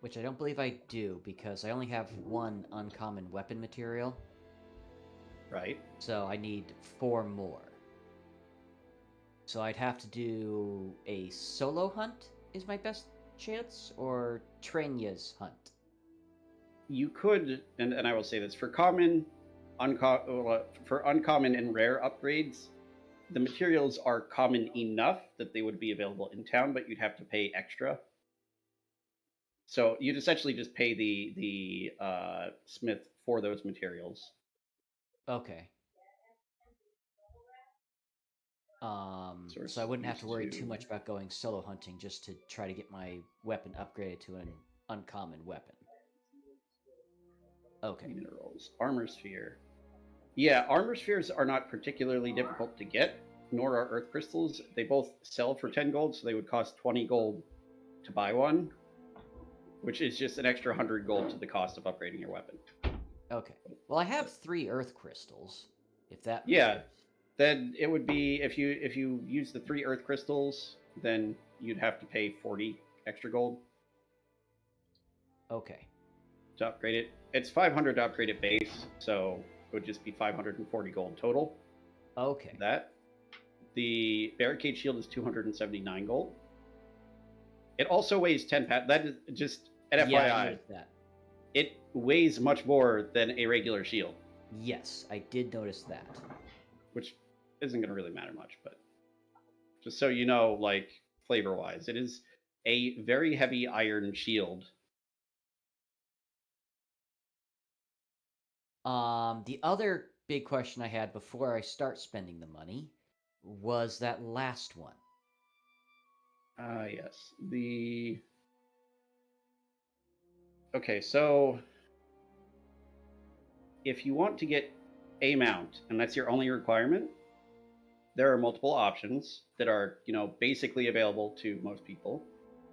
which I don't believe I do because I only have one uncommon weapon material, right? so I need 4 more. So I'd have to do a solo hunt is my best chance, or Trenya's hunt. You could, and I will say this for uncommon and rare upgrades, the materials are common enough that they would be available in town, but you'd have to pay extra. So you'd essentially just pay the smith for those materials. Okay. Source So I wouldn't have to worry used too to- much about going solo hunting just to try to get my weapon upgraded to an uncommon weapon. Okay. Minerals. Armor sphere. Yeah, armor spheres are not particularly difficult to get, nor are earth crystals. They both sell for 10 gold, so they would cost 20 gold to buy one, which is just an extra 100 gold to the cost of upgrading your weapon. Okay. Well, I have 3 earth crystals. If that Yeah. matters. Then it would be if you use the 3 earth crystals, then you'd have to pay 40 extra gold Okay. to upgrade it. It's 500 to upgrade it base, so it would just be 540 gold total. Okay. for that. The barricade shield is 279 gold. It also weighs 10 pounds. That is just an Yeah, I FYI. noticed that. It weighs much more than a regular shield, Yes, I did notice that. which isn't going to really matter much, but just so you know, like flavor-wise, it is a very heavy iron shield. The other big question I had before I start spending the money was that last one. Yes. Okay, so if you want to get a mount, and that's your only requirement, there are multiple options that are, basically available to most people,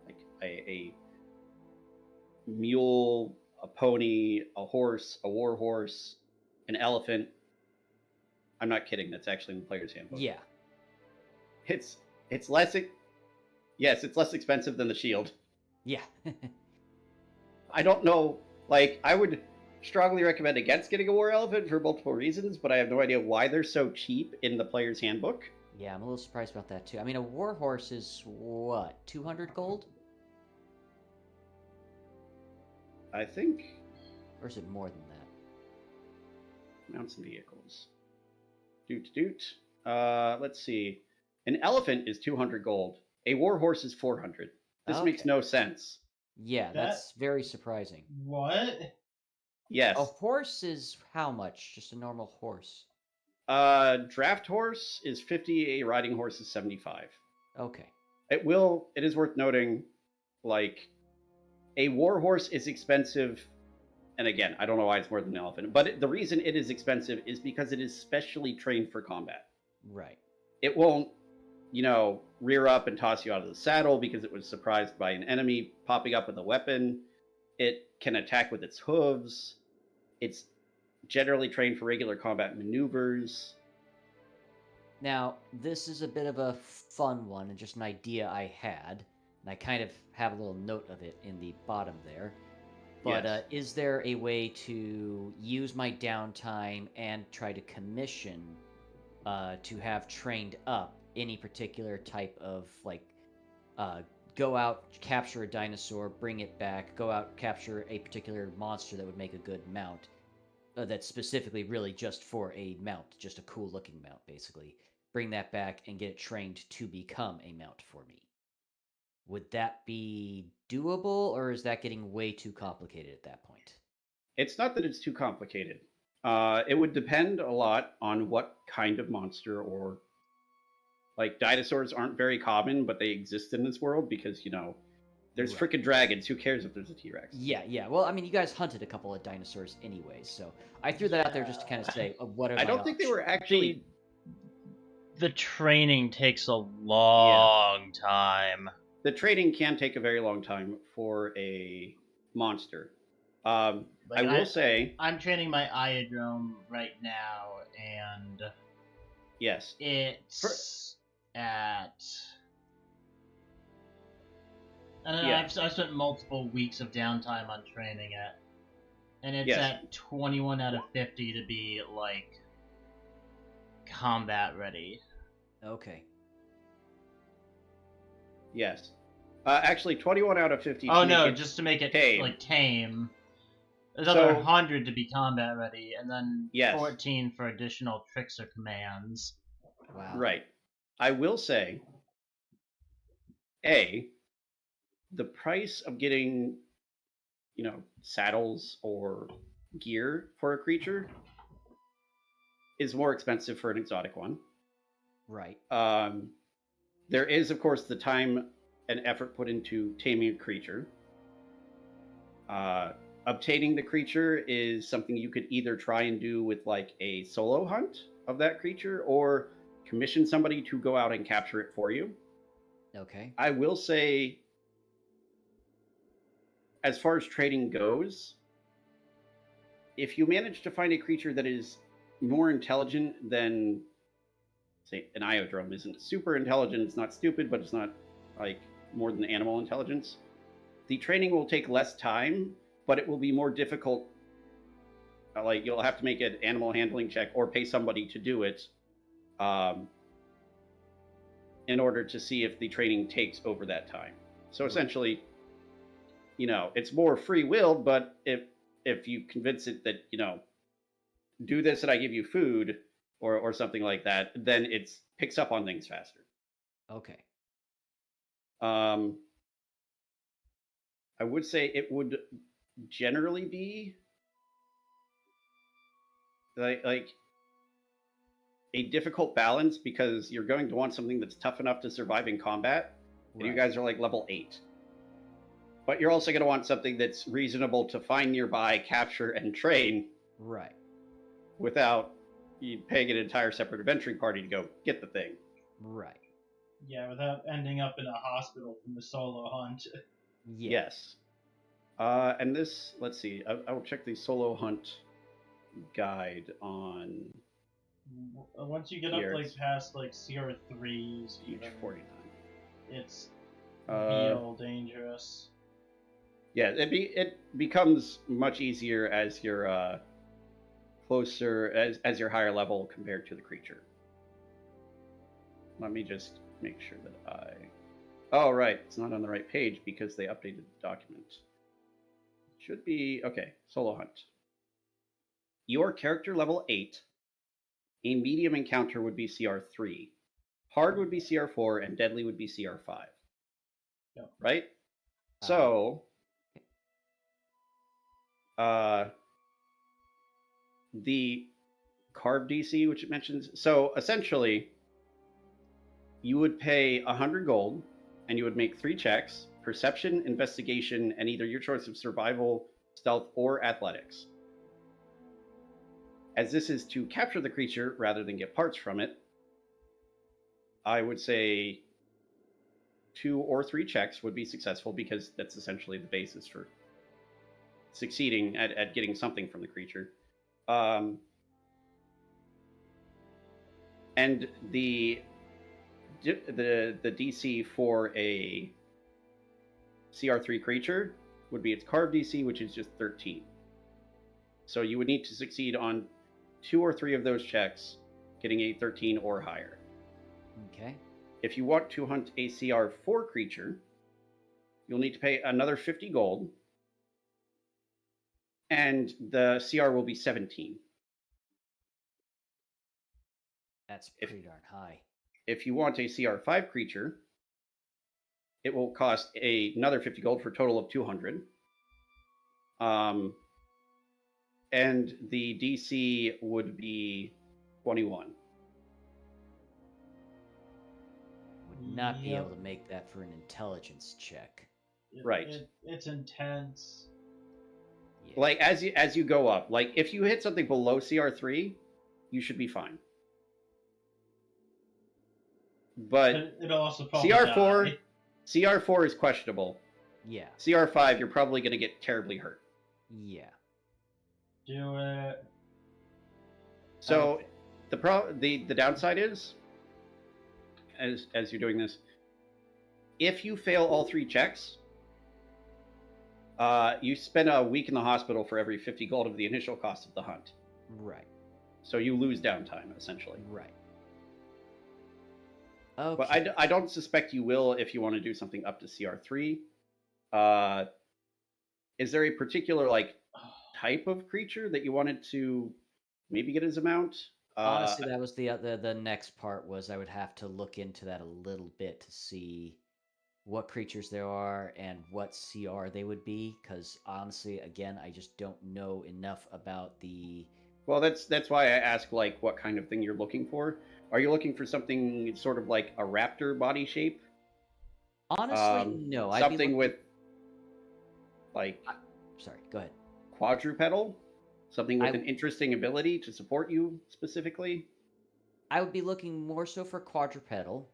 like a mule, a pony, a horse, a war horse, an elephant. I'm not kidding. That's actually in the player's handbook. Yeah. It's less. Yes, it's less expensive than the shield. Yeah. I don't know. Like, I would strongly recommend against getting a war elephant for multiple reasons, but I have no idea why they're so cheap in the player's handbook. Yeah, I'm a little surprised about that too. I mean, a war horse is what, 200 gold? I think Or is it more than that? mounts and vehicles. Doot. Let's see. An elephant is 200 gold. A war horse is 400. This makes Okay. no sense. Yeah, that's very surprising. What? Yes. A horse is how much? Just a normal horse. Draft horse is 50. A riding horse is 75. Okay. It is worth noting, like, a war horse is expensive, and again, I don't know why it's more than an elephant, but the reason it is expensive is because it is specially trained for combat. Right. It won't, rear up and toss you out of the saddle because it was surprised by an enemy popping up with a weapon. It can attack with its hooves. It's generally trained for regular combat maneuvers. Now, this is a bit of a fun one and just an idea I had, and I kind of have a little note of it in the bottom there. But Yes. Is there a way to use my downtime and try to commission to have trained up any particular type of, like, go out, capture a dinosaur, bring it back, go out, capture a particular monster that would make a good mount, that's specifically really just for a mount, just a cool looking mount, basically. Bring that back and get it trained to become a mount for me. Would that be doable, or is that getting way too complicated at that point? It's not that it's too complicated. It would depend a lot on what kind of monster, or like dinosaurs aren't very common, but they exist in this world because, there's Right. freaking dragons. Who cares if there's a T-Rex? Yeah. Well, I mean, you guys hunted a couple of dinosaurs anyways, so I threw that out there just to kind of say, what are I my don't think they were options? actually. The training takes a long time. The training can take a very long time for a monster. I Like, will say, I'm training my Iodrome right now, and yes. it's at. I don't know. Yeah. I've spent multiple weeks of downtime on training it, and it's Yes. at 21 out of 50 to be like combat ready. Okay. Yes. Actually, 21 out of 50. Oh to no, make it just to make it tame. like tame. Another So- 100 to be combat ready, and then Yes. 14 for additional tricks or commands. Wow. Right. I will say, the price of getting, saddles or gear for a creature is more expensive for an exotic one. Right. There is, of course, the time and effort put into taming a creature. obtaining the creature is something you could either try and do with like a solo hunt of that creature or commission somebody to go out and capture it for you. Okay. I will say, as far as trading goes, if you manage to find a creature that is more intelligent than, say, an Iodrome isn't super intelligent, it's not stupid, but it's not like more than animal intelligence, the training will take less time, but it will be more difficult. Like, you'll have to make an animal handling check or pay somebody to do it in order to see if the training takes over that time. So essentially, it's more free-willed, but if you convince it that, do this and I give you food or something like that, then it picks up on things faster. Okay. I would say it would generally be like a difficult balance, because you're going to want something that's tough enough to survive in combat, and you guys are like level 8. But you're also going to want something that's reasonable to find nearby, capture, and train. Right. Without you paying an entire separate adventuring party to go get the thing. Right. Yeah, without ending up in a hospital from the solo hunt. Yeah. Yes. And this, let's see, I will check the solo hunt guide on Once you get here. up like past like CR3s, Page 49. it's real dangerous. Yeah, it becomes much easier as you're closer, as you're higher level compared to the creature. Let me just make sure that oh, right, it's not on the right page because they updated the document. Should be, okay, solo hunt. Your character level 8, a medium encounter would be CR3, hard would be CR4, and deadly would be CR5. Yep. Right? So, the carve DC, which it mentions, so essentially, you would pay 100 gold, and you would make 3 checks: perception, investigation, and either your choice of survival, stealth, or athletics. As this is to capture the creature rather than get parts from it, I would say 2 or 3 checks would be successful, because that's essentially the basis for succeeding at getting something from the creature. And the DC for a CR3 creature would be its carve DC, which is just 13. So you would need to succeed on 2 or 3 of those checks, getting a 13 or higher. Okay. If you want to hunt a CR4 creature, you'll need to pay another 50 gold, and the CR will be 17. That's pretty darn high. If you want a CR5 creature, it will cost another 50 gold for a total of 200. And the DC would be 21. Would not be Yep. able to make that for an intelligence check. Right. It's intense. Yeah. Like, as you go up, like, if you hit something below CR3, you should be fine. But It'll also probably CR4, die. CR4 is questionable. Yeah. CR5, you're probably going to get terribly hurt. Yeah. Do it. So the downside is, as you're doing this, if you fail all 3 checks, you spend a week in the hospital for every 50 gold of the initial cost of the hunt. Right. So you lose downtime, essentially. Right. Okay. But I don't suspect you will if you want to do something up to CR3. Is there a particular, like, type of creature that you wanted to maybe get as a mount? Honestly, that was the next part. Was I would have to look into that a little bit to see what creatures there are and what CR they would be, because honestly, again, I just don't know enough about the... Well, that's why I ask, like, what kind of thing you're looking for. Are you looking for something sort of like a raptor body shape? Honestly, no. Something with, like... Sorry, go ahead. quadrupedal, something with I- an interesting ability to support you specifically. I would be looking more so for quadrupedal.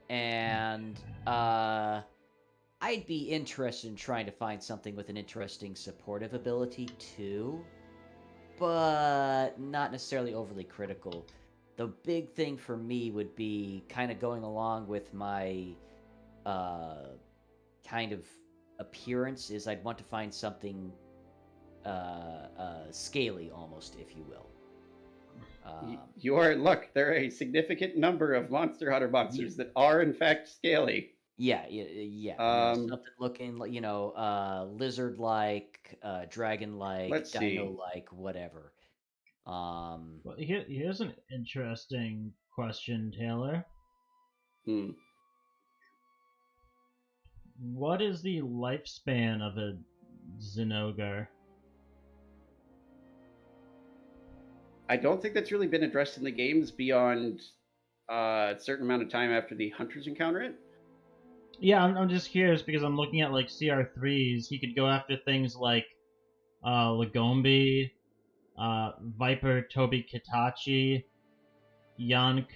And I'd be interested in trying to find something with an interesting supportive ability too, but not necessarily overly critical. The big thing for me would be kind of going along with my kind of appearance is I'd want to find something scaly almost, if you will. You are, look, there are a significant number of Monster Hunter monsters that are in fact scaly. Yeah. Something looking like, lizard-like, dragon-like, Let's see. dino-like, whatever. Well, here's an interesting question, Taylor. What is the lifespan of a Zinogre? I don't think that's really been addressed in the games beyond a certain amount of time after the hunters encounter it. Yeah, I'm just curious because I'm looking at like CR3s. He could go after things like Lagombi, Viper Toby Kitachi, Yan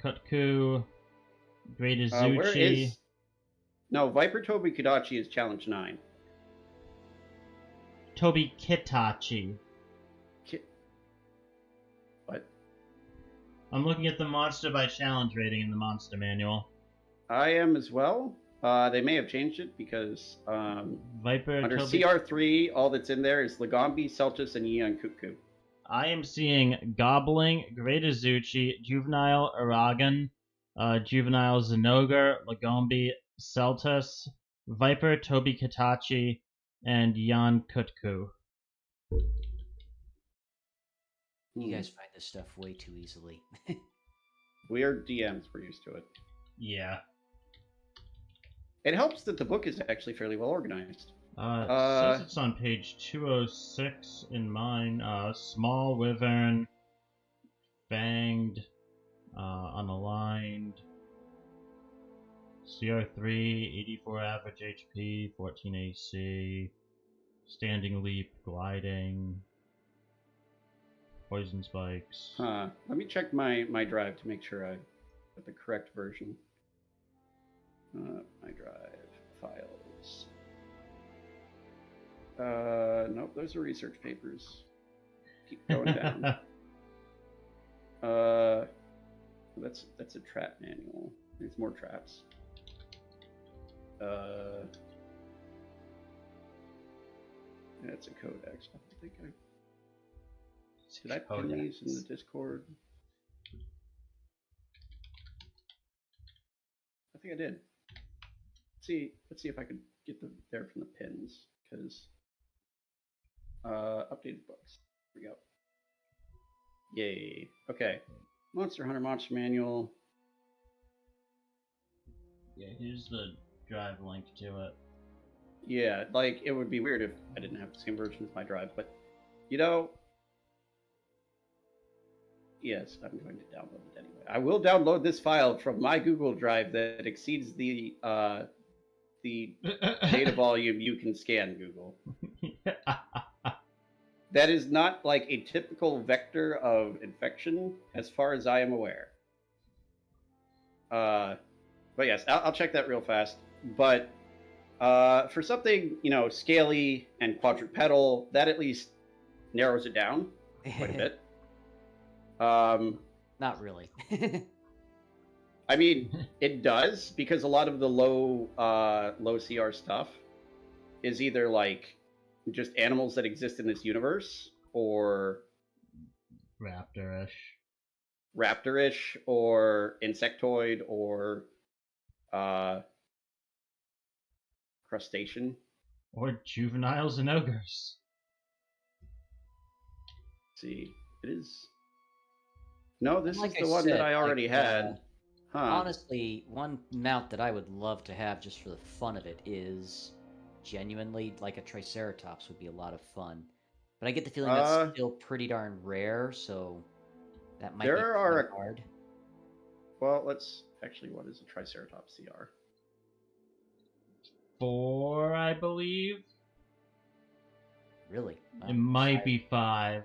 Kutku, Great Azuchi. Where is... No, Viper Toby Kitachi is Challenge 9. Toby Kitachi. What? I'm looking at the monster by challenge rating in the monster manual. I am as well. They may have changed it because Viper under Toby... CR3, all that's in there is Lagombi, Celtis, and Yan Kutku. I am seeing Gobbling, Great Azuchi, Juvenile Aragon, Juvenile Zinogre, Lagombi, Celtus, Viper Toby Kitachi, and Yan Kutku. You guys find this stuff way too easily. We are DMs, we're used to it. Yeah. It helps that the book is actually fairly well organized. It says it's on page 206 in mine. Small Wyvern, Fanged, Unaligned, CR3, 84 average HP, 14 AC, Standing Leap, Gliding, Poison Spikes. Let me check my drive to make sure I got the correct version. My drive files. Nope, those are research papers. Keep going down. That's a trap manual. There's more traps. That's a codex. I think did I pin these in the Discord? I think I did. Let's see if I could get them there from the pins, because updated books. Here we go. Yay. Okay. Monster Hunter Monster Manual. Yeah, here's the drive link to it. Yeah, like, it would be weird if I didn't have the same version as my drive, but, yes, I'm going to download it anyway. I will download this file from my Google Drive that exceeds the data volume you can scan, Google. That is not like a typical vector of infection, as far as I am aware. But yes, I'll check that real fast. But for something, scaly and quadrupedal, that at least narrows it down quite a bit. Not really. I mean, it does, because a lot of the low CR stuff is either like just animals that exist in this universe, or raptorish, or insectoid, or crustacean, or juveniles and ogres. See, it is. No, this like is the I one said, that I already had. Honestly, one mount that I would love to have just for the fun of it is genuinely like a Triceratops would be a lot of fun. But I get the feeling that's still pretty darn rare, so that might be hard. Well, let's actually, what is a Triceratops CR? 4, I believe. Really? Wow, It he's might higher. be 5.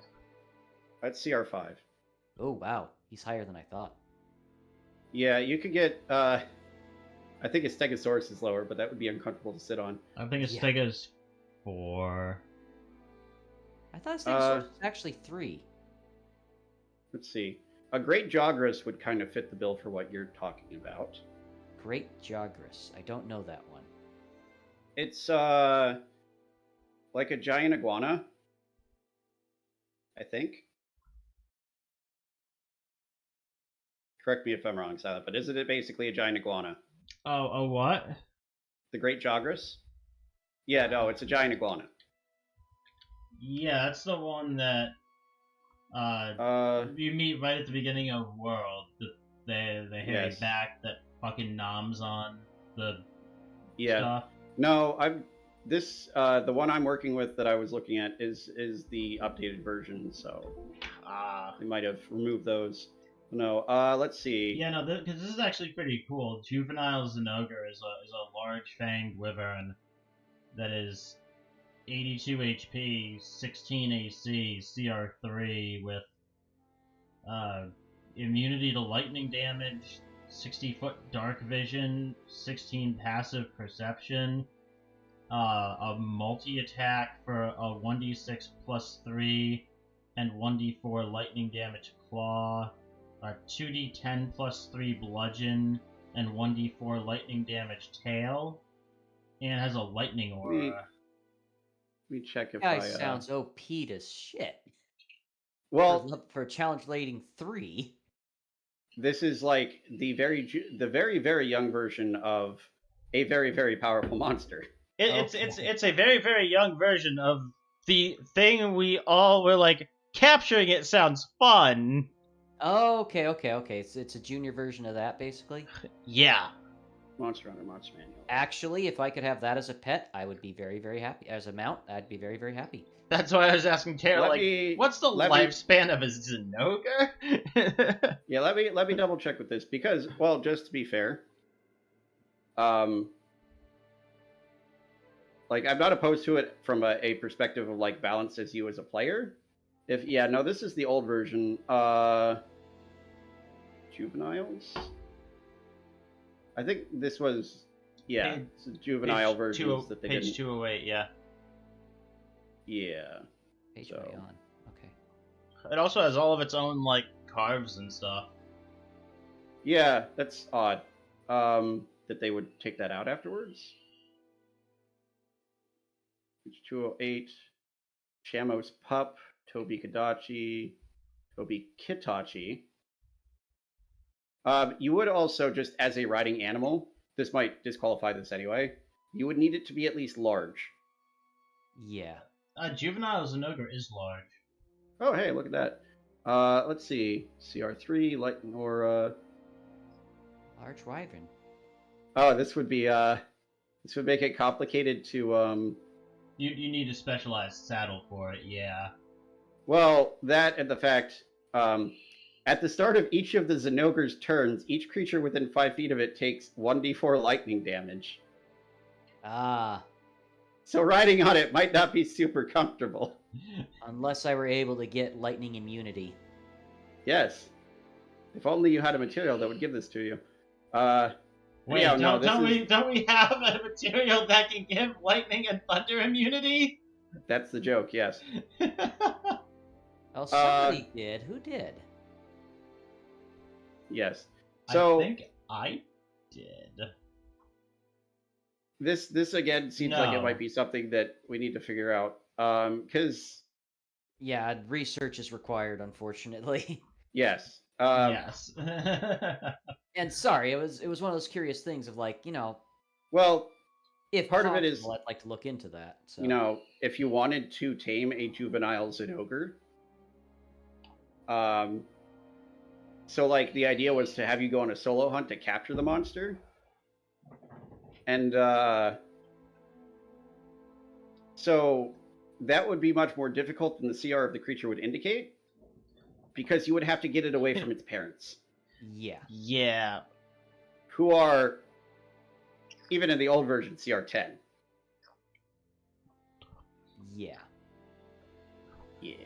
That's CR5. Oh wow, he's higher than I thought. Yeah, you could get. I think his Stegosaurus is lower, but that would be uncomfortable to sit on. I think his Yeah. Stego's 4. I thought Stegosaurus was actually 3. Let's see. A Great Jogrus would kind of fit the bill for what you're talking about. Great Jogrus. I don't know that one. It's like a giant iguana, I think. Correct me if I'm wrong, Silent, but isn't it basically a giant iguana? Oh, what? The Great Jogrus? Yeah, no, it's a giant iguana. Yeah, that's the one that you meet right at the beginning of World. The hairy Yes. back that fucking noms on the Yeah. stuff. No, the one I'm working with that I was looking at is the updated version, so they might have removed those. No, let's see. Yeah, no, because this is actually pretty cool. Juvenile Zinogre is a large fanged wyvern that is 82 HP, 16 AC, CR3 with immunity to lightning damage, 60-foot dark vision, 16 passive perception, a multi-attack for a 1d6 plus 3 and 1d4 lightning damage claw, a 2d10 plus 3 bludgeon, and 1d4 lightning damage tail, and has a lightning aura. Let me check if Guy I. sounds OP as shit. Well, For challenge rating 3. this is like the very very young version of a very very powerful monster. It's a very, very young version of the thing we all were like, capturing it sounds fun. Oh, okay. It's a junior version of that, basically. Yeah. Monster Hunter Monster Manual. Actually, if I could have that as a pet, I would be very, very happy. As a mount, I'd be very, very happy. That's why I was asking Tara, what's the lifespan of a Zinogre? Yeah, let me double check with this because, well, just to be fair, like I'm not opposed to it from a perspective of like balance as you as a player. This is the old version. Juveniles. I think this was it's a juvenile versions that they Page didn't. 208, yeah. Yeah. Page So. way on. Okay. It also has all of its own, like, carves and stuff. Yeah, that's odd. That they would take that out afterwards. Page 208. Shamo's Pup, Toby Kadachi, Toby Kitachi. You would also, just as a riding animal, this might disqualify this anyway, you would need it to be at least large. Yeah. Juvenile Zinogre is large. Oh, hey, look at that. Let's see. CR3, Lightning Aura. Large wyvern. Oh, this would make it complicated to, You need a specialized saddle for it, yeah. Well, that and the fact, at the start of each of the Zinogre's turns, each creature within 5 feet of it takes 1d4 lightning damage. Ah. So riding on it might not be super comfortable. Unless I were able to get lightning immunity. Yes. If only you had a material that would give this to you. Wait, don't we have a material that can give lightning and thunder immunity? That's the joke, yes. Oh, somebody did. Who did? Yes. So I think I did. This again seems like it might be something that we need to figure out. Because yeah, research is required, unfortunately. Yes. Yes. And sorry, it was one of those curious things of like, well, if part possible, of it is, I'd like to look into that. So. If you wanted to tame a juvenile Zinogre, so like the idea was to have you go on a solo hunt to capture the monster, and so that would be much more difficult than the CR of the creature would indicate, because you would have to get it away from its parents. Yeah. Yeah. Who are, even in the old version, CR10. Yeah. Yeah.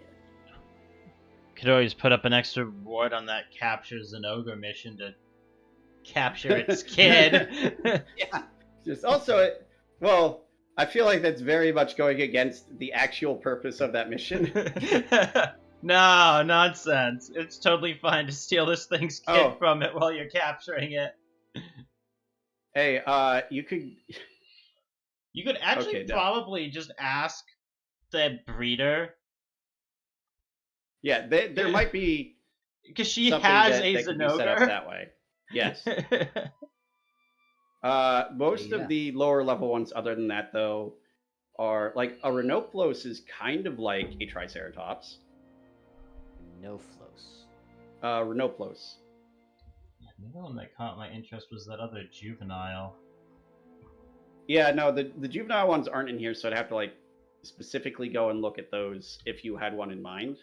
Could always put up an extra reward on that captures an ogre mission to capture its kid. Yeah. Just also, well, I feel like that's very much going against the actual purpose of that mission. No, nonsense. It's totally fine to steal this thing's kid Oh. from it while you're capturing it. Hey, you could. You could actually Okay, no. probably just ask the breeder, Yeah, there might be because she something has that, a that could be set up Zenogre. that way. Yes. Most Yeah. of the lower level ones, other than that, though, are like a Rhinoplos is kind of like a Triceratops. No flows. Rhinoplos. The one that caught my interest was that other juvenile. Yeah, no, the juvenile ones aren't in here, so I'd have to like specifically go and look at those if you had one in mind.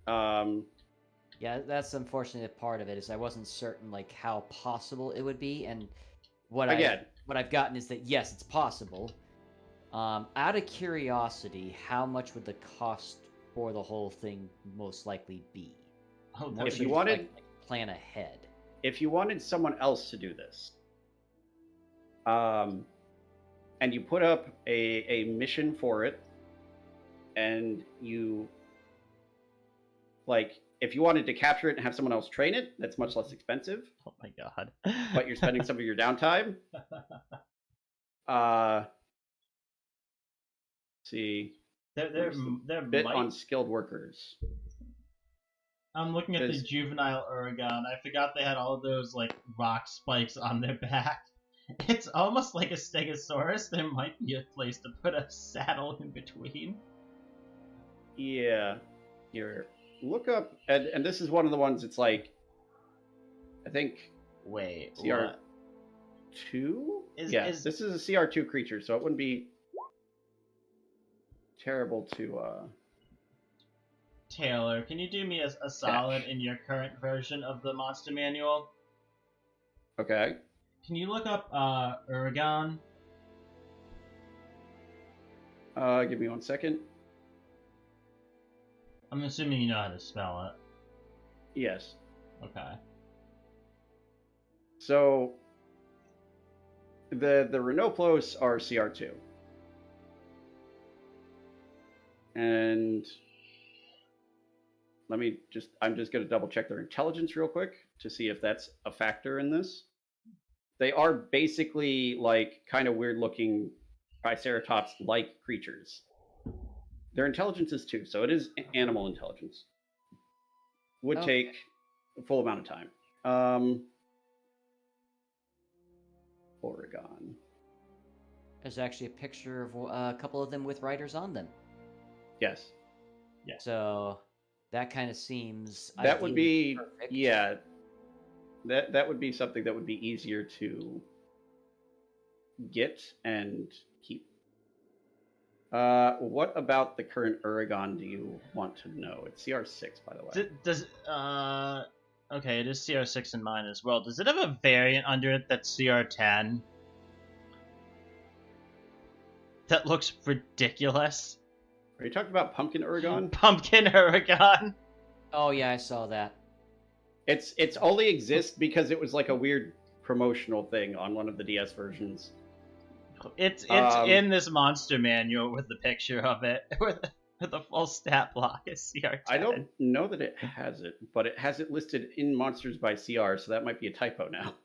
Yeah, that's the unfortunate part of it is I wasn't certain like how possible it would be, and what Again. what I've gotten is that yes, it's possible. Out of curiosity, how much would the cost for the whole thing most likely be? Oh, More If so you just, wanted- like, plan ahead. If you wanted someone else to do this, and you put up a mission for it, and you like if you wanted to capture it and have someone else train it, that's much less expensive, oh my god. but you're spending some of your downtime. See, They're bit might... on skilled workers. I'm looking at the Because- juvenile Uragon. I forgot they had all of those like rock spikes on their back. It's almost like a Stegosaurus. There might be a place to put a saddle in between. Yeah, here, look up, and this is one of the ones. It's like, I think Wait, CR2. Is- Yeah, is- this is a CR2 creature, so it wouldn't be terrible to. Taylor, can you do me a solid in your current version of the monster manual? Okay. Can you look up Uragon? Give me 1 second. I'm assuming you know how to spell Yes. it. Okay. So the Rhinoplos are CR2. And I'm just going to double check their intelligence real quick to see if that's a factor in this. They are basically like kind of weird looking Triceratops like creatures. Their intelligence is 2, so it is animal intelligence. Would Okay. take a full amount of time. Oregon. There's actually a picture of a couple of them with riders on them. Yes. So that kind of seems That would ideally be perfect. yeah. That would be something that would be easier to get and keep. What about the current Uragon do you want to know? It's CR6, by the way. Does okay, it is CR6 in mine as well. Does it have a variant under it that's CR10? That looks ridiculous. Are you talking about Pumpkin Uragon? Pumpkin Uragon. Oh yeah, I saw that. It's only exists because it was like a weird promotional thing on one of the DS versions. It's Um, in this monster manual with the picture of it with a full stat block as CR10. I don't know that it has it, but it has it listed in Monsters by CR, so that might be a typo now.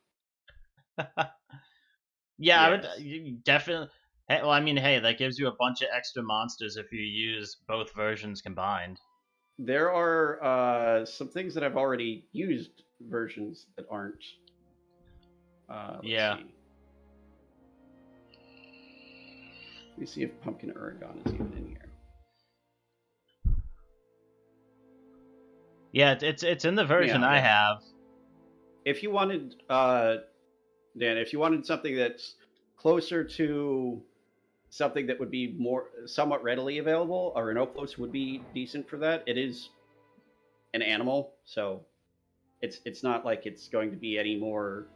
Yeah, I would Yes. you definitely. Hey, well, I mean, hey, that gives you a bunch of extra monsters if you use both versions combined. There are some things that I've already used versions that aren't. Let's Yeah. see. Let me see if Pumpkin Uragon is even in here. Yeah, it's in the version Yeah, I yeah. have. If you wanted, Dan, if you wanted something that's closer to something that would be more somewhat readily available, a Rhinoplos would be decent for that. It is an animal, so it's not like it's going to be any more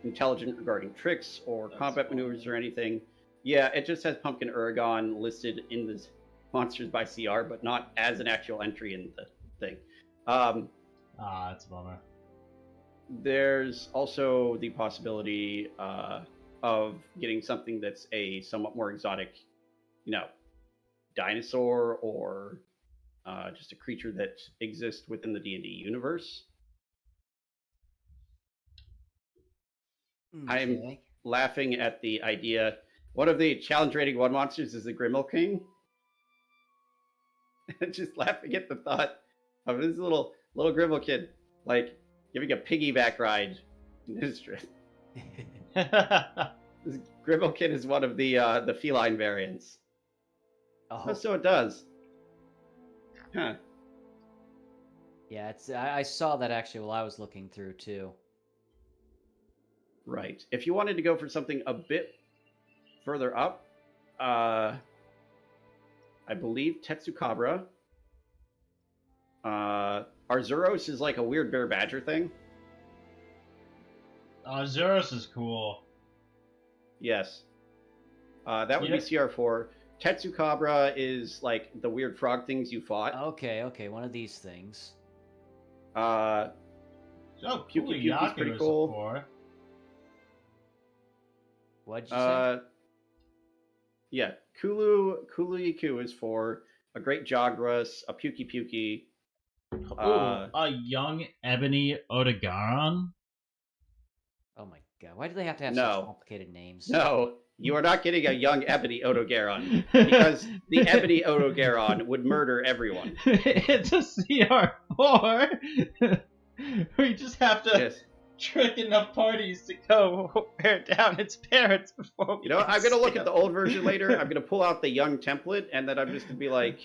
intelligent regarding tricks or That's combat cool. maneuvers or anything. Yeah, it just has Pumpkin Uragon listed in this monsters by CR, but not as an actual entry in the thing. That's a bummer. There's also the possibility of getting something that's a somewhat more exotic, dinosaur or just a creature that exists within the D&D universe. I'm Okay. laughing at the idea. One of the challenge rating 1 monsters is the Grimmel King. Just laughing at the thought of this little Grimmel kid, like giving a piggyback ride in Nysdrith. This Grimmel kid is one of the feline variants. Oh, So it does. Huh. yeah. I saw that actually while I was looking through too. Right. If you wanted to go for something a bit further up, I believe Tetsukabra. Arzuros is like a weird bear badger thing. Zeros is cool. Yes. That would be CR4. Tetsukabra is like the weird frog things you fought. Okay, one of these things. Puki Puki is pretty cool. What'd you say? Yeah, Kulu-Yiku is for a great Jagras, a Puki Puki. A young Ebony Odogaron? Oh my god, why do they have to have No. such complicated names? No, you are not getting a young Ebony Odogaron, because the Ebony Odogaron would murder everyone. It's a CR4! We just have to Yes. trick enough parties to go wear down its parents before we I'm going to look at the old version later. I'm going to pull out the young template, and then I'm just going to be like,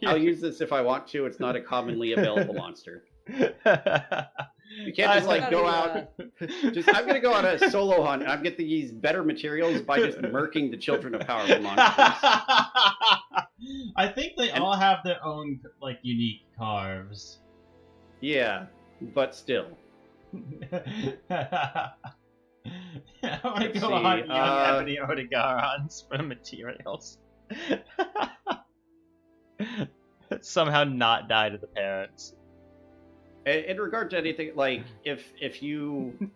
I'll use this if I want to. It's not a commonly available monster. You can't just go out. I'm going to go on a solo hunt, and I'm going to use better materials by just murking the children of powerful monsters. I think they all have their own unique carves. Yeah, but still. I want to Let's go see, hunt young Ebony Odogarons for materials. Somehow not die to the parents. In regard to anything, if you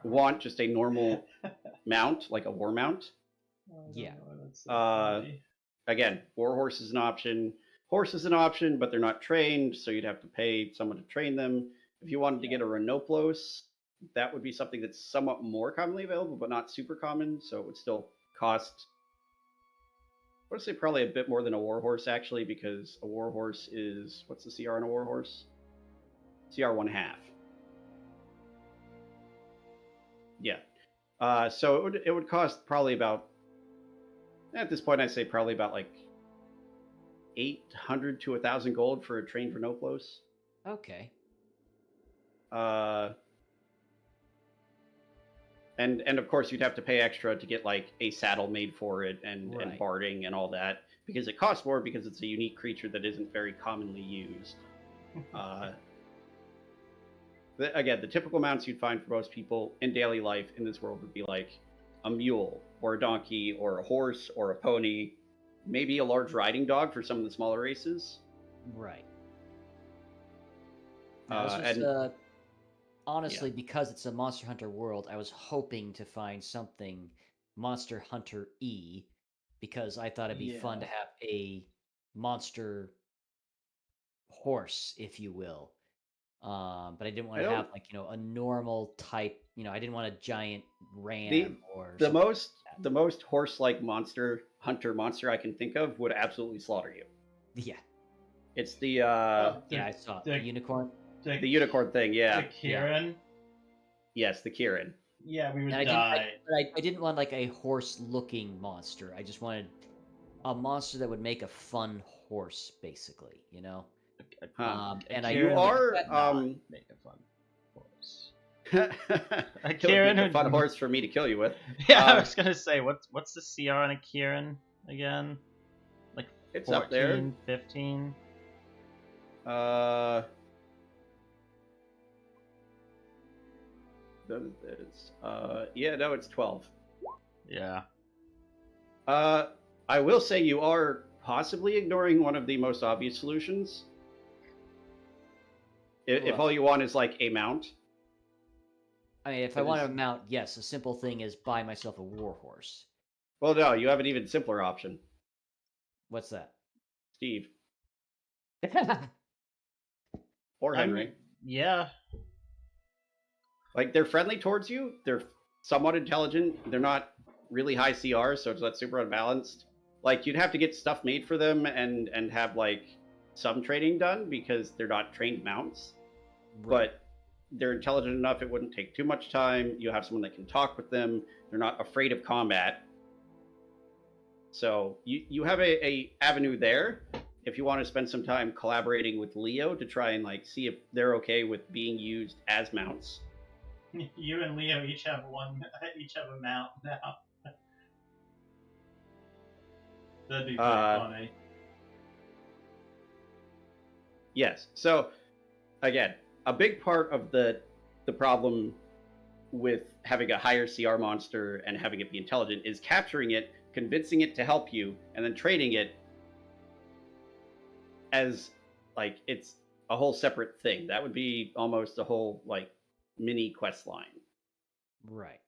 want just a normal mount, like a war mount, Yeah. again, war horse is an option. Horse is an option, but they're not trained, so you'd have to pay someone to train them. If you wanted to get a Renoplos, that would be something that's somewhat more commonly available, but not super common, so it would still cost, I would say probably a bit more than a war horse, actually, because a war horse is, what's the CR on a war horse? CR 1/2. Yeah. So it would cost probably about, at this point I'd say probably about 800 to 1,000 gold for a trained Renoplos. Okay. And of course you'd have to pay extra to get a saddle made for it and barding and all that, because it costs more because it's a unique creature that isn't very commonly used. Again, the typical mounts you'd find for most people in daily life in this world would be a mule or a donkey or a horse or a pony, maybe a large riding dog for some of the smaller races. Right. Now, this was, honestly, because it's a Monster Hunter world, I was hoping to find something Monster Hunter E, because I thought it'd be fun to have a monster horse, if you will. But I didn't want to have a normal type. I didn't want a giant ram or the most horse-like hunter monster I can think of would absolutely slaughter you. Yeah. It's the I saw it. The unicorn. The unicorn thing, yeah. The Kirin? Yes, the Kirin. Yeah, we would die. I didn't want a horse-looking monster. I just wanted a monster that would make a fun horse, basically. And you are make a fun horse. A Kirin, a fun horse for me to kill you with. Yeah, I was gonna say, what's the CR on a Kirin again? It's 14, up there. 15. It's 12. Yeah. I will say you are possibly ignoring one of the most obvious solutions. If Well, all you want is like a mount. I mean, if I want to mount, yes, a simple thing is buy myself a warhorse. Well, no, you have an even simpler option. What's that? Steve. Or Henry. Yeah. Like, they're friendly towards you. They're somewhat intelligent. They're not really high CR, so it's not super unbalanced. Like, you'd have to get stuff made for them and have, like, some training done because they're not trained mounts. But they're intelligent enough it wouldn't take too much time. You have someone that can talk with them. They're not afraid of combat. So you have a avenue there if you want to spend some time collaborating with Leo to try and like see if they're okay with being used as mounts. You and Leo each have a mount now. That'd be pretty funny. Yes. So again, a big part of the problem with having a higher CR monster and having it be intelligent is capturing it, convincing it to help you, and then training it as like it's a whole separate thing. That would be almost a whole like mini quest line. Right.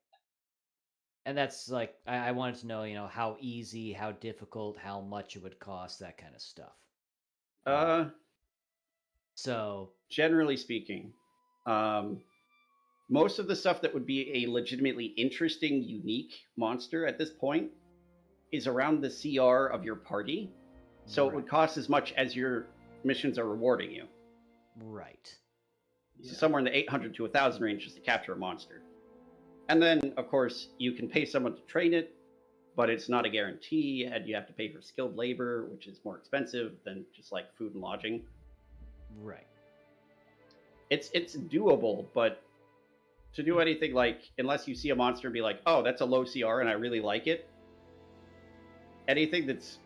And that's like I wanted to know, how easy, how difficult, how much it would cost, that kind of stuff. So generally speaking, most of the stuff that would be a legitimately interesting, unique monster at this point is around the CR of your party. So it would cost as much as your missions are rewarding you. Right. So somewhere in the 800 to 1,000 range just to capture a monster. And then, of course, you can pay someone to train it, but it's not a guarantee, and you have to pay for skilled labor, which is more expensive than just like food and lodging. Right. It's doable, but to do anything like, unless you see a monster and be like, oh, that's a low CR and I really like it, anything that's,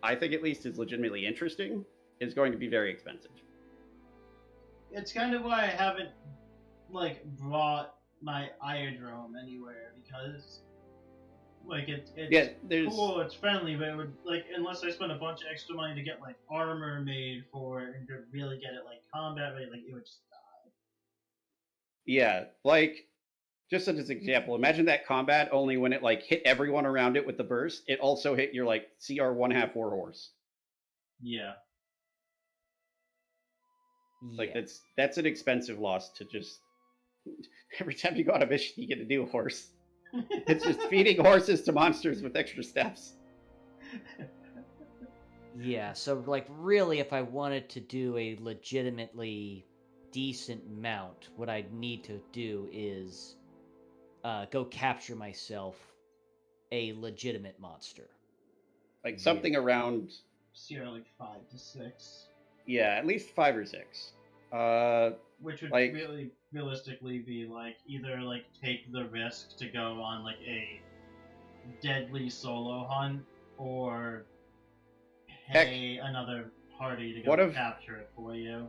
I think at least, is legitimately interesting is going to be very expensive. It's kind of why I haven't like brought my Iodrome anywhere, because like it's cool, it's friendly, but it would like, unless I spend a bunch of extra money to get like armor made for it and to really get it like combat ready, like it would just die. Yeah, like just as an example, imagine that combat only when it like hit everyone around it with the burst, it also hit your like CR 1/2 warhorse. Yeah. Like that's an expensive loss to just every time you go on a mission you get a new horse. It's just feeding horses to monsters with extra steps. Yeah, so like really if I wanted to do a legitimately decent mount, what I'd need to do is go capture myself a legitimate monster. Like something around CR like 5 to 6. Yeah, at least 5 or 6. Which would like, really realistically be like either like take the risk to go on like a deadly solo hunt, or pay another party to go capture it for you.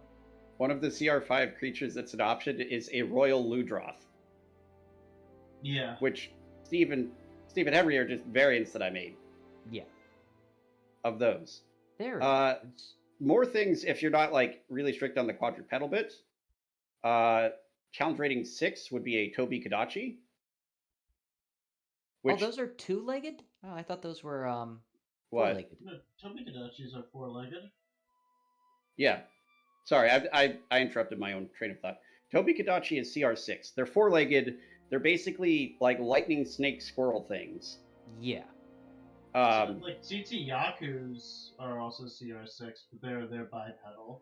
One of the CR5 creatures that's an option is a Royal Ludroth. Yeah. Which Steve and Henry are just variants that I made. Yeah. Of those. There. More things if you're not like really strict on the quadrupedal bit. Challenge rating 6 would be a Toby Kadachi. Oh, those are 2-legged? Oh, I thought those were what? 4-legged. No, Toby Kadachis are 4-legged. Yeah. Sorry, I interrupted my own train of thought. Toby Kadachi is CR6. They're 4-legged. They're basically like lightning snake squirrel things. Yeah. So, like CT Yakus are also CR6, but they're bipedal.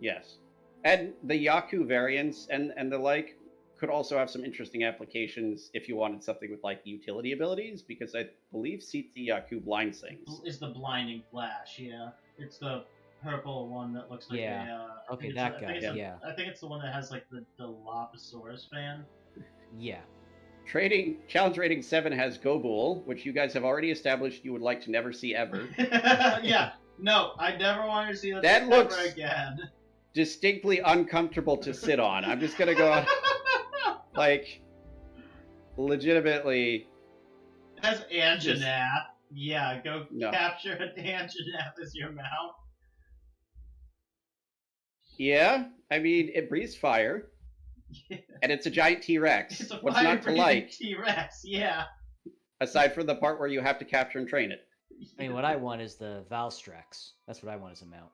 Yes. And the Yaku variants and the like could also have some interesting applications if you wanted something with like utility abilities, because I believe CT Yaku blinds things. Is the blinding flash, yeah. It's the purple one that looks like okay, that guy, yeah. I think it's the one that has like the Dilophosaurus fan. Yeah. Challenge rating 7 has Gobul, which you guys have already established you would like to never see ever. Yeah, no, I never want to see that ever again. Distinctly uncomfortable to sit on. I'm just gonna go like legitimately. It has Anjanath. Yeah, go No. capture a Tangeneth as your mount. Yeah, I mean, it breathes fire, and it's a giant T-Rex. It's a What's not to fire-breathing like, T-Rex, yeah. aside from the part where you have to capture and train it? I mean, what I want is the Valstrax. That's what I want as a mount.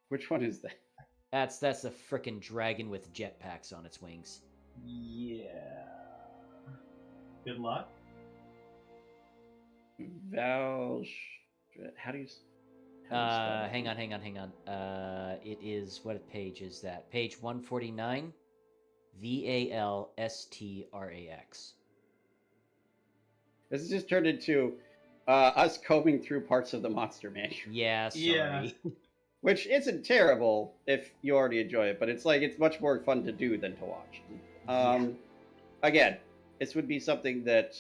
Which one is that? That's a frickin' dragon with jetpacks on its wings. Yeah. Good luck. Val... How do you... Hang on. It is, what page is that? Page 149. Valstrax. This has just turned into us combing through parts of the monster manual. Yeah, sorry. Yeah. Which isn't terrible if you already enjoy it, but it's like it's much more fun to do than to watch. Again, this would be something that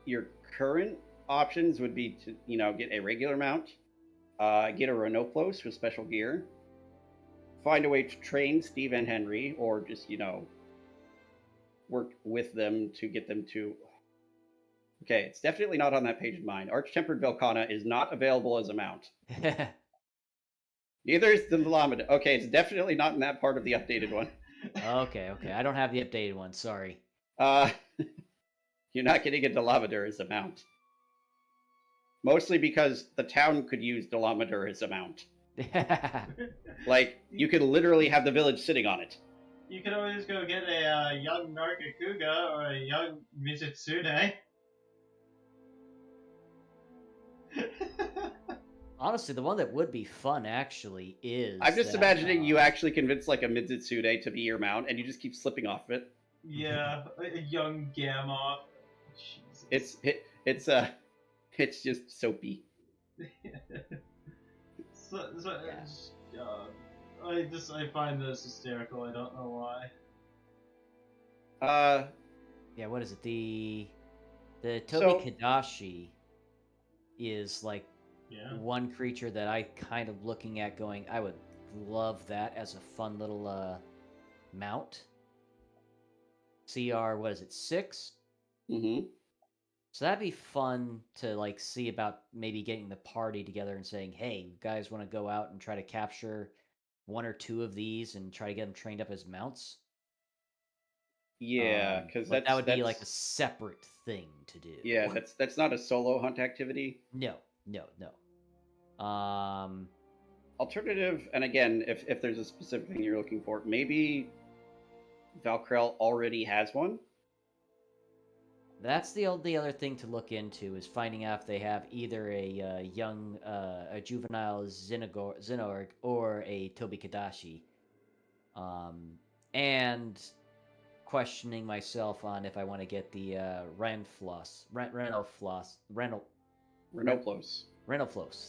your current options would be to, get a regular mount, get a Renoplos with special gear, find a way to train Steve and Henry, or just, work with them to get them to... Okay, it's definitely not on that page of mine. Arch-Tempered Velkhana is not available as a mount. Neither is the Lamada. Okay, it's definitely not in that part of the updated one. Okay. I don't have the updated one. Sorry. You're not getting a Delamadur as a mount. Mostly because the town could use Delamadur as a mount. Like, you could literally have the village sitting on it. You could always go get a young Nargacuga or a young Mizitsune. Honestly, the one that would be fun actually is. I'm just that, imagining you actually convince like a Mizitsune to be your mount, and you just keep slipping off of it. Yeah, a young Gamoth. Jesus. It's just soapy. I find this hysterical. I don't know why. Yeah, what is it? The Tobi Kadashi is like one creature that I kind of looking at going, I would love that as a fun little mount. CR, what is it, 6? Mm-hmm. So that'd be fun to like see about maybe getting the party together and saying, hey, you guys want to go out and try to capture one or two of these and try to get them trained up as mounts? Yeah, because that would be like a separate thing to do. Yeah, that's not a solo hunt activity. No. Alternative, and again, if there's a specific thing you're looking for, maybe Valkrell already has one. That's the other thing to look into, is finding out if they have either a young, a juvenile Xenorg or a Tobi Kadashi. And questioning myself on if I want to get the Renoplos.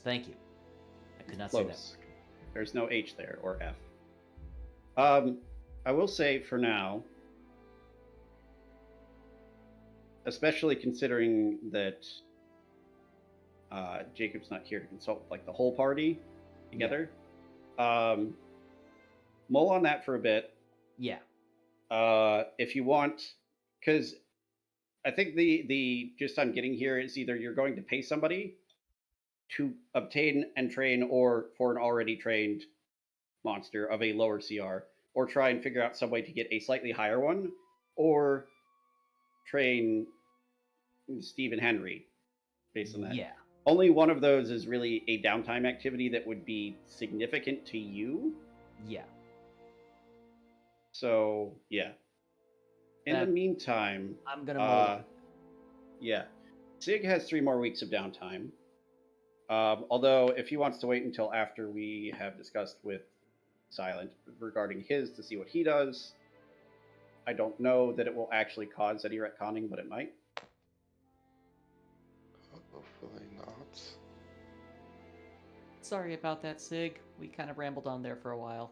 Thank you. I could not say that word. There's no H there, or F. I will say for now, especially considering that Jacob's not here to consult like the whole party together, mull on that for a bit. Yeah. If you want, because I think the gist I'm getting here is either you're going to pay somebody to obtain and train, or for an already trained monster of a lower CR, or try and figure out some way to get a slightly higher one, or train Steve and Henry based on that. Yeah. Only one of those is really a downtime activity that would be significant to you. Yeah. So, yeah. In the meantime, I'm gonna yeah. Sig has 3 more weeks of downtime. Although, if he wants to wait until after we have discussed with Silent regarding his to see what he does, I don't know that it will actually cause any retconning, but it might. Hopefully not. Sorry about that, Sig. We kind of rambled on there for a while.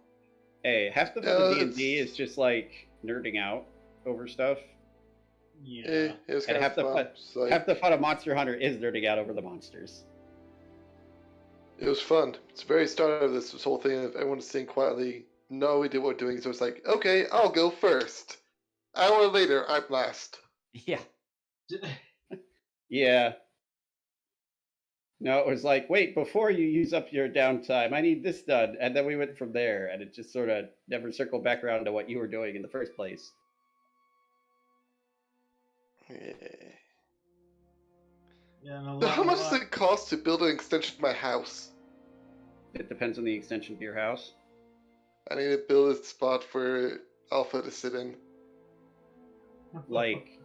Hey, half the fun of D&D is just like nerding out over stuff. Yeah. It was And kind half of fun. half the fun of Monster Hunter is nerding out over the monsters. It was fun. It's the very start of this whole thing of everyone sitting quietly. No, we did what we're doing. So it's like, okay, I'll go first. Hour later, I'm last. Yeah. Yeah. No, it was like, wait, before you use up your downtime, I need this done. And then we went from there, and it just sort of never circled back around to what you were doing in the first place. Yeah. Yeah, and a So lot, how a much does lot. it cost to build an extension to my house? It depends on the extension to your house. I need to build a spot for Alpha to sit in. Like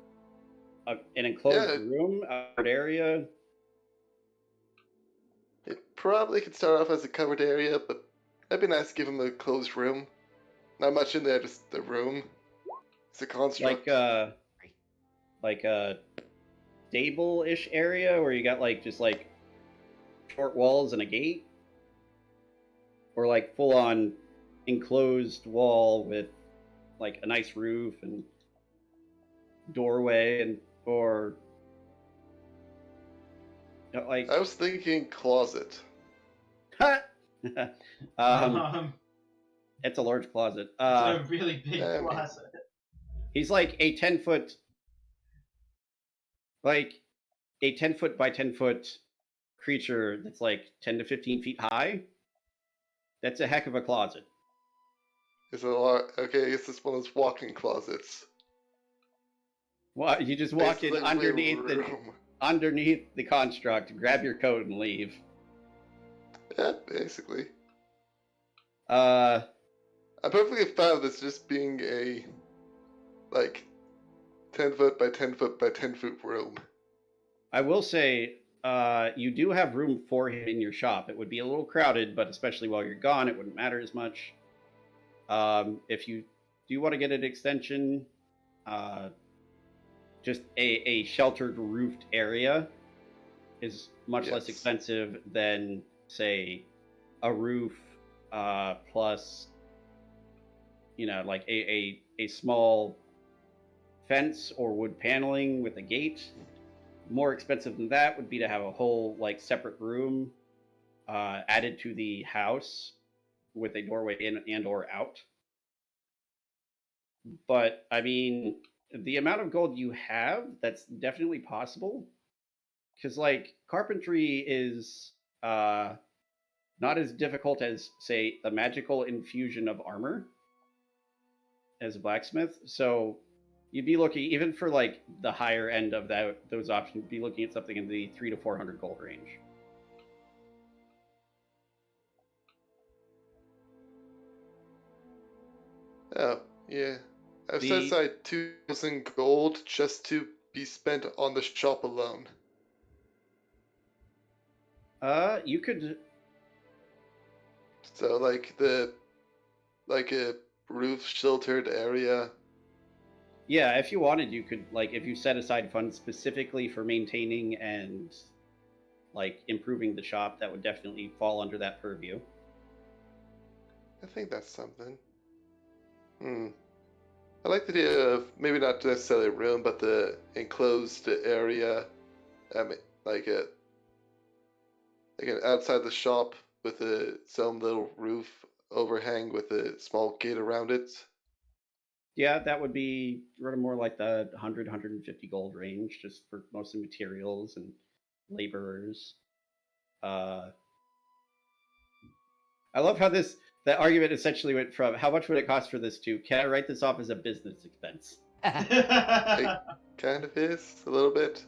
an enclosed Yeah. room, outdoor area. It probably could start off as a covered area, but that'd be nice to give him a closed room. Not much in there, just the room. It's a construct. Like a stable-ish area where you got like just like short walls and a gate, or like full-on enclosed wall with like a nice roof and doorway, and or like I was thinking closet. it's a large closet. It's a really big I mean- closet. He's like a 10-foot, like a 10-foot by 10-foot creature that's like 10 to 15 feet high. That's a heck of a closet. It's a lot. Okay, I guess it's one of those walk-in closets. Well, you just walk in Basically, underneath the construct, grab your coat, and leave. Yeah, basically. Uh, I'm perfectly fine with this just being a, like, 10 foot by 10 foot by 10 foot room. I will say, you do have room for him in your shop. It would be a little crowded, but especially while you're gone, it wouldn't matter as much. If you do want to get an extension, just a sheltered roofed area is much less Yes. expensive than, say, a roof plus, like a small fence or wood paneling with a gate. More expensive than that would be to have a whole like separate room added to the house with a doorway in and or out. But I mean, the amount of gold you have, that's definitely possible. Because like carpentry is not as difficult as, say, the magical infusion of armor as a blacksmith. So you'd be looking, even for like the higher end of those options, you'd be looking at something in the 300 to 400 gold range. Oh, yeah. I've set aside 2,000 gold just to be spent on the shop alone. You could. So, like a roof sheltered area. Yeah, if you wanted, you could, like, if you set aside funds specifically for maintaining and like improving the shop, that would definitely fall under that purview. I think that's something. I like the idea of maybe not necessarily a room, but the enclosed area, like an outside the shop with its own little roof overhang with a small gate around it. Yeah, that would be more like the 100, 150 gold range, just for mostly materials and laborers. I love how that argument essentially went from how much would it cost for this to can I write this off as a business expense? Kind of is a little bit.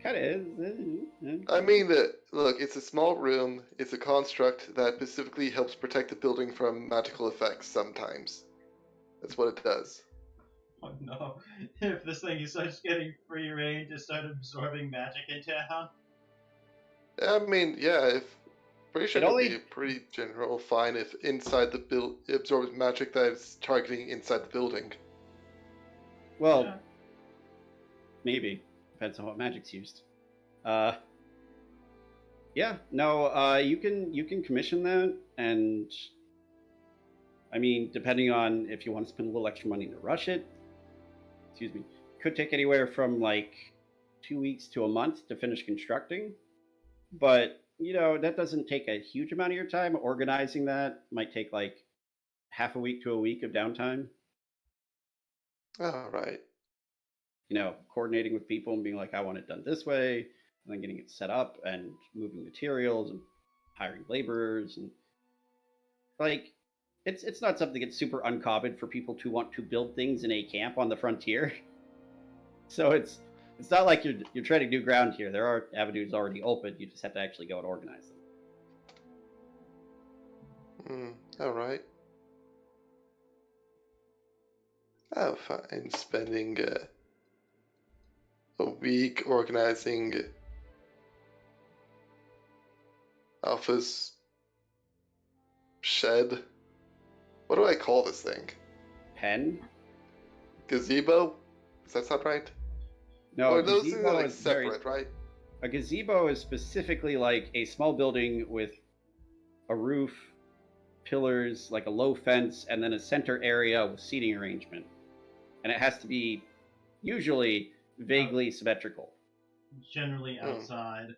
Kind of is. I mean look, it's a small room. It's a construct that specifically helps protect the building from magical effects sometimes. That's what it does. Oh no. If this thing starts getting free range and start absorbing magic into town. I mean, yeah, pretty sure It it'd only- be a pretty general fine if inside the build it absorbs magic that is targeting inside the building. Well, Yeah. maybe. Depends on what magic's used. Yeah, no, you can commission that, and I mean, depending on if you want to spend a little extra money to rush it, could take anywhere from like 2 weeks to a month to finish constructing. But that doesn't take a huge amount of your time. Organizing that might take like half a week to a week of downtime. All right. coordinating with people and being like, I want it done this way, and then getting it set up and moving materials and hiring laborers and like it's not something that's super uncommon for people to want to build things in a camp on the frontier. So it's not like you're treading new ground here. There are avenues already open. You just have to actually go and organize them. All right. Oh, fine. Spending a week organizing Alpha's shed. What do I call this thing? Pen? Gazebo? Does that sound right? No, or those things are like separate, separate, right? A gazebo is specifically like a small building with a roof, pillars, like a low fence, and then a center area with seating arrangement. And it has to be usually vaguely symmetrical. Generally outside.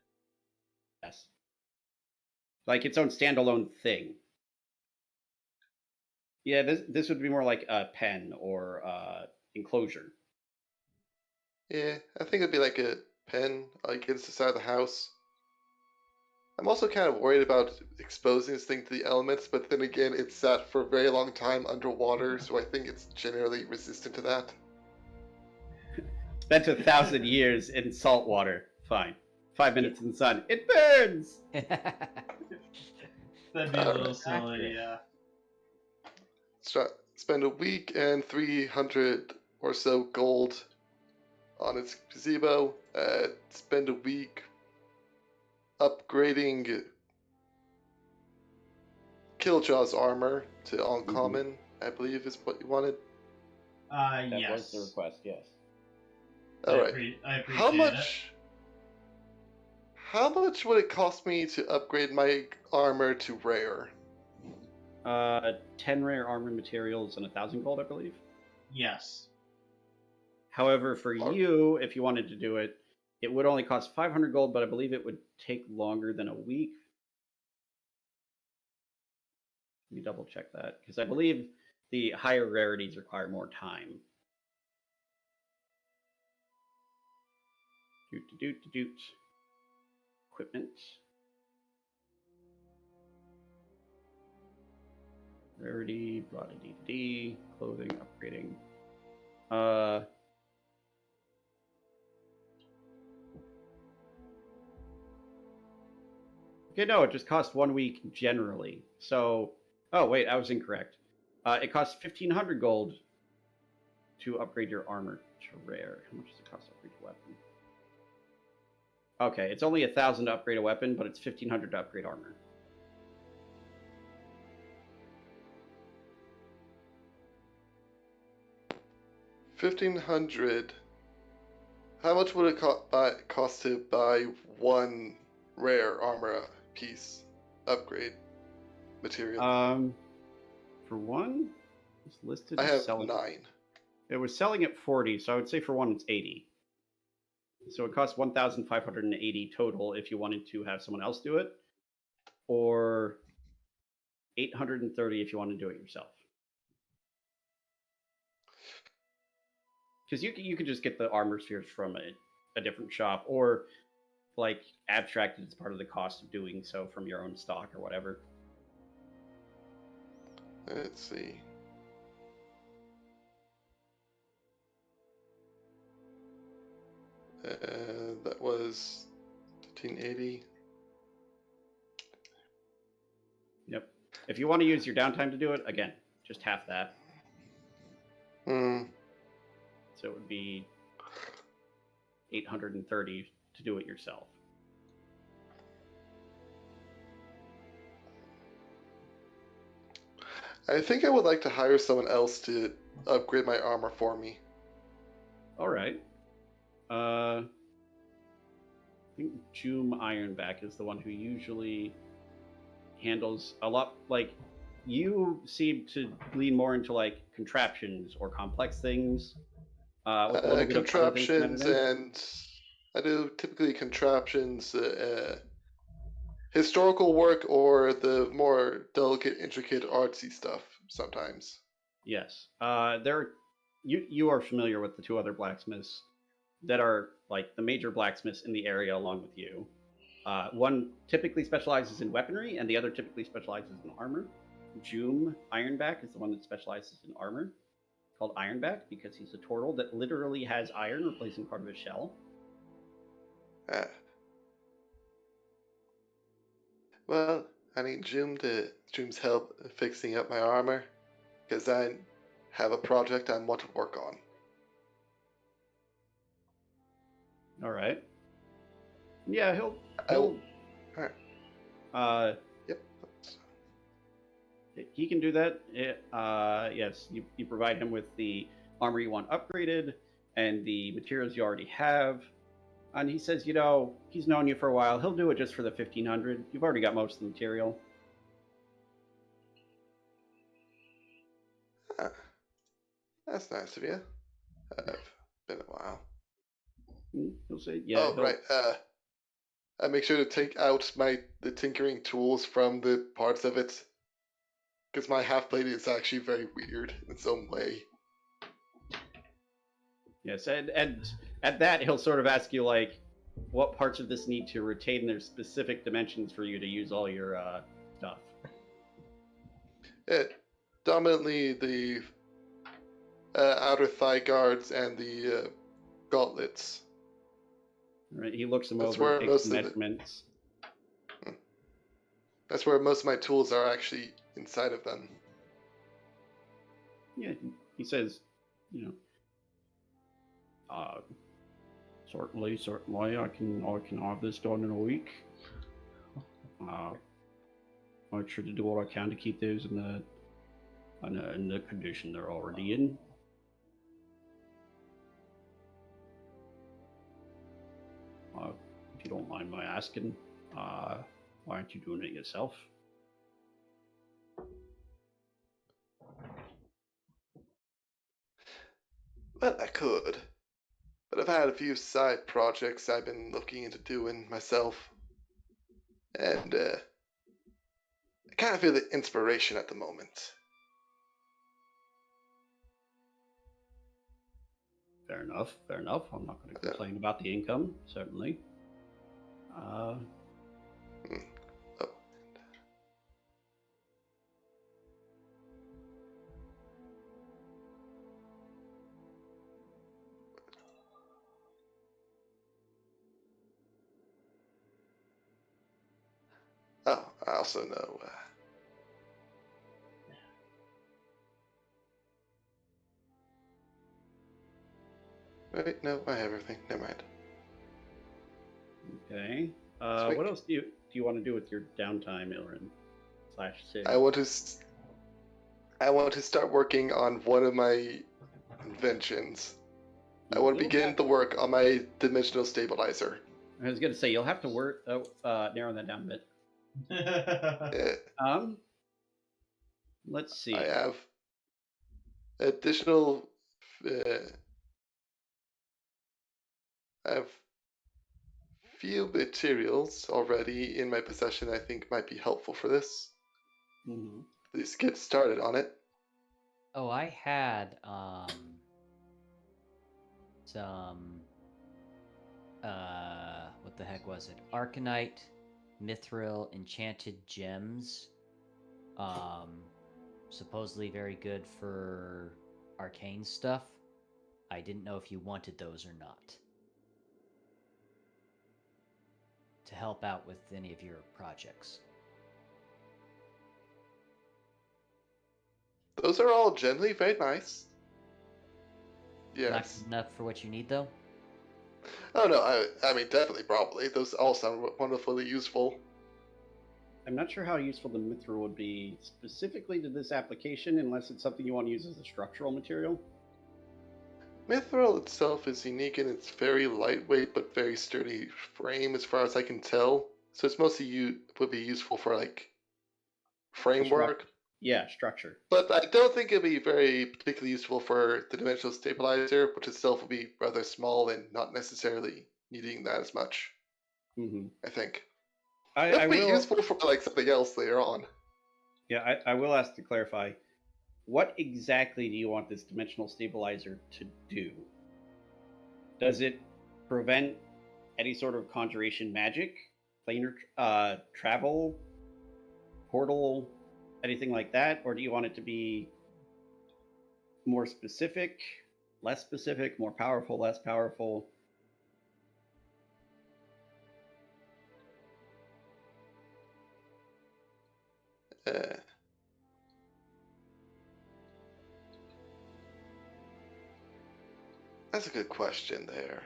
Yes. Like its own standalone thing. Yeah, this would be more like a pen or enclosure. Yeah, I think it'd be like a pen against the side of the house. I'm also kind of worried about exposing this thing to the elements, but then again, it's sat for a very long time underwater, so I think it's generally resistant to that. Spent 1,000 years in salt water. Fine. 5 minutes in the sun. It burns! That'd be a little silly, yeah. Spend a week and 300 or so gold on its gazebo. Spend a week upgrading Killjow's armor to uncommon, I believe is what you wanted. That Yes. was the request, yes. All right. I appreciate How it. much? How much would it cost me to upgrade my armor to rare? 10 rare armor materials and 1,000 gold, I believe. Yes. However, for you, if you wanted to do it, it would only cost 500 gold, but I believe it would take longer than a week. Let me double check that, because I believe the higher rarities require more time. Doot. Equipment. Rarity, blah d clothing, upgrading. Okay, no, it just costs 1 week generally. So, oh wait, I was incorrect. It costs 1,500 gold to upgrade your armor to rare. How much does it cost to upgrade your weapon? Okay, it's only 1,000 to upgrade a weapon, but it's 1,500 to upgrade armor. $1,500. How much would it cost to buy one rare armor piece upgrade material? For one, it's listed I as have selling. 9. It was selling at 40, so I would say for one it's 80. So it costs 1,580 total if you wanted to have someone else do it, or 830 if you want to do it yourself. Because you could just get the armor spheres from a different shop, or like abstracted as part of the cost of doing so from your own stock or whatever. Let's see. That was 1580. Yep. If you want to use your downtime to do it, again, just half that. So it would be 830 to do it yourself. I think I would like to hire someone else to upgrade my armor for me. All right. I think Joom Ironback is the one who usually handles a lot. Like, you seem to lean more into like contraptions or complex things. With a little bit of other things Contraptions, added in. and I do typically contraptions, historical work, or the more delicate, intricate, artsy stuff sometimes. Yes. You are familiar with the two other blacksmiths. that are like the major blacksmiths in the area along with you. One typically specializes in weaponry, and the other typically specializes in armor. Joom Ironback is the one that specializes in armor, called Ironback because he's a turtle that literally has iron replacing part of his shell. Well, I need Joom's help fixing up my armor, because I have a project I want to work on. All right. Yeah, he'll. Alright. Yep. He can do that. Yes, you provide him with the armor you want upgraded and the materials you already have. And he says, he's known you for a while. He'll do it just for the 1,500. You've already got most of the material. That's nice of you. It's been a while. He'll say, yeah. Right. I make sure to take out the tinkering tools from the parts of it, because my half blade is actually very weird in its own way. Yes, and at that he'll sort of ask you like, what parts of this need to retain their specific dimensions for you to use all your stuff. Dominantly the outer thigh guards and the gauntlets. Right, he looks them That's over, where takes most the of measurements. That's where most of my tools are actually inside of them. Yeah, he says, certainly, I can have this done in a week. Make sure to do what I can to keep those in the condition they're already in. If you don't mind my asking, why aren't you doing it yourself? Well, I could, but I've had a few side projects I've been looking into doing myself, and I kind of feel the inspiration at the moment. Fair enough. I'm not going to complain about the income, certainly. I also know. Wait, no, I have everything. Never mind. Okay. What else do you want to do with your downtime, Illiren /Sig? I want to start working on one of my inventions. I want to begin the work on my dimensional stabilizer. I was going to say you'll have to narrow that down a bit. Let's see. I have additional. I have few materials already in my possession I think might be helpful for this. Mm-hmm. At least get started on it. Oh, I had some what the heck was it? Arcanite, Mithril, enchanted gems. Supposedly very good for arcane stuff. I didn't know if you wanted those or not. To help out with any of your projects. Those are all generally very nice. Yes. Not good enough for what you need, though? Oh, no, I mean, definitely, probably. Those all sound wonderfully useful. I'm not sure how useful the mithril would be specifically to this application, unless it's something you want to use as a structural material. Mithril itself is unique in its very lightweight but very sturdy frame, as far as I can tell. So it's mostly would be useful for, like, framework. Yeah, structure. But I don't think it'd be very particularly useful for the dimensional stabilizer, which itself would be rather small and not necessarily needing that as much. Mm-hmm. I think. I It'll be will useful for like something else later on. Yeah, I will ask to clarify. What exactly do you want this dimensional stabilizer to do? Does it prevent any sort of conjuration magic, planar travel, portal, anything like that? Or do you want it to be more specific, less specific, more powerful, less powerful? That's a good question there.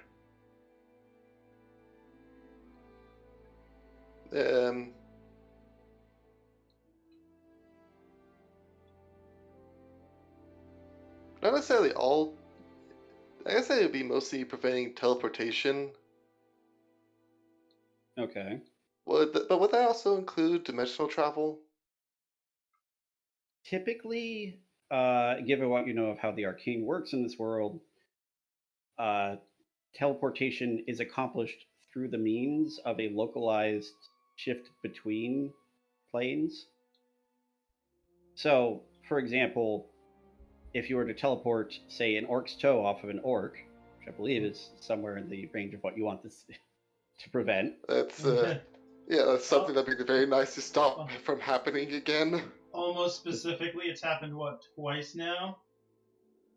Not necessarily all. I guess it would be mostly preventing teleportation. Okay. But would that also include dimensional travel? Typically, given what you know of how the arcane works in this world, teleportation is accomplished through the means of a localized shift between planes. So, for example, if you were to teleport, say, an orc's toe off of an orc, which I believe is somewhere in the range of what you want this to prevent. That's that's something that'd be very nice to stop from happening again. Almost specifically, it's happened, what, twice now?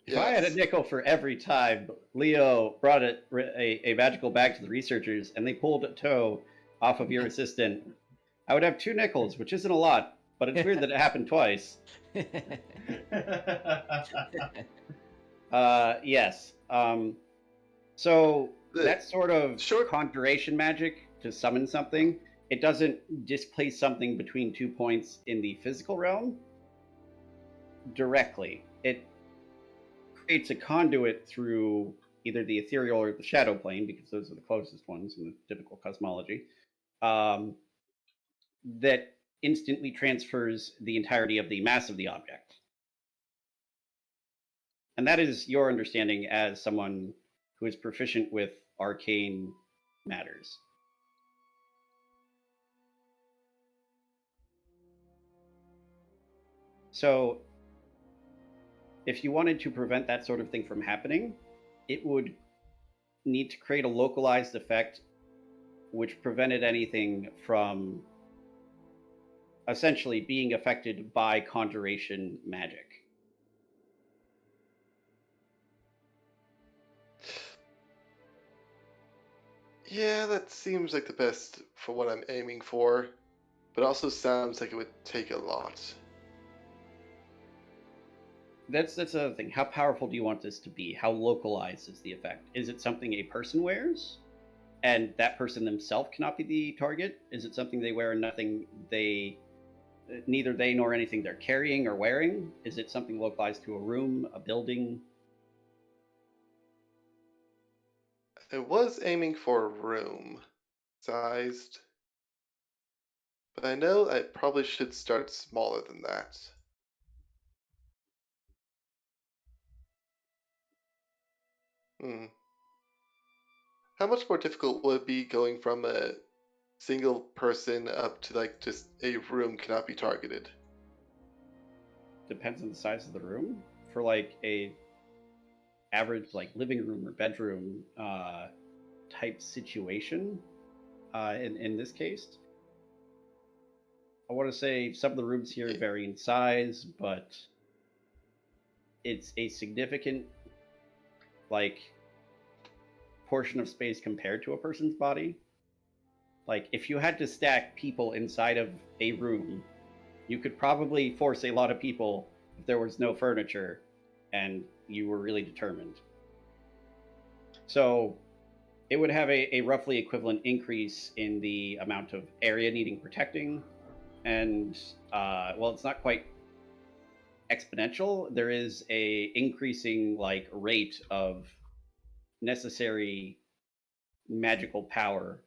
If I had a nickel for every time Leo brought a magical bag to the researchers and they pulled a toe off of your assistant, I would have 2 nickels, which isn't a lot, but it's weird that it happened twice. Yes. So that sort of conjuration magic to summon something, it doesn't displace something between 2 points in the physical realm directly. It creates a conduit through either the ethereal or the shadow plane, because those are the closest ones in the typical cosmology, that instantly transfers the entirety of the mass of the object. And that is your understanding as someone who is proficient with arcane matters. So, if you wanted to prevent that sort of thing from happening, it would need to create a localized effect which prevented anything from essentially being affected by conjuration magic. Yeah, that seems like the best for what I'm aiming for, but also sounds like it would take a lot. That's the other thing. How powerful do you want this to be? How localized is the effect? Is it something a person wears, and that person themselves cannot be the target? Is it something they wear and neither they nor anything they're carrying or wearing? Is it something localized to a room, a building? I was aiming for a room sized, but I know I probably should start smaller than that. How much more difficult would it be going from a single person up to like just a room cannot be targeted? Depends on the size of the room. For like a average like living room or bedroom type situation, in this case, I want to say some of the rooms here vary in size, but it's a significant like portion of space compared to a person's body. Like, if you had to stack people inside of a room, you could probably force a lot of people if there was no furniture and you were really determined. So it would have a roughly equivalent increase in the amount of area needing protecting. And, well, it's not quite exponential. There is a increasing, like, rate of necessary magical power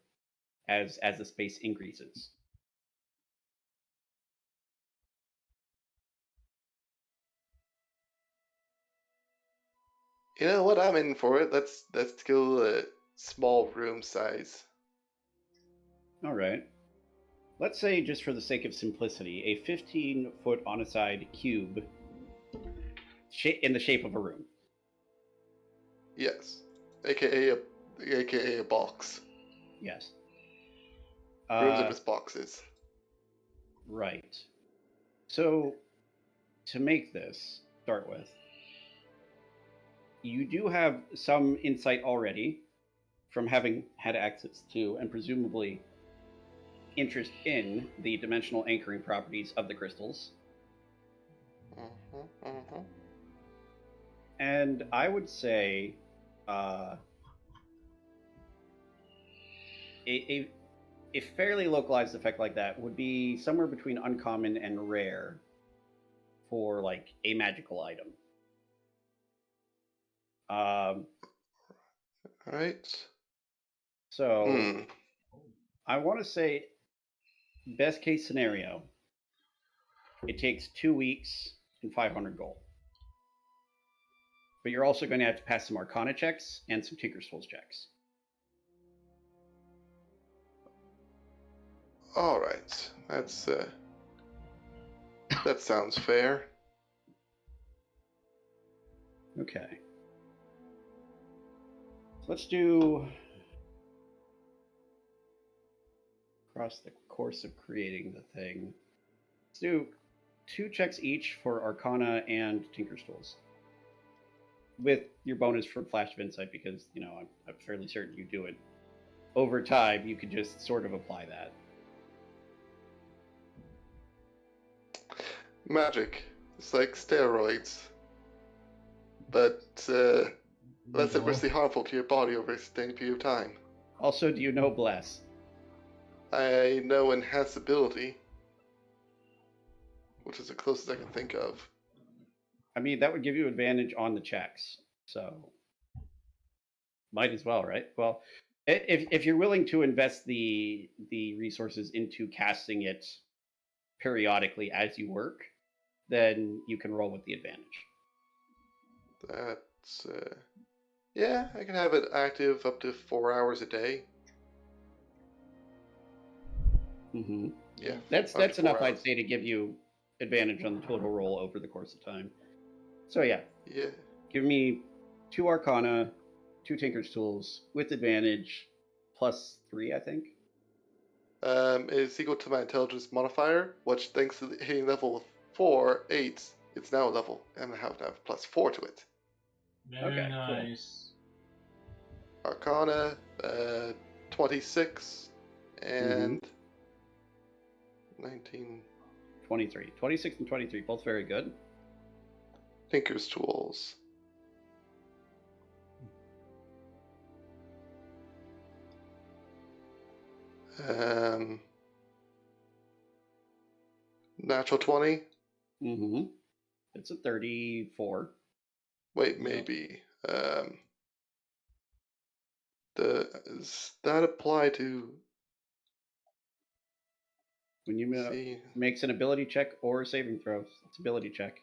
as the space increases. You know what? I'm in for it. Let's go small room size. All right. Let's say, just for the sake of simplicity, a 15-foot on a side cube in the shape of a room. Yes, aka a aka a box. Yes. Rooms are just boxes. Right. So, to make this start with, you do have some insight already from having had access to and presumably interest in the dimensional anchoring properties of the crystals. And I would say a fairly localized effect like that would be somewhere between uncommon and rare for like a magical item. Alright. So I want to say best case scenario, it takes 2 weeks and 500 gold. But you're also going to have to pass some Arcana checks and some Tinker's Tools checks. Alright. That's that sounds fair. Okay. So let's do across the course of creating the thing. Let's do 2 checks each for Arcana and Tinker's Tools. With your bonus from Flash of Insight, because, you know, I'm fairly certain you do it. Over time, you could just sort of apply that. Magic. It's like steroids. But less adversely harmful to your body over a extended period of time. Also, do you know Bless? I know Enhance Ability, which is the closest I can think of. I mean, that would give you advantage on the checks, so might as well, right? Well, if you're willing to invest the resources into casting it periodically as you work, then you can roll with the advantage. That's yeah, I can have it active up to 4 hours a day. Mm-hmm. Yeah, That's up to 4 enough, I'd hours. say, to give you advantage on the total roll over the course of time. So yeah, Yeah. give me 2 Arcana, 2 Tinker's Tools with advantage, plus 3, I think. Is equal to my intelligence modifier, which thanks to hitting level 4, 8, it's now a level, and I have to have plus 4 to it. Very Okay, cool. nice. Arcana, 26, and 19. 23. 26 and 23, both very good. Tinker's Tools. Natural 20. Mm-hmm. It's a 34. Wait, maybe. Does that apply to? When you See. makes an ability check or a saving throw, it's ability check.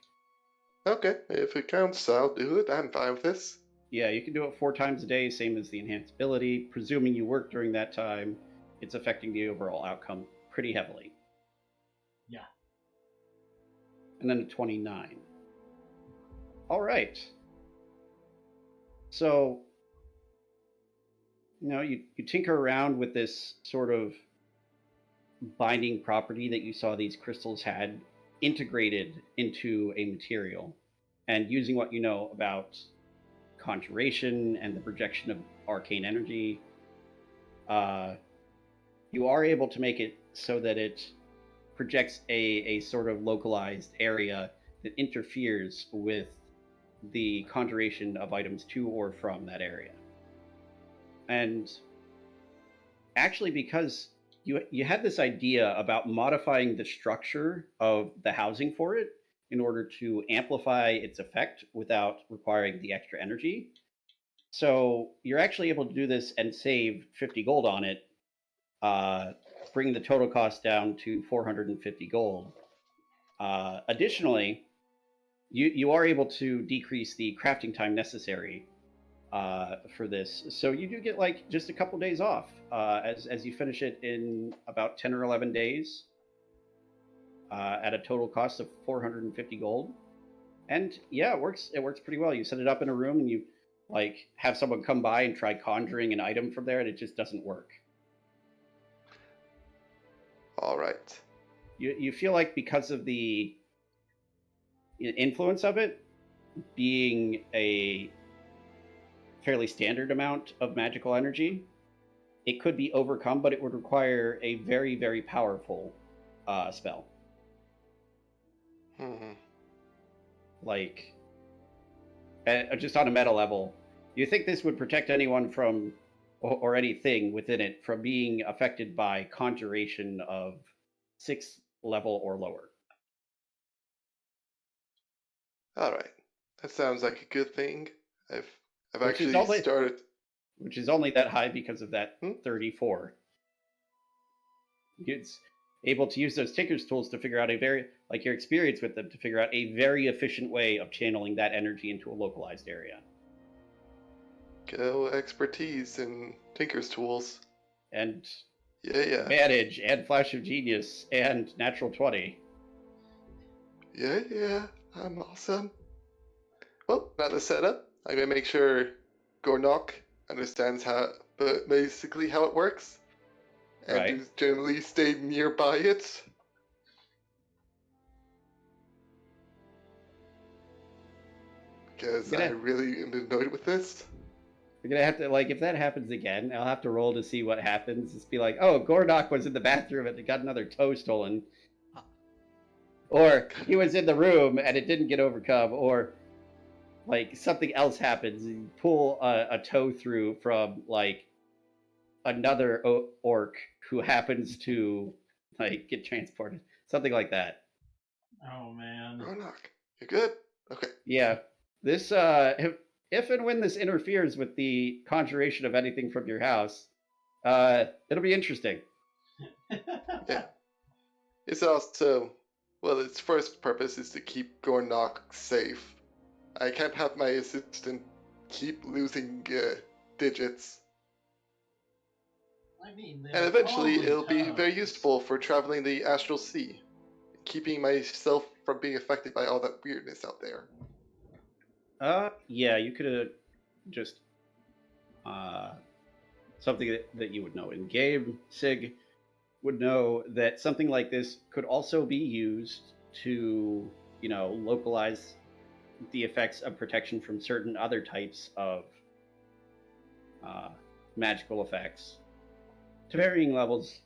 Okay, if it counts, I'll do it. I'm fine with this. Yeah, you can do it 4 times a day, same as the enhanced ability. Presuming you work during that time, it's affecting the overall outcome pretty heavily. Yeah. And then a 29. All right. So, you know, you tinker around with this sort of binding property that you saw these crystals had integrated into a material, and using what you know about conjuration and the projection of arcane energy, you are able to make it so that it projects a sort of localized area that interferes with the conjuration of items to or from that area. And actually, because you had this idea about modifying the structure of the housing for it in order to amplify its effect without requiring the extra energy. So you're actually able to do this and save 50 gold on it, bringing the total cost down to 450 gold. Additionally, you are able to decrease the crafting time necessary for this. So you do get like just a couple days off as you finish it in about 10 or 11 days at a total cost of 450 gold. And yeah, it works pretty well. You set it up in a room and you like have someone come by and try conjuring an item from there, and it just doesn't work. All right. You feel like because of the influence of it being a fairly standard amount of magical energy, it could be overcome, but it would require a very, very powerful spell. Like, just on a meta level, you think this would protect anyone from, or anything within it, from being affected by conjuration of 6th level or lower. All right. That sounds like a good thing. I've Which is actually only- started. Which is only that high because of that 34. It's able to use those Tinker's tools to figure out a very, like your experience with them, to figure out a very efficient way of channeling that energy into a localized area. Go expertise in Tinker's tools. And Yeah. Manage, and Flash of Genius, and Natural 20. Yeah. I'm awesome. Well, now the setup. I'm gonna make sure Gornok understands basically how it works, and Right. just generally stay nearby it. Because I really am annoyed with this. We're gonna have to, like, if that happens again, I'll have to roll to see what happens. Just be like, oh, Gordok was in the bathroom and it got another toe stolen. Or he was in the room and it didn't get overcome. Or, like, something else happens. You pull a toe through from, like, another orc who happens to, like, get transported. Something like that. Oh man. Gornok, you good? Okay. Yeah. This, if and when this interferes with the conjuration of anything from your house, it'll be interesting. Yeah. It's also, well, its first purpose is to keep Gornok safe. I can't have my assistant keep losing digits. I mean, And eventually it'll be very useful for traveling the astral sea, keeping myself from being affected by all that weirdness out there. Yeah, you could have just something that you would know in game. Sig would know that something like this could also be used to, localize the effects of protection from certain other types of magical effects to varying levels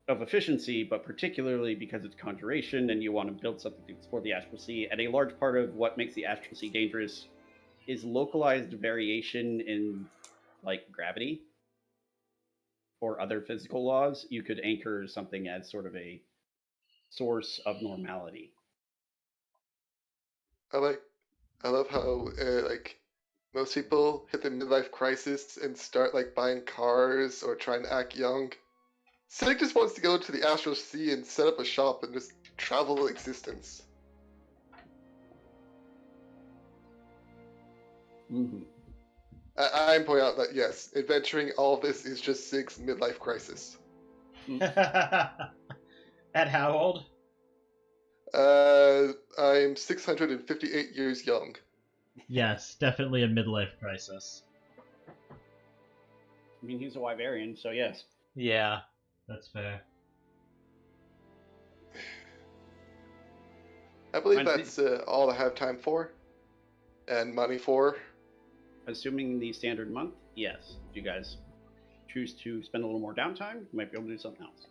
of efficiency, but particularly because it's conjuration and you want to build something to explore the astral sea. And a large part of what makes the astral sea dangerous is localized variation in, like, gravity or other physical laws. You could anchor something as sort of a source of normality. I love how most people hit the midlife crisis and start buying cars or trying to act young. Sig just wants to go to the astral sea and set up a shop and just travel existence. Mm-hmm. I'm pointing out that yes, adventuring all of this is just Sig's midlife crisis. At how old? I'm 658 years young. Yes, definitely a midlife crisis. I mean, he's a Wyverian, so yes. Yeah. That's fair. I believe that's all I have time for, and money for. Assuming the standard month, yes. If you guys choose to spend a little more downtime, you might be able to do something else.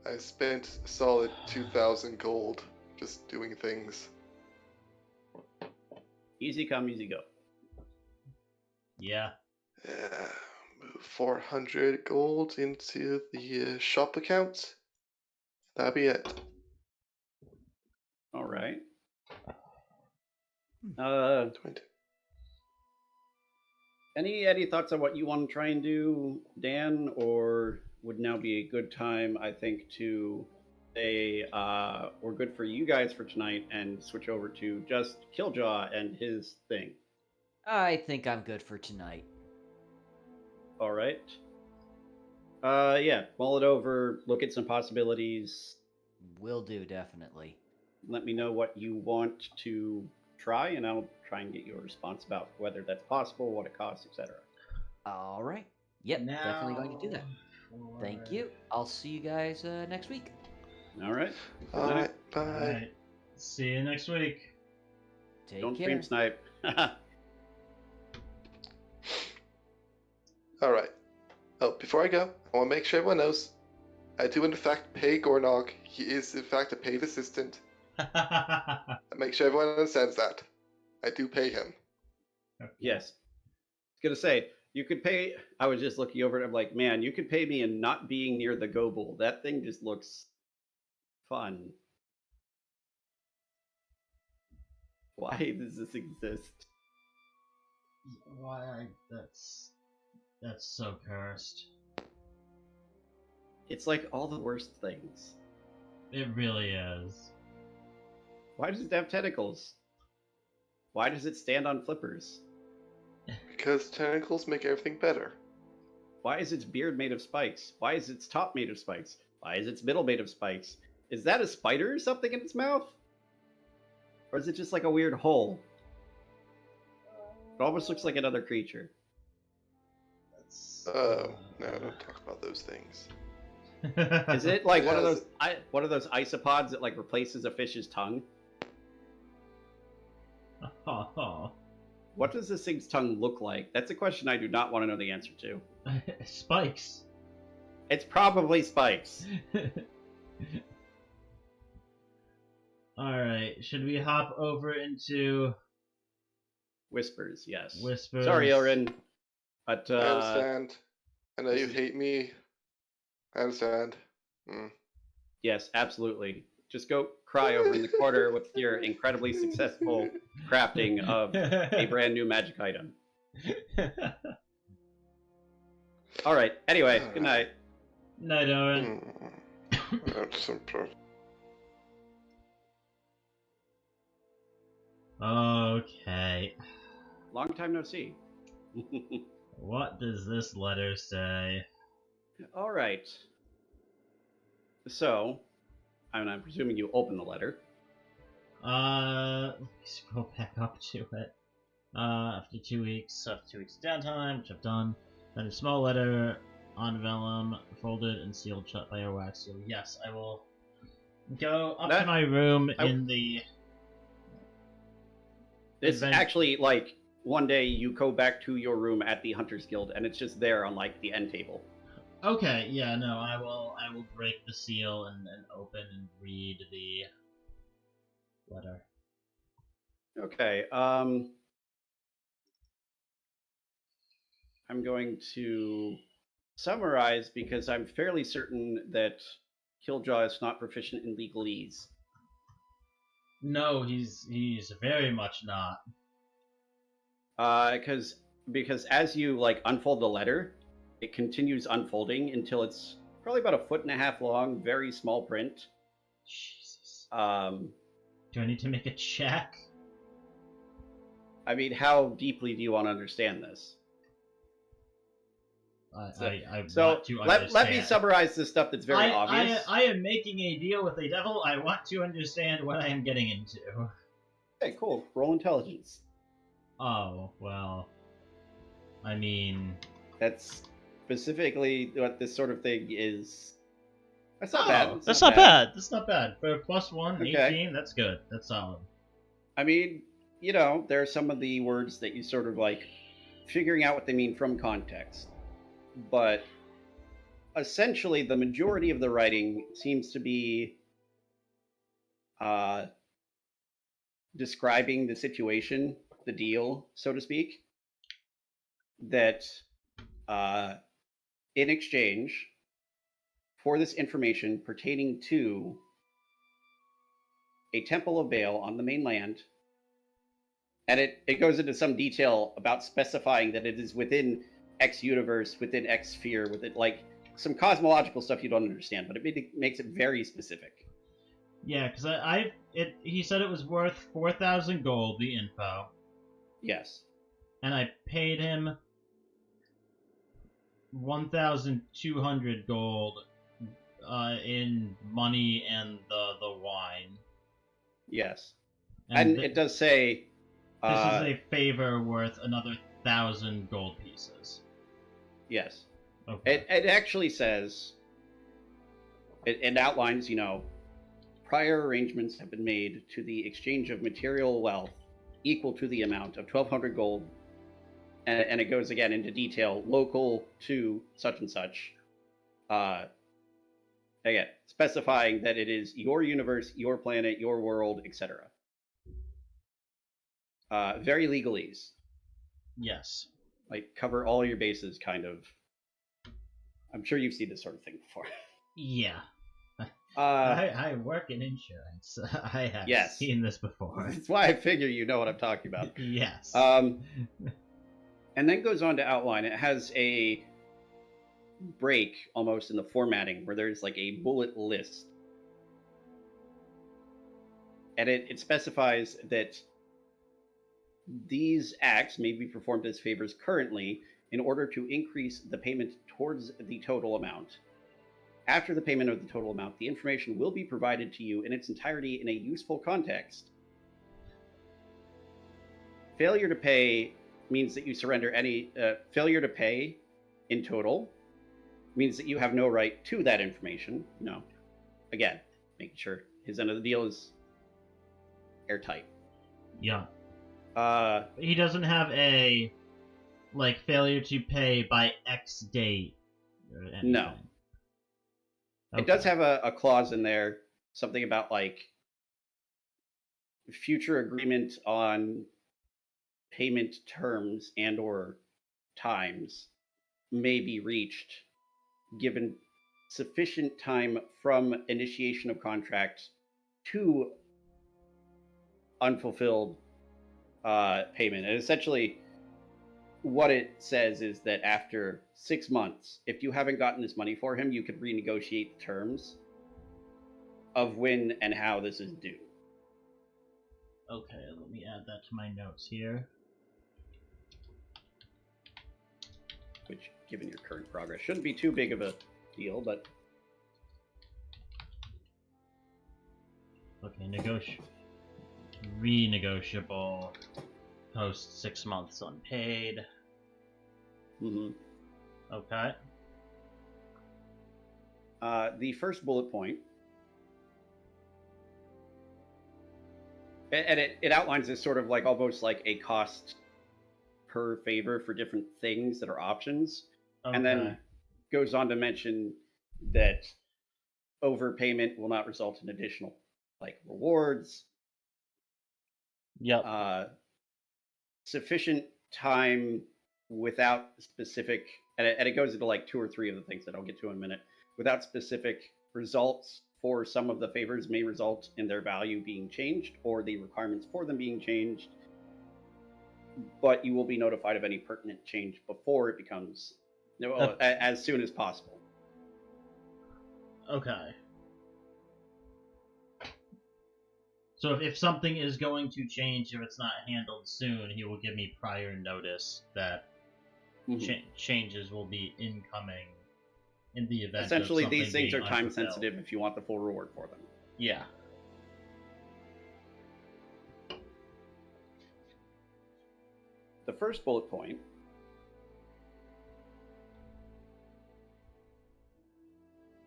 I spent a solid 2,000 gold just doing things. Easy come, easy go. Yeah. Yeah, move 400 gold into the shop account. That'll be it. All right. 20. Any thoughts on what you want to try and do, Dan? Or would now be a good time, I think, to say we're good for you guys for tonight and switch over to just Kiljow and his thing. I think I'm good for tonight. All right. Yeah, mull it over, look at some possibilities. Will do, definitely. Let me know what you want to try, and I'll try and get you a response about whether that's possible, what it costs, etc. All right. Yep, definitely going to do that. Thank you. I'll see you guys next week. All right. Good All night. right, bye. Alright. See you next week. Take Don't care. stream snipe. All right. Oh, before I go, I want to make sure everyone knows I do in fact pay Gornog. He is in fact a paid assistant. I make sure everyone understands that. I do pay him. Yes. I was gonna say, you could pay. I was just looking over it. I'm like, man, you could pay me in not being near the Goble. That thing just looks fun. Why does this exist? Why? That's so cursed. It's like all the worst things. It really is. Why does it have tentacles? Why does it stand on flippers? Because tentacles make everything better. Why is its beard made of spikes? Why is its top made of spikes? Why is its middle made of spikes? Is that a spider or something in its mouth? Or is it just like a weird hole? It almost looks like another creature. That's, No, don't talk about those things. Is it like one of Yes. those isopods that like replaces a fish's tongue? Oh, What does this thing's tongue look like? That's a question I do not want to know the answer to. spikes. It's probably spikes. Alright, should we hop over into Whispers, yes. Whispers? Sorry, Illiren. But I understand. I know you hate me. I understand. yes, absolutely. Just go cry over in the corner with your incredibly successful crafting of a brand new magic item. All right. Anyway, good night. Night, Owen. That's simple. Okay. Long time no see. What does this letter say? All right. So, I'm presuming you open the letter. Let me scroll back up to it. After 2 weeks downtime, which I've done. Then a small letter on vellum, folded and sealed shut by a wax seal. Yes, I will go up to my room in the. This actually, like, one day you go back to your room at the Hunters Guild, and it's just there on, like, the end table. Okay, yeah, no, I will break the seal and open and read the letter. Okay, I'm going to summarize because I'm fairly certain that Kiljow is not proficient in legalese. No, he's very much not. Because as you like unfold the letter, it continues unfolding until it's probably about 1.5 feet long, very small print. Jesus. Do I need to make a check? I mean, how deeply do you want to understand this? I So want to understand. let me summarize the stuff that's very obvious. I am making a deal with a devil. I want to understand what I am getting into. Okay, cool. Roll intelligence. Oh, well. I mean... That's specifically what this sort of thing is. That's not bad. That's not bad. That's not bad. For a +1, Okay. 18, that's good. That's solid. I mean, you know, there are some of the words that you sort of like figuring out what they mean from context. But essentially, the majority of the writing seems to be describing the situation, the deal, so to speak, that in exchange for this information pertaining to a temple of Baal on the mainland, and it goes into some detail about specifying that it is within X universe, within X sphere, with it like some cosmological stuff you don't understand, but it makes it very specific. Yeah, because he said it was worth 4,000 gold, the info. Yes. And I paid him 1,200 gold in money and the wine. Yes. And it does say this is a favor worth another 1,000 gold pieces. yes. Okay. It actually says, it outlines, prior arrangements have been made to the exchange of material wealth equal to the amount of 1,200 gold, and it goes again into detail, local to such and such. Again, specifying that it is your universe, your planet, your world, etc. Very legalese. Yes. Like, cover all your bases, kind of. I'm sure you've seen this sort of thing before. Yeah. Uh, I work in insurance. I have Yes. seen this before. That's why I figure you know what I'm talking about. Yes. And then goes on to outline. It has a break almost in the formatting where there's like a bullet list. And it specifies that these acts may be performed as favors currently in order to increase the payment towards the total amount. After the payment of the total amount, the information will be provided to you in its entirety in a useful context. Failure to pay means that you surrender any... failure to pay in total means that you have no right to that information. Again, making sure his end of the deal is airtight. Yeah. He doesn't have a, failure to pay by X date or anything. No. It does have a clause in there, something about, future agreement on payment terms and or times may be reached given sufficient time from initiation of contract to unfulfilled payment. And essentially what it says is that after 6 months, if you haven't gotten this money for him, you could renegotiate the terms of when and how this is due. Okay, let me add that to my notes here. Which, given your current progress, shouldn't be too big of a deal, but... Okay, renegotiable, post 6 months unpaid. Mm-hmm. Okay. The first bullet point, and it outlines this sort of almost like a cost per favor for different things that are options, Okay. and then goes on to mention that overpayment will not result in additional rewards. Yep. Sufficient time without specific, and it goes into 2 or 3 of the things that I'll get to in a minute, without specific results for some of the favors may result in their value being changed or the requirements for them being changed, but you will be notified of any pertinent change before it becomes, as soon as possible. Okay. So if something is going to change, if it's not handled soon, he will give me prior notice that changes will be incoming in the event. Essentially, of these things being are time unfulfilled. sensitive if you want the full reward for them. Yeah. The first bullet point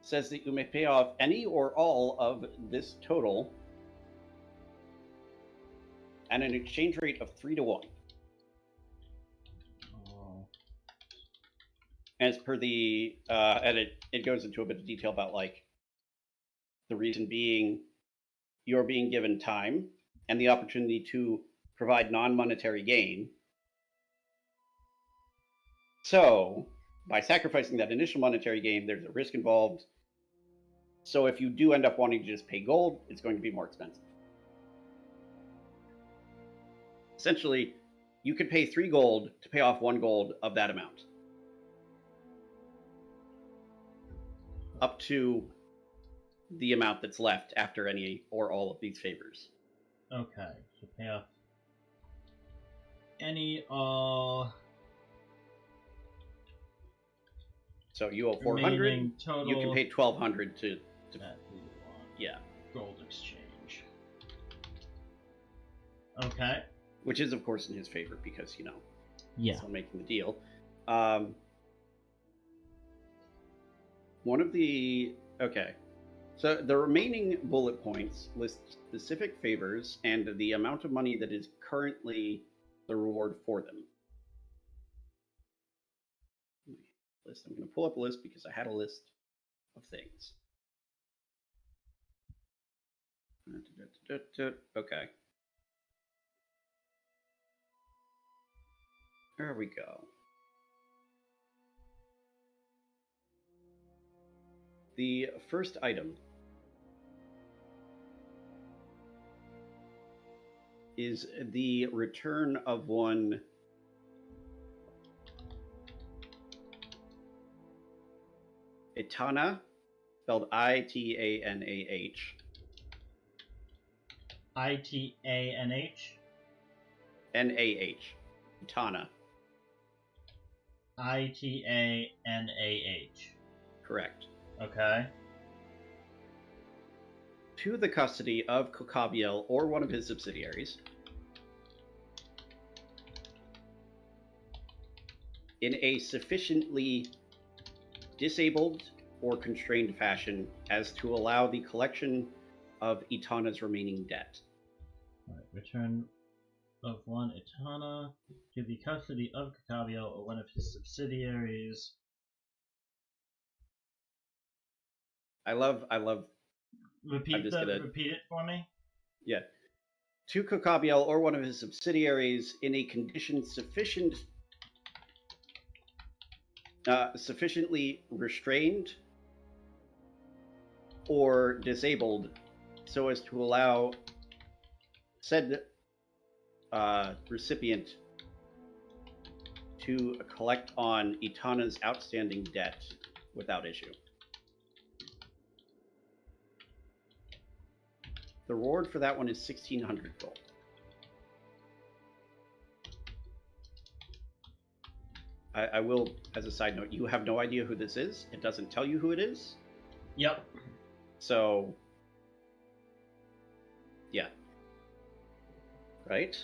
says that you may pay off any or all of this total at an exchange rate of 3 to 1. As per the, and it goes into a bit of detail about the reason being you're being given time and the opportunity to provide non-monetary gain. So by sacrificing that initial monetary gain, there's a risk involved. So if you do end up wanting to just pay gold, it's going to be more expensive. Essentially, you could pay 3 gold to pay off 1 gold of that amount. Up to the amount that's left after any or all of these favors. Okay, so pay off any, all... So you owe 400, total, you can pay 1,200 to that we want. yeah. Gold exchange. Okay. which is of course in his favor because Yeah. he's making the deal. So the remaining bullet points list specific favors and the amount of money that is currently the reward for them. I'm going to pull up a list because I had a list of things. Okay. There we go. The first item is the return of one Itanah, spelled Itanah. Itanah. Nah. Itanah. Itanah. Correct. Okay. To the custody of Kokabiel or one of his subsidiaries in a sufficiently disabled or constrained fashion as to allow the collection of Itanah's remaining debt. Alright, return of one Itanah to the custody of Kokabiel or one of his subsidiaries. I love Repeat it for me. Yeah. To Kokabiel or one of his subsidiaries in a condition sufficiently restrained or disabled so as to allow said recipient to collect on Itanah's outstanding debt without issue. The reward for that one is 1,600 gold. I will, as a side note, you have no idea who this is. It doesn't tell you who it is. Yep. So, yeah. Right?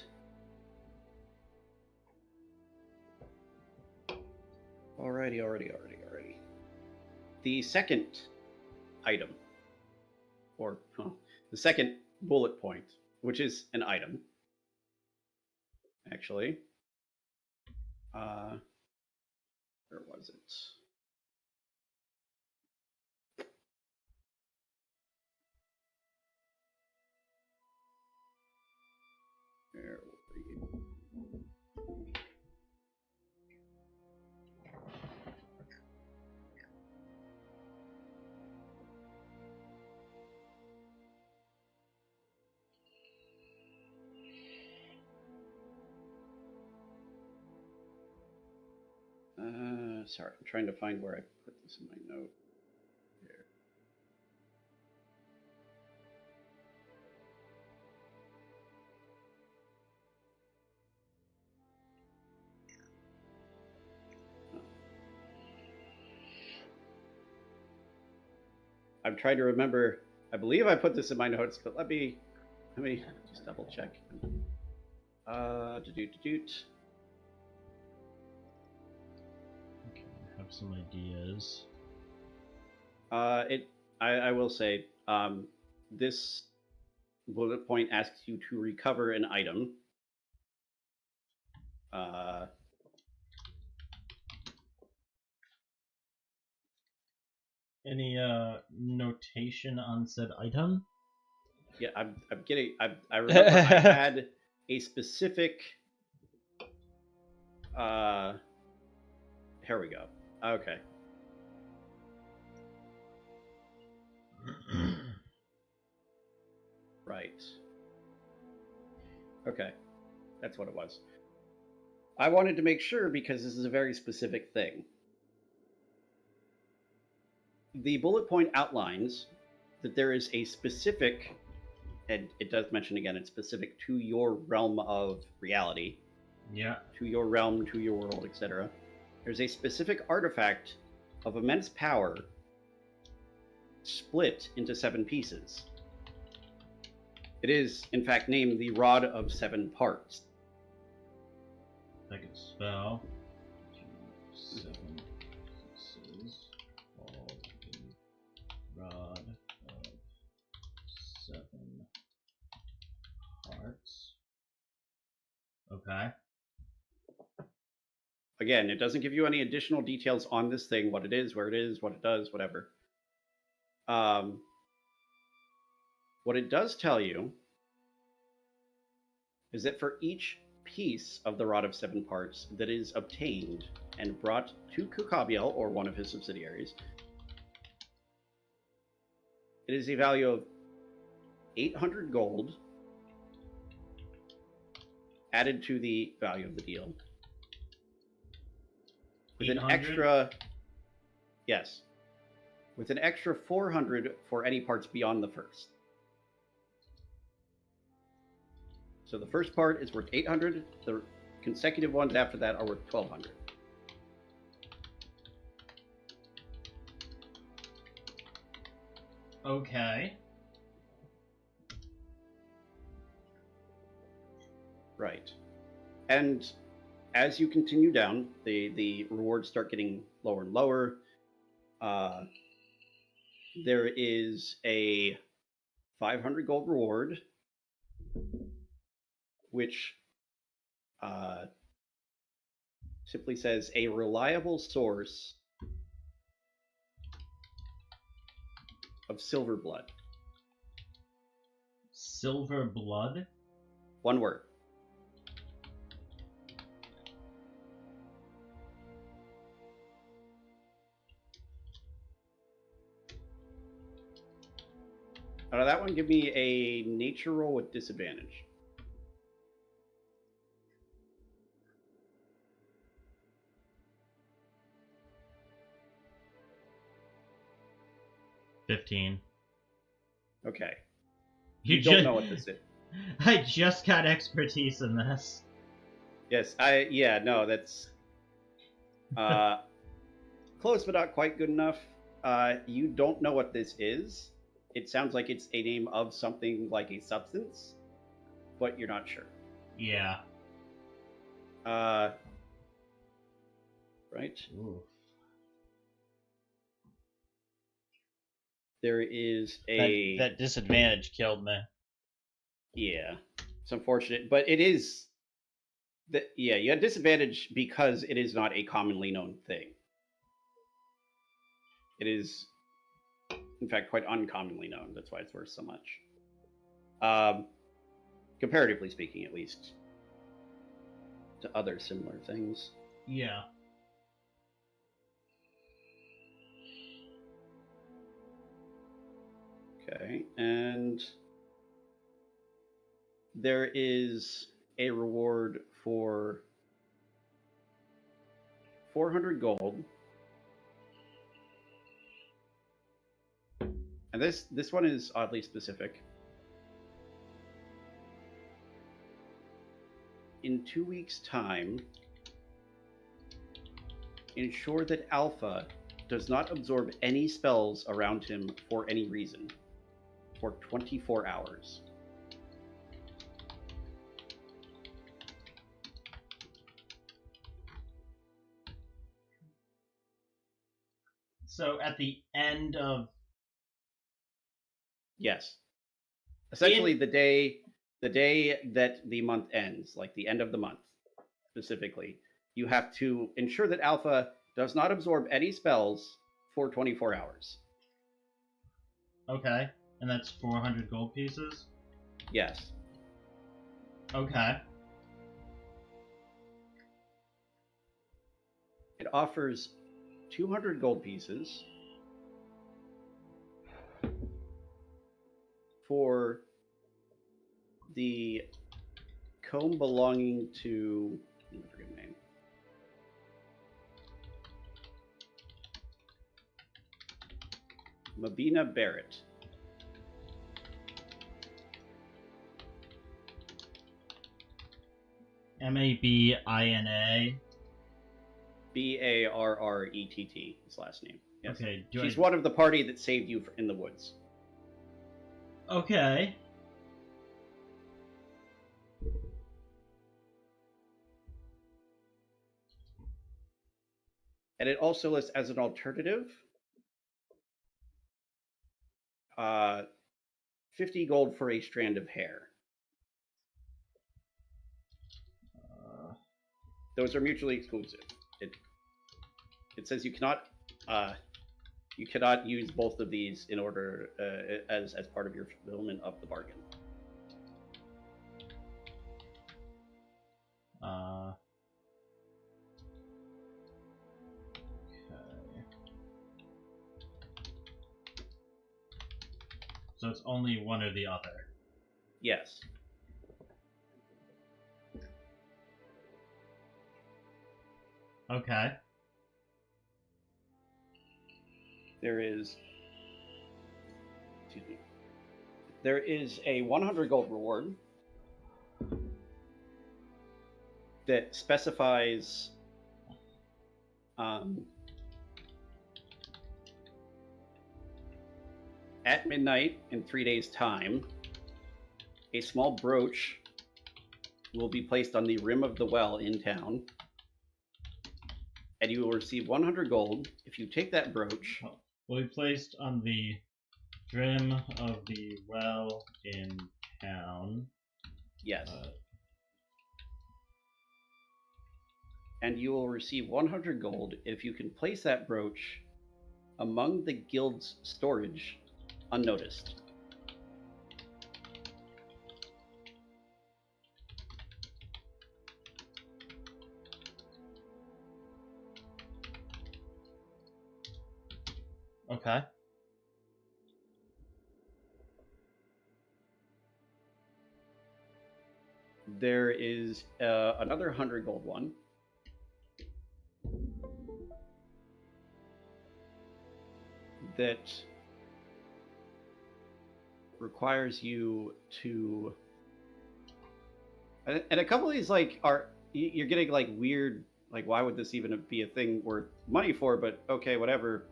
Alrighty. The second item, or the second bullet point, which is an item, actually. Where was it? Where were you? Sorry, I'm trying to find where I put this in my note. Here. Oh. I'm trying to remember. I believe I put this in my notes, but let me just double check. Okay, I have some ideas. I will say, this bullet point asks you to recover an item. Any notation on said item? Yeah, I'm getting. I remember I had a specific. Here we go. Okay. Right. Okay. That's what it was. I wanted to make sure because this is a very specific thing. The bullet point outlines that there is a specific, and it does mention again, it's specific to your realm of reality. Yeah. To your realm, to your world, etc. There's a specific artifact of immense power split into 7 pieces. It is, in fact, named the Rod of Seven Parts. Second spell. 7 pieces. Called the Rod of 7 Parts. Okay. Again, it doesn't give you any additional details on this thing, what it is, where it is, what it does, whatever. What it does tell you is that for each piece of the Rod of Seven Parts that is obtained and brought to Kukabiel, or one of his subsidiaries, it is a value of 800 gold added to the value of the deal. With an 800? extra, yes, with an extra 400 for any parts beyond the first. So the first part is worth 800. The consecutive ones after that are worth 1200. Okay. Right. And as you continue down, the rewards start getting lower and lower. There is a 500 gold reward, which simply says a reliable source of silver blood. Silver blood? One word. Out of that one, give me a nature roll with disadvantage. $15. Okay. You don't just know what this is. I just got expertise in this. Yes, no, that's close but not quite good enough. You don't know what this is. It sounds like it's a name of something like a substance, but you're not sure. Yeah. Right? Ooh. There is a... That disadvantage killed me. Yeah, it's unfortunate, but it is... Yeah, you had disadvantage because it is not a commonly known thing. It is, in fact, quite uncommonly known. That's why it's worth so much. Comparatively speaking, at least, to other similar things. Yeah. Okay, and there is a reward for 400 gold. And this one is oddly specific. In 2 weeks' time, ensure that Alpha does not absorb any spells around him for any reason for 24 hours. So at the end of... Yes. Essentially, the day that the month ends, like the end of the month, specifically, you have to ensure that Alpha does not absorb any spells for 24 hours. Okay. And that's 400 gold pieces? Yes. Okay. It offers 200 gold pieces for the comb belonging to... I forget the name. Mabina Barrett. Mabina. Barrett, his last name. Yes. Okay. She's one of the party that saved you in the woods. Okay. And it also lists as an alternative 50 gold for a strand of hair. Those are mutually exclusive. It says you cannot use both of these in order as part of your fulfillment of the bargain. Okay. So it's only one or the other. Yes. Okay. There is a 100 gold reward that specifies at midnight in 3 days' time, a small brooch will be placed on the rim of the well in town, and you will receive 100 gold if you take that brooch. Will be placed on the rim of the well in town. Yes. And you will receive 100 gold if you can place that brooch among the guild's storage unnoticed. Okay. There is another 100 gold one. That requires you to, and a couple of these you're getting like weird, like why would this even be a thing worth money for? But okay, whatever.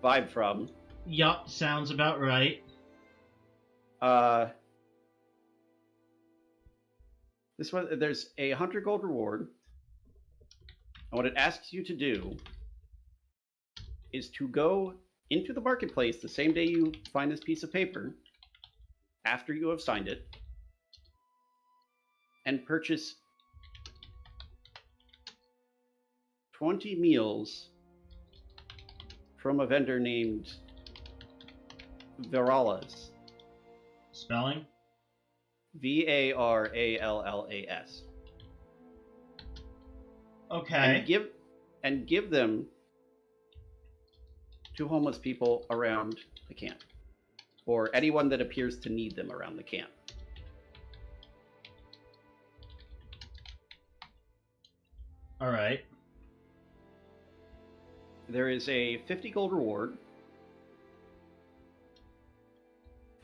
Vibe from. Yup, sounds about right. This one, there's a 100 gold reward, and what it asks you to do is to go into the marketplace the same day you find this piece of paper, after you have signed it, and purchase 20 meals from a vendor named Varallas. Spelling? Varallas. Okay. And give them to homeless people around the camp, or anyone that appears to need them around the camp. All right. There is a 50 gold reward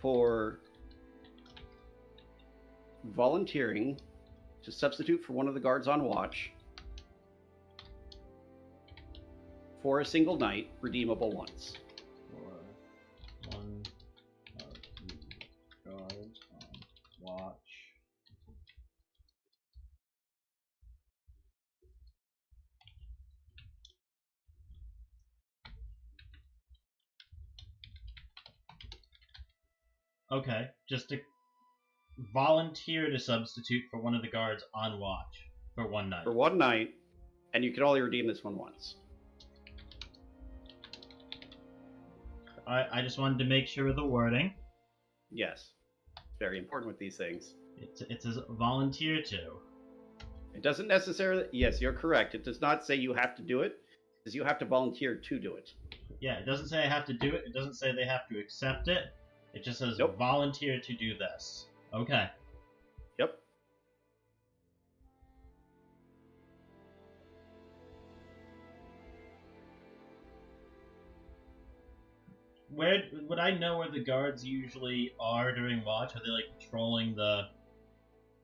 for volunteering to substitute for one of the guards on watch for a single night, redeemable once. For one of the guards on watch. Okay, just to volunteer to substitute for one of the guards on watch for one night. For one night, and you can only redeem this one once. I just wanted to make sure of the wording. Yes. Very important with these things. It says volunteer to. It doesn't necessarily... Yes, you're correct. It does not say you have to do it. It says you have to volunteer to do it. Yeah, it doesn't say I have to do it. It doesn't say they have to accept it. It just says Nope. volunteer to do this. Okay. Yep. Where would I know where the guards usually are during watch? Are they like patrolling the?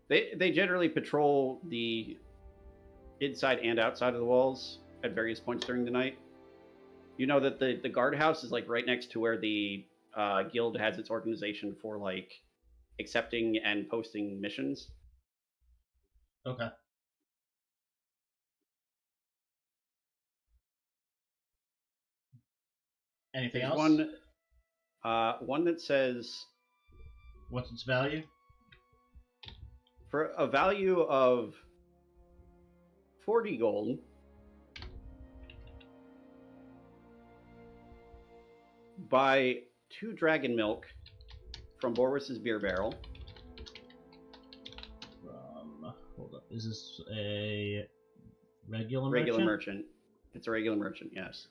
They generally patrol the inside and outside of the walls at various points during the night. You know that the guardhouse is like right next to where the guild has its organization for like accepting and posting missions. Okay. Anything There's else? one that says What's its value? for a value of 40 gold, buy 2 dragon milk from Boris's beer barrel. Hold up. Is this a regular merchant? It's a regular merchant, yes.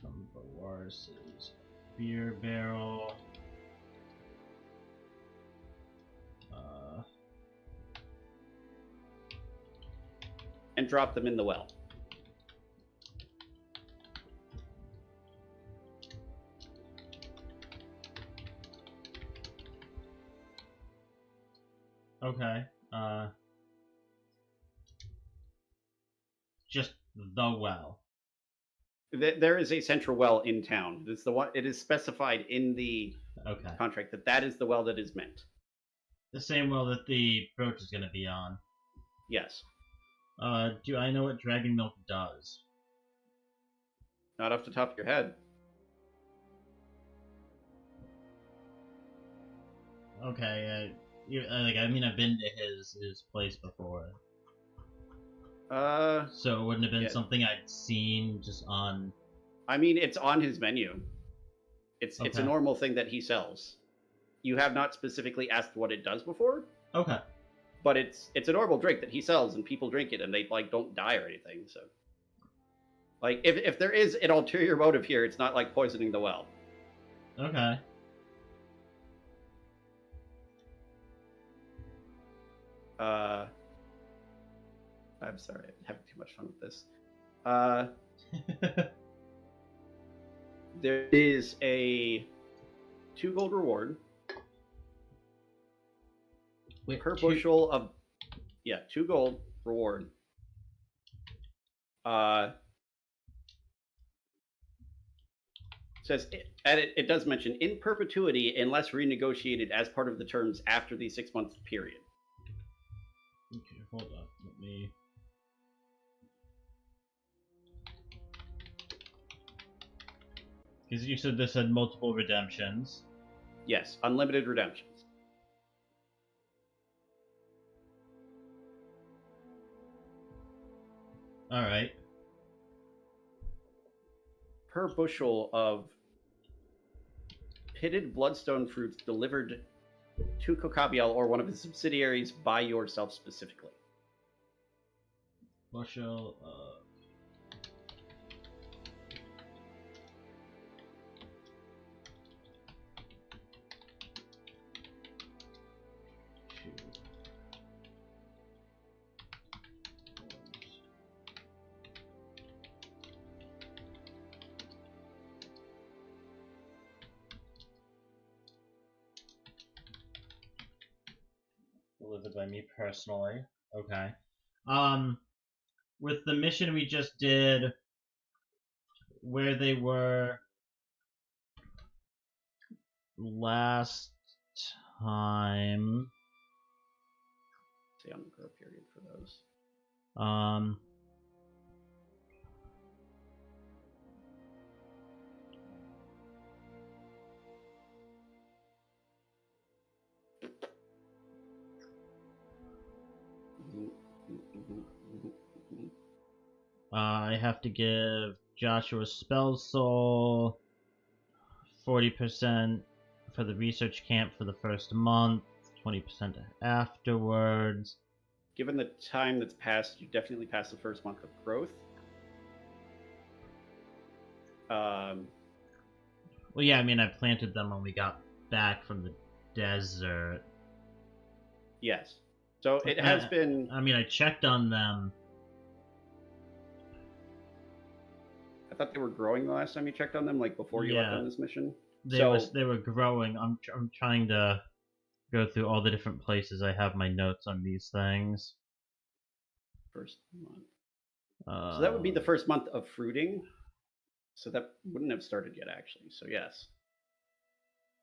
From Boris's beer barrel. And drop them in the well. Okay. Just the well. There is a central well in town. It's the one. It is specified in the contract that is the well that is meant. The same well that the brooch is going to be on. Yes. Do I know what dragon milk does? Not off the top of your head. Okay. I've been to his place before. So it wouldn't have been something I'd seen just on. I mean, it's on his menu. It's a normal thing that he sells. You have not specifically asked what it does before. Okay. But it's a normal drink that he sells, and people drink it, and they don't die or anything. So, if there is an ulterior motive here, it's not like poisoning the well. Okay. I'm sorry, I'm having too much fun with this. There is a 2 gold reward. Per bushel of 2 gold reward. Says it does mention in perpetuity unless renegotiated as part of the terms after the 6-month period. Okay, hold up. Let me. Because you said this had multiple redemptions. Yes, unlimited redemptions. All right. Per bushel of pitted bloodstone fruits delivered to Kokabiel or one of his subsidiaries by yourself specifically. Bushel of. Delivered by me personally. Okay. With the mission we just did, where they were last time. Stay on the grow period for those. I have to give Joshua Spell Soul 40% for the research camp for the first month, 20% afterwards. Given the time that's passed, you definitely passed the first month of growth. Well, yeah, I mean, I planted them when we got back from the desert. Yes. So it has been... I mean, I checked on them. I thought they were growing the last time you checked on them, before you left on this mission. They were growing. I'm trying to go through all the different places I have my notes on these things. First month. So that would be the first month of fruiting. So that wouldn't have started yet, actually. So yes.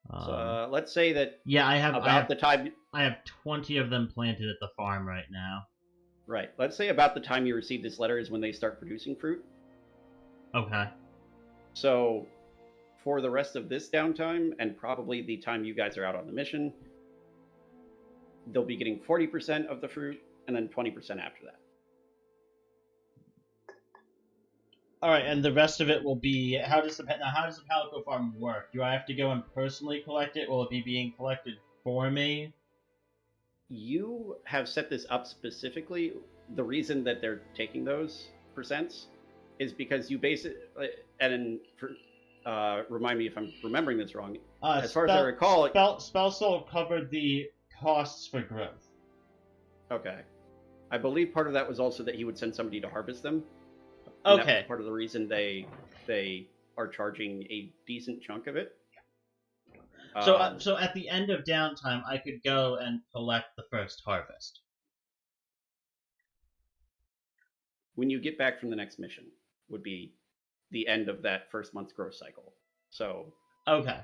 So let's say that Yeah, I have the time. I have 20 of them planted at the farm right now. Right. Let's say about the time you receive this letter is when they start producing fruit. Okay. So for the rest of this downtime and probably the time you guys are out on the mission, they'll be getting 40% of the fruit and then 20% after that. All right, and the rest of it will be. How does the Palico farm work? Do I have to go and personally collect it? Will it be being collected for me? You have set this up specifically. The reason that they're taking those percents is because you base it, and remind me if I'm remembering this wrong. As far as I recall, Spell Soul covered the costs for growth. Okay. I believe part of that was also that he would send somebody to harvest them. Okay. That was part of the reason they are charging a decent chunk of it. So at the end of downtime, I could go and collect the first harvest. When you get back from the next mission, would be the end of that first month's growth cycle. So Okay.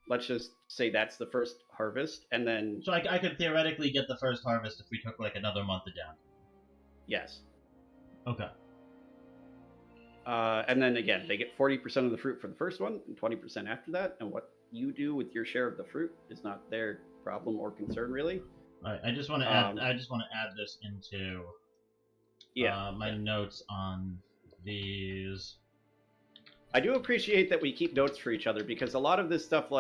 let's just say that's the first harvest, and then So I could theoretically get the first harvest if we took like another month of downtime. yes. Okay. And then again, they get 40% of the fruit for the first one, and 20% after that. And what you do with your share of the fruit is not their problem or concern, really. All right. I just want to add. I just want to add this into my notes on these. I do appreciate that we keep notes for each other, because a lot of this stuff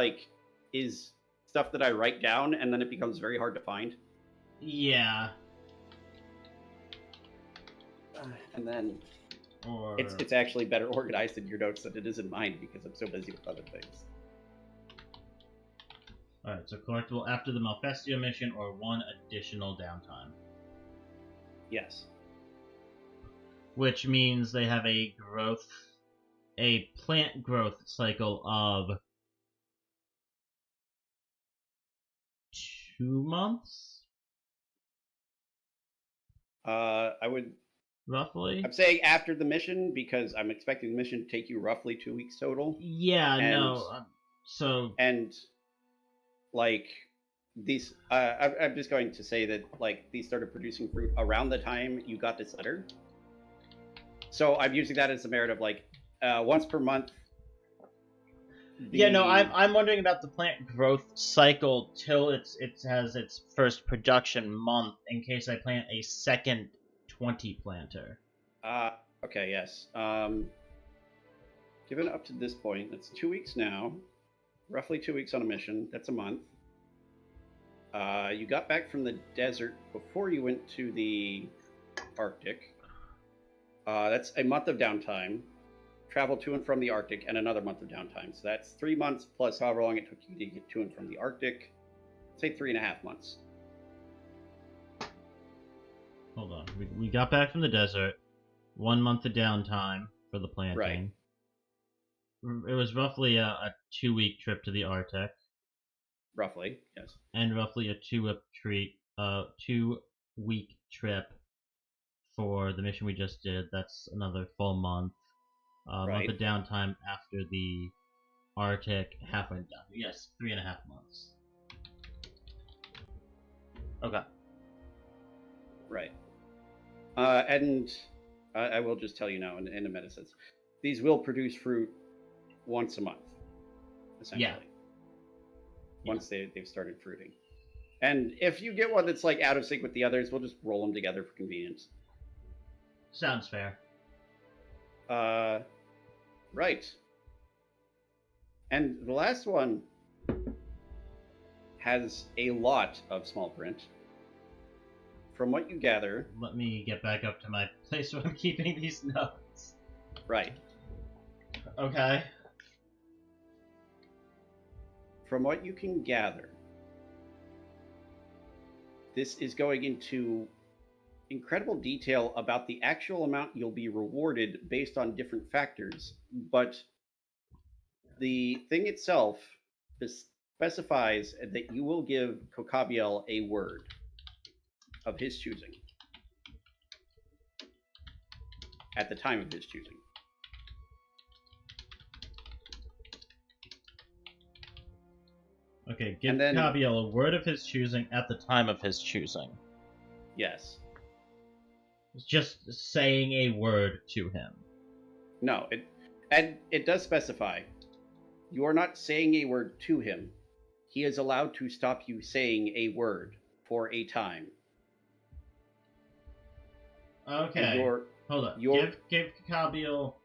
is stuff that I write down and then it becomes very hard to find. Yeah. And then Or it's actually better organized in your notes than it is in mine, because I'm so busy with other things. all right. So collectible after the Malfestio mission or one additional downtime, Yes. which means they have a plant growth cycle of 2 months, I would. roughly. I'm saying after the mission because I'm expecting the mission to take you roughly 2 weeks total. Yeah. And- No. So And like these, I'm just going to say that like these started producing fruit around the time you got this letter. So I'm using that as a merit of like once per month. Yeah, no, I'm wondering about the plant growth cycle till it has its first production month in case I plant a second 20 planter. Okay, yes. Given up to this point, that's 2 weeks now. Roughly 2 weeks on a mission. That's a month. You got back from the desert before you went to the Arctic. That's a month of downtime. Travel to and from the Arctic, and another month of downtime. So that's 3 months plus however long it took you to get to and from the Arctic. Say 3.5 months. hold on. We got back from the desert. 1 month of downtime for the planting. Right. It was roughly a 2-week trip to the Arctic, Roughly, yes. and roughly a 2-week trip for the mission we just did. That's another full month. Month Right. of downtime after the Arctic, halfway done. Yes, 3.5 months. Okay. Right. And I will just tell you now in a meta sense, these will produce fruit once a month, essentially. Yeah. Once they've started fruiting. And if you get one that's like out of sync with the others, we'll just roll them together for convenience. Sounds fair. Right. And the last one has a lot of small print. From what you gather, Let me get back up to my place where I'm keeping these notes. right. Okay. From what you can gather, this is going into incredible detail about the actual amount you'll be rewarded based on different factors, but the thing itself specifies that you will give Kokabiel a word of his choosing at the time of his choosing. Okay, give And then- Kabiel a word of his choosing at the time of his choosing. Yes. It's just saying a word to him. No, it does specify. You are not saying a word to him. He is allowed to stop you saying a word for a time. Okay. And Hold on. your- Give Kabiel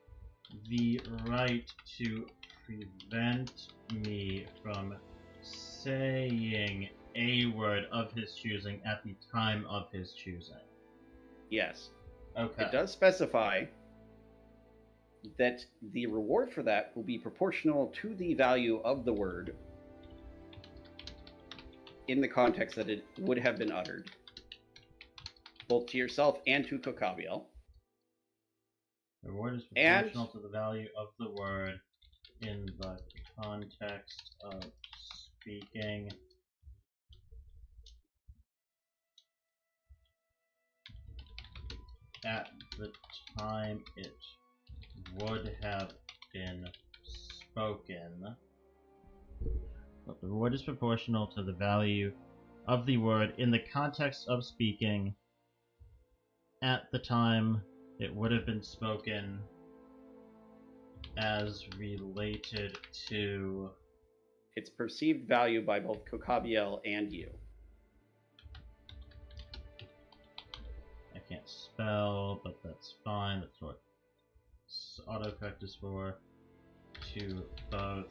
the right to prevent me from saying a word of his choosing at the time of his choosing. Yes. Okay. It does specify that the reward for that will be proportional to the value of the word in the context that it would have been uttered, both to yourself and to Kokabiel. The reward is And- proportional to the value of the word in the context of speaking. At the time it would have been spoken. But the word is proportional to the value of the word in the context of speaking at the time it would have been spoken as related to Its perceived value by both Kokabiel and you. I can't spell, but that's fine. That's what autocorrect is for. To both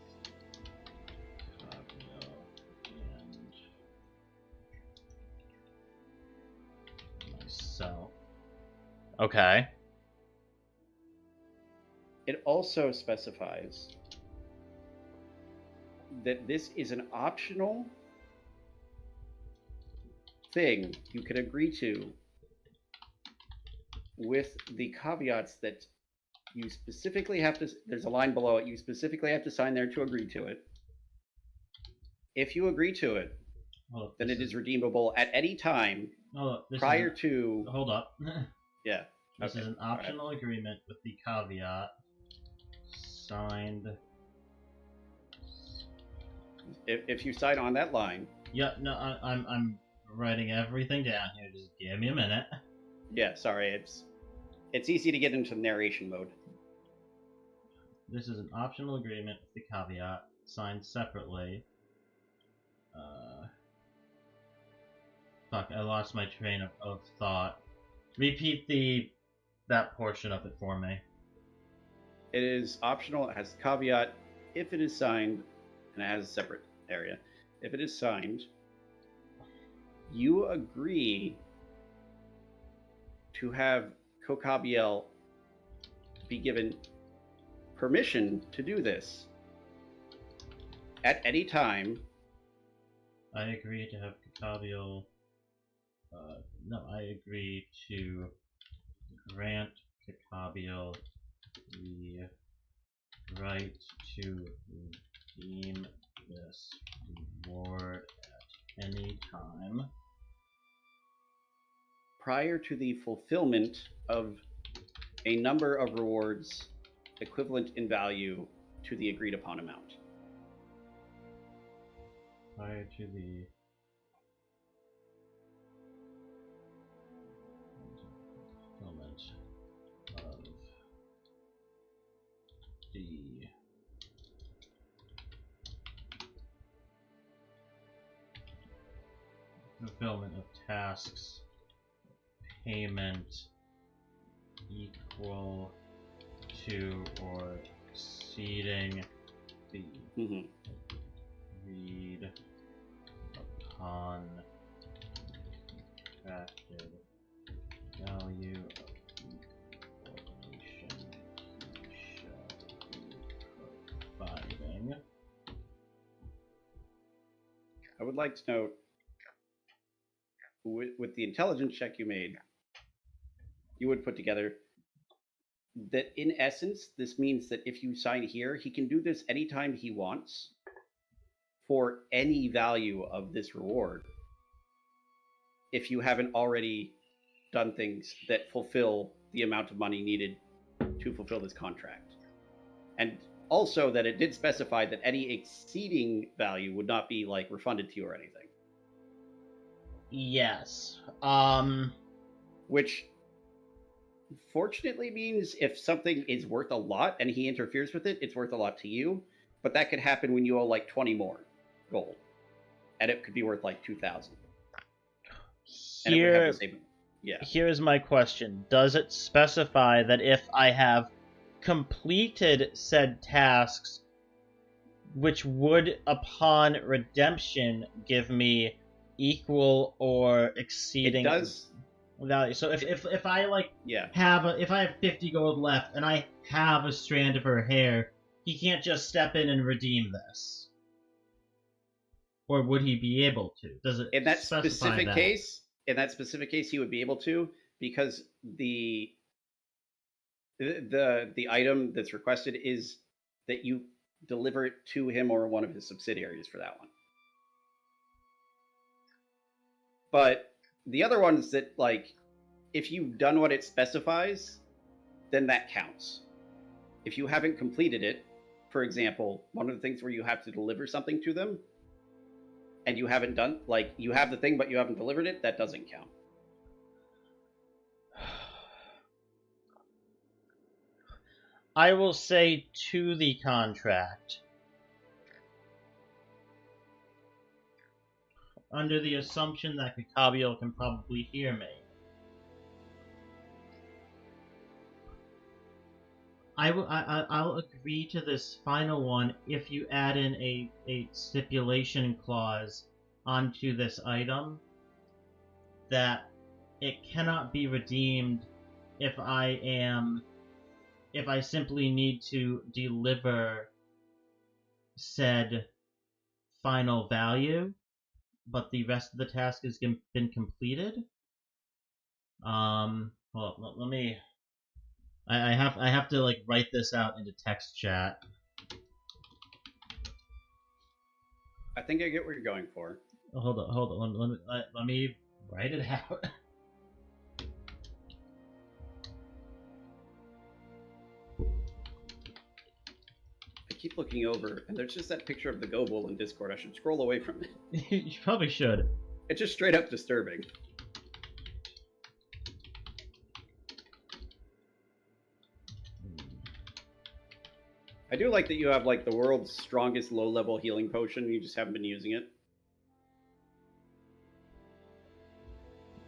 Kabiel and myself. Okay. It also specifies that this is an optional thing you can agree to, with the caveats that you specifically have to, there's a line below it, you specifically have to sign there to agree to it. If you agree to it, Hold up, then this it is redeemable at any time hold up, this prior is to, hold up. yeah. This Okay, is an all right. optional agreement with the caveat signed. If you sign on that line, Yeah, no, I'm writing everything down here. Just give me a minute. yeah, sorry, it's easy to get into narration mode. This is an optional agreement with the caveat signed separately. Fuck, I lost my train of thought. Repeat that portion of it for me. It is optional, it has caveat if it is signed, and it has a separate area. If it is signed, you agree to have Kokabiel be given permission to do this at any time. I agree to have Kabiel. No, I agree to grant Kabiel the right to redeem this reward at any time Prior to the fulfillment of a number of rewards equivalent in value to the agreed upon amount. prior to the fulfillment of the fulfillment of tasks, payment equal to or exceeding the Mhm. agreed upon contracted value of the corporation he shall be providing. I would like to note, with the intelligence check you made, you would put together that in essence, this means that if you sign here, he can do this anytime he wants for any value of this reward. If you haven't already done things that fulfill the amount of money needed to fulfill this contract. And also that it did specify that any exceeding value would not be like refunded to you or anything. Yes. Which fortunately means if something is worth a lot and he interferes with it, it's worth a lot to you. But that could happen when you owe like 20 more gold, and it could be worth like 2,000. And it would have the same. Yeah. Here's my question. Does it specify that if I have completed said tasks, which would, upon redemption, give me equal or exceeding It does. value? So if I like Yeah. if I have 50 gold left and I have a strand of her hair, he can't just step in and redeem this. Or would he be able to? Does it In that specify specific that? case, he would be able to, because the item that's requested is that you deliver it to him or one of his subsidiaries for that one. But the other ones that, like, if you've done what it specifies, then that counts. If you haven't completed it, for example, one of the things where you have to deliver something to them, and you haven't done, like, you have the thing but you haven't delivered it, that doesn't count. I will say to the contract, under the assumption that Kakabio can probably hear me. I'll agree to this final one if you add in a stipulation clause onto this item that it cannot be redeemed if I simply need to deliver said final value, but the rest of the task has been completed. Well, let me. I have to like write this out into text chat. I think I get what you're going for. Hold on. Let me write it out. I keep looking over, and there's just that picture of the Gobull in Discord. I should scroll away from it. You probably should. It's just straight up disturbing. I do like that you have like the world's strongest low-level healing potion. You just haven't been using it.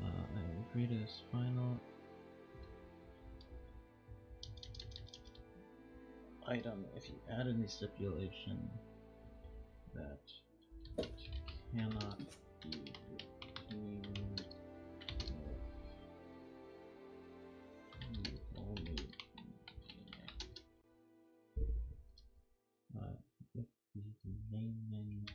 I agree to this final item if you add in the stipulation that cannot be redeemed if you only if the remaining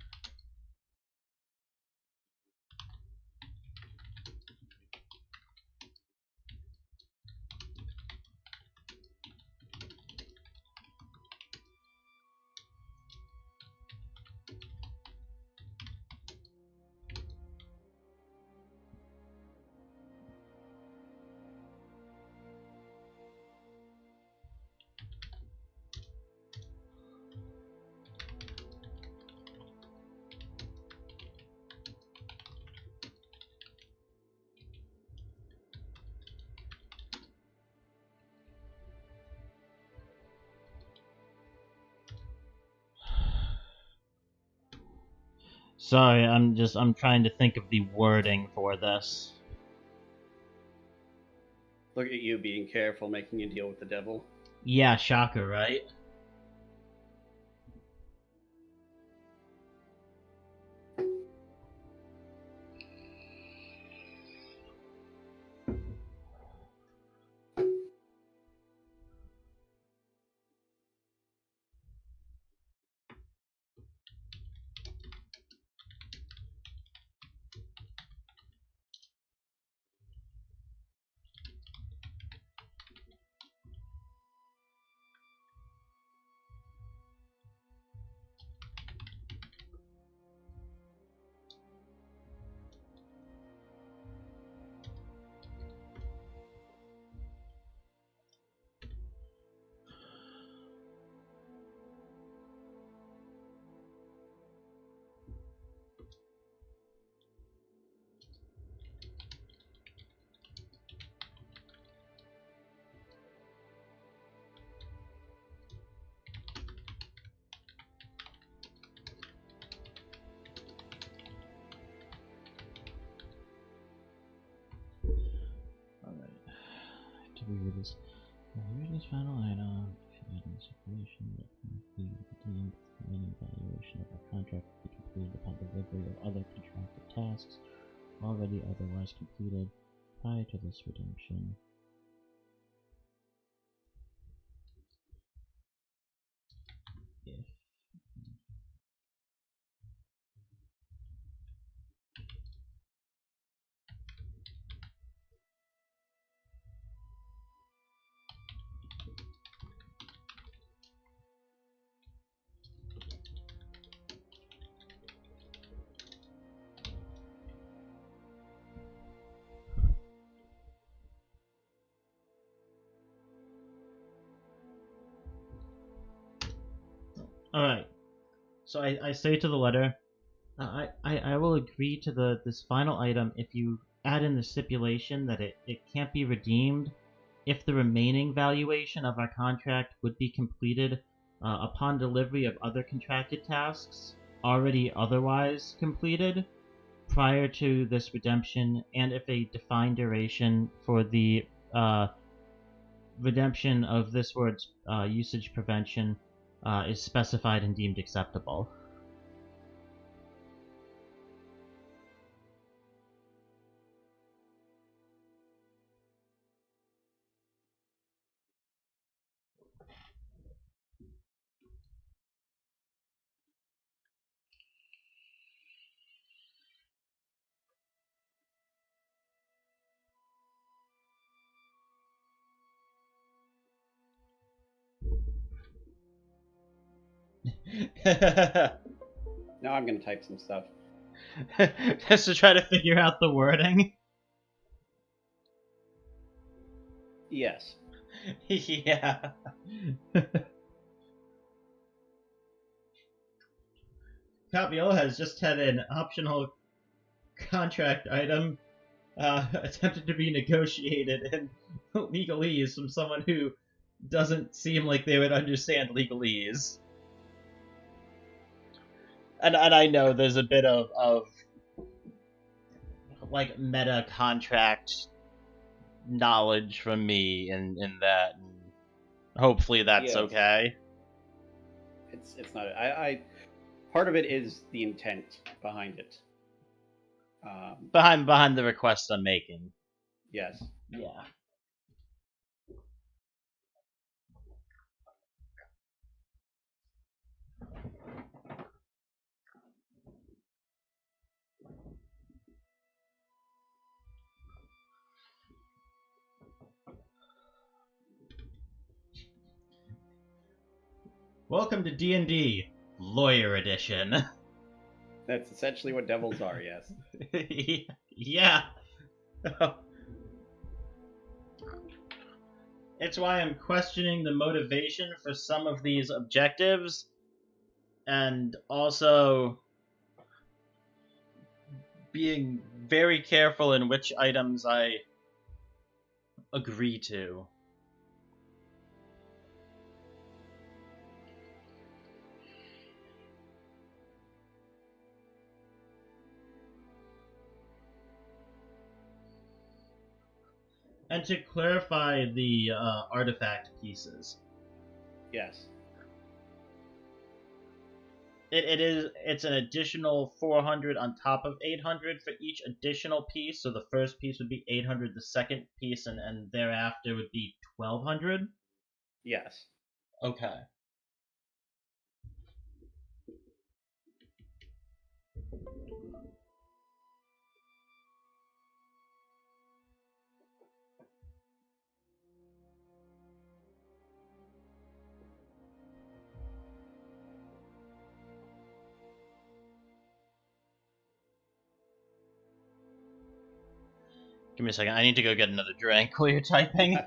Sorry, I'm trying to think of the wording for this. Look at you being careful, making a deal with the devil. Yeah, shocker, right? read this final item. In a situation that can be deemed remaining valuation of a contract to be completed upon delivery of other contracted tasks already otherwise completed prior to this redemption. If Alright. So I say to the letter, I will agree to this final item if you add in the stipulation that it can't be redeemed if the remaining valuation of our contract would be completed upon delivery of other contracted tasks already otherwise completed prior to this redemption, and if a defined duration for the redemption of this word's usage prevention is specified and deemed acceptable. Now I'm going to type some stuff. Just to try to figure out the wording. Yes. Yeah. Capiola has just had an optional contract item attempted to be negotiated in legalese from someone who doesn't seem like they would understand legalese. And I know there's a bit of like meta contract knowledge from me in that, and hopefully that's Yes. okay. It's not. I part of it is the intent behind it. Behind the request I'm making. Yes. Yeah. Welcome to D&D Lawyer Edition. That's essentially what devils are. Yes. Yeah. It's why I'm questioning the motivation for some of these objectives, and also being very careful in which items I agree to. And to clarify the artifact pieces, Yes. it's an additional 400 on top of 800 for each additional piece. So the first piece would be 800, the second piece and thereafter would be 1200. Yes. Okay. Give me a second. I need to go get another drink while you're typing.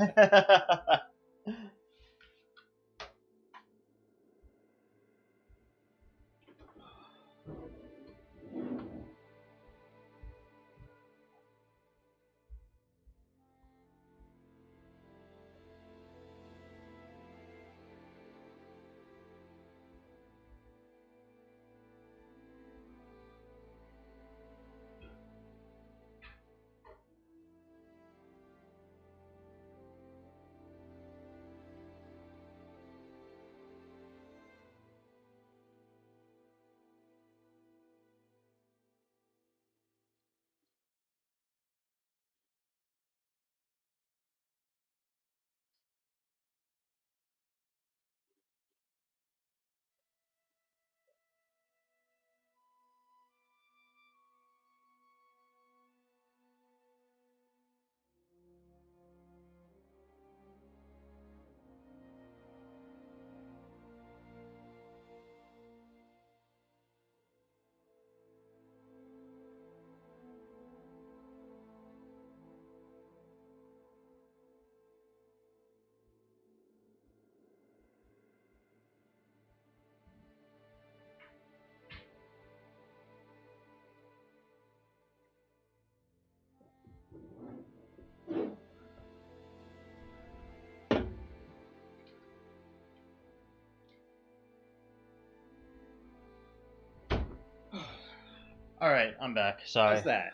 Alright, I'm back. Sorry. How's that?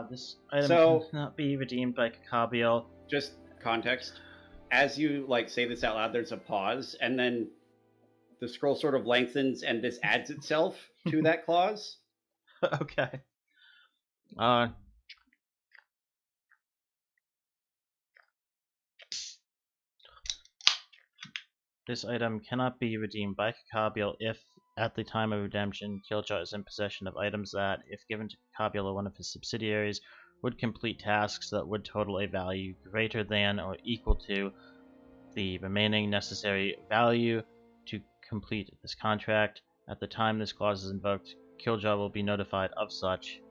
This item So- cannot be redeemed by Akambherylliax. Just context. As you say this out loud, there's a pause, and then the scroll sort of lengthens, and this adds itself to that clause. Okay. This item cannot be redeemed by Akambherylliax if, at the time of redemption, Kiljow is in possession of items that, if given to Akambherylliax or one of his subsidiaries, would complete tasks that would total a value greater than or equal to the remaining necessary value to complete this contract. At the time this clause is invoked, Kiljow will be notified of such.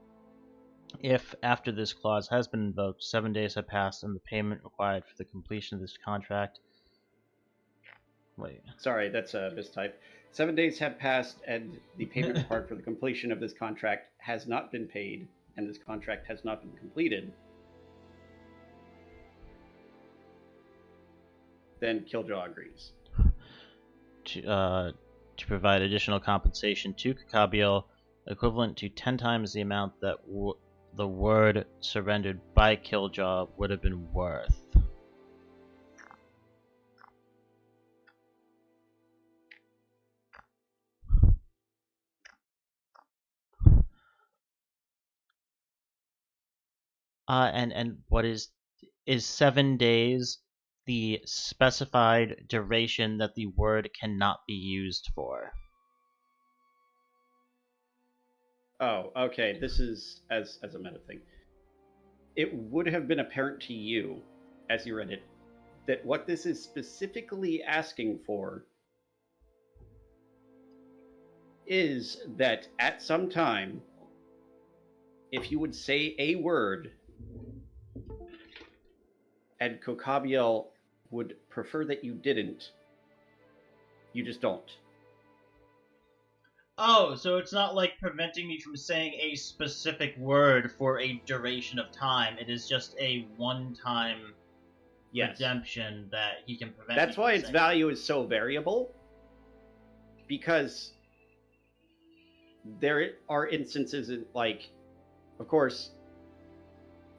If, after this clause has been invoked, 7 days have passed and the payment required for the completion of this contract... Wait. Sorry, that's a mistype. 7 days have passed, and the payment required for the completion of this contract has not been paid, and this contract has not been completed. Then Kiljow agrees. To provide additional compensation to Akambherylliax equivalent to 10 times the amount that the word surrendered by Kiljow would have been worth. And what is 7 days the specified duration that the word cannot be used for? Oh, okay. This is as a meta thing. It would have been apparent to you, as you read it, that what this is specifically asking for is that at some time, if you would say a word, and Akambherylliax would prefer that you didn't, you just don't. Oh, so it's not like preventing me from saying a specific word for a duration of time. It is just a one-time Yes. redemption that he can prevent. That's me why from its saying. value is so variable, because there are instances in, of course,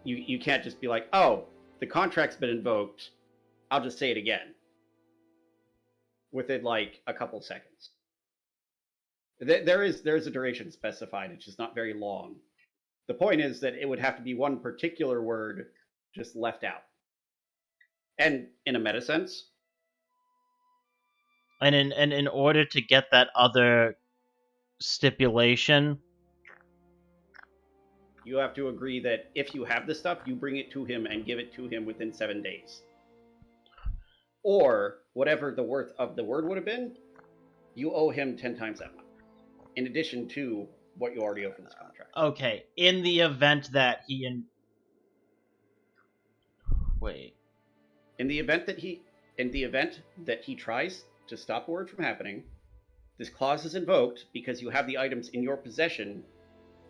you can't just be like, oh, the contract's been invoked, I'll just say it again within a couple seconds. There is a duration specified. It's just not very long. The point is that it would have to be one particular word just left out. And in a meta sense, And in order to get that other stipulation, you have to agree that if you have the stuff, you bring it to him and give it to him within 7 days. Or whatever the worth of the word would have been, you owe him 10 times that much, in addition to what you already owe for this contract. okay, in the event that he In the event that he tries to stop a word from happening, this clause is invoked because you have the items in your possession,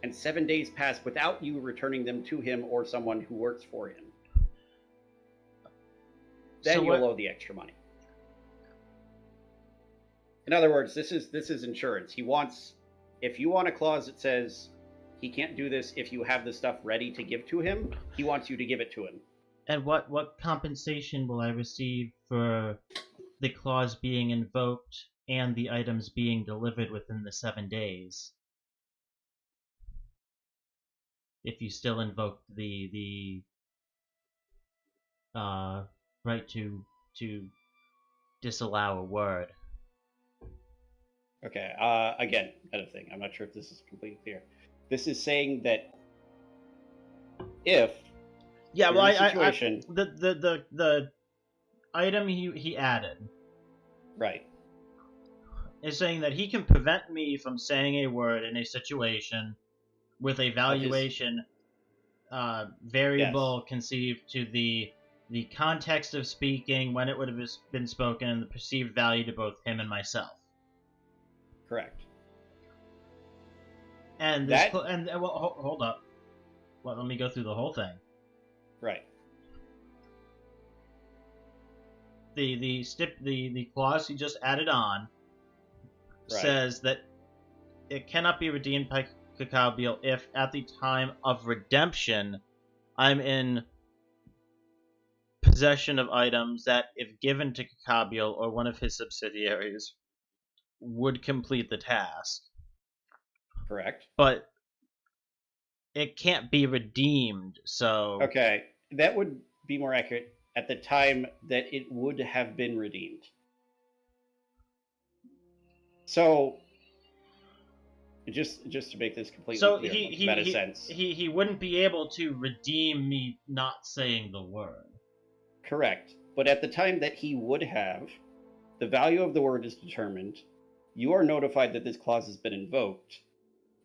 and 7 days pass without you returning them to him or someone who works for him. Then So you'll what- owe the extra money. In other words, this is insurance. If you want a clause that says he can't do this if you have the stuff ready to give to him, he wants you to give it to him. And what compensation will I receive for the clause being invoked and the items being delivered within the 7 days? If you still invoke the right to disallow a word. Okay, again, another thing. I'm not sure if this is completely clear. This is saying that if Yeah, you're well, in a situation, the item he added right, is saying that he can prevent me from saying a word in a situation with a valuation variable conceived to the context of speaking, when it would have been spoken, and the perceived value to both him and myself. correct. And this well, hold up. Well, let me go through the whole thing. Right. The clause he just added on Right. says that it cannot be redeemed by Cacabeel if, at the time of redemption, I'm in possession of items that, if given to Cacabeel or one of his subsidiaries, would complete the task. Correct. But it can't be redeemed, so... Okay, that would be more accurate at the time that it would have been redeemed. So, just to make this completely So clear, he wouldn't be able to redeem me not saying the word. Correct. But at the time that he would have, the value of the word is determined. You are notified that this clause has been invoked,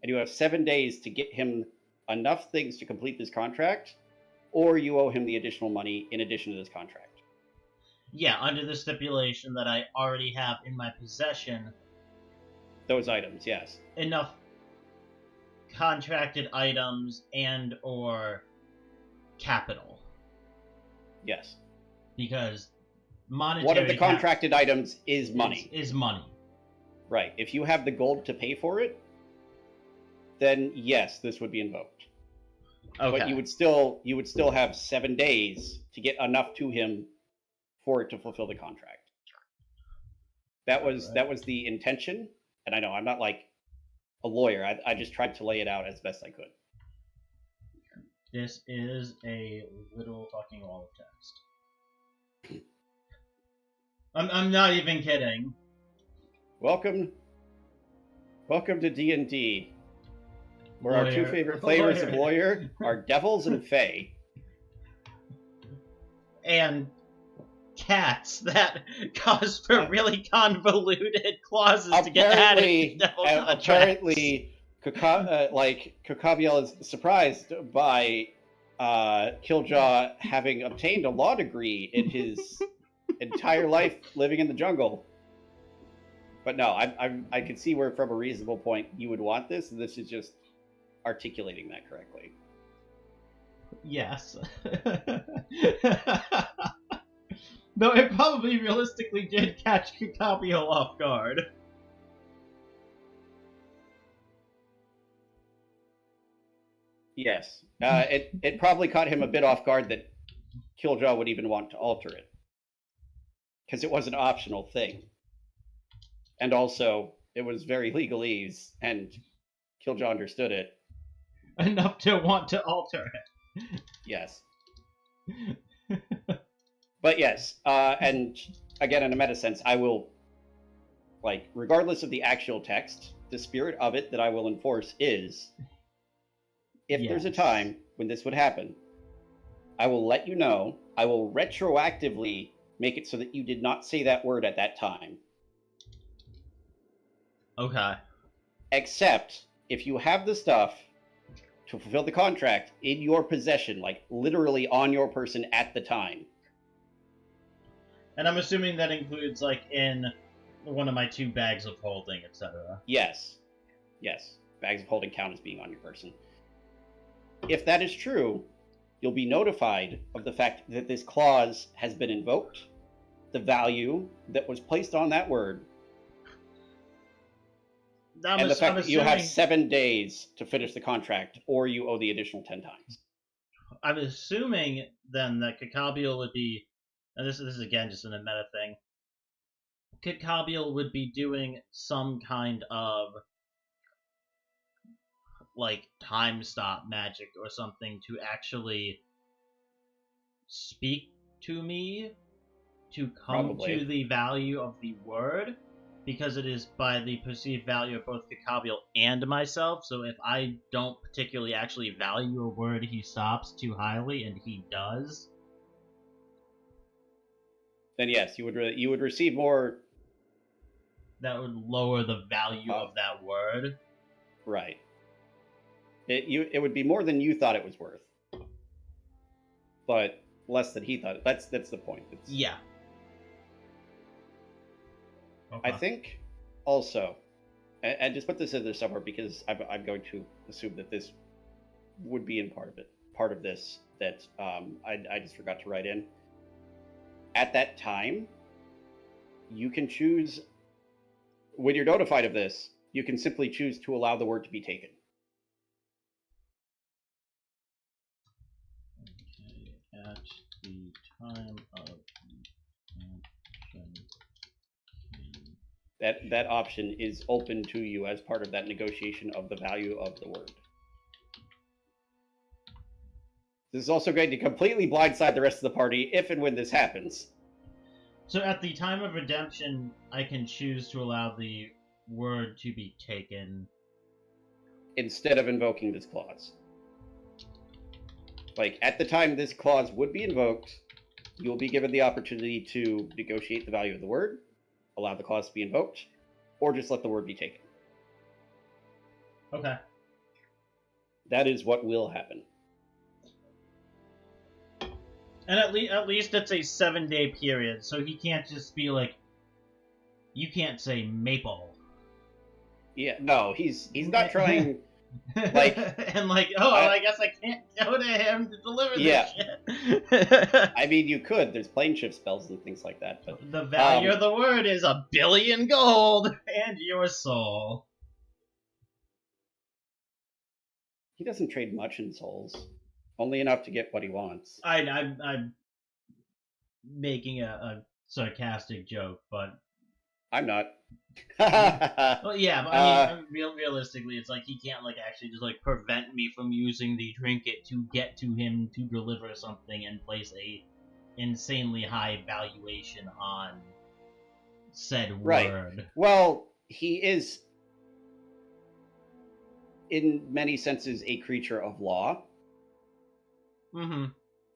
and you have 7 days to get him enough things to complete this contract, or you owe him the additional money in addition to this contract. Yeah, under the stipulation that I already have in my possession Those items, yes. enough contracted items and or capital. Yes. Because monetary One of the contracted items is money. Is money. Right. If you have the gold to pay for it, then yes, this would be invoked. Okay. But you would still have 7 days to get enough to him for it to fulfill the contract. That was the intention, and I know I'm not like a lawyer. I just tried to lay it out as best I could. This is a literal fucking wall of text. I'm not even kidding. Welcome to D&D, where our two favorite flavors of lawyer are devils and fae. And cats that cause for really convoluted clauses to get added. Apparently, Cacabeel is surprised by Kiljow having obtained a law degree in his entire life living in the jungle. But no, I can see where, from a reasonable point, you would want this, and this is just articulating that correctly. Yes. Though it probably realistically did catch Cacabeel off guard. Yes. It probably caught him a bit off guard that Kiljow would even want to alter it. Because it was an optional thing. And also, it was very legalese, and Kiljow understood it. Enough to want to alter it. Yes. But yes, and again, in a meta sense, I will, regardless of the actual text, the spirit of it that I will enforce is, if there's a time when this would happen, I will let you know. I will retroactively make it so that you did not say that word at that time. Okay. Except if you have the stuff to fulfill the contract in your possession, literally on your person at the time. And I'm assuming that includes, in one of my 2 bags of holding, etc. Yes. Yes. Bags of holding count as being on your person. If that is true, you'll be notified of the fact that this clause has been invoked, the value that was placed on that word, and the fact that you have 7 days to finish the contract, or you owe the additional 10 times. I'm assuming, then, that Cacabeel would be, and this is again just an meta thing, Cacabeel would be doing some kind of, time stop magic or something to actually speak to me, to come to the value of the word, because it is by the perceived value of both Cacabeel and myself. So if I don't particularly actually value a word, he stops too highly, and he does. Then yes, you would receive more. That would lower the value of that word. Right. It would be more than you thought it was worth, but less than he thought. That's the point. Yeah. Okay. I think also, and just put this in there somewhere because I'm going to assume that this would be in part of this that I just forgot to write in. At that time, you can choose, when you're notified of this, you can simply choose to allow the word to be taken. at the time of redemption. That option is open to you as part of that negotiation of the value of the word. This is also going to completely blindside the rest of the party if and when this happens. So at the time of redemption, I can choose to allow the word to be taken Instead of invoking this clause. Like, at the time this clause would be invoked, you will be given the opportunity to negotiate the value of the word, allow the clause to be invoked, or just let the word be taken. Okay. That is what will happen. And at least it's a 7-day period, so he can't just be like, you can't say maple. Yeah, no, he's not trying. Like, and like, I guess I can't go to him to deliver Yeah. this shit. I mean, you could. There's plane shift spells and things like that. But The value of the word is 1 billion gold and your soul. he doesn't trade much in souls. Only enough to get what he wants. I'm making a sarcastic joke, but I'm not. well, yeah, but I mean, realistically, it's like he can't like actually just like prevent me from using the trinket to get to him to deliver something and place a insanely high valuation on said Right. word. Well, he is, in many senses, a creature of law, Mm-hmm.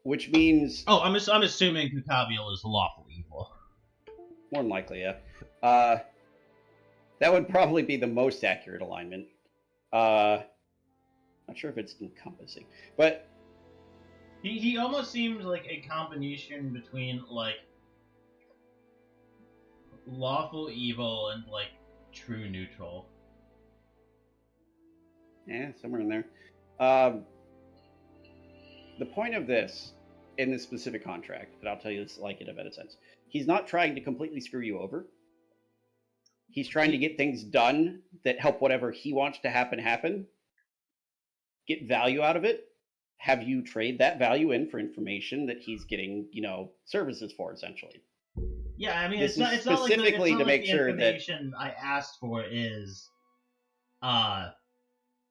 which means Oh, I'm assuming Kukaviel is lawful evil. more than likely, yeah. That would probably be the most accurate alignment. Not sure if it's encompassing, but He almost seems like a combination between like lawful evil and like true neutral. yeah, somewhere in there. The point of this, in this specific contract, and I'll tell you this like in a better sense, he's not trying to completely screw you over. He's trying to get things done that help whatever he wants to happen, get value out of it, have you trade that value in for information that he's getting, services for, essentially. Yeah, I mean, This it's not is like specifically to make the sure that- information I asked for is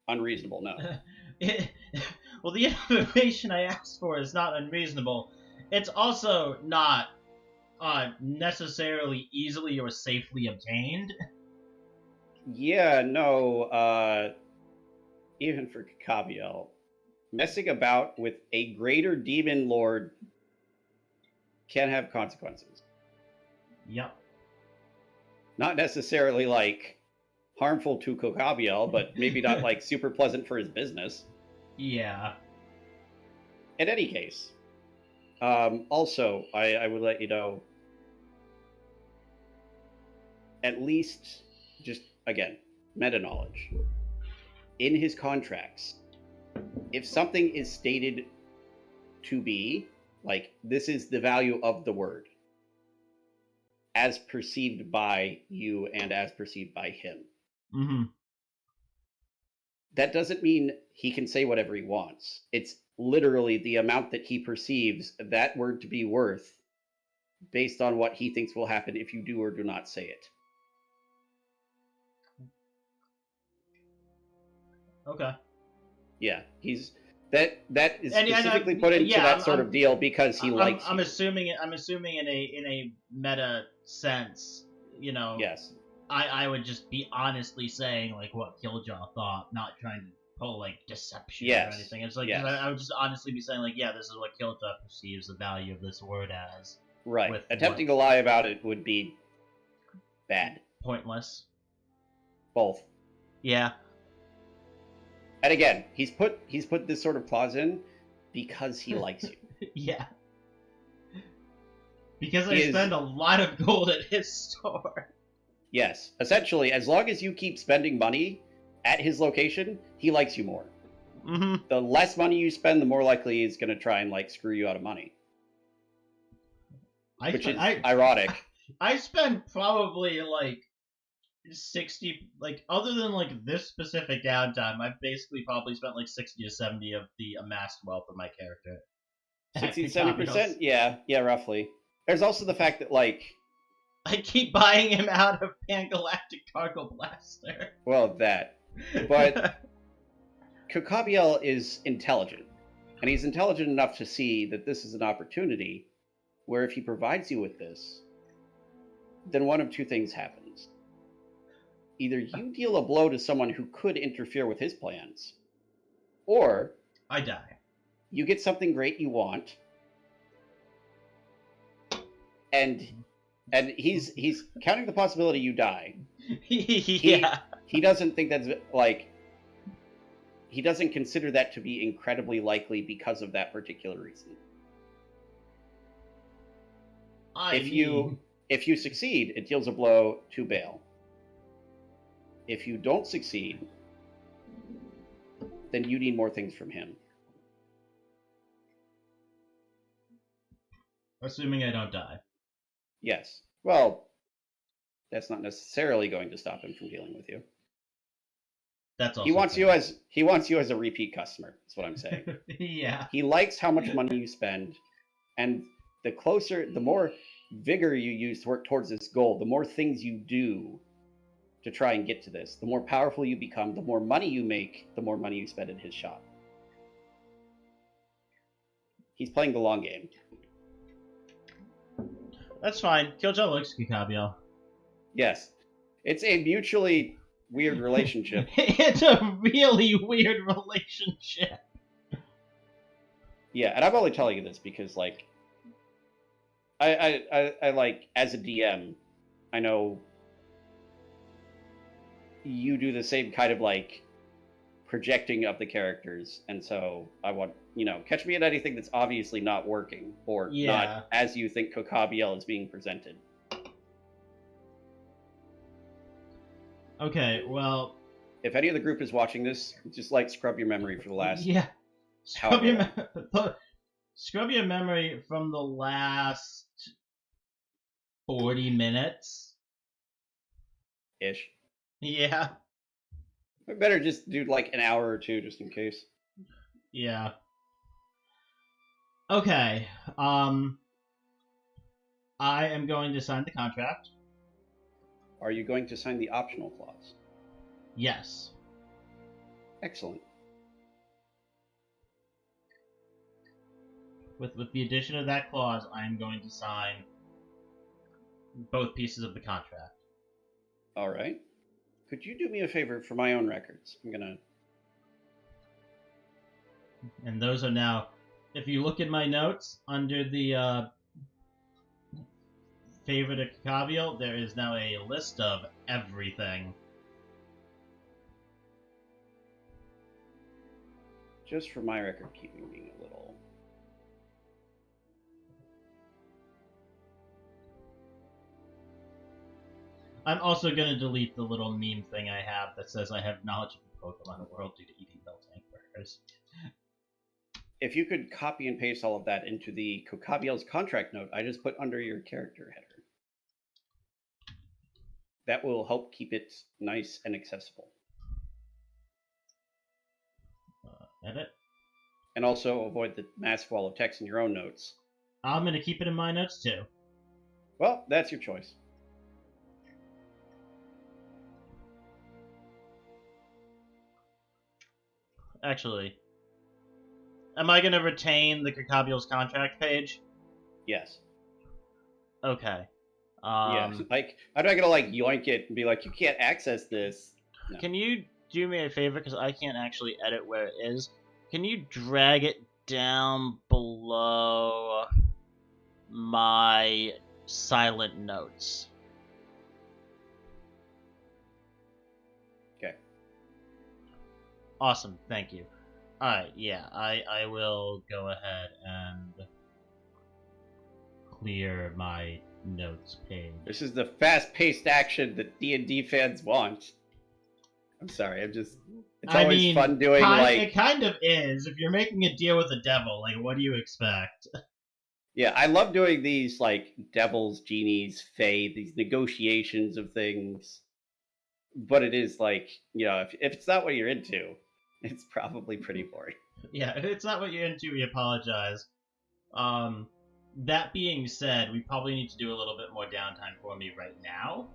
Unreasonable, no. well, the information I asked for is not unreasonable. It's also not necessarily easily or safely obtained. Yeah, no, even for Kukaviel, messing about with a greater demon lord can have consequences. Yep. Not necessarily, like, harmful to Kukaviel, but maybe not, like, super pleasant for his business. Yeah. In any case, also, I would let you know, at least, just, again, meta knowledge. In his contracts, if something is stated to be, like, this is the value of the word, as perceived by you and as perceived by him, Mm-hmm. that doesn't mean he can say whatever he wants. It's literally the amount that he perceives that word to be worth based on what he thinks will happen if you do or do not say it. Okay. Yeah, he's that is And specifically put into yeah, that sort of deal because he likes I'm you. assuming in a meta sense, Yes. I would just be honestly saying like what Kiljow thought, not trying to pull like deception Yes. or anything. It's like Yes. I would just honestly be saying like, yeah, this is what Kiljow perceives the value of this word as. Right. With Attempting to lie about it would be bad. Pointless. Both. Yeah. And again, he's put this sort of clause in because he likes you. Yeah. Because I He is- spend a lot of gold at his store. Yes. Essentially, as long as you keep spending money at his location, he likes you more. Mm-hmm. The less money you spend, the more likely he's going to try and like screw you out of money, which is ironic. I spend probably like 60, like other than like this specific downtime, I've basically probably spent like 60 to 70 of the amassed wealth of my character 60, 70%? Yeah, roughly. There's also the fact that, like... I keep buying him out of Pangalactic Cargo Blaster. Well, that. But Kokabiel is intelligent. And he's intelligent enough to see that this is an opportunity where if he provides you with this, then one of two things happens. Either you deal a blow to someone who could interfere with his plans, or I die. you get something great you want, and he's counting the possibility you die. Yeah. He doesn't think that's like, he doesn't consider that to be incredibly likely because of that particular reason. If you succeed, it deals a blow to Bale. If you don't succeed, then you need more things from him. Assuming I don't die. Yes. Well, that's not necessarily going to stop him from dealing with you. That's also He wants you as a repeat customer. That's what I'm saying. Yeah. He likes how much money you spend, and the more vigor you use to work towards this goal, the more things you do to try and get to this, the more powerful you become, the more money you make, the more money you spend in his shop. He's playing the long game. That's fine. Kiljow likes Kokabiel. Yes. It's a mutually weird relationship. It's a really weird relationship. Yeah, and I'm only telling you this because, like, I like, as a DM, I know you do the same kind of, like, projecting of the characters, and so I want, catch me in anything that's obviously not working, or not as you think Kokabiel is being presented. Okay, well... If any of the group is watching this, just, like, scrub your memory for the last... Yeah. Scrub your memory from the last 40 minutes. Ish. Yeah. We better just do, like, an hour or two, just in case. Yeah. Okay. I am going to sign the contract. Are you going to sign the optional clause? Yes. Excellent. With the addition of that clause, I am going to sign both pieces of the contract. All right. Could you do me a favor for my own records? I'm gonna... And those are now... If you look at my notes, under the favorite of Kokabiel, there is now a list of everything. Just for my record keeping being a little... I'm also going to delete the little meme thing I have that says I have knowledge of the Pokemon world due to eating Beltane burgers. If you could copy and paste all of that into the Kokabiel's contract note I just put under your character header. That will help keep it nice and accessible. Edit. And also avoid the massive wall of text in your own notes. I'm going to keep it in my notes too. Well, that's your choice. Actually, am I going to retain the Kokabiel's contract page? Yes. Okay. Yeah, like, I'm not gonna, like, yoink it and be like, you can't access this. No. Can you do me a favor, because I can't actually edit where it is? Can you drag it down below my silent notes? Okay. Awesome, thank you. Alright, yeah, I will go ahead and clear my notes page. This is the fast-paced action that D&D fans want. I'm sorry, it's always fun doing, it kind of is. If you're making a deal with the devil, like, what do you expect? Yeah, I love doing these, like, devils, genies, fae, these negotiations of things. But it is, like, if it's not what you're into, it's probably pretty boring. Yeah, if it's not what you're into, we apologize. That being said, we probably need to do a little bit more downtime for me right now.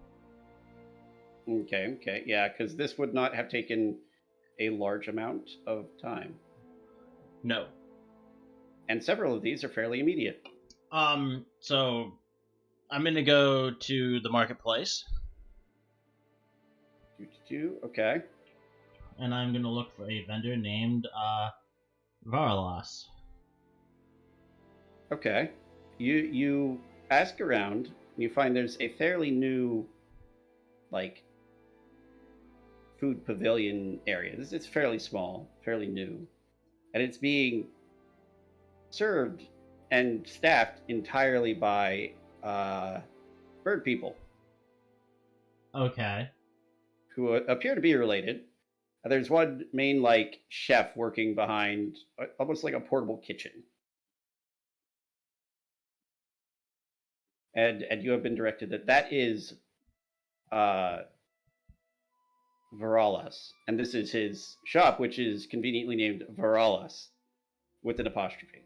Okay, yeah, because this would not have taken a large amount of time. No. And several of these are fairly immediate. So I'm gonna go to the marketplace, Okay. and I'm gonna look for a vendor named Varlas. Okay. You ask around, and you find there's a fairly new, like, food pavilion area. It's fairly small, fairly new, and it's being served and staffed entirely by bird people Okay. who appear to be related. There's one main like chef working behind almost like a portable kitchen, and you have been directed that is Varalas, and this is his shop, which is conveniently named Varalas with an apostrophe.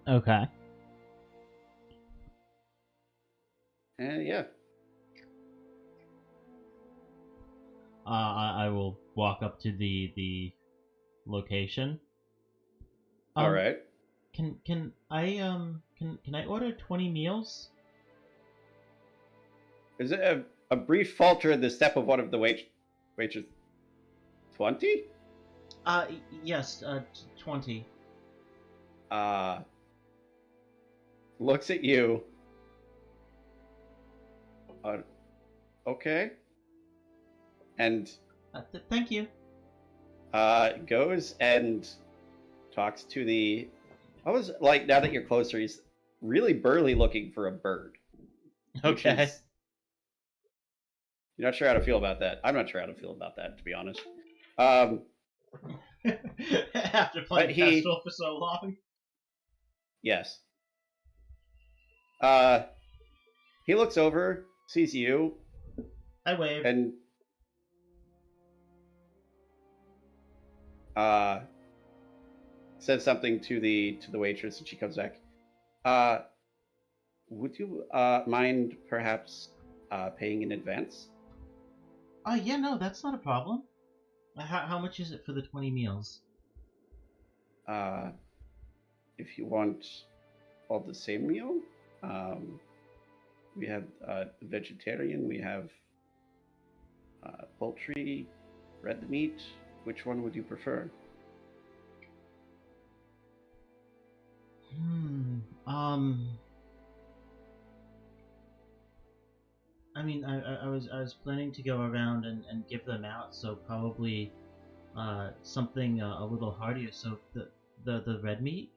Okay. Yeah. I will walk up to the location. All right. Can I order 20 meals? Is it a brief falter in the step of one of the waitresses? 20? Yes, 20. Looks at you. Okay. And Thank you. goes and talks to the. I was like, now that you're closer, he's really burly looking for a bird. Okay. You're not sure how to feel about that. I'm not sure how to feel about that, to be honest. After playing Festival for so long. Yes. He looks over, sees you, I wave. and says something to the waitress, and she comes back. Would you mind perhaps paying in advance? Yeah, no, that's not a problem. How much is it for the 20 meals? If you want all the same meal, we have vegetarian, we have poultry, red meat. Which one would you prefer? I mean, I was planning to go around and give them out, so probably something a little heartier. So the red meat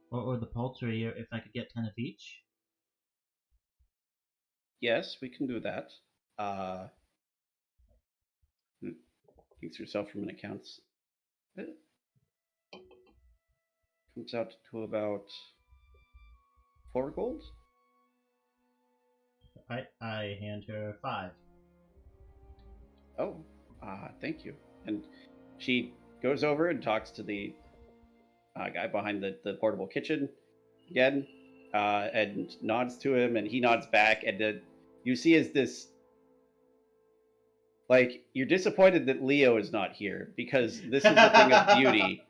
or the poultry, if I could get 10 of each. Yes, we can do that. Thinks yourself from an accounts. Comes out to about 4 gold. I hand her 5. Oh, thank you. And she goes over and talks to the guy behind the portable kitchen again, and nods to him, and he nods back, and you see as this, like, you're disappointed that Leo is not here, because this is a thing of beauty.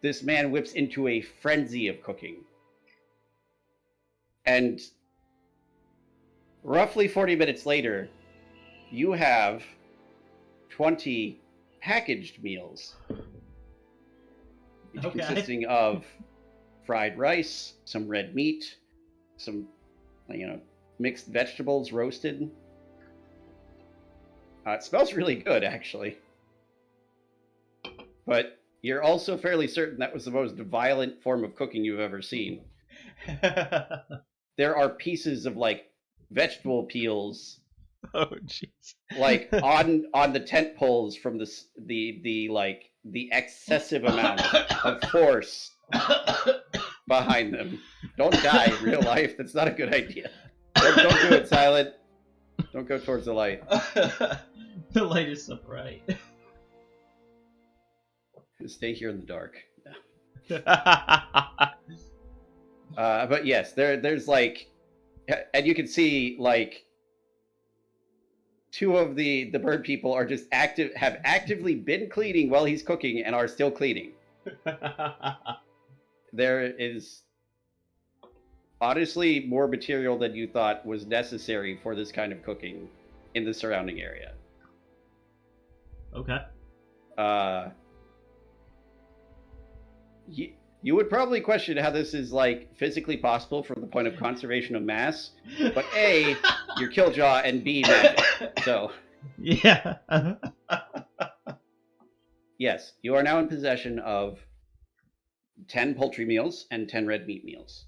This man whips into a frenzy of cooking. And roughly 40 minutes later, you have 20 packaged meals, each consisting of fried rice, some red meat, some, mixed vegetables roasted. It smells really good, actually. But you're also fairly certain that was the most violent form of cooking you've ever seen. There are pieces of, vegetable peels. Oh, jeez. On the tent poles from the excessive amount of force behind them. Don't die in real life. That's not a good idea. Don't do it, Silent. Don't go towards the light. The light is so bright. Stay here in the dark. Yeah. But yes, there's like, and you can see like two of the bird people are just have actively been cleaning while he's cooking and are still cleaning. There is honestly more material than you thought was necessary for this kind of cooking in the surrounding area. Okay. You would probably question how this is like physically possible from the point of conservation of mass, but A, you're Kiljow, and B, magic. So Yeah. yes, you are now in possession of 10 poultry meals and 10 red meat meals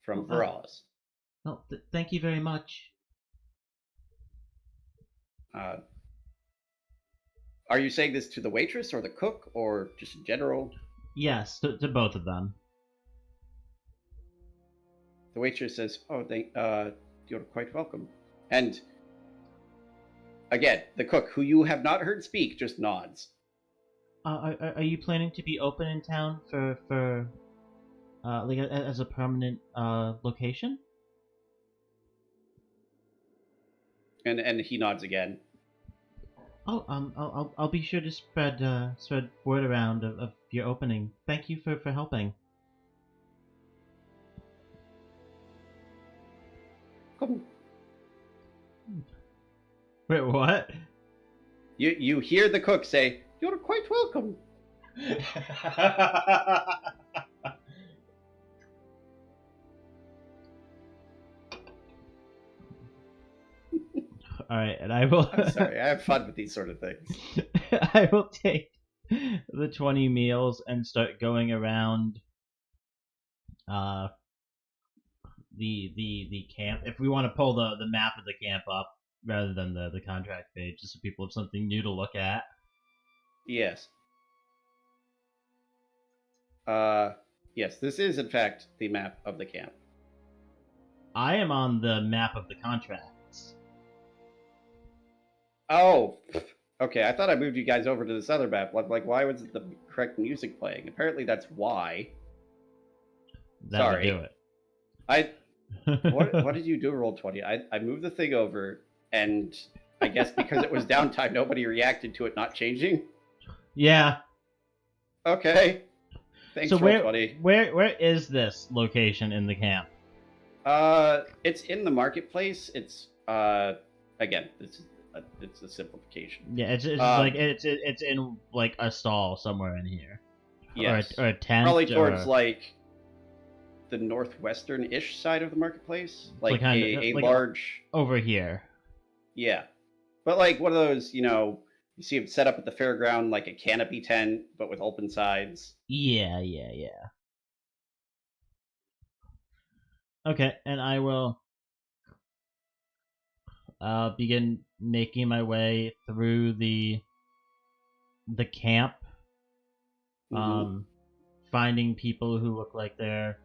from Veralis. Well, thank you very much. Are you saying this to the waitress or the cook or just in general? Yes, to both of them. The waitress says, "Oh, you're quite welcome." And again, the cook, who you have not heard speak, just nods. Are you planning to be open in town for like as a permanent location? And he nods again. Oh, I'll be sure to spread word around of your opening. Thank you for helping. Come. Wait, what? You hear the cook say, "You're quite welcome." All right, and I will. I'm sorry, I have fun with these sort of things. I will take the 20 meals and start going around the camp. If we want to pull the map of the camp up rather than the contract page, just so people have something new to look at. Yes. Yes, this is in fact the map of the camp. I am on the map of the contracts. Oh, okay. I thought I moved you guys over to this other map. Like, why was the correct music playing? Apparently, that's why. That'll Sorry. do it. What did you do? Roll 20. I moved the thing over, and I guess because it was downtime, nobody reacted to it not changing. Yeah. Okay. Thanks, So Roll 20. where is this location in the camp? It's in the marketplace. It's again, it's a simplification. Yeah, it's like it's in like a stall somewhere in here. Yes. Or a tent. Probably towards like the northwestern-ish side of the marketplace, like a large over here. Yeah, but like one of those, you see them set up at the fairground, like a canopy tent, but with open sides. Yeah. Okay, and I will begin making my way through the camp, finding people who look like they're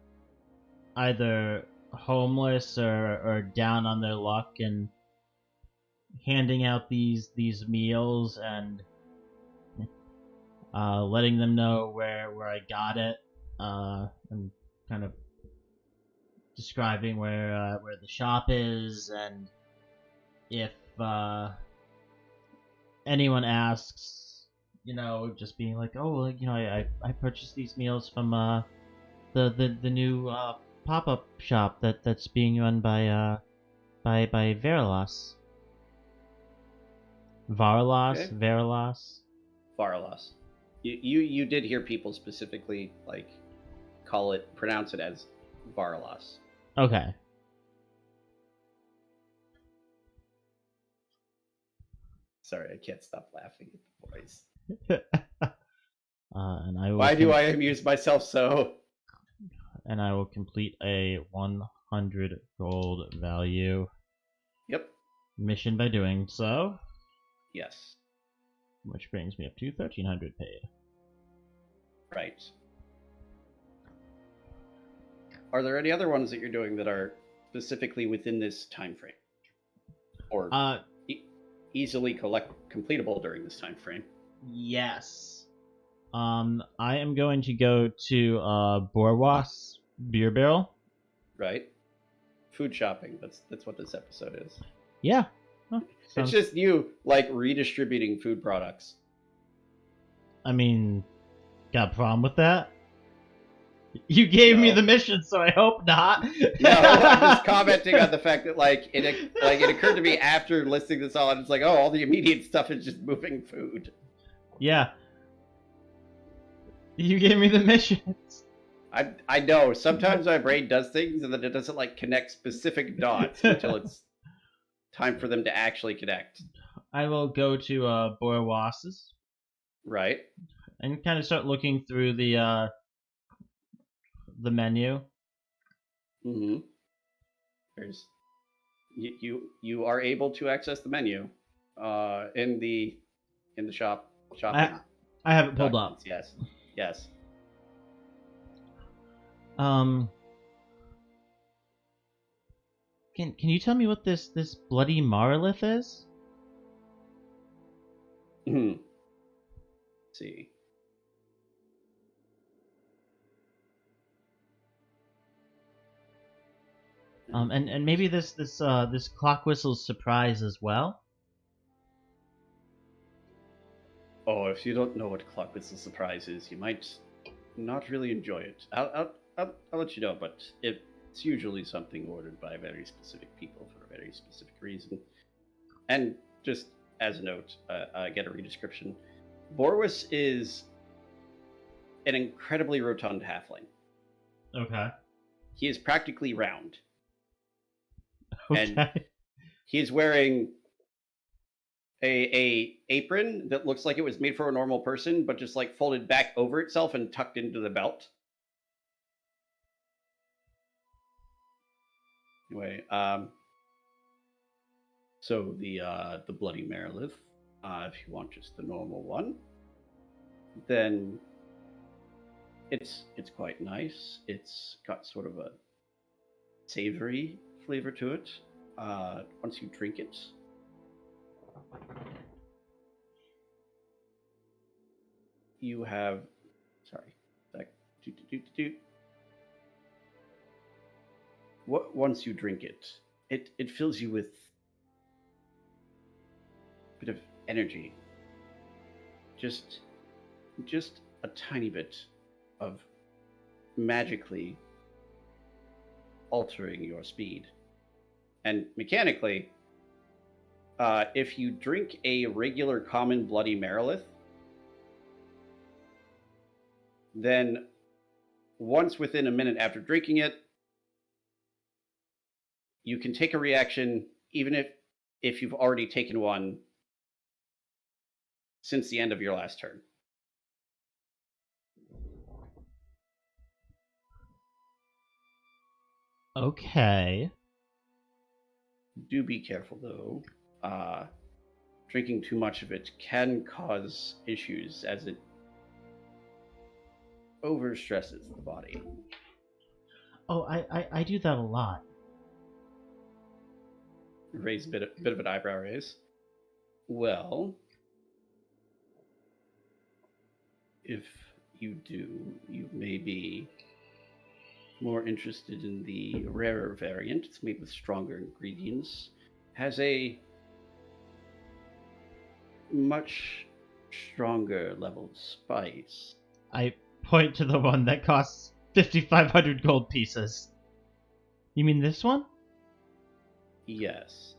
either homeless or down on their luck, and handing out these meals and letting them know where I got it, and kind of describing where the shop is, and if anyone asks, just being like, oh, I purchased these meals from the new pop-up shop that's being run by Veralis. Okay. Veralis. Varalos. You did hear people specifically like pronounce it as Varalos. Okay. Sorry, I can't stop laughing at the voice. And I will Why do I amuse myself so? And I will complete a 100 gold value Yep. mission by doing so. Yes. Which brings me up to 1,300 paid. Right. Are there any other ones that you're doing that are specifically within this time frame, or easily completable during this time frame? Yes. I am going to go to Borwas Beer Barrel. Right? Food shopping. That's what this episode is. Yeah. Huh, It's sounds- just you like redistributing food products. I mean, got a problem with that? You gave me No. the mission, so I hope not. No, I'm just commenting on the fact that it occurred to me after listing this all, and it's like, oh, all the immediate stuff is just moving food. Yeah. You gave me the missions. I know sometimes my brain does things and then it doesn't like connect specific dots until it's time for them to actually connect. I will go to Borwas's Right? and kind of start looking through the menu. Mm-hmm. There's you are able to access the menu in the shop shopping. I have it pulled up. documents. Yes. Can you tell me what this bloody monolith is? Let's see. And maybe this clock whistle's surprise as well. Oh, if you don't know what Clock Whistle Surprise is, you might not really enjoy it. I'll let you know, but it's usually something ordered by very specific people for a very specific reason. And just as a note, I get a redescription. Borwis is an incredibly rotund halfling. Okay. He is practically round. Okay. And he is wearing a apron that looks like it was made for a normal person, but just like folded back over itself and tucked into the belt. Anyway, so the Bloody Marilith, if you want just the normal one, then it's quite nice. It's got sort of a savory flavor to it. Once you drink it, you have, once you drink it, it fills you with a bit of energy. Just a tiny bit of magically altering your speed. And mechanically, if you drink a regular common Bloody Marilith, then once within a minute after drinking it, you can take a reaction even if you've already taken one since the end of your last turn. Okay. Do be careful though. Drinking too much of it can cause issues as it overstresses the body. Oh, I do that a lot. Raise a bit of an eyebrow raise. Well, if you do, you may be more interested in the rarer variant. It's made with stronger ingredients. Has a much stronger level of spice. I point to the one that costs 5,500 gold pieces. You mean this one? Yes.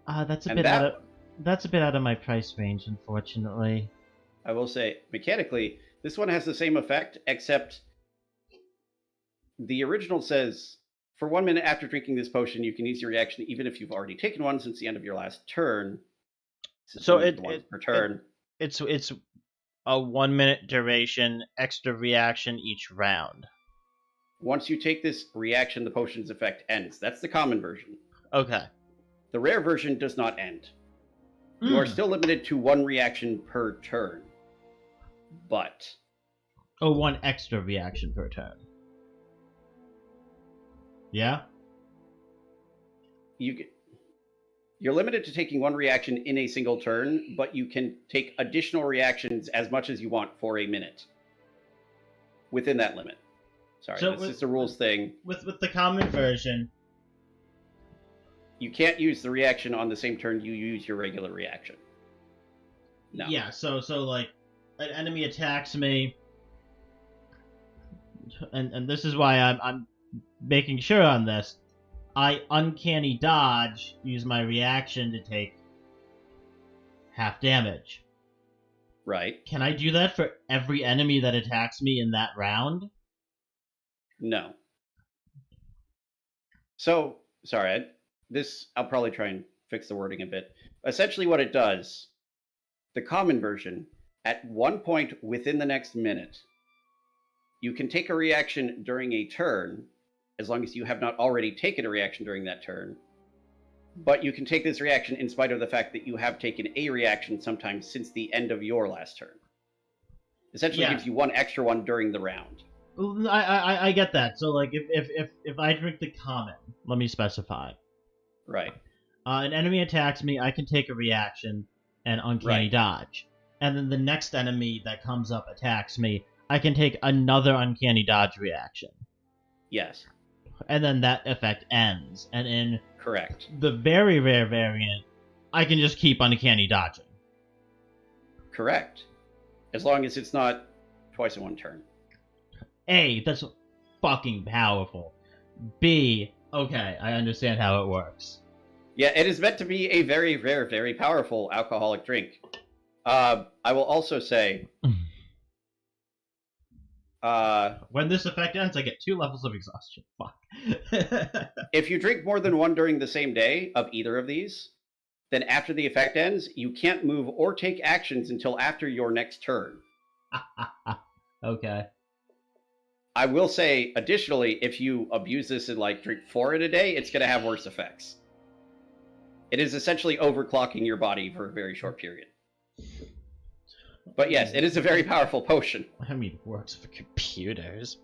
That's a And bit that out of one, that's a bit out of my price range, unfortunately. I will say, mechanically, this one has the same effect, except the original says, for 1 minute after drinking this potion, you can use your reaction even if you've already taken one since the end of your last turn. So per turn. It's a 1 minute duration, extra reaction each round. Once you take this reaction, the potion's effect ends. That's the common version. Okay. The rare version does not end. You are still limited to one reaction per turn. But Oh, one extra reaction per turn. Yeah? you get You're limited to taking one reaction in a single turn, but you can take additional reactions as much as you want for a minute. Within that limit. Sorry, So it's just a rules thing. With the common version, You can't use the reaction on the same turn you use your regular reaction. No. yeah. So like, an enemy attacks me, and this is why I'm making sure on this. I uncanny dodge, use my reaction to take half damage. Right? Can I do that for every enemy that attacks me in that round? No. So, sorry, I'll probably try and fix the wording a bit. Essentially what it does, the common version, at one point within the next minute, you can take a reaction during a turn, as long as you have not already taken a reaction during that turn. But you can take this reaction in spite of the fact that you have taken a reaction sometime since the end of your last turn. Essentially Yeah. gives you one extra one during the round. I get that. So like, if I drink the common, let me specify. Right. An enemy attacks me, I can take a reaction and uncanny Right. dodge. And then the next enemy that comes up attacks me, I can take another uncanny dodge reaction. Yes. And then that effect ends. And in Correct. the very rare variant, I can just keep uncanny dodging. Correct. As long as it's not twice in one turn. A, that's fucking powerful. B, okay, I understand how it works. Yeah, it is meant to be a very rare, very powerful alcoholic drink. I will also say, When this effect ends, I get 2 levels of exhaustion. Fuck. if you drink more than one during the same day of either of these, then after the effect ends, you can't move or take actions until after your next turn. Okay. I will say, additionally, if you abuse this and like drink 4 in a day, it's going to have worse effects. It is essentially overclocking your body for a very short period. But yes, it is a very powerful potion. I mean, it works for computers.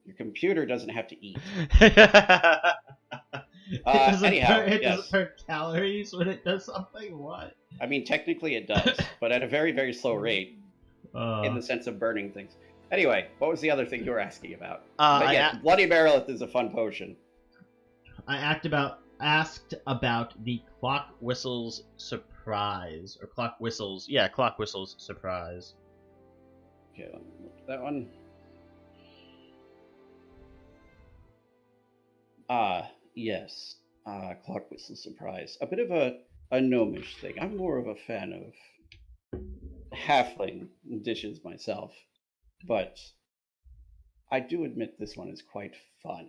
Your computer doesn't have to eat. It doesn't Anyhow, it yes. doesn't hurt calories when it does something? What? I mean, technically it does, but at a very, very slow rate in the Uh, sense of burning things. Anyway, what was the other thing you were asking about? Uh, But I yes, a- Bloody Barrelith is a fun potion. I asked about the clock whistle's surprise, or clock whistles. Yeah, clock whistle's surprise. Okay, let me look at that one. Yes. Clock Whistle Surprise. A bit of a gnomish thing. I'm more of a fan of halfling dishes myself, but I do admit this one is quite fun.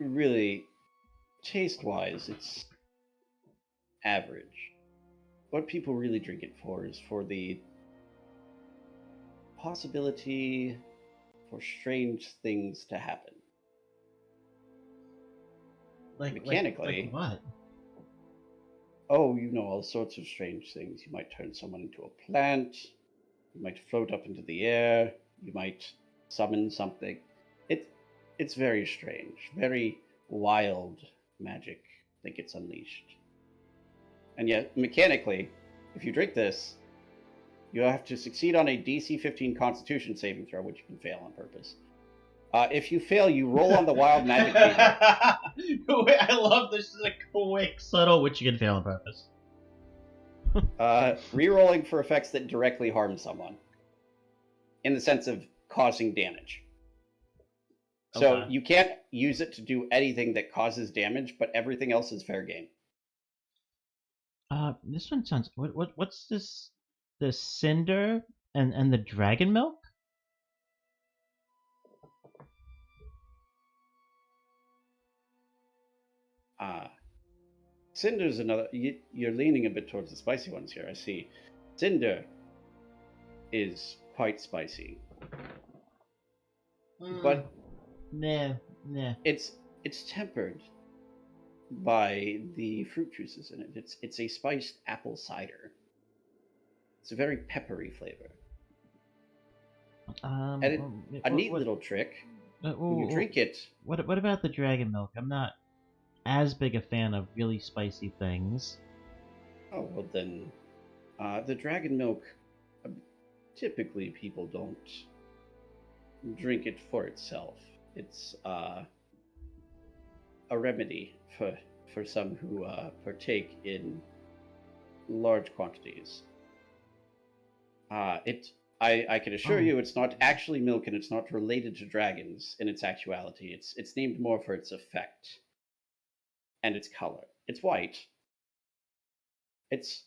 Really, taste-wise, it's average. What people really drink it for is for the possibility for strange things to happen. Mechanically. Like what? Oh, you know, all sorts of strange things. You might turn someone into a plant. You might float up into the air. You might summon something. It's very strange, very wild magic that gets unleashed. And yet, mechanically, if you drink this, you have to succeed on a DC 15 Constitution saving throw, which you can fail on purpose. If you fail, you roll on the wild magic meter. Wait, I love this. This is a quick, subtle, which you can fail on purpose. Rerolling for effects that directly harm someone, in the sense of causing damage. So Okay. you can't use it to do anything that causes damage, but everything else is fair game. This one sounds. What's this? The cinder and the dragon milk. Cinder's another. You're leaning a bit towards the spicy ones here. I see. Cinder is quite spicy, but Nah. it's tempered by the fruit juices in it. It's a spiced apple cider. It's a very peppery flavor. And a neat little trick. When you drink it, What about the dragon milk? I'm not as big a fan of really spicy things. oh well then, the dragon milk. Typically, people don't drink it for itself. It's a remedy for some who partake in large quantities. I can assure you, it's not actually milk, and it's not related to dragons in its actuality. It's named more for its effect and its color. It's white. It's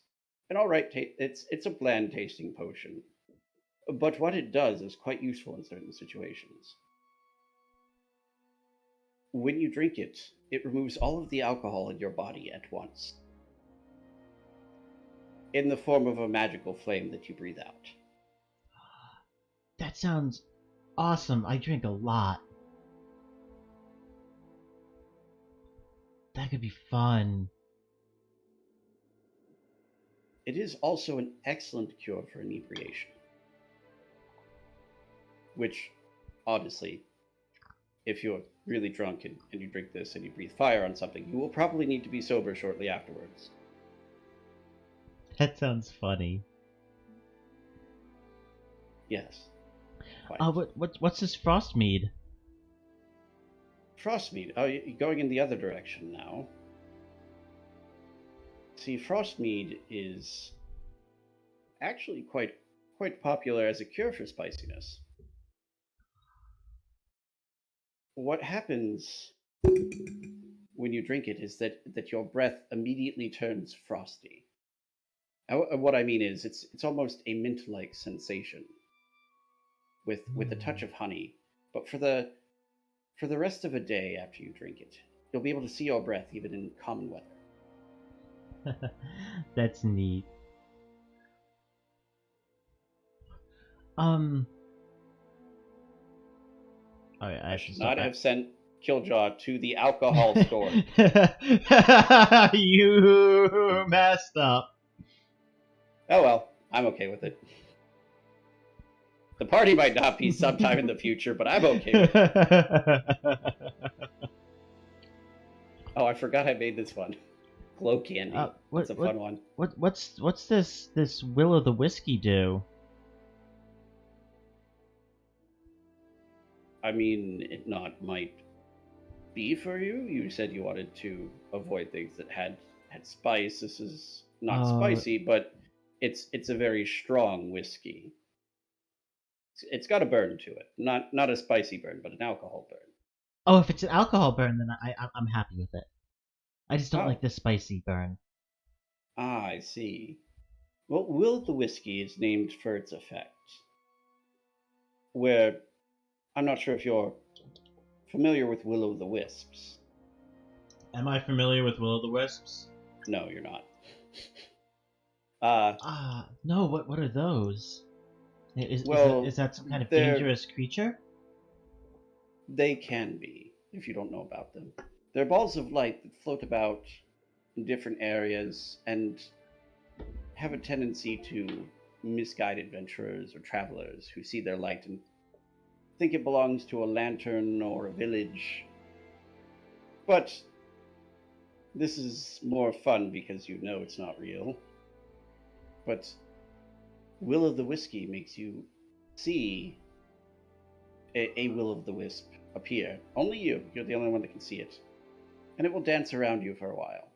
an all right. It's a bland tasting potion, but what it does is quite useful in certain situations. When you drink it, it removes all of the alcohol in your body at once, in the form of a magical flame that you breathe out. That sounds awesome. I drink a lot. That could be fun. It is also an excellent cure for inebriation. Which, honestly, if you're really drunk and you drink this and you breathe fire on something, you will probably need to be sober shortly afterwards. That sounds funny. Yes. Quite. What's this frost mead? Frostmead. Oh, you're going in the other direction now. See, Frostmead is actually quite popular as a cure for spiciness. What happens when you drink it is that your breath immediately turns frosty. What I mean is, it's almost a mint-like sensation with a touch of honey. But for the rest of a day after you drink it, you'll be able to see your breath even in common weather. That's neat. I should not have sent Kiljow to the alcohol store. You messed up. Oh well, I'm okay with it. The party might not be sometime in the future, but I'm okay with it. Oh, I forgot I made this one. Glow candy. It's a fun one. What's this Will o' the Whiskey do? I mean, it might be for you. You said you wanted to avoid things that had spice. This is not spicy, but it's a very strong whiskey. It's got a burn to it. Not a spicy burn, but an alcohol burn. Oh, if it's an alcohol burn, then I'm happy with it. I just don't like the spicy burn. Ah, I see. Well, Will the Whiskey is named for its effect. Where, I'm not sure if you're familiar with Will-o'-the-Wisps. Am I familiar with Will-o'-the-Wisps? No, you're not. No, what are those? Is that some kind of dangerous creature? They can be, if you don't know about them. They're balls of light that float about in different areas and have a tendency to misguide adventurers or travelers who see their light and think it belongs to a lantern or a village. But this is more fun because you know it's not real. But Will of the Whiskey makes you see a Will of the Wisp appear. Only you're the only one that can see it. And it will dance around you for a while.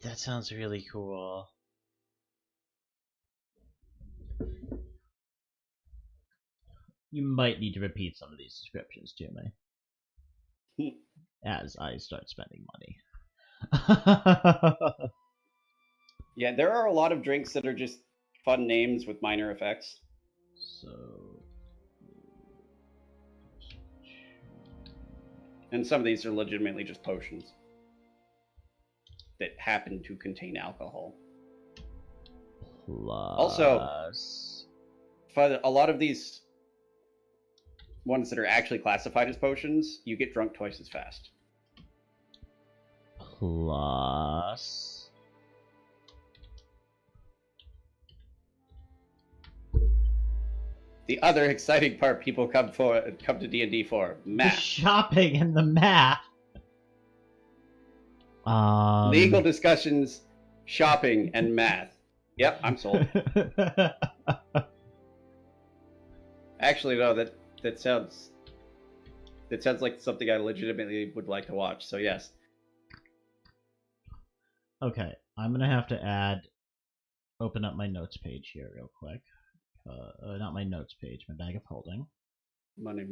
That sounds really cool. You might need to repeat some of these descriptions to me. As I start spending money. Yeah, there are a lot of drinks that are just fun names with minor effects. And some of these are legitimately just potions that happen to contain alcohol. Also, for a lot of these ones that are actually classified as potions, you get drunk twice as fast. The other exciting part people come to D&D for, The math. shopping and the math. Legal discussions, shopping, and math. Yep, I'm sold. Actually, no, that sounds like something I legitimately would like to watch. So yes. Okay, I'm gonna have to open up my notes page here real quick. Not my notes page, my bag of holding. Money.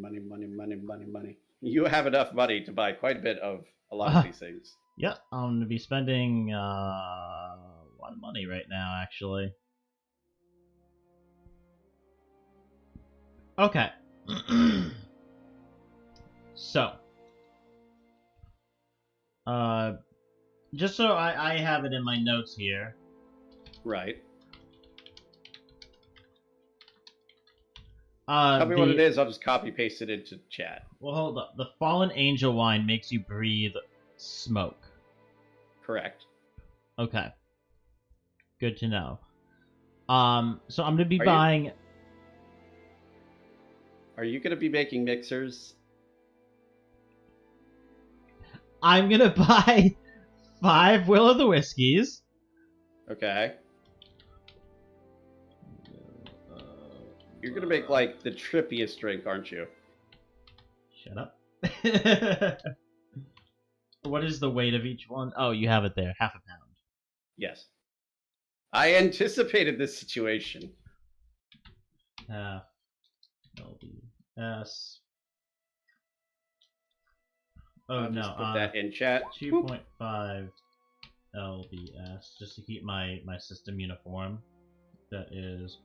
You have enough money to buy quite a bit of a lot of these things. Yep, I'm gonna be spending a lot of money right now, actually. Okay. So, just so I have it in my notes here. Right. Tell me what it is, I'll just copy paste it into chat. Well, hold up. The Fallen Angel wine makes you breathe smoke. Correct. Okay. Good to know. So I'm gonna be buying. Are you gonna be making mixers? I'm gonna buy 5 Will of the Whiskeys. Okay. You're gonna make like the trippiest drink, aren't you? Shut up. What is the weight of each one? Oh, you have it there. Half a pound. Yes. I anticipated this situation. Half LBS. Oh I'll no. just put that in chat. 2.5 LBS, just to keep my system uniform. That is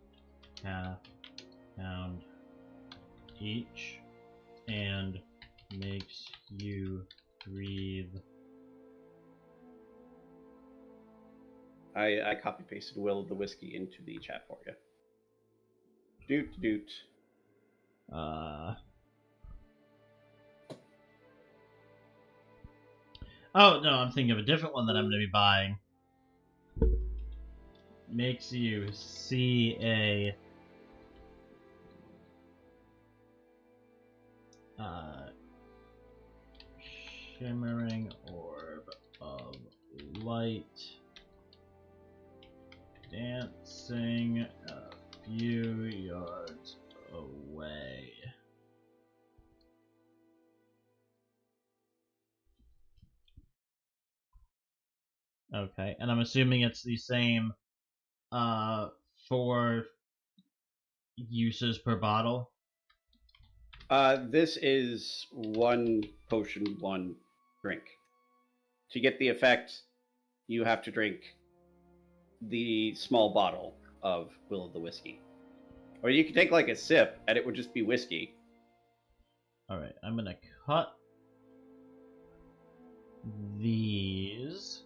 half pound each, and makes you breathe. I copy pasted Will of the Whiskey into the chat for you. Doot. Oh no, I'm thinking of a different one that I'm gonna be buying. Makes you see a shimmering orb of light dancing a few yards away. Okay, and I'm assuming it's the same 4 uses per bottle. This is 1 potion, 1 drink. To get the effect, you have to drink the small bottle of Will of the Whiskey. Or you can take like a sip and it would just be whiskey. Alright, I'm gonna cut these.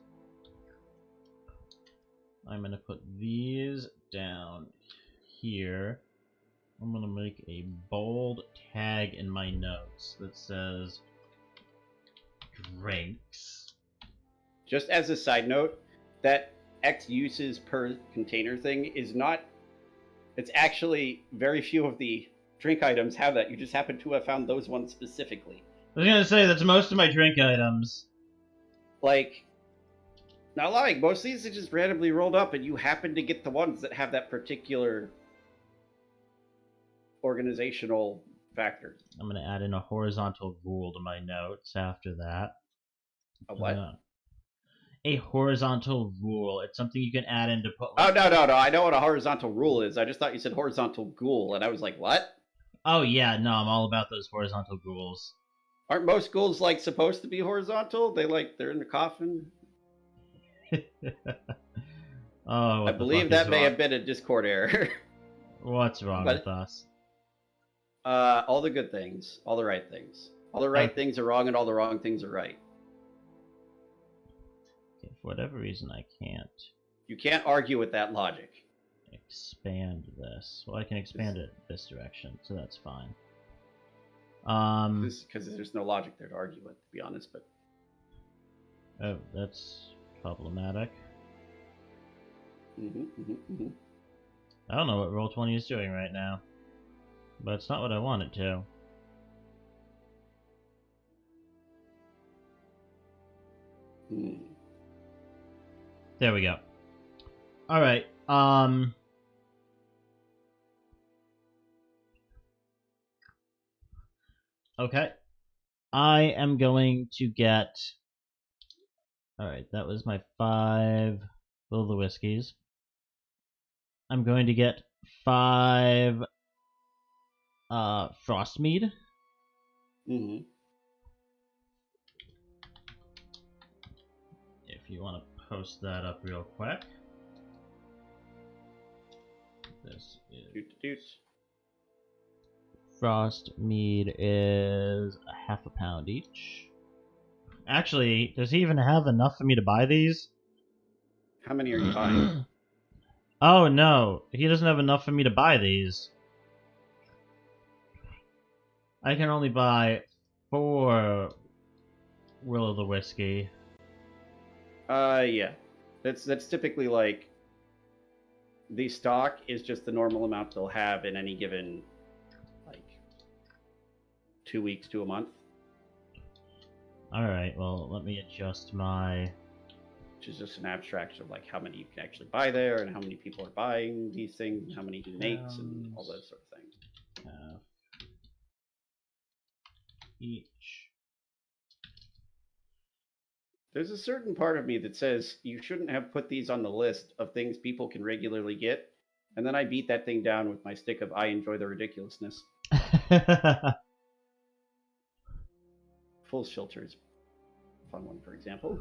I'm gonna put these down here. I'm gonna make a bold tag in my notes that says drinks. Just as a side note, that X uses per container thing is not... It's actually very few of the drink items have that. You just happen to have found those ones specifically. I was gonna say, that's most of my drink items. Like, not lying, most of these are just randomly rolled up and you happen to get the ones that have that particular organizational factor. I'm gonna add in a horizontal rule to my notes after that. A what? A horizontal rule. It's something you can add in to put. Oh, no. I know what a horizontal rule is. I just thought you said horizontal ghoul, and I was like, what? Oh, yeah, no, I'm all about those horizontal ghouls. Aren't most ghouls, like, supposed to be horizontal? They're in the coffin? Oh, I believe that may have been a Discord error. What's wrong with us? All the good things. All the right things. All the right things are wrong, and all the wrong things are right. Okay, for whatever reason, I can't. You can't argue with that logic. Expand this. Well, I can expand it this direction, so that's fine. Because there's no logic there to argue with, to be honest, but... Oh, that's problematic. I I don't know what Roll20 is doing right now. but it's not what I want it to. There we go. Alright, okay. I am going to get... Alright, that was my 5 Will the Whiskies. I'm going to get 5 Frostmead. Mm-hmm. If you want to post that up real quick. This is... Frostmead is a half a pound each. Actually, does he even have enough for me to buy these? How many are you buying? Oh no, he doesn't have enough for me to buy these. I can only buy 4 Will of the Whiskey. Yeah. That's typically like the stock is just the normal amount they'll have in any given like 2 weeks to a month. Alright, well, let me adjust my... Which is just an abstraction of like how many you can actually buy there and how many people are buying these things and how many donates and all those sort of things. Half each. There's a certain part of me that says you shouldn't have put these on the list of things people can regularly get, and then I beat that thing down with my stick of I enjoy the ridiculousness. Fool's Filter is a fun one, for example.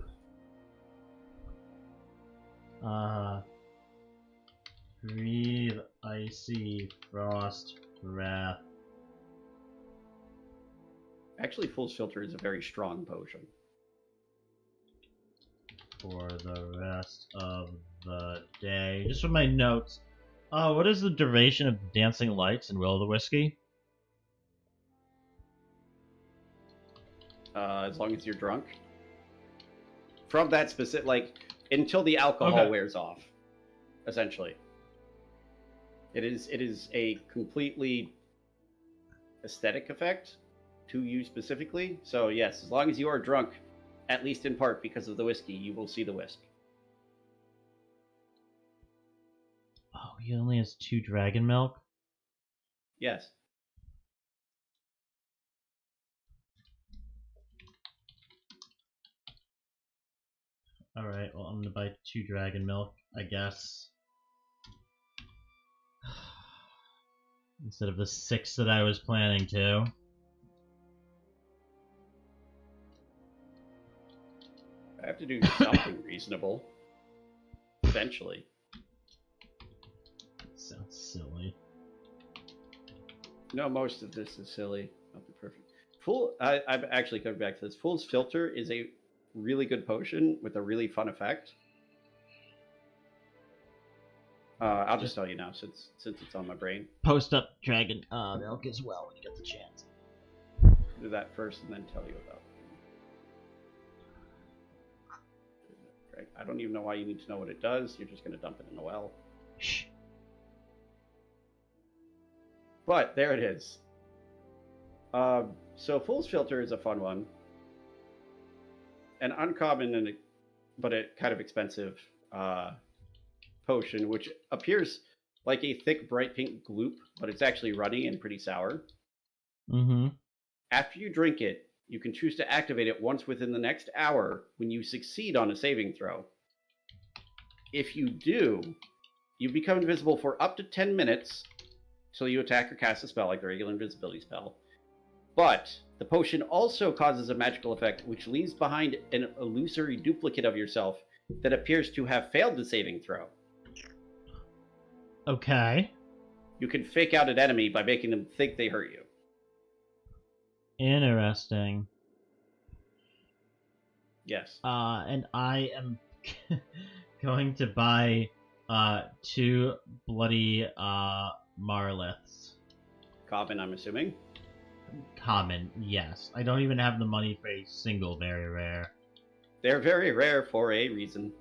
Breathe, icy, frost, wrath. Actually, Fool's Filter is a very strong potion. For the rest of the day. Just for my notes. What is the duration of Dancing Lights and Will of the Whiskey? As long as you're drunk. From that specific, like, until the alcohol wears off, essentially. It is a completely aesthetic effect to you specifically. So yes, as long as you are drunk, at least in part because of the whiskey, you will see the wisp. Oh, he only has 2 dragon milk? Yes. Alright, well, I'm gonna buy 2 dragon milk, I guess. Instead of the 6 that I was planning to. I have to do something reasonable. Eventually. That sounds silly. No, most of this is silly. Not the perfect. I'm actually coming back to this. Fool's Filter is a really good potion with a really fun effect. I'll just tell you now, since it's on my brain. Post up dragon milk as well when you get the chance. Do that first and then tell you about it. I don't even know why you need to know what it does. You're just going to dump it in the well. Shh. But there it is. So Fool's Filter is a fun one. An uncommon but a kind of expensive potion, which appears like a thick, bright pink gloop, but it's actually runny and pretty sour. Mm-hmm. After you drink it, you can choose to activate it once within the next hour when you succeed on a saving throw. If you do, you become invisible for up to 10 minutes till you attack or cast a spell like the regular invisibility spell. But the potion also causes a magical effect which leaves behind an illusory duplicate of yourself that appears to have failed the saving throw. Okay. You can fake out an enemy by making them think they hurt you. Interesting. Yes. And I am going to buy 2 bloody Marliths. Common, I'm assuming. Common, yes. I don't even have the money for a single very rare. They're very rare for a reason.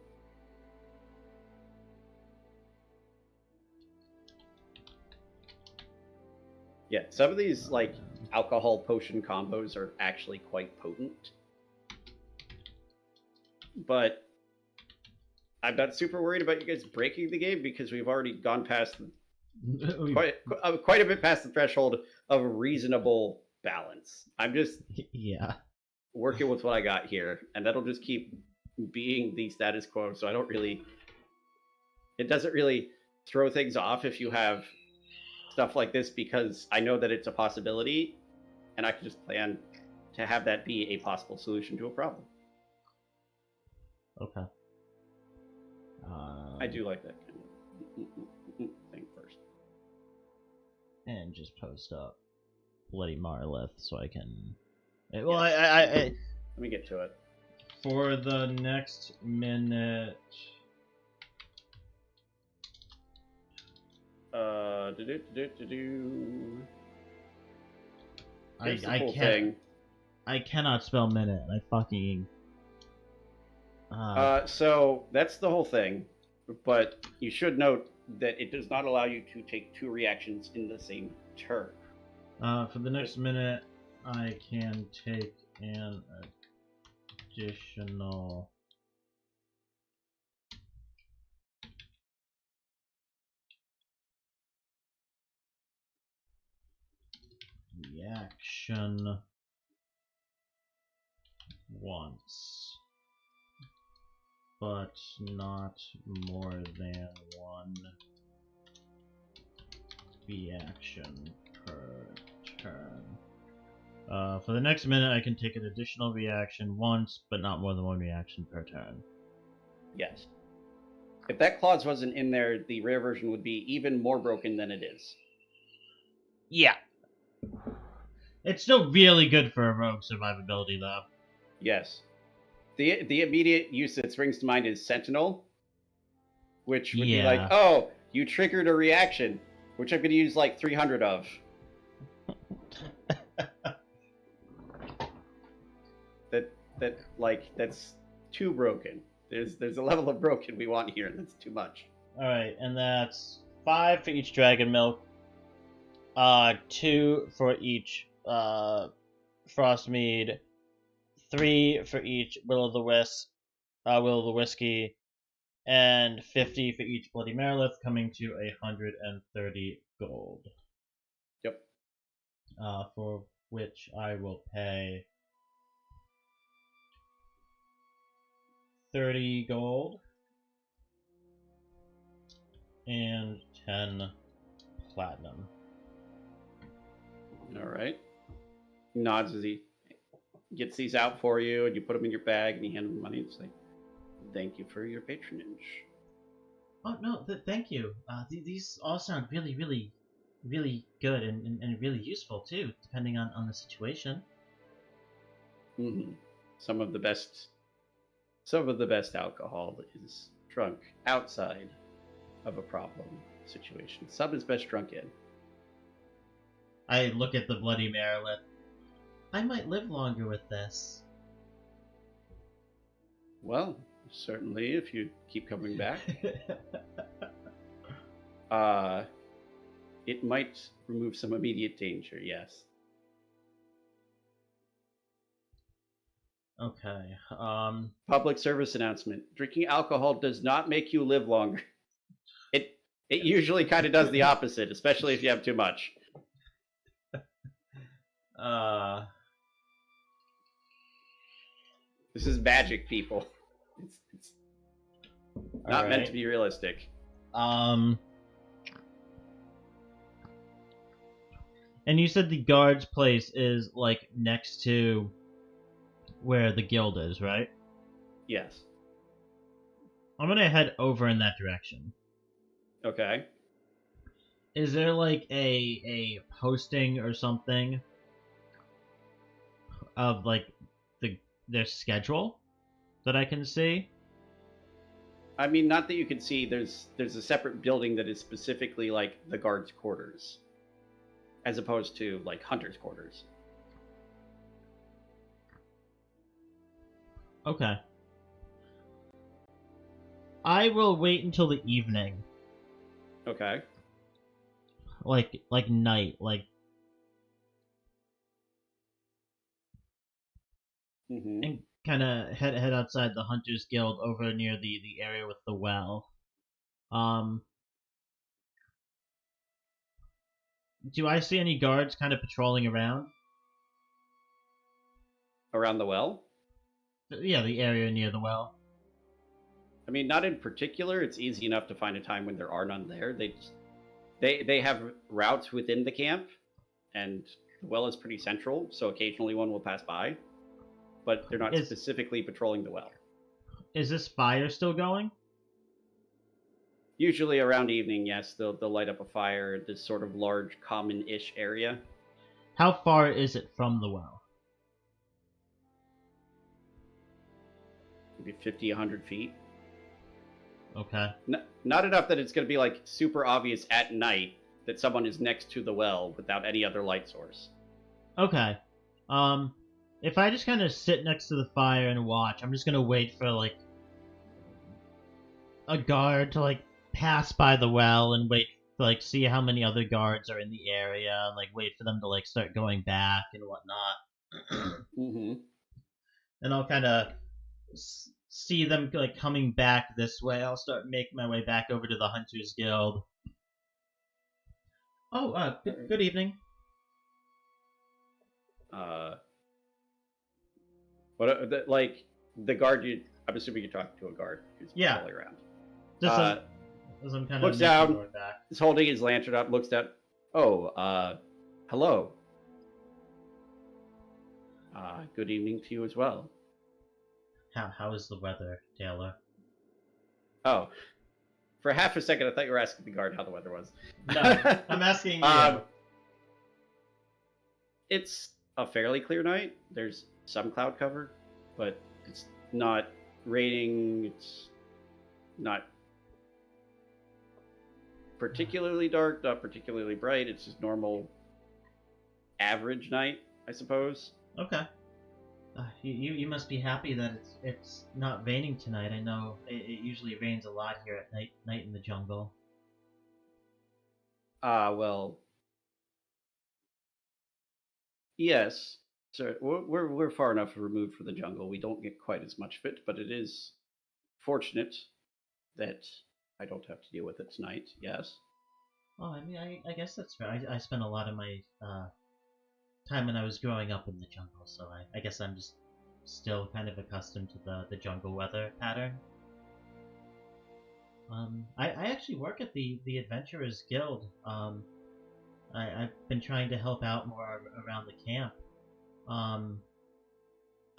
Yeah, some of these like alcohol potion combos are actually quite potent. But I'm not super worried about you guys breaking the game because we've already gone past quite a bit past the threshold of reasonable balance. I'm just Yeah. working with what I got here, and that'll just keep being the status quo. So it doesn't really throw things off if you have stuff like this, because I know that it's a possibility, and I can just plan to have that be a possible solution to a problem. Okay. I do like that kind of thing first. And just post up Bloody Marlith so I can. Well, Let me get to it. For the next minute. Here's the I whole can't. thing. I cannot spell minute. I fucking. So that's the whole thing, but you should note that it does not allow you to take 2 reactions in the same turn. For the next minute, I can take an additional. Reaction once, but not more than 1 reaction per turn. For the next minute, I can take an additional reaction once, but not more than 1 reaction per turn. Yes. If that clause wasn't in there, the rare version would be even more broken than it is. Yeah. It's still really good for a rogue survivability, though. Yes. The immediate use that springs to mind is Sentinel, which would be like, oh, you triggered a reaction, which I'm going to use like 300 of. That's too broken. There's a level of broken we want here, and that's too much. Alright, and that's 5 for each dragon milk, 2 for each Frostmead, 3 for each Will o' the Whiskey, and 50 for each Bloody Marlith, coming to 130 gold. Yep. For which I will pay 30 gold and 10 platinum. All right. Nods as he gets these out for you, and you put them in your bag, and you hand him the money. It's like, thank you for your patronage. Oh no, thank you. These all sound really, really, really good and really useful too, depending on the situation. Mm-hmm. Some of the best alcohol is drunk outside of a problem situation. Some is best drunk in. I look at the Bloody Marlith. I might live longer with this. Well, certainly, if you keep coming back. It might remove some immediate danger, yes. Okay. Public service announcement. Drinking alcohol does not make you live longer. It usually kind of does the opposite, especially if you have too much. This is magic, people. It's not meant to be realistic. And you said the guard's place is like next to where the guild is, right? Yes. I'm gonna head over in that direction. Okay. Is there like a posting or something of like their schedule that I can see? I mean, not that you can see. There's a separate building that is specifically like the guards' quarters, as opposed to like hunters' quarters. Okay. I will wait until the evening. Okay. Like night, like and kind of head outside the Hunters Guild over near the area with the well. Do I see any guards kind of patrolling around? Around the well? Yeah, the area near the well. I mean, not in particular. It's easy enough to find a time when there are none there. They have routes within the camp, and the well is pretty central, so occasionally one will pass by, but they're not specifically patrolling the well. Is this fire still going? Usually around evening, yes, they'll light up a fire at this sort of large, common-ish area. How far is it from the well? Maybe 50, 100 feet. Okay. Not enough that it's going to be like super obvious at night that someone is next to the well without any other light source. Okay. If I just kind of sit next to the fire and watch, I'm just gonna wait for like a guard to like pass by the well and wait to like see how many other guards are in the area and like wait for them to like start going back and whatnot. Mm-hmm. And I'll kind of see them like coming back this way. I'll start making my way back over to the Hunters Guild. Oh, good evening. What like the guard? I'm assuming you're talking to a guard who's patrolling around. Just as I'm kind looks of down, back. is holding his lantern up, looks down. Oh, hello. Good evening to you as well. How is the weather, Taylor? Oh, for half a second I thought you were asking the guard how the weather was. No, I'm asking you. It's a fairly clear night. There's some cloud cover, but it's not raining. It's not particularly dark, not particularly bright. It's just normal, average night, I suppose. Okay. You must be happy that it's not raining tonight. I know it usually rains a lot here at night in the jungle. Well, yes. So we're far enough removed from the jungle. We don't get quite as much of it, but it is fortunate that I don't have to deal with it tonight. Yes. Oh, I mean, I guess that's fair. I spent a lot of my time when I was growing up in the jungle, so I guess I'm just still kind of accustomed to the jungle weather pattern. I actually work at the Adventurers Guild. I've been trying to help out more around the camp. I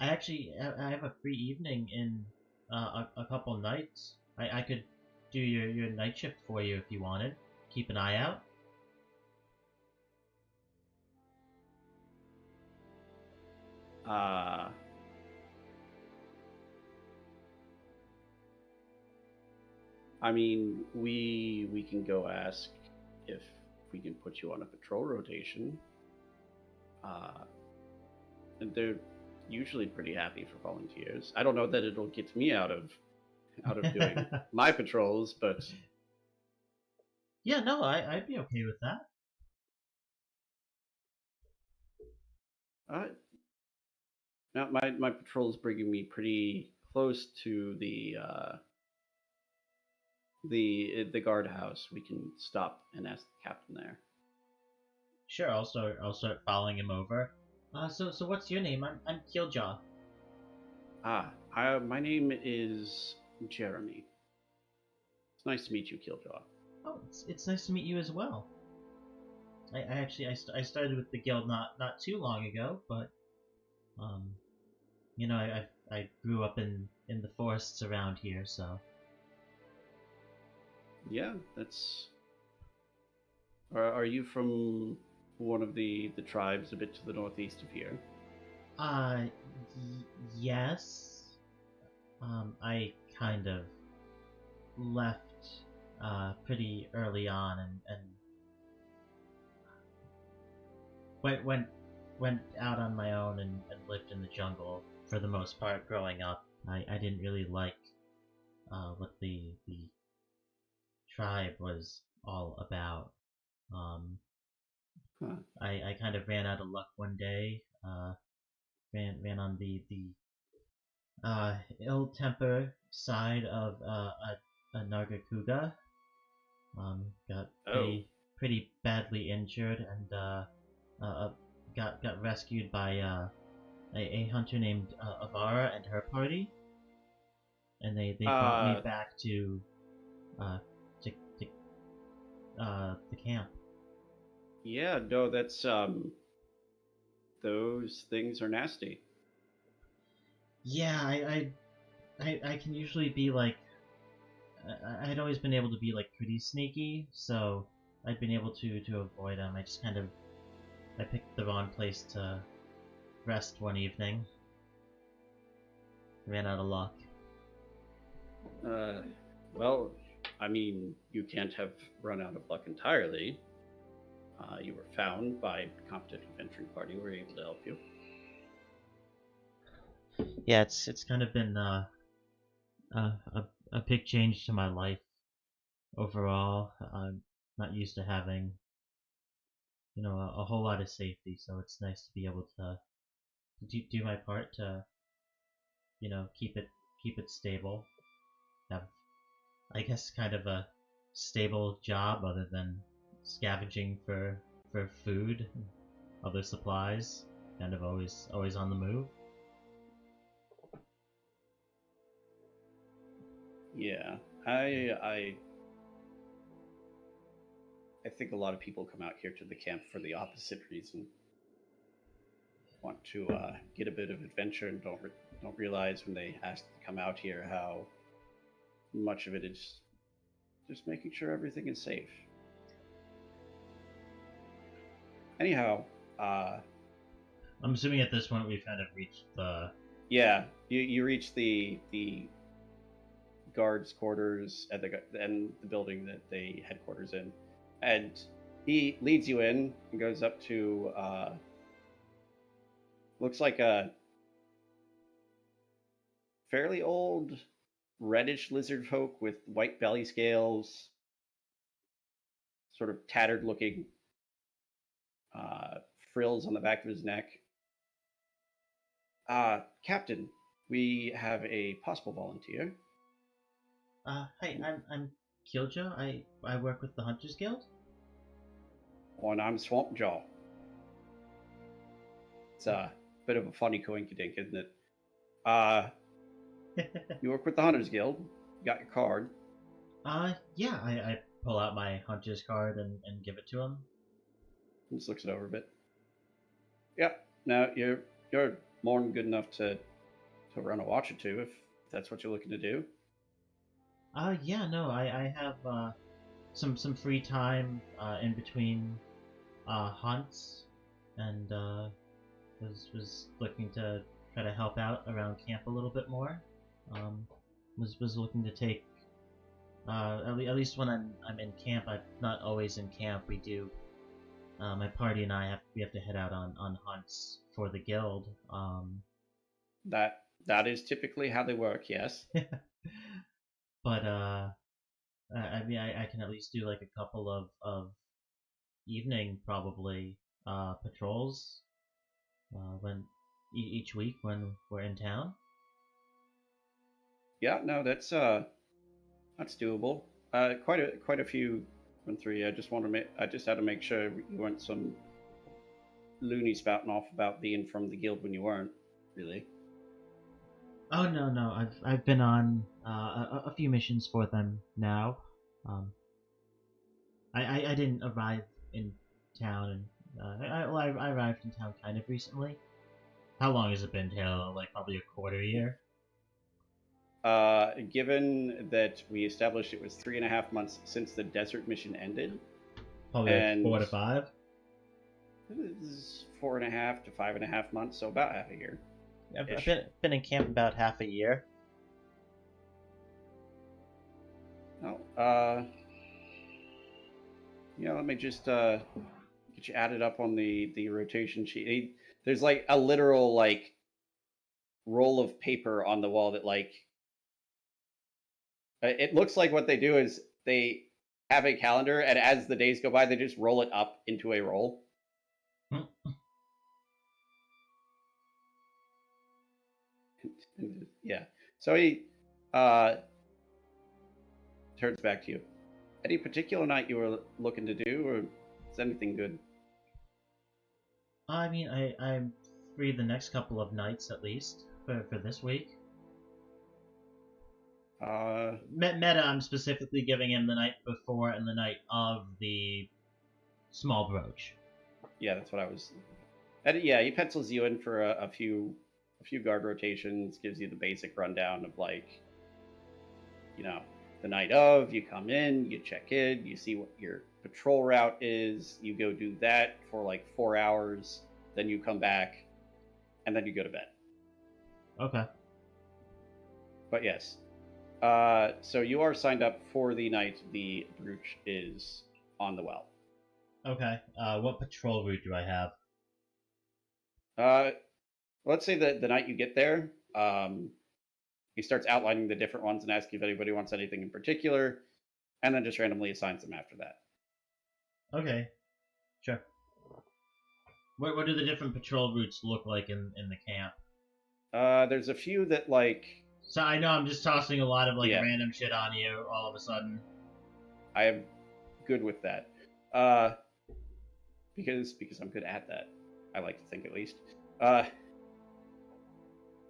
have a free evening in a couple nights. I could do your night shift for you if you wanted. Keep an eye out. I mean, we can go ask if we can put you on a patrol rotation. And they're usually pretty happy for volunteers. I don't know that it'll get me out of doing my patrols, but yeah, no, I'd be okay with that. Now my patrol is bringing me pretty close to the guardhouse. We can stop and ask the captain there. Sure, I'll start following him over. So what's your name? I'm Kiljow. My name is Jeremy. It's nice to meet you, Kiljow. Oh, it's nice to meet you as well. I started with the guild not too long ago, but you know, I grew up in the forests around here, so. Yeah, that's. Are you from one of the tribes a bit to the northeast of here? Yes. I kind of left pretty early on and went out on my own and lived in the jungle for the most part growing up. I didn't really like what the tribe was all about. I kind of ran out of luck one day, ran on the ill temper side of a Nargacuga. Got pretty badly injured and got rescued by a hunter named Avara and her party, and they brought me back to the camp. Yeah, no, that's those things are nasty. Yeah, I can usually be like, I'd always been able to be like pretty sneaky, so I'd been able to avoid them. I just I picked the wrong place to rest one evening. Ran out of luck. Well, I mean, you can't have run out of luck entirely. You were found by a competent adventuring party who were able to help you. Yeah, it's kind of been a big change to my life overall. I'm not used to having, a whole lot of safety, so it's nice to be able to do my part to, keep it stable. Have, I guess, kind of a stable job other than scavenging for food, and other supplies. Kind of always on the move. Yeah, I think a lot of people come out here to the camp for the opposite reason. Want to get a bit of adventure and don't realize when they ask to come out here how much of it is just making sure everything is safe. Anyhow, I'm assuming at this point we've kind of reached the. Yeah, you reach the guards' quarters at the building that they headquarters in, and he leads you in and goes up to looks like a fairly old reddish lizard folk with white belly scales, sort of tattered looking frills on the back of his neck. Captain, we have a possible volunteer. Hi, I'm Kiljow. I work with the Hunters Guild. And I'm Swampjaw. It's a bit of a funny coinkydink, isn't it? You work with the Hunters Guild. You got your card. Yeah, I pull out my Hunter's card and give it to him. He just looks it over a bit. Yep. Now you're more than good enough to run a watch or two if that's what you're looking to do. Yeah, no, I have some free time in between hunts, and was looking to try to help out around camp a little bit more. Was looking to take at least when I'm in camp. I'm not always in camp. We do. My party and I have to head out on hunts for the guild. That is typically how they work. Yes. But I mean, I can at least do like a couple of evening probably patrols when each week when we're in town. Yeah. No, that's doable. Quite a few went through. I just had to make sure you weren't some loony spouting off about being from the guild when you weren't really. Oh no, I've been on a few missions for them now. I didn't arrive in town, and I arrived in town kind of recently. How long has it been, Taylor? Like probably a quarter year. Given that we established it was 3.5 months since the desert mission ended, Probably like 4 to 5. It was 4.5 to 5.5 months, so about half a year. I've been in camp about half a year. Oh, let me just get you added up on the rotation sheet. There's like a literal like roll of paper on the wall that like it looks like what they do is they have a calendar, and as the days go by, they just roll it up into a roll. Yeah. So he turns back to you. Any particular night you were looking to do, or is anything good? I mean, I'm free the next couple of nights at least for this week. Meta, I'm specifically giving him the night before and the night of the small brooch. Yeah, that's what I was. And yeah, he pencils you in for a few guard rotations, gives you the basic rundown of like, the night of, you come in, you check in, you see what your patrol route is, you go do that for like 4 hours, then you come back, and then you go to bed. Okay. But yes, so you are signed up for the night the brooch is on the well. Okay. What patrol route do I have? Let's say that the night you get there, he starts outlining the different ones and asking if anybody wants anything in particular, and then just randomly assigns them after that. Okay. Sure. What do the different patrol routes look like in the camp? There's a few that like. So I know I'm just tossing a lot of Yeah. random shit on you all of a sudden. I am good with that. Because I'm good at that. I like to think, at least.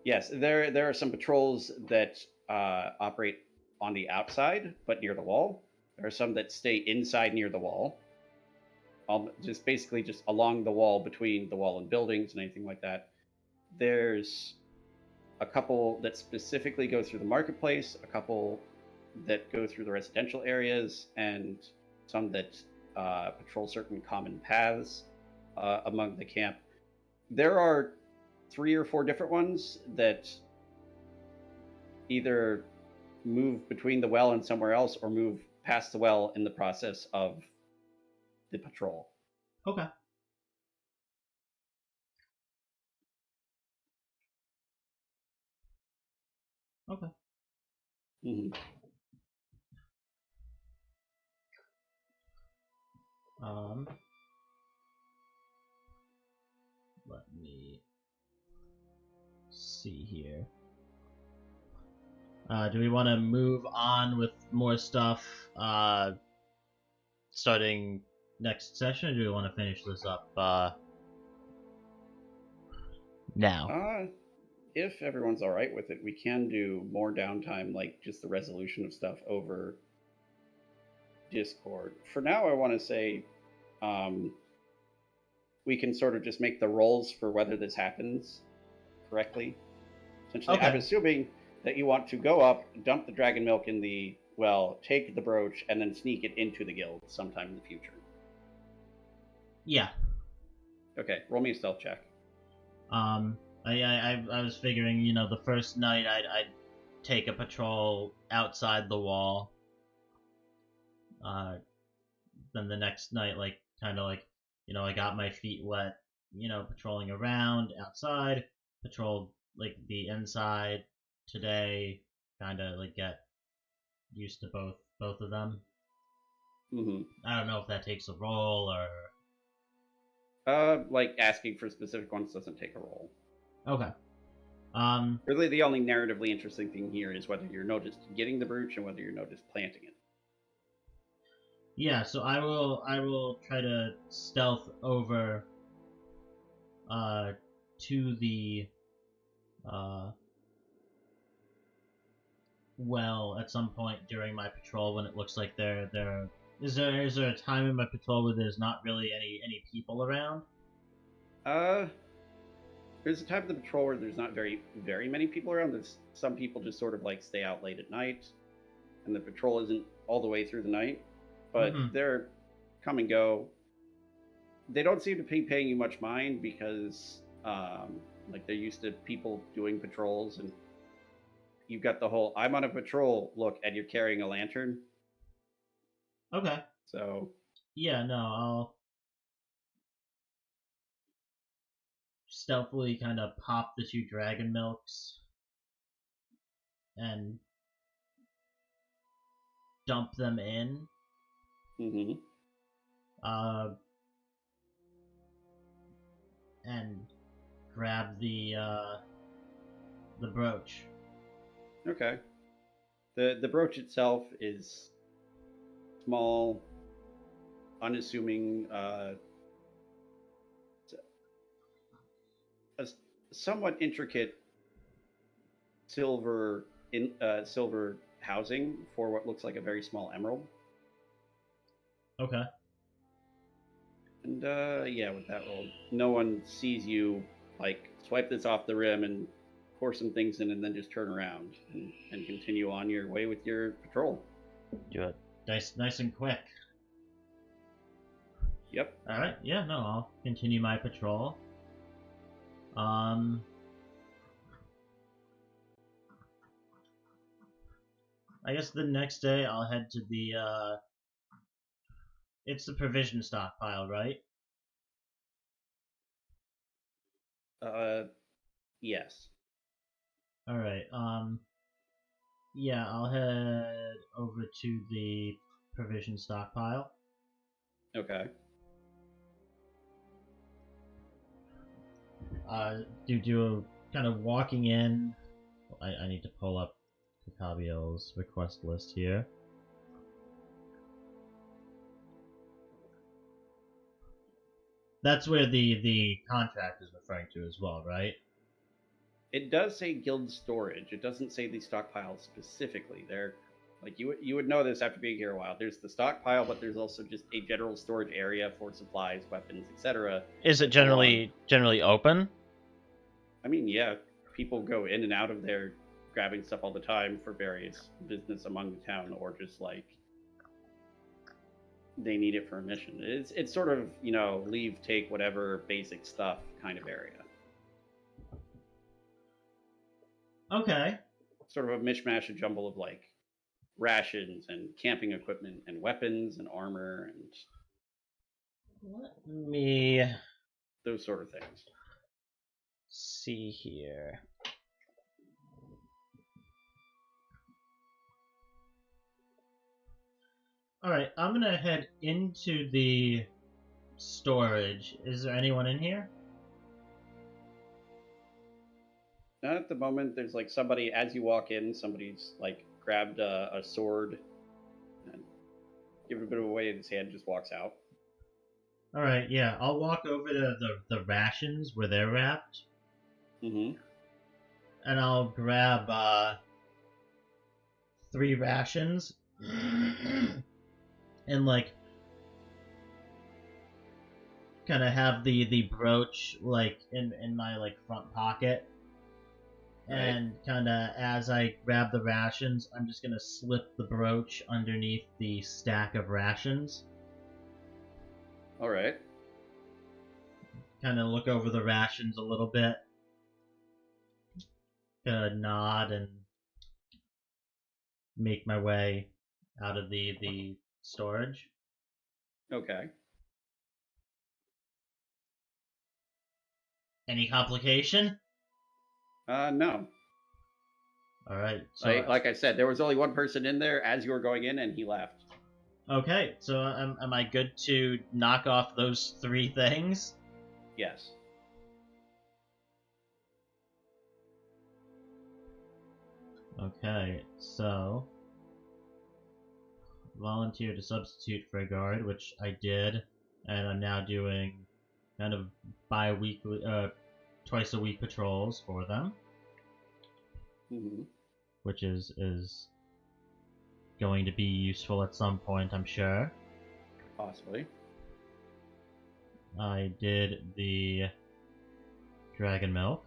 Yes, there are some patrols that operate on the outside, but near the wall. There are some that stay inside near the wall. Just basically just along the wall between the wall and buildings and anything like that. There's a couple that specifically go through the marketplace, a couple that go through the residential areas, and some that patrol certain common paths among the camp. There are 3 or 4 different ones that either move between the well and somewhere else, or move past the well in the process of the patrol. Okay. Okay. Mm-hmm. Let me see here. Do we want to move on with more stuff starting next session, or do we want to finish this up now? If everyone's all right with it, we can do more downtime, like just the resolution of stuff over Discord. For now, I want to say we can sort of just make the rolls for whether this happens correctly. Essentially, Okay. I'm assuming that you want to go up, dump the dragon milk in the well, take the brooch, and then sneak it into the guild sometime in the future. Yeah. Okay, roll me a stealth check. I was figuring, the first night I'd take a patrol outside the wall. Then the next night, I got my feet wet, patrolling around outside, patrolled the inside today, kind of get used to both of them. Mm-hmm. I don't know if that takes a roll or. Asking for specific ones doesn't take a roll. Okay. Really, the only narratively interesting thing here is whether you're noticed getting the brooch and whether you're noticed planting it. Yeah, so I will try to stealth over to the well at some point during my patrol when it looks like there is there a time in my patrol where there's not really any people around? There's a time of the patrol where there's not very many people around. There's some people just sort of stay out late at night, and the patrol isn't all the way through the night, but they're come and go. They don't seem to be paying you much mind because they're used to people doing patrols, and you've got the whole I'm on a patrol look, and you're carrying a lantern. Okay. So yeah, no, I'll stealthily kind of pop the 2 dragon milks and dump them in. Mm-hmm. And grab the brooch. Okay. The brooch itself is small, unassuming, a somewhat intricate silver housing for what looks like a very small emerald. Okay. And yeah, with that roll, no one sees you like swipe this off the rim and pour some things in, and then just turn around and continue on your way with your patrol. Do it. Nice and quick. Yep. All right. Yeah. No, I'll continue my patrol. I guess the next day I'll head to the it's the provision stockpile, right? Yes. All right. Yeah, I'll head over to the provision stockpile. Okay. Do a kind of walking in. I need to pull up Cacabiel's request list here. That's where the contract is referring to as well, right? It does say guild storage. It doesn't say the stockpile specifically. They're like you would know this after being here a while. There's the stockpile, but there's also just a general storage area for supplies, weapons, etc. Is it generally open? I mean, yeah, people go in and out of there grabbing stuff all the time for various business among the town, or just like they need it for a mission. It's sort of, leave, take, whatever basic stuff kind of area. Okay. Sort of a mishmash, a jumble of like rations and camping equipment and weapons and armor and Let me those sort of things. see here. All right, I'm gonna head into the storage. Is there anyone in here? Not at the moment. There's like somebody, as you walk in, somebody's like grabbed a sword and give it a bit of a wave. His hand just walks out. All right, yeah, I'll walk over to the rations where they're wrapped, Mm-hmm. and I'll grab 3 rations, and like kind of have the brooch like in my like front pocket. Right. And kind of as I grab the rations, I'm just gonna slip the brooch underneath the stack of rations. All right. Kind of look over the rations a little bit. Nod and make my way out of the storage. Okay. Any complication? No. All right. So Like I said, there was only one person in there as you were going in, and he left. okay. So am I good to knock off those 3 things? Yes. Okay. So volunteer to substitute for a guard, which I did, and I'm now doing kind of bi-weekly, twice a week patrols for them, Mm-hmm. which is going to be useful at some point, I'm sure. Possibly. I did the dragon milk,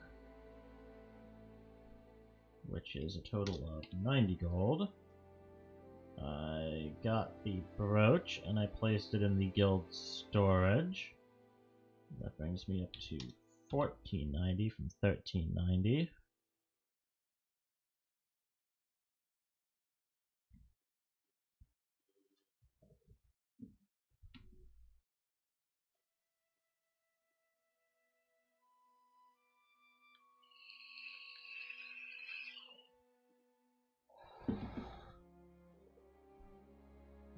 which is a total of 90 gold. I got the brooch and I placed it in the guild storage. That brings me up to 1490 from 1390.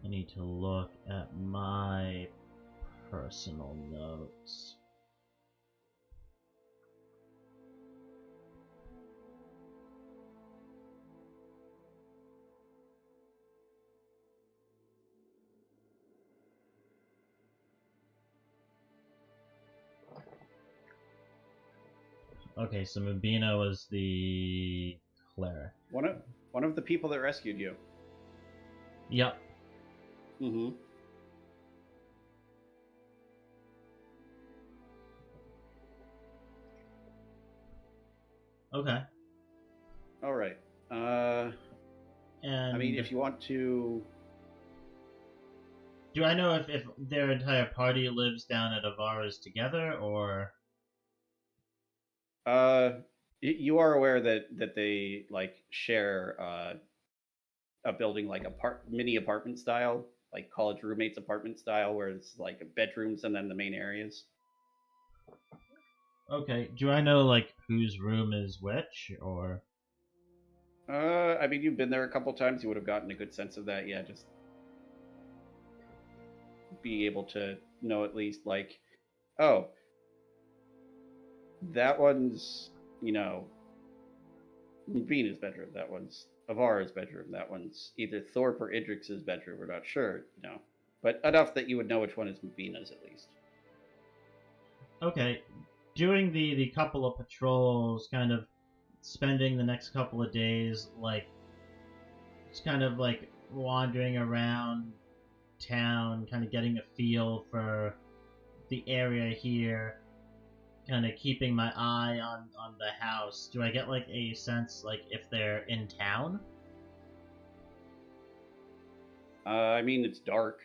I need to look at my personal notes. Okay, so Mubina was the cleric. One of the people that rescued you. Yep. Mm-hmm. Okay. All right. And I mean, if you want to, do I know if their entire party lives down at Avara's together, or? you are aware that they like share a building like mini apartment style, like college roommates apartment style, where it's like bedrooms and then the main areas. Okay. Do I know like whose room is which, or? I mean, you've been there a couple times. You would have gotten a good sense of that. Yeah, just be able to know at least like, oh, that one's, Venus' bedroom. That one's Avara's bedroom. That one's either Thorpe or Idrix's bedroom. We're not sure, but enough that you would know which one is Venus at least. Okay. Doing the couple of patrols, kind of spending the next couple of days, like, just kind of like wandering around town, kind of getting a feel for the area here, kind of keeping my eye on the house. Do I get like a sense like if they're in town? I mean, it's dark.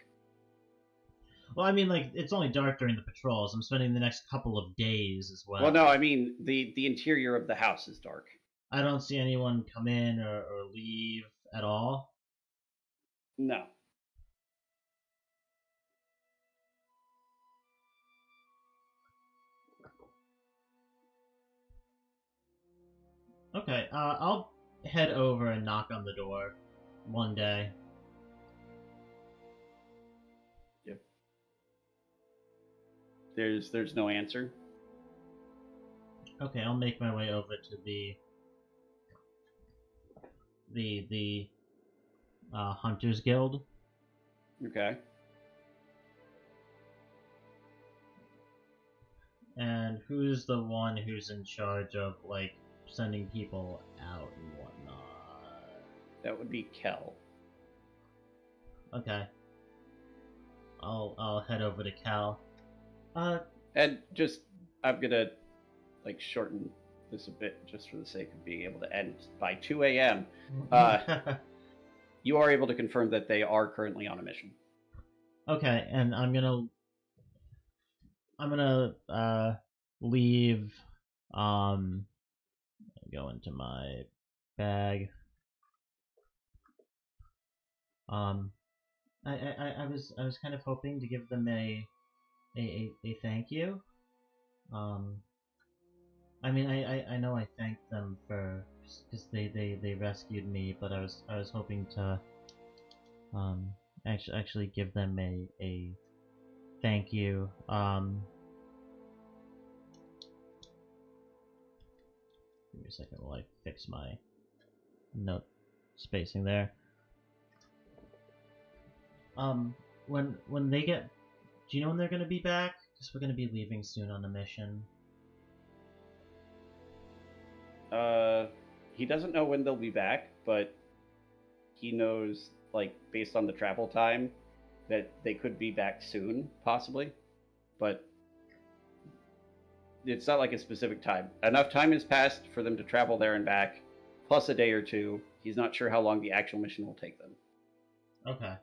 Well, I mean, like, it's only dark during the patrols. I'm spending the next couple of days as well. Well, no, I mean the interior of the house is dark. I don't see anyone come in or leave at all. No. Okay, I'll head over and knock on the door one day. Yep. There's no answer. Okay, I'll make my way over to the Hunters Guild. Okay. And who's the one who's in charge of like sending people out and whatnot? That would be Kel. Okay. I'll head over to Cal. And just I'm gonna like shorten this a bit just for the sake of being able to end by 2 a.m. You are able to confirm that they are currently on a mission. Okay, and I'm gonna leave. Go into my bag. I was kind of hoping to give them a thank you. I mean, I know I thanked them for because they rescued me, but I was hoping to actually give them a thank you. Give me a second while I fix my note spacing there. When they get, do you know when they're gonna be back? Because we're gonna be leaving soon on a mission. He doesn't know when they'll be back, but he knows, like, based on the travel time, that they could be back soon, possibly. But it's not like a specific time. Enough time has passed for them to travel there and back, plus a day or two. He's not sure how long the actual mission will take them. Okay.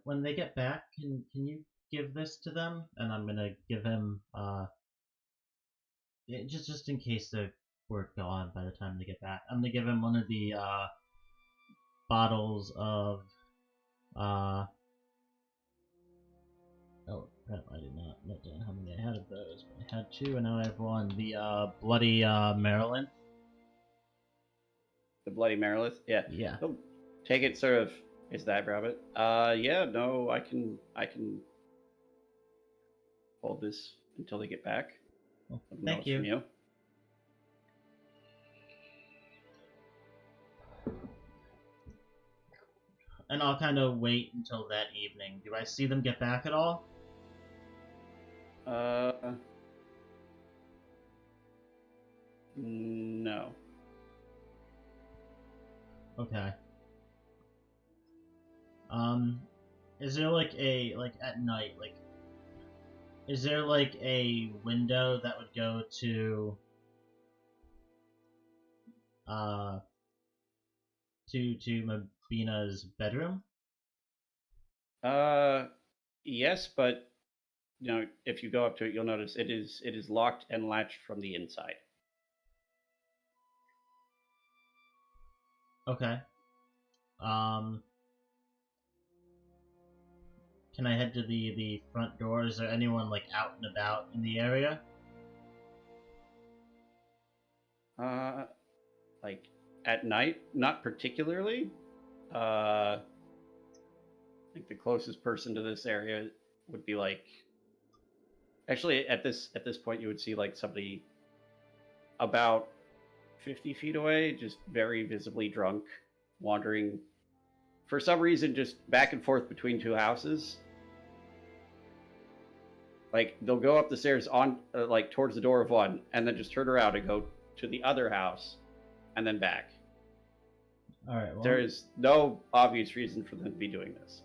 When they get back, can you give this to them? And I'm gonna give him just in case we're gone by the time they get back. I'm gonna give him one of the bottles of oh crap, I did not note down how many I had of those, but I had two and now I have one. The bloody Maryland. The Bloody Marilith? Yeah. Yeah. He'll take it sort of. Is that rabbit? Yeah, no, I can hold this until they get back. Well, thank you. From you. And I'll kind of wait until that evening. Do I see them get back at all? No. Okay. Is there like at night, like, is there like a window that would go to Mabina's bedroom? Yes, but if you go up to it, you'll notice it is locked and latched from the inside. Okay. Can I head to the front door? Is there anyone like out and about in the area? Like at night, not particularly. I think the closest person to this area would be like. Actually, at this point, you would see like somebody about 50 feet away, just very visibly drunk, wandering for some reason just back and forth between two houses. Like they'll go up the stairs on like towards the door of one, and then just turn around and go to the other house, and then back. All right. Well, There is no obvious reason for them to be doing this,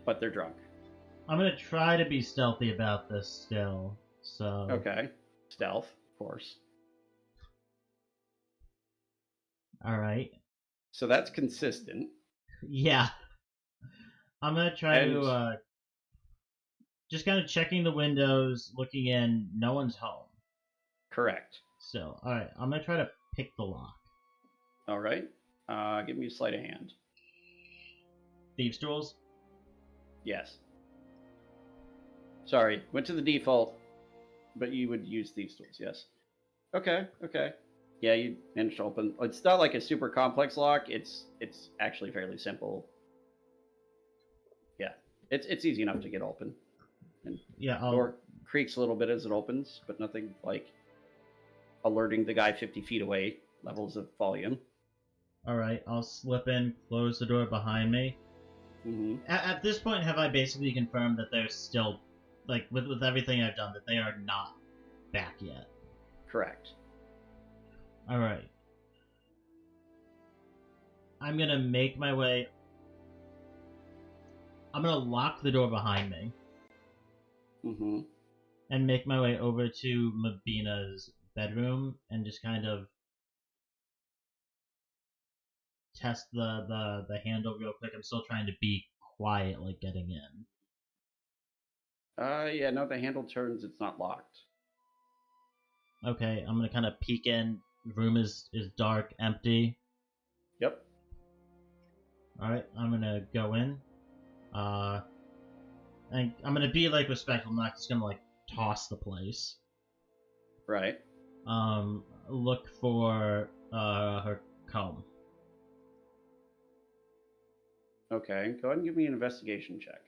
but they're drunk. I'm gonna try to be stealthy about this still. So. Okay, stealth, of course. All right. So that's consistent. Yeah. I'm gonna try And- to just kind of checking the windows, looking in. No one's home. Correct. Still. All right. I'm gonna try to pick the lock. All right. Give me a sleight of hand. Thieves' tools. Yes. Sorry, went to the default, but you would use thieves' tools. Yes. Okay. Yeah, you managed to open. It's not like a super complex lock. It's actually fairly simple. Yeah, it's easy enough to get open. And Yeah. door creaks a little bit as it opens, but nothing like alerting the guy 50 feet away levels of volume. All right. I'll slip in, close the door behind me. Mm-hmm. At this point, have I basically confirmed that they're still, like, with everything I've done, that they are not back yet? Correct. All right. I'm gonna make my way. I'm gonna lock the door behind me Mm-hmm. and make my way over to Mabina's bedroom and just kind of test the handle real quick. I'm still trying to be quiet, like getting in. Yeah, no, the handle turns. It's not locked. Okay, I'm gonna kind of peek in. The room is dark, empty. Yep. All right, I'm gonna go in. And I'm gonna be like respectful. I'm not just gonna like toss the place. Right. Look for her comb. Okay, go ahead and give me an investigation check.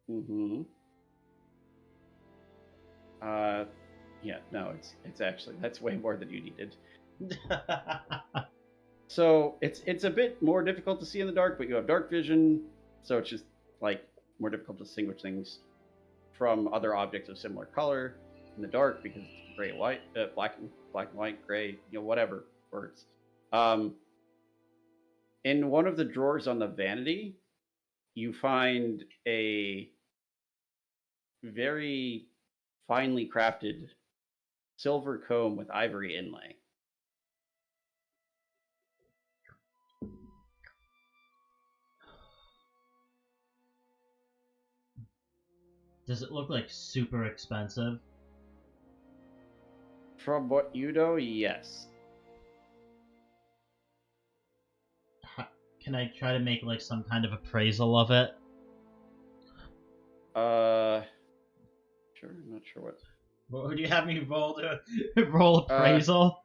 Mm-hmm. Yeah, no, it's actually that's way more than you needed. So it's a bit more difficult to see in the dark, but you have dark vision, so it's just like more difficult to distinguish things from other objects of similar color in the dark because it's gray and white, black and white, gray, whatever words. In one of the drawers on the vanity, you find a very finely crafted silver comb with ivory inlay. Does it look like super expensive? From what you know, yes. Can I try to make like some kind of appraisal of it? Sure. I'm not sure what. What would you have me roll to roll appraisal?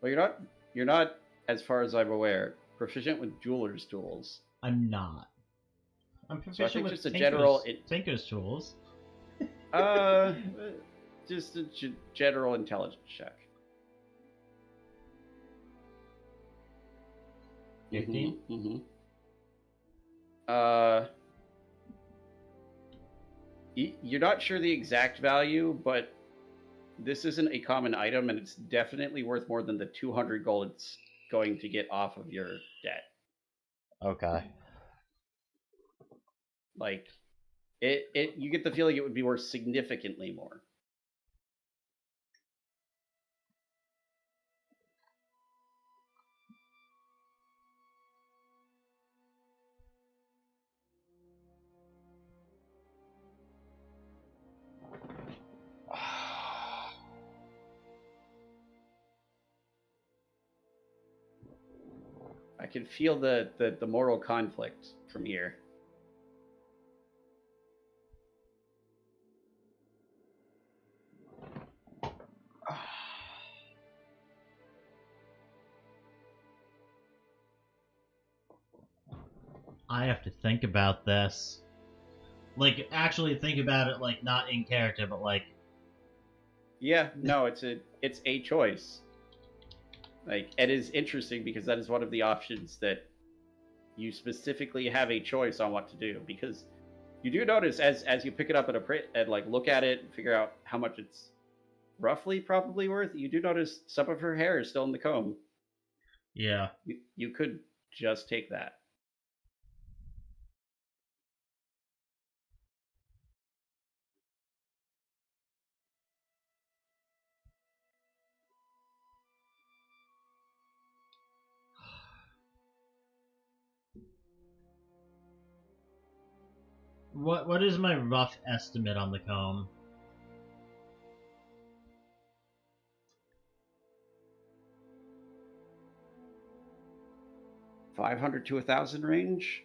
Well, you're not, as far as I'm aware, proficient with jeweler's tools. I'm not. I'm So I proficient think with just a general. Tinker's tools. Just a general intelligence check. 15? Mm-hmm. You're not sure the exact value, but this isn't a common item, and it's definitely worth more than the 200 gold it's going to get off of your debt. Okay. Like, you get the feeling it would be worth significantly more. I can feel the moral conflict from here. I have to think about this. Like, actually think about it, like, not in character, but like... Yeah, no, it's a choice. Like, it is interesting because that is one of the options that you specifically have a choice on what to do, because you do notice as you pick it up at a print and like look at it and figure out how much it's roughly probably worth, you do notice some of her hair is still in the comb. Yeah. You could just take that. What is my rough estimate on the comb? $500 to $1,000 range.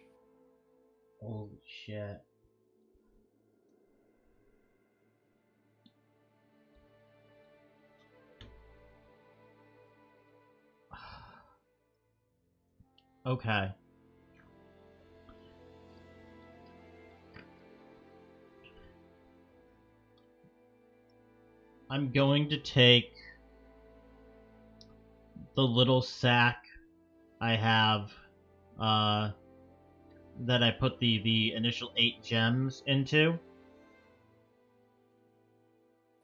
Holy shit. Okay. I'm going to take the little sack I have, that I put the initial 8 gems into,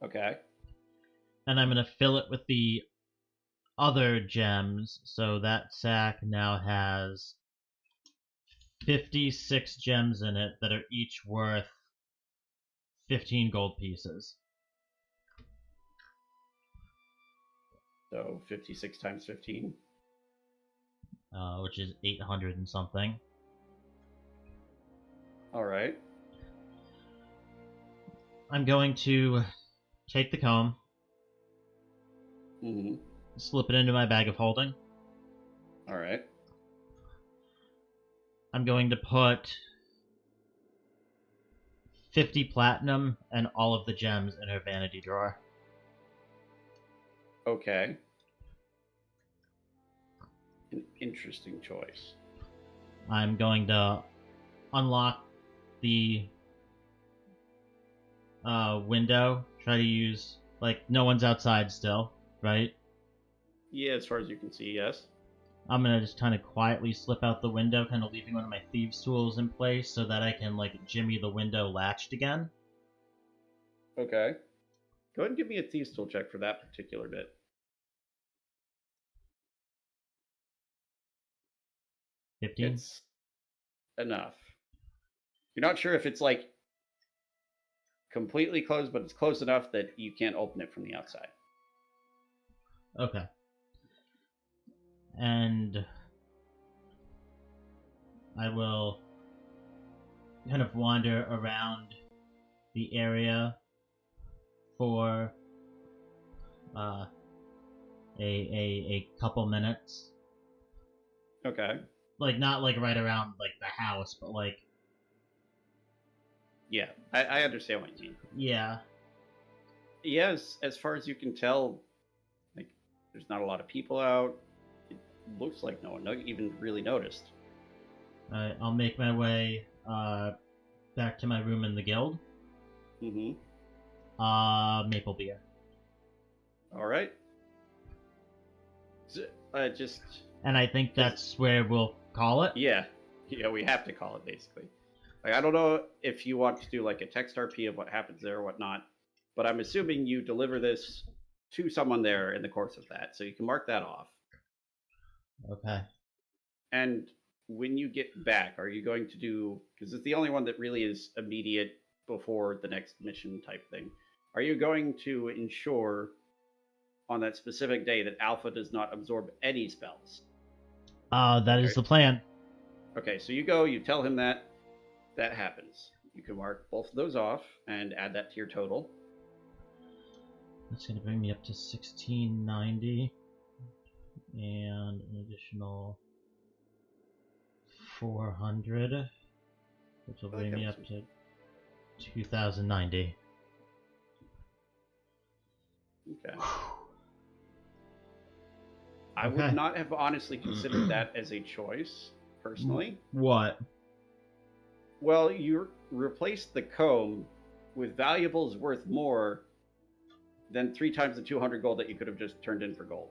Okay. and I'm gonna fill it with the other gems, so that sack now has 56 gems in it that are each worth 15 gold pieces. So 56 times 15. Which is 800 and something. All right. I'm going to take the comb, Mm-hmm. slip it into my bag of holding. All right. I'm going to put 50 platinum and all of the gems in her vanity drawer. Okay. An interesting choice. I'm going to unlock the window. Try to use, like, no one's outside still, right? Yeah, as far as you can see, yes. I'm gonna just kind of quietly slip out the window, kind of leaving one of my thieves' tools in place so that I can, like, jimmy the window latched again. Okay. Go ahead and give me a thieves tool check for that particular bit. 15? It's enough. You're not sure if it's like completely closed, but it's close enough that you can't open it from the outside. Okay. And I will kind of wander around the area for a couple minutes. Okay. Like, not like right around like the house, but like, Yeah, I understand what you mean. yeah. Yes, as far as you can tell, like there's not a lot of people out. It looks like no one even really noticed. I'll make my way back to my room in the guild. Mm-hmm. Maple beer. All right. Just and I think that's where we'll call it. Yeah, we have to call it basically. Like, I don't know if you want to do like a text RP of what happens there or whatnot, but I'm assuming you deliver this to someone there in the course of that, so you can mark that off. Okay. And when you get back, are you going to do, because it's the only one that really is immediate before the next mission type thing, are you going to ensure on that specific day that Alpha does not absorb any spells? That is the plan. Okay, so you go, you tell him that happens. You can mark both of those off and add that to your total. That's going to bring me up to 1690 and an additional 400, which will bring me up to 2090. Okay. I would not have honestly considered that as a choice, personally. What? Well, you replaced the comb with valuables worth more than 3 times the 200 gold that you could have just turned in for gold.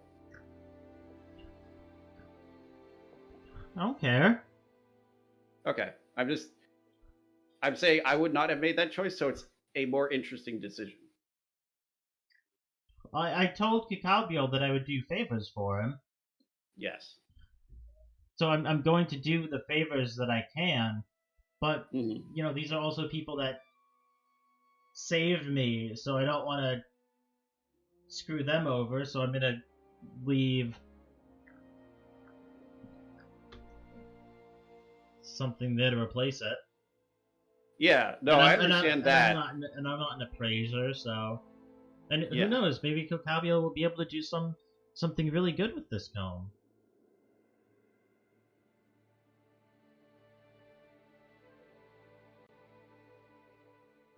I don't care. Okay, I'm saying I would not have made that choice, so it's a more interesting decision. I told Kikabio that I would do favors for him. Yes. So I'm going to do the favors that I can, but Mhm. you know, these are also people that saved me, so I don't want to screw them over, so I'm gonna leave something there to replace it. Yeah, no, I understand that. And I'm not an appraiser, so... And Yeah. who knows, maybe Kokabio will be able to do something really good with this comb.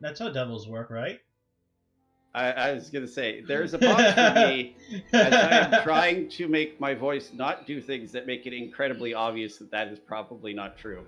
That's how devils work, right? I was going to say, there's a pause for me as I'm trying to make my voice not do things that make it incredibly obvious that that is probably not true.